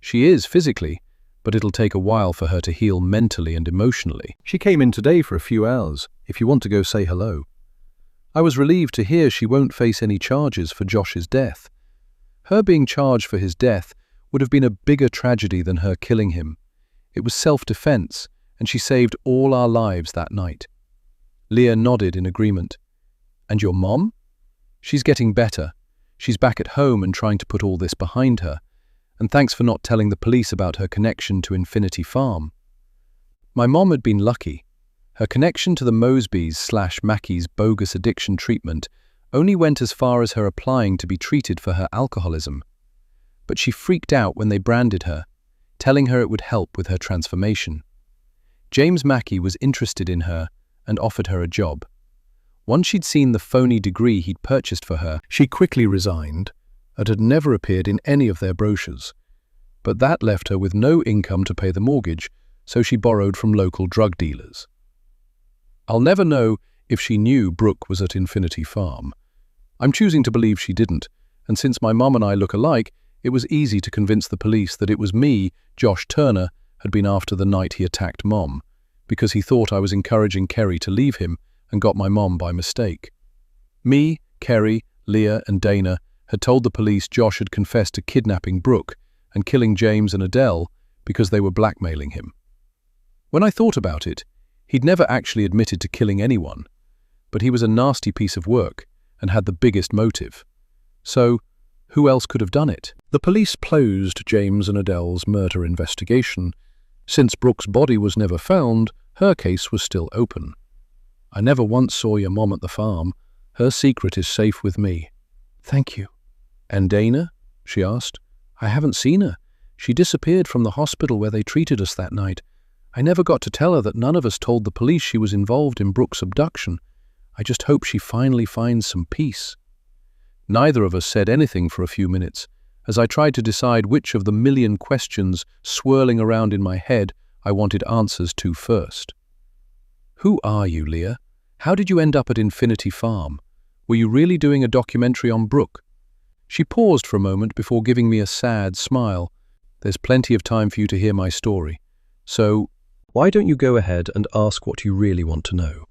She is physically, but it'll take a while for her to heal mentally and emotionally. She came in today for a few hours, if you want to go say hello. I was relieved to hear she won't face any charges for Josh's death. Her being charged for his death would have been a bigger tragedy than her killing him. It was self-defense, and she saved all our lives that night. Leah nodded in agreement. "And your mom?" "She's getting better. She's back at home and trying to put all this behind her. And thanks for not telling the police about her connection to Infinity Farm." My mom had been lucky. Her connection to the Mosby's/Mackey's bogus addiction treatment only went as far as her applying to be treated for her alcoholism. But she freaked out when they branded her, telling her it would help with her transformation. James Mackey was interested in her and offered her a job. Once she'd seen the phony degree he'd purchased for her, she quickly resigned and had never appeared in any of their brochures. But that left her with no income to pay the mortgage, so she borrowed from local drug dealers. I'll never know if she knew Brooke was at Infinity Farm. I'm choosing to believe she didn't, and since my mom and I look alike, it was easy to convince the police that it was me, Josh Turner, had been after the night he attacked Mom, because he thought I was encouraging Kerry to leave him and got my mom by mistake. Me, Kerry, Leah and Dana had told the police Josh had confessed to kidnapping Brooke and killing James and Adele because they were blackmailing him. When I thought about it, he'd never actually admitted to killing anyone, but he was a nasty piece of work and had the biggest motive. So, who else could have done it? The police closed James and Adele's murder investigation. Since Brooke's body was never found, her case was still open. "I never once saw your mom at the farm. Her secret is safe with me." "Thank you." "And Dana?" she asked. "I haven't seen her. She disappeared from the hospital where they treated us that night. I never got to tell her that none of us told the police she was involved in Brooke's abduction. I just hope she finally finds some peace." Neither of us said anything for a few minutes, as I tried to decide which of the million questions swirling around in my head I wanted answers to first. "Who are you, Leah? How did you end up at Infinity Farm? Were you really doing a documentary on Brooke?" She paused for a moment before giving me a sad smile. "There's plenty of time for you to hear my story. So, why don't you go ahead and ask what you really want to know?"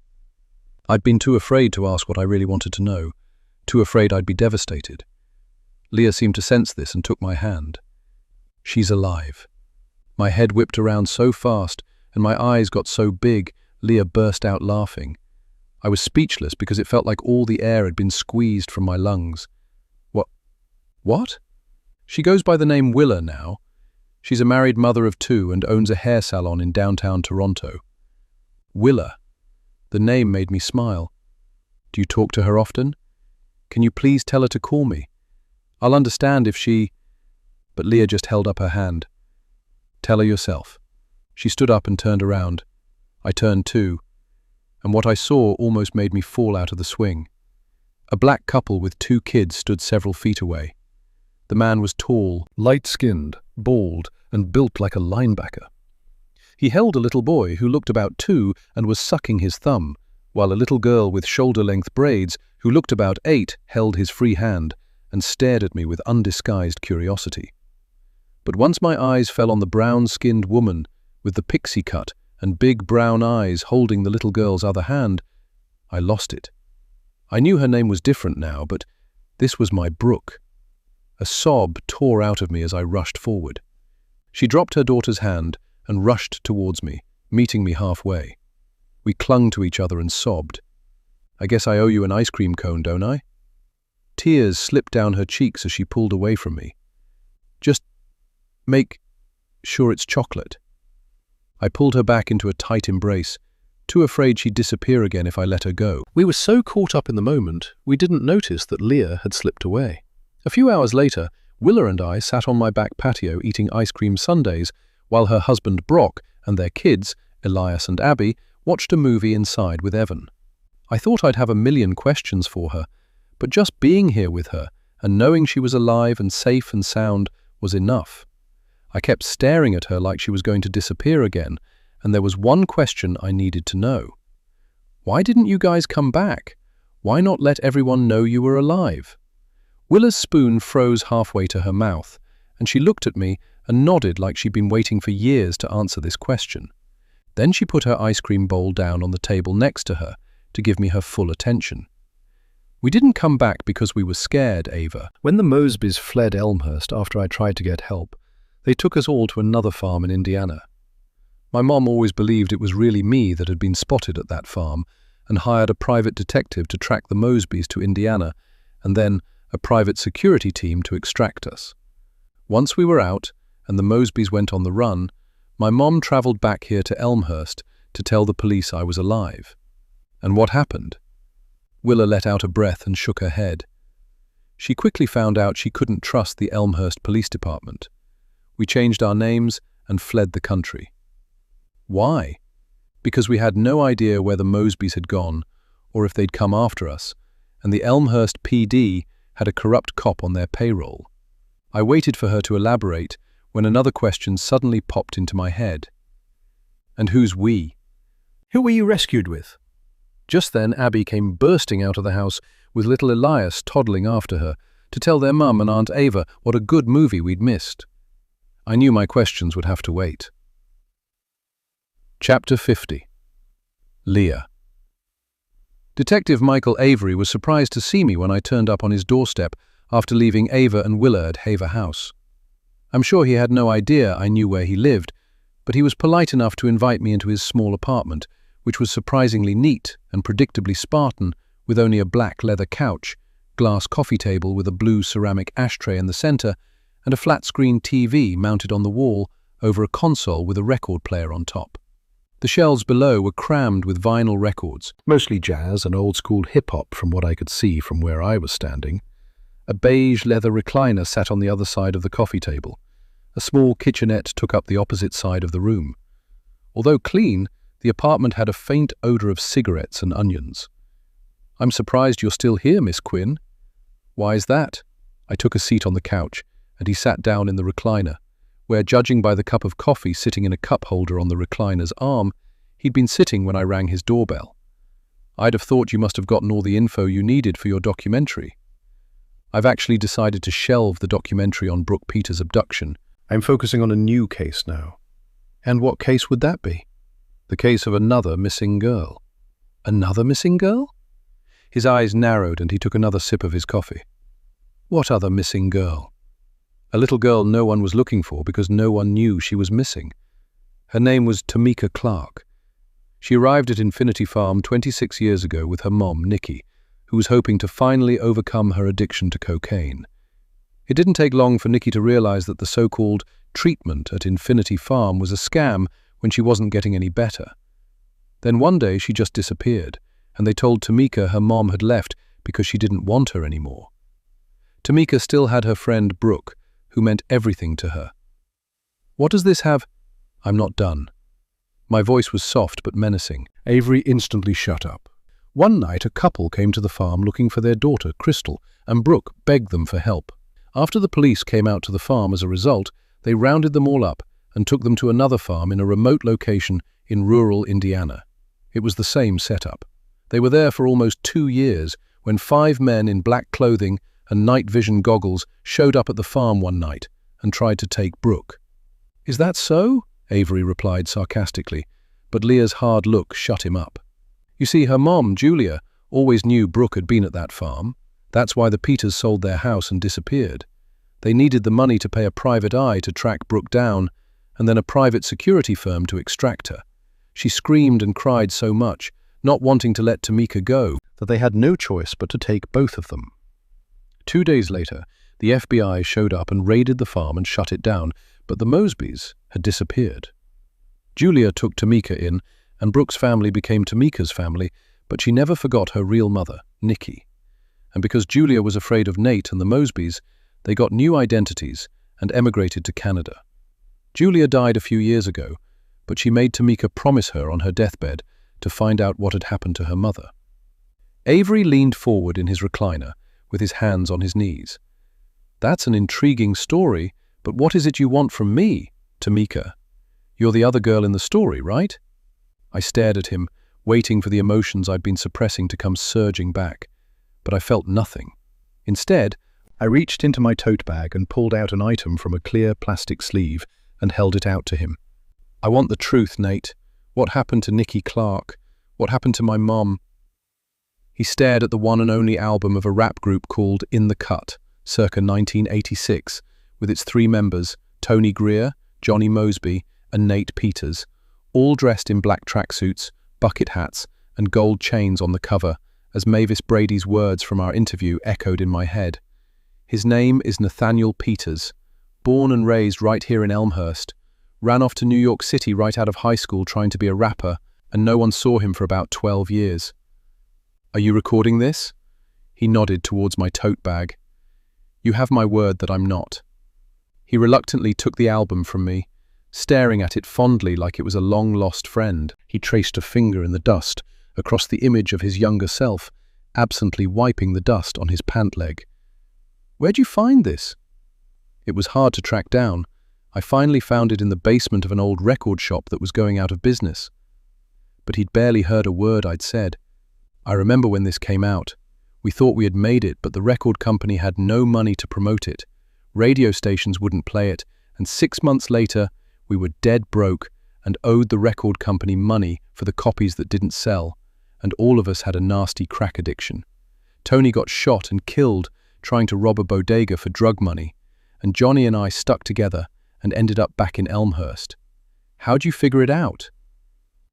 I'd been too afraid to ask what I really wanted to know, too afraid I'd be devastated. Leah seemed to sense this and took my hand. "She's alive." My head whipped around so fast and my eyes got so big, Leah burst out laughing. I was speechless because it felt like all the air had been squeezed from my lungs. What? "She goes by the name Willa now. She's a married mother of 2 and owns a hair salon in downtown Toronto." Willa. The name made me smile. "Do you talk to her often? Can you please tell her to call me? I'll understand if she—" But Leah just held up her hand. "Tell her yourself." She stood up and turned around. I turned too, and what I saw almost made me fall out of the swing. A black couple with 2 kids stood several feet away. The man was tall, light-skinned, bald, and built like a linebacker. He held a little boy who looked about 2 and was sucking his thumb, while a little girl with shoulder-length braids who looked about 8 held his free hand and stared at me with undisguised curiosity. But once my eyes fell on the brown-skinned woman with the pixie cut and big brown eyes holding the little girl's other hand, I lost it. I knew her name was different now, but this was my Brooke. A sob tore out of me as I rushed forward. She dropped her daughter's hand and rushed towards me, meeting me halfway. We clung to each other and sobbed. I guess I owe you an ice cream cone, don't I? Tears slipped down her cheeks as she pulled away from me. Just make sure it's chocolate. I pulled her back into a tight embrace, too afraid she'd disappear again if I let her go. We were so caught up in the moment, we didn't notice that Leah had slipped away. A few hours later, Willa and I sat on my back patio eating ice cream sundaes, while her husband Brock and their kids, Elias and Abby, watched a movie inside with Evan. I thought I'd have a million questions for her, but just being here with her and knowing she was alive and safe and sound was enough. I kept staring at her like she was going to disappear again, and there was one question I needed to know. Why didn't you guys come back? Why not let everyone know you were alive? Willa's spoon froze halfway to her mouth, and she looked at me and nodded like she'd been waiting for years to answer this question. Then she put her ice cream bowl down on the table next to her to give me her full attention. We didn't come back because we were scared, Ava. When the Mosbys fled Elmhurst after I tried to get help, they took us all to another farm in Indiana. My mom always believed it was really me that had been spotted at that farm and hired a private detective to track the Mosbys to Indiana and then a private security team to extract us. Once we were out and the Mosbys went on the run, my mom traveled back here to Elmhurst to tell the police I was alive. And what happened? Willa let out a breath and shook her head. She quickly found out she couldn't trust the Elmhurst Police Department. We changed our names and fled the country. Why? Because we had no idea where the Mosbys had gone or if they'd come after us, and the Elmhurst PD had a corrupt cop on their payroll. I waited for her to elaborate when another question suddenly popped into my head. And who's we? Who were you rescued with? Just then Abby came bursting out of the house with little Elias toddling after her to tell their mum and Aunt Ava what a good movie we'd missed. I knew my questions would have to wait. Chapter 50. Leah. Detective Michael Avery was surprised to see me when I turned up on his doorstep after leaving Ava and Willa at Haver House. I'm sure he had no idea I knew where he lived, but he was polite enough to invite me into his small apartment, which was surprisingly neat and predictably Spartan, with only a black leather couch, glass coffee table with a blue ceramic ashtray in the center, and a flat-screen TV mounted on the wall over a console with a record player on top. The shelves below were crammed with vinyl records, mostly jazz and old-school hip-hop from what I could see from where I was standing. A beige leather recliner sat on the other side of the coffee table. A small kitchenette took up the opposite side of the room. Although clean, the apartment had a faint odor of cigarettes and onions. "I'm surprised you're still here, Miss Quinn." "Why is that?" I took a seat on the couch, and he sat down in the recliner, where, judging by the cup of coffee sitting in a cup holder on the recliner's arm, he'd been sitting when I rang his doorbell. "I'd have thought you must have gotten all the info you needed for your documentary." "I've actually decided to shelve the documentary on Brooke Peters' abduction. I'm focusing on a new case now." "And what case would that be?" "The case of another missing girl." "Another missing girl?" His eyes narrowed and he took another sip of his coffee. "What other missing girl?" "A little girl no one was looking for because no one knew she was missing. Her name was Tamika Clark. She arrived at Infinity Farm 26 years ago with her mom, Nikki, who was hoping to finally overcome her addiction to cocaine. It didn't take long for Nikki to realize that the so-called treatment at Infinity Farm was a scam when she wasn't getting any better. Then one day she just disappeared, and they told Tamika her mom had left because she didn't want her anymore. Tamika still had her friend Brooke, who meant everything to her. "What does this have?" "I'm not done. My voice was soft but menacing. Avery instantly shut up. One night, a couple came to the farm looking for their daughter, Crystal, and Brooke begged them for help. After the police came out to the farm as a result, they rounded them all up and took them to another farm in a remote location in rural Indiana. It was the same setup. They were there for almost 2 years when 5 men in black clothing and night vision goggles showed up at the farm one night and tried to take Brooke. "Is that so?" Avery replied sarcastically, but Leah's hard look shut him up. You see, her mom, Julia, always knew Brooke had been at that farm. That's why the Peters sold their house and disappeared. They needed the money to pay a private eye to track Brooke down, and then a private security firm to extract her. She screamed and cried so much, not wanting to let Tamika go, that they had no choice but to take both of them. 2 days later, the FBI showed up and raided the farm and shut it down, but the Mosbys had disappeared. Julia took Tamika in, and Brooke's family became Tamika's family, but she never forgot her real mother, Nikki. And because Julia was afraid of Nate and the Mosbys, they got new identities and emigrated to Canada. Julia died a few years ago, but she made Tamika promise her on her deathbed to find out what had happened to her mother. Avery leaned forward in his recliner, with his hands on his knees. "That's an intriguing story, but what is it you want from me, Tamika? You're the other girl in the story, right?" I stared at him, waiting for the emotions I'd been suppressing to come surging back, but I felt nothing. Instead, I reached into my tote bag and pulled out an item from a clear plastic sleeve and held it out to him. "I want the truth, Nate. What happened to Nikki Clark? What happened to my mom?" He stared at the one and only album of a rap group called In the Cut, circa 1986, with its 3 members, Tony Greer, Johnny Mosby, and Nate Peters, all dressed in black tracksuits, bucket hats, and gold chains on the cover, as Mavis Brady's words from our interview echoed in my head. His name is Nathaniel Peters, born and raised right here in Elmhurst, ran off to New York City right out of high school trying to be a rapper, and no one saw him for about 12 years. "Are you recording this?" He nodded towards my tote bag. "You have my word that I'm not." He reluctantly took the album from me, staring at it fondly like it was a long-lost friend. He traced a finger in the dust across the image of his younger self, absently wiping the dust on his pant leg. "Where'd you find this?" It was hard to track down. I finally found it in the basement of an old record shop that was going out of business. But he'd barely heard a word I'd said. "I remember when this came out. We thought we had made it, but the record company had no money to promote it. Radio stations wouldn't play it, and 6 months later, we were dead broke and owed the record company money for the copies that didn't sell, and all of us had a nasty crack addiction. Tony got shot and killed trying to rob a bodega for drug money, and Johnny and I stuck together and ended up back in Elmhurst. How'd you figure it out?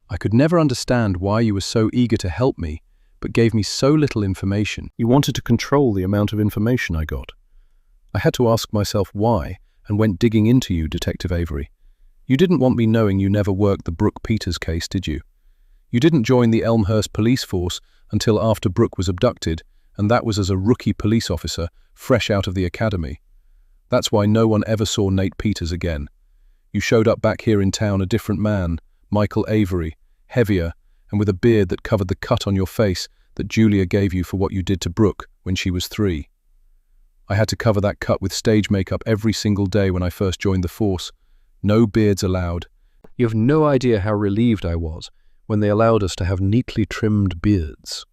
I could never understand why you were so eager to help me, but gave me so little information. You wanted to control the amount of information I got. I had to ask myself why, and went digging into you, Detective Avery. You didn't want me knowing you never worked the Brooke Peters case, did you? You didn't join the Elmhurst police force until after Brooke was abducted, and that was as a rookie police officer, fresh out of the academy. That's why no one ever saw Nate Peters again. You showed up back here in town a different man, Michael Avery, heavier, and with a beard that covered the cut on your face that Julia gave you for what you did to Brooke when she was 3. I had to cover that cut with stage makeup every single day when I first joined the force. No beards allowed. You have no idea how relieved I was when they allowed us to have neatly trimmed beards.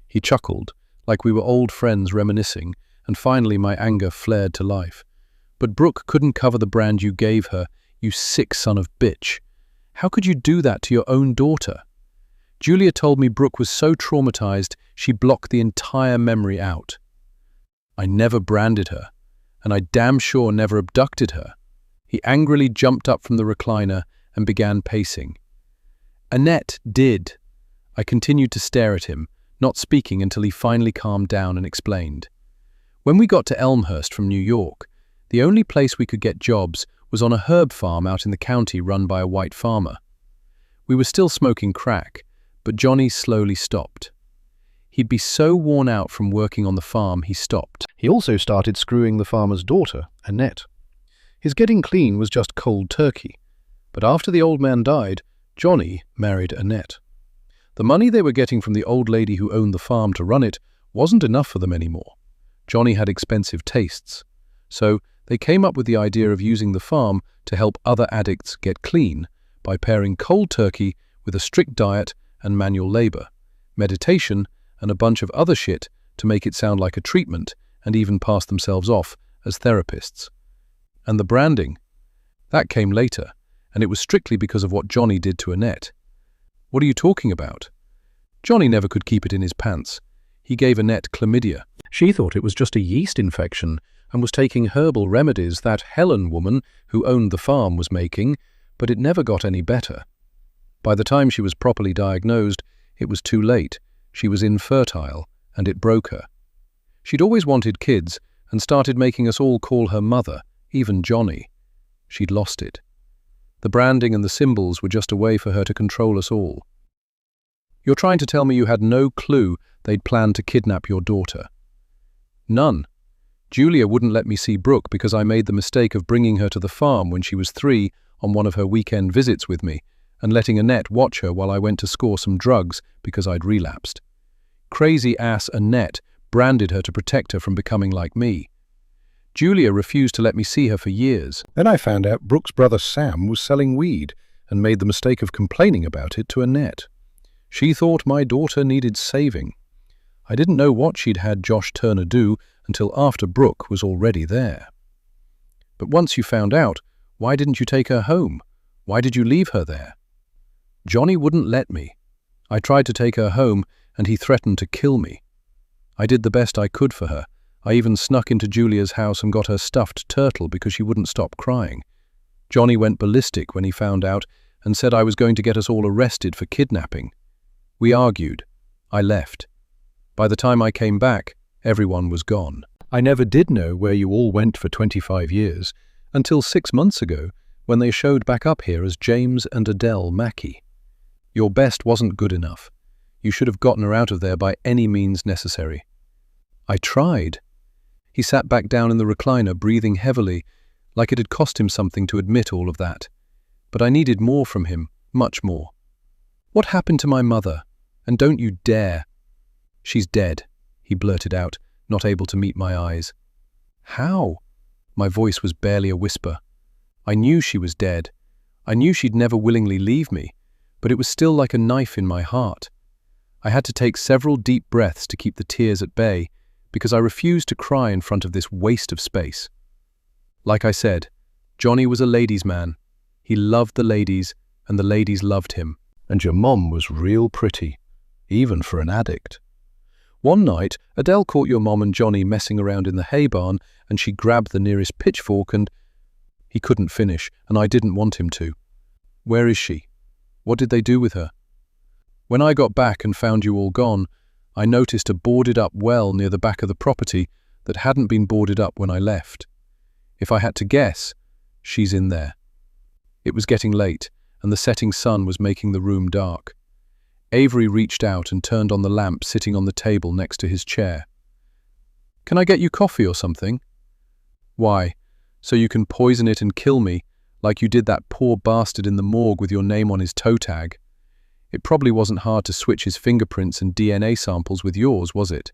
He chuckled, like we were old friends reminiscing, and finally my anger flared to life. But Brooke couldn't cover the brand you gave her, you sick son of bitch. How could you do that to your own daughter? Julia told me Brooke was so traumatized she blocked the entire memory out. I never branded her, and I damn sure never abducted her. He angrily jumped up from the recliner and began pacing. Annette did. I continued to stare at him, not speaking until he finally calmed down and explained. When we got to Elmhurst from New York, the only place we could get jobs was on a herb farm out in the county run by a white farmer. We were still smoking crack, but Johnny slowly stopped. He'd be so worn out from working on the farm, he stopped. He also started screwing the farmer's daughter, Annette. His getting clean was just cold turkey. But after the old man died, Johnny married Annette. The money they were getting from the old lady who owned the farm to run it wasn't enough for them anymore. Johnny had expensive tastes, so they came up with the idea of using the farm to help other addicts get clean by pairing cold turkey with a strict diet and manual labor, meditation, and a bunch of other shit to make it sound like a treatment and even pass themselves off as therapists. And the branding, that came later, and it was strictly because of what Johnny did to Annette. What are you talking about? Johnny never could keep it in his pants. He gave Annette chlamydia. She thought it was just a yeast infection and was taking herbal remedies that Helen woman who owned the farm was making, but it never got any better. By the time she was properly diagnosed, it was too late. She was infertile, and it broke her. She'd always wanted kids and started making us all call her mother, even Johnny. She'd lost it. The branding and the symbols were just a way for her to control us all. You're trying to tell me you had no clue they'd planned to kidnap your daughter? None. Julia wouldn't let me see Brooke because I made the mistake of bringing her to the farm when she was 3 on one of her weekend visits with me and letting Annette watch her while I went to score some drugs because I'd relapsed. Crazy-ass Annette branded her to protect her from becoming like me. Julia refused to let me see her for years. Then I found out Brooke's brother Sam was selling weed and made the mistake of complaining about it to Annette. She thought my daughter needed saving. I didn't know what she'd had Josh Turner do until after Brooke was already there. But once you found out, why didn't you take her home? Why did you leave her there? Johnny wouldn't let me. I tried to take her home, and he threatened to kill me. I did the best I could for her. I even snuck into Julia's house and got her stuffed turtle because she wouldn't stop crying. Johnny went ballistic when he found out and said I was going to get us all arrested for kidnapping. We argued. I left. By the time I came back, everyone was gone. I never did know where you all went for 25 years, until 6 months ago, when they showed back up here as James and Adele Mackey. Your best wasn't good enough. You should have gotten her out of there by any means necessary. I tried. He sat back down in the recliner, breathing heavily, like it had cost him something to admit all of that. But I needed more from him, much more. What happened to my mother? And don't you dare. She's dead, he blurted out, not able to meet my eyes. How? My voice was barely a whisper. I knew she was dead. I knew she'd never willingly leave me, but it was still like a knife in my heart. I had to take several deep breaths to keep the tears at bay, because I refused to cry in front of this waste of space. Like I said, Johnny was a ladies' man. He loved the ladies, and the ladies loved him. And your mom was real pretty, even for an addict. One night, Adele caught your mom and Johnny messing around in the hay barn, and she grabbed the nearest pitchfork and... He couldn't finish, and I didn't want him to. Where is she? What did they do with her? When I got back and found you all gone, I noticed a boarded-up well near the back of the property that hadn't been boarded up when I left. If I had to guess, she's in there. It was getting late, and the setting sun was making the room dark. Avery reached out and turned on the lamp sitting on the table next to his chair. Can I get you coffee or something? Why, so you can poison it and kill me, like you did that poor bastard in the morgue with your name on his toe tag. It probably wasn't hard to switch his fingerprints and DNA samples with yours, was it?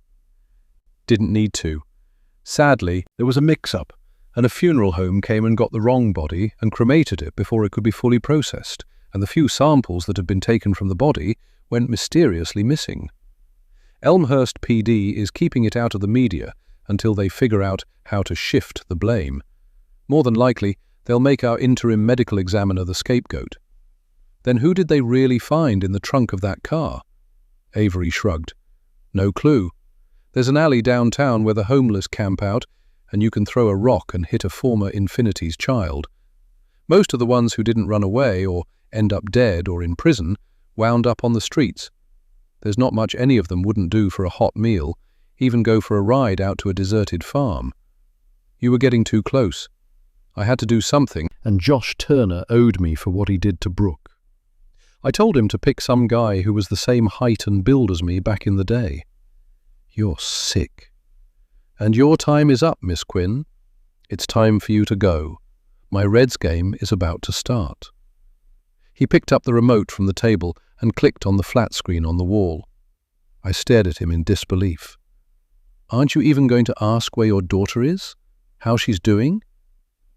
Didn't need to. Sadly, there was a mix-up, and a funeral home came and got the wrong body and cremated it before it could be fully processed, and the few samples that had been taken from the body went mysteriously missing. Elmhurst PD is keeping it out of the media until they figure out how to shift the blame. More than likely, they'll make our interim medical examiner the scapegoat. Then who did they really find in the trunk of that car? Avery shrugged. No clue. There's an alley downtown where the homeless camp out, and you can throw a rock and hit a former Infinity's child. Most of the ones who didn't run away or end up dead or in prison wound up on the streets. There's not much any of them wouldn't do for a hot meal, even go for a ride out to a deserted farm. You were getting too close. I had to do something, and Josh Turner owed me for what he did to Brooke. I told him to pick some guy who was the same height and build as me back in the day. You're sick. And your time is up, Miss Quinn. It's time for you to go. My Reds game is about to start. He picked up the remote from the table and clicked on the flat screen on the wall. I stared at him in disbelief. "Aren't you even going to ask where your daughter is? How she's doing?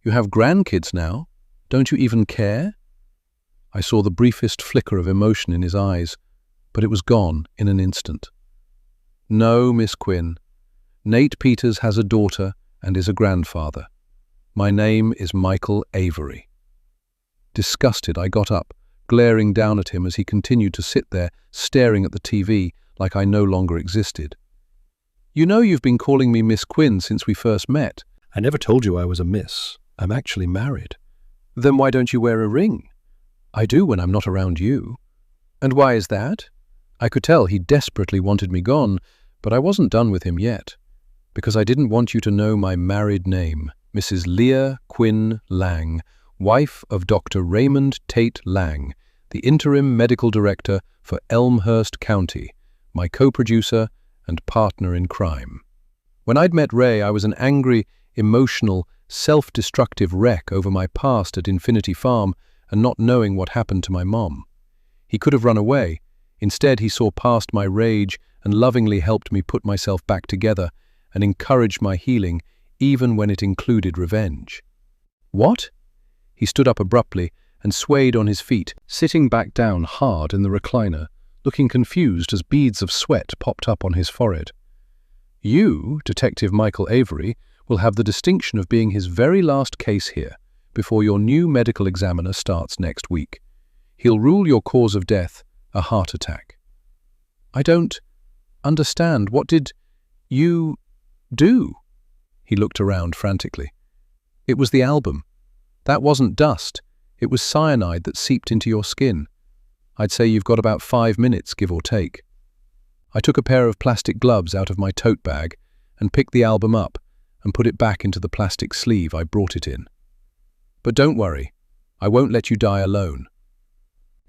You have grandkids now. Don't you even care?" I saw the briefest flicker of emotion in his eyes, but it was gone in an instant. "No, Miss Quinn. Nate Peters has a daughter and is a grandfather. My name is Michael Avery." Disgusted, I got up, glaring down at him as he continued to sit there, staring at the TV like I no longer existed. "You know you've been calling me Miss Quinn since we first met." I never told you I was a miss. I'm actually married. "Then why don't you wear a ring?" I do when I'm not around you. "And why is that?" I could tell he desperately wanted me gone, but I wasn't done with him yet. "Because I didn't want you to know my married name, Mrs. Leah Quinn Lang, wife of Dr. Raymond Tate Lang, the interim medical director for Elmhurst County, my co-producer and partner in crime." When I'd met Ray, I was an angry, emotional, self-destructive wreck over my past at Infinity Farm and not knowing what happened to my mom. He could have run away. Instead, he saw past my rage and lovingly helped me put myself back together and encouraged my healing, even when it included revenge. "What?" He stood up abruptly and swayed on his feet, sitting back down hard in the recliner, looking confused as beads of sweat popped up on his forehead. "You, Detective Michael Avery, will have the distinction of being his very last case here, before your new medical examiner starts next week. He'll rule your cause of death a heart attack." "I don't understand. What did you do?" He looked around frantically. "It was the album. That wasn't dust. It was cyanide that seeped into your skin. I'd say you've got about 5 minutes, give or take." I took a pair of plastic gloves out of my tote bag and picked the album up and put it back into the plastic sleeve I brought it in. "But don't worry, I won't let you die alone."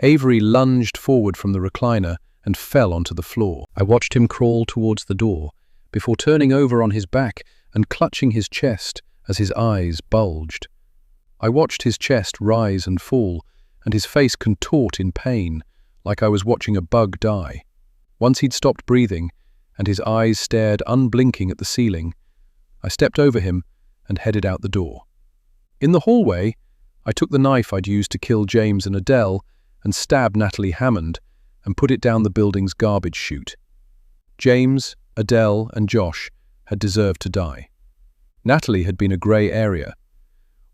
Avery lunged forward from the recliner and fell onto the floor. I watched him crawl towards the door, before turning over on his back and clutching his chest as his eyes bulged. I watched his chest rise and fall, and his face contort in pain, like I was watching a bug die. Once he'd stopped breathing, and his eyes stared unblinking at the ceiling, I stepped over him and headed out the door. In the hallway, I took the knife I'd used to kill James and Adele and stabbed Natalie Hammond and put it down the building's garbage chute. James, Adele, and Josh had deserved to die. Natalie had been a grey area.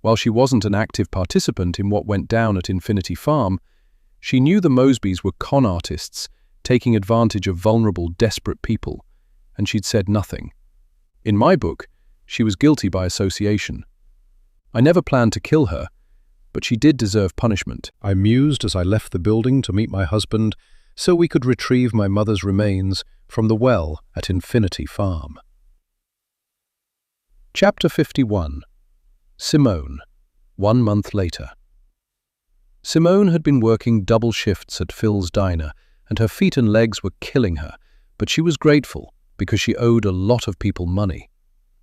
While she wasn't an active participant in what went down at Infinity Farm, she knew the Mosbys were con artists taking advantage of vulnerable, desperate people, and she'd said nothing. In my book, she was guilty by association. I never planned to kill her, but she did deserve punishment. I mused as I left the building to meet my husband so we could retrieve my mother's remains from the well at Infinity Farm. Chapter 51. Simone, 1 month later. Simone had been working double shifts at Phil's diner, and her feet and legs were killing her, but she was grateful because she owed a lot of people money.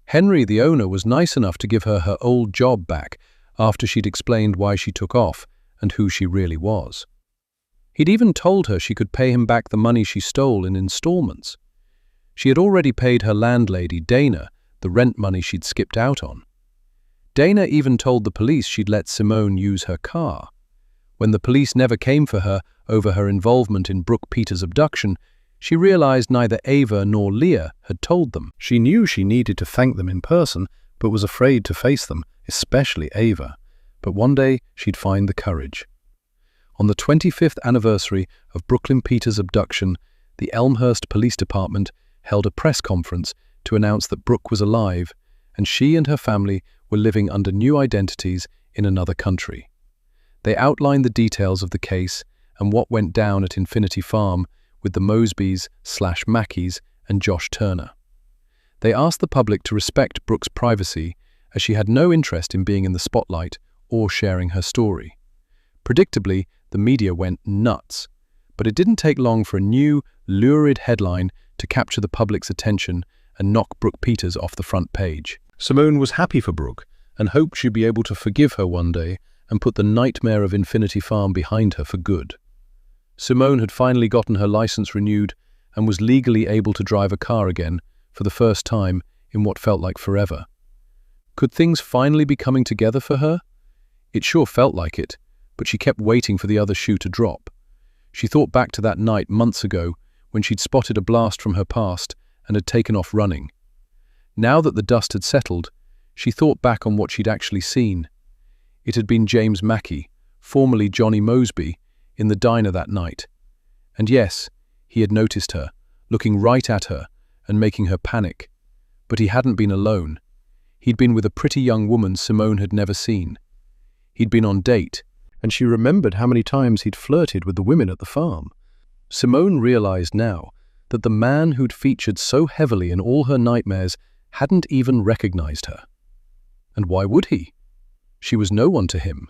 Henry, the owner, was nice enough to give her old job back after she'd explained why she took off and who she really was. He'd even told her she could pay him back the money she stole in installments. She had already paid her landlady, Dana, the rent money she'd skipped out on. Dana even told the police she'd let Simone use her car. When the police never came for her over her involvement in Brooke Peters' abduction, she realized neither Ava nor Leah had told them. She knew she needed to thank them in person, but was afraid to face them, especially Ava. But one day she'd find the courage. On the 25th anniversary of Brooklyn Peters' abduction, the Elmhurst Police Department held a press conference to announce that Brooke was alive, and she and her family were living under new identities in another country. They outlined the details of the case and what went down at Infinity Farm with the Mosbys, Mackeys, and Josh Turner. They asked the public to respect Brooke's privacy, as she had no interest in being in the spotlight or sharing her story. Predictably, the media went nuts, but it didn't take long for a new, lurid headline to capture the public's attention and knock Brooke Peters off the front page. Simone was happy for Brooke and hoped she'd be able to forgive her one day and put the nightmare of Infinity Farm behind her for good. Simone had finally gotten her license renewed and was legally able to drive a car again for the first time in what felt like forever. Could things finally be coming together for her? It sure felt like it, but she kept waiting for the other shoe to drop. She thought back to that night months ago when she'd spotted a blast from her past and had taken off running. Now that the dust had settled, she thought back on what she'd actually seen. It had been James Mackey, formerly Johnny Mosby, in the diner that night. And yes, he had noticed her, looking right at her and making her panic. But he hadn't been alone. He'd been with a pretty young woman Simone had never seen. He'd been on date, and she remembered how many times he'd flirted with the women at the farm. Simone realized now that the man who'd featured so heavily in all her nightmares hadn't even recognized her. And why would he? She was no one to him.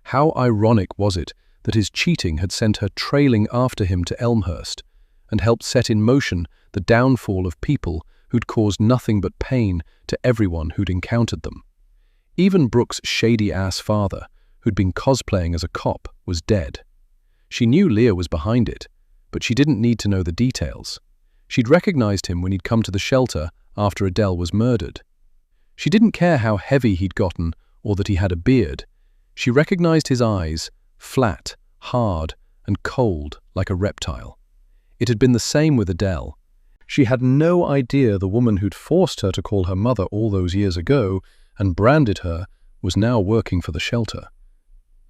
How ironic was it that his cheating had sent her trailing after him to Elmhurst and helped set in motion the downfall of people who'd caused nothing but pain to everyone who'd encountered them. Even Brooke's shady-ass father, who'd been cosplaying as a cop, was dead. She knew Leah was behind it, but she didn't need to know the details. She'd recognized him when he'd come to the shelter after Adele was murdered. She didn't care how heavy he'd gotten or that he had a beard. She recognized his eyes, flat, hard, and cold like a reptile. It had been the same with Adele. She had no idea the woman who'd forced her to call her mother all those years ago and branded her was now working for the shelter.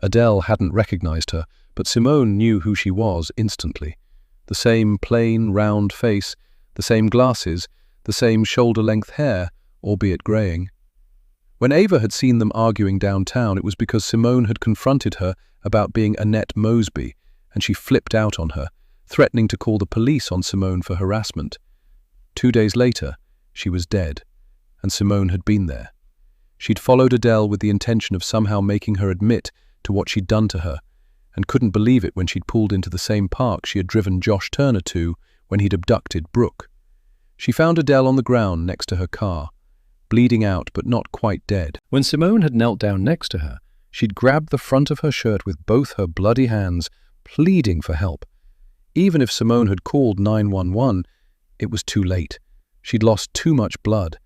Adele hadn't recognized her, but Simone knew who she was instantly. The same plain, round face, the same glasses, the same shoulder-length hair, albeit greying. When Ava had seen them arguing downtown, it was because Simone had confronted her about being Annette Mosby, and she flipped out on her, threatening to call the police on Simone for harassment. 2 days later, she was dead, and Simone had been there. She'd followed Adele with the intention of somehow making her admit to what she'd done to her, and couldn't believe it when she'd pulled into the same park she had driven Josh Turner to when he'd abducted Brooke. She found Adele on the ground next to her car, bleeding out but not quite dead. When Simone had knelt down next to her, she'd grabbed the front of her shirt with both her bloody hands, pleading for help. Even if Simone had called 911, it was too late. She'd lost too much blood.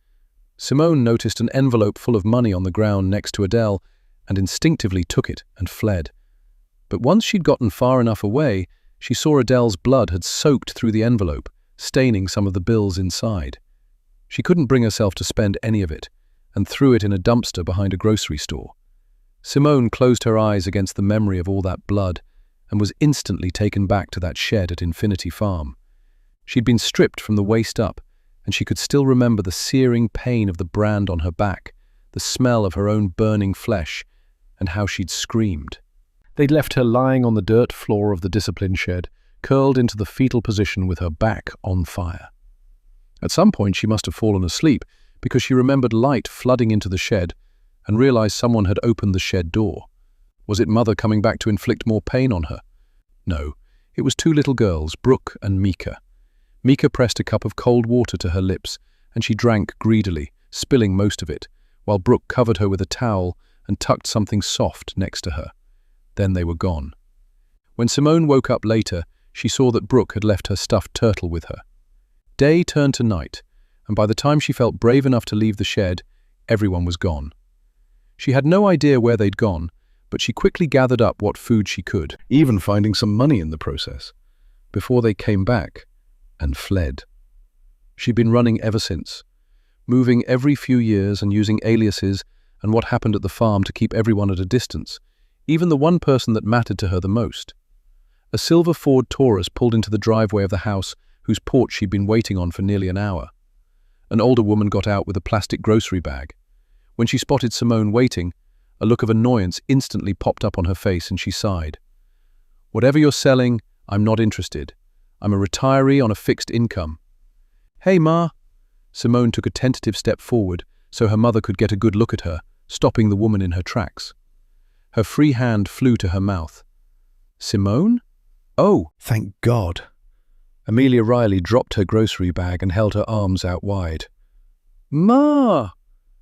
Simone noticed an envelope full of money on the ground next to Adele and instinctively took it and fled. But once she'd gotten far enough away, she saw Adele's blood had soaked through the envelope, staining some of the bills inside. She couldn't bring herself to spend any of it and threw it in a dumpster behind a grocery store. Simone closed her eyes against the memory of all that blood and was instantly taken back to that shed at Infinity Farm. She'd been stripped from the waist up, and she could still remember the searing pain of the brand on her back, the smell of her own burning flesh, and how she'd screamed. They'd left her lying on the dirt floor of the discipline shed, curled into the fetal position with her back on fire. At some point she must have fallen asleep because she remembered light flooding into the shed and realized someone had opened the shed door. Was it Mother coming back to inflict more pain on her? No, it was 2 little girls, Brooke and Mika. Mika pressed a cup of cold water to her lips, and she drank greedily, spilling most of it, while Brooke covered her with a towel and tucked something soft next to her. Then they were gone. When Simone woke up later, she saw that Brooke had left her stuffed turtle with her. Day turned to night, and by the time she felt brave enough to leave the shed, everyone was gone. She had no idea where they'd gone, but she quickly gathered up what food she could, even finding some money in the process, before they came back and fled. She'd been running ever since, moving every few years and using aliases and what happened at the farm to keep everyone at a distance, even the one person that mattered to her the most. A silver Ford Taurus pulled into the driveway of the house whose porch she'd been waiting on for nearly an hour. An older woman got out with a plastic grocery bag. When she spotted Simone waiting, a look of annoyance instantly popped up on her face and she sighed. "Whatever you're selling, I'm not interested. I'm a retiree on a fixed income." "Hey, Ma." Simone took a tentative step forward so her mother could get a good look at her, stopping the woman in her tracks. Her free hand flew to her mouth. "Simone? Oh, thank God." Amelia Riley dropped her grocery bag and held her arms out wide. "Ma!"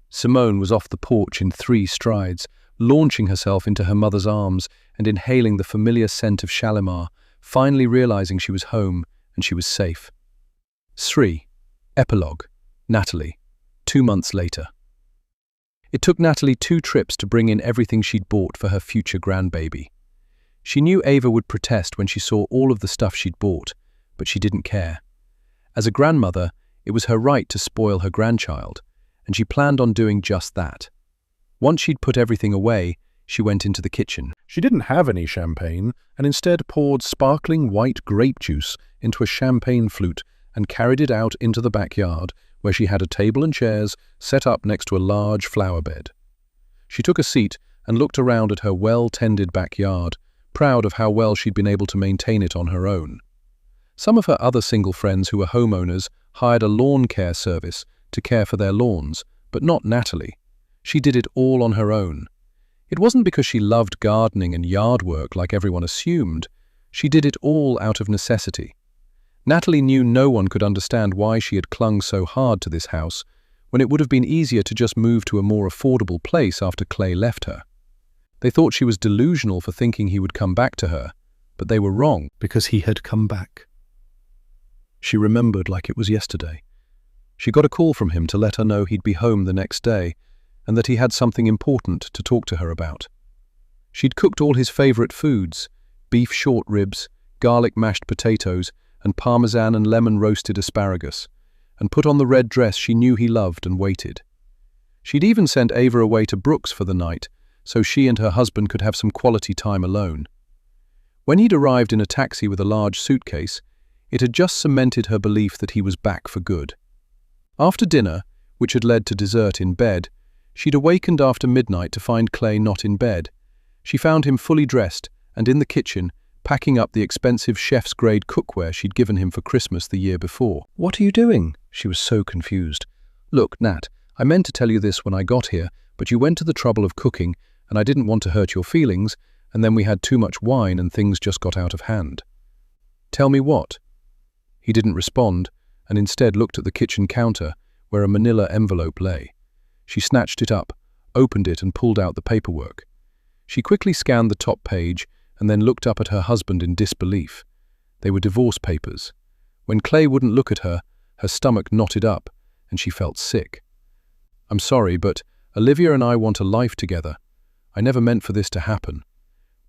Simone was off the porch in 3 strides, launching herself into her mother's arms and inhaling the familiar scent of Shalimar, finally realizing she was home and she was safe. 3. Epilogue. Natalie. 2 months later. It took Natalie 2 trips to bring in everything she'd bought for her future grandbaby. She knew Ava would protest when she saw all of the stuff she'd bought, but she didn't care. As a grandmother, it was her right to spoil her grandchild, and she planned on doing just that. Once she'd put everything away, she went into the kitchen. She didn't have any champagne and instead poured sparkling white grape juice into a champagne flute and carried it out into the backyard, where she had a table and chairs set up next to a large flower bed. She took a seat and looked around at her well-tended backyard, proud of how well she'd been able to maintain it on her own. Some of her other single friends who were homeowners hired a lawn care service to care for their lawns, but not Natalie. She did it all on her own. It wasn't because she loved gardening and yard work like everyone assumed. She did it all out of necessity. Natalie knew no one could understand why she had clung so hard to this house when it would have been easier to just move to a more affordable place after Clay left her. They thought she was delusional for thinking he would come back to her, but they were wrong because he had come back. She remembered like it was yesterday. She got a call from him to let her know he'd be home the next day and that he had something important to talk to her about. She'd cooked all his favorite foods, beef short ribs, garlic mashed potatoes, and parmesan and lemon roasted asparagus, and put on the red dress she knew he loved and waited. She'd even sent Ava away to Brooks for the night, so she and her husband could have some quality time alone. When he'd arrived in a taxi with a large suitcase, it had just cemented her belief that he was back for good. After dinner, which had led to dessert in bed, she'd awakened after midnight to find Clay not in bed. She found him fully dressed and in the kitchen, packing up the expensive chef's-grade cookware she'd given him for Christmas the year before. "What are you doing?" She was so confused. "Look, Nat, I meant to tell you this when I got here, but you went to the trouble of cooking, and I didn't want to hurt your feelings, and then we had too much wine and things just got out of hand." "Tell me what?" He didn't respond, and instead looked at the kitchen counter, where a manila envelope lay. She snatched it up, opened it and pulled out the paperwork. She quickly scanned the top page and then looked up at her husband in disbelief. They were divorce papers. When Clay wouldn't look at her, her stomach knotted up, and she felt sick. "I'm sorry, but Olivia and I want a life together. I never meant for this to happen.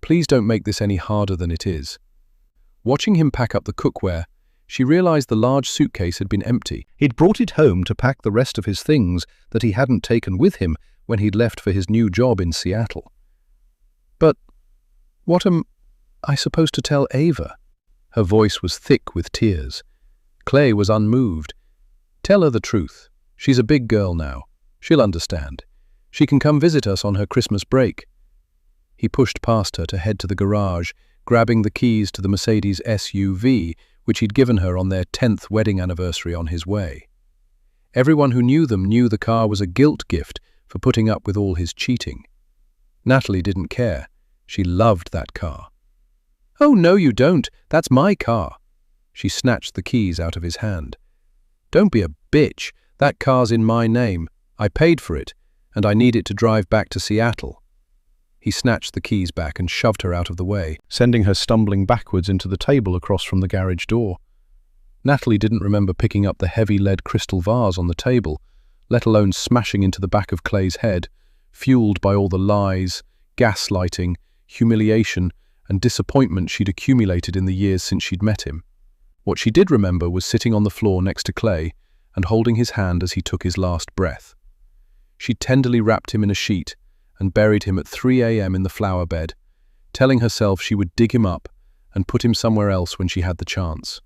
Please don't make this any harder than it is." Watching him pack up the cookware, she realized the large suitcase had been empty. He'd brought it home to pack the rest of his things that he hadn't taken with him when he'd left for his new job in Seattle. "But what am I supposed to tell Ava?" Her voice was thick with tears. Clay was unmoved. "Tell her the truth. She's a big girl now. She'll understand. She can come visit us on her Christmas break." He pushed past her to head to the garage, grabbing the keys to the Mercedes SUV, which he'd given her on their 10th wedding anniversary on his way. Everyone who knew them knew the car was a guilt gift for putting up with all his cheating. Natalie didn't care. She loved that car. "Oh, no, you don't. That's my car." She snatched the keys out of his hand. "Don't be a bitch. That car's in my name. I paid for it, and I need it to drive back to Seattle." He snatched the keys back and shoved her out of the way, sending her stumbling backwards into the table across from the garage door. Natalie didn't remember picking up the heavy lead crystal vase on the table, let alone smashing into the back of Clay's head, fueled by all the lies, gaslighting, humiliation, and disappointment she'd accumulated in the years since she'd met him. What she did remember was sitting on the floor next to Clay and holding his hand as he took his last breath. She tenderly wrapped him in a sheet and buried him at 3 a.m. in the flower bed, telling herself she would dig him up and put him somewhere else when she had the chance.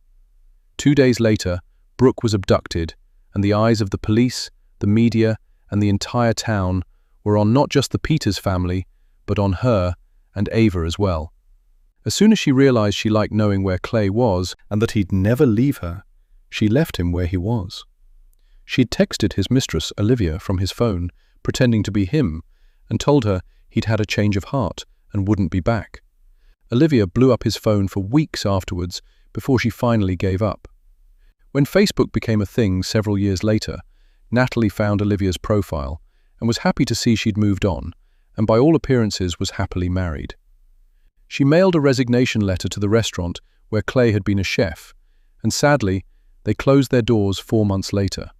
2 days later, Brooke was abducted, and the eyes of the police, the media, and the entire town were on not just the Peters family, but on her and Ava as well. As soon as she realized she liked knowing where Clay was and that he'd never leave her, she left him where he was. She'd texted his mistress, Olivia, from his phone, pretending to be him, and told her he'd had a change of heart and wouldn't be back. Olivia blew up his phone for weeks afterwards before she finally gave up. When Facebook became a thing several years later, Natalie found Olivia's profile and was happy to see she'd moved on, and by all appearances was happily married. She mailed a resignation letter to the restaurant where Clay had been a chef, and sadly, they closed their doors 4 months later.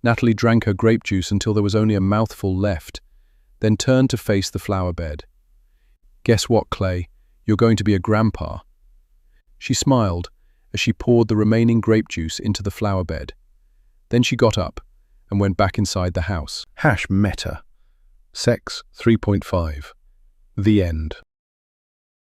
Natalie drank her grape juice until there was only a mouthful left, then turned to face the flower bed. "Guess what, Clay? You're going to be a grandpa." She smiled as she poured the remaining grape juice into the flower bed. Then she got up and went back inside the house. Meta. Sex 3.5. The end.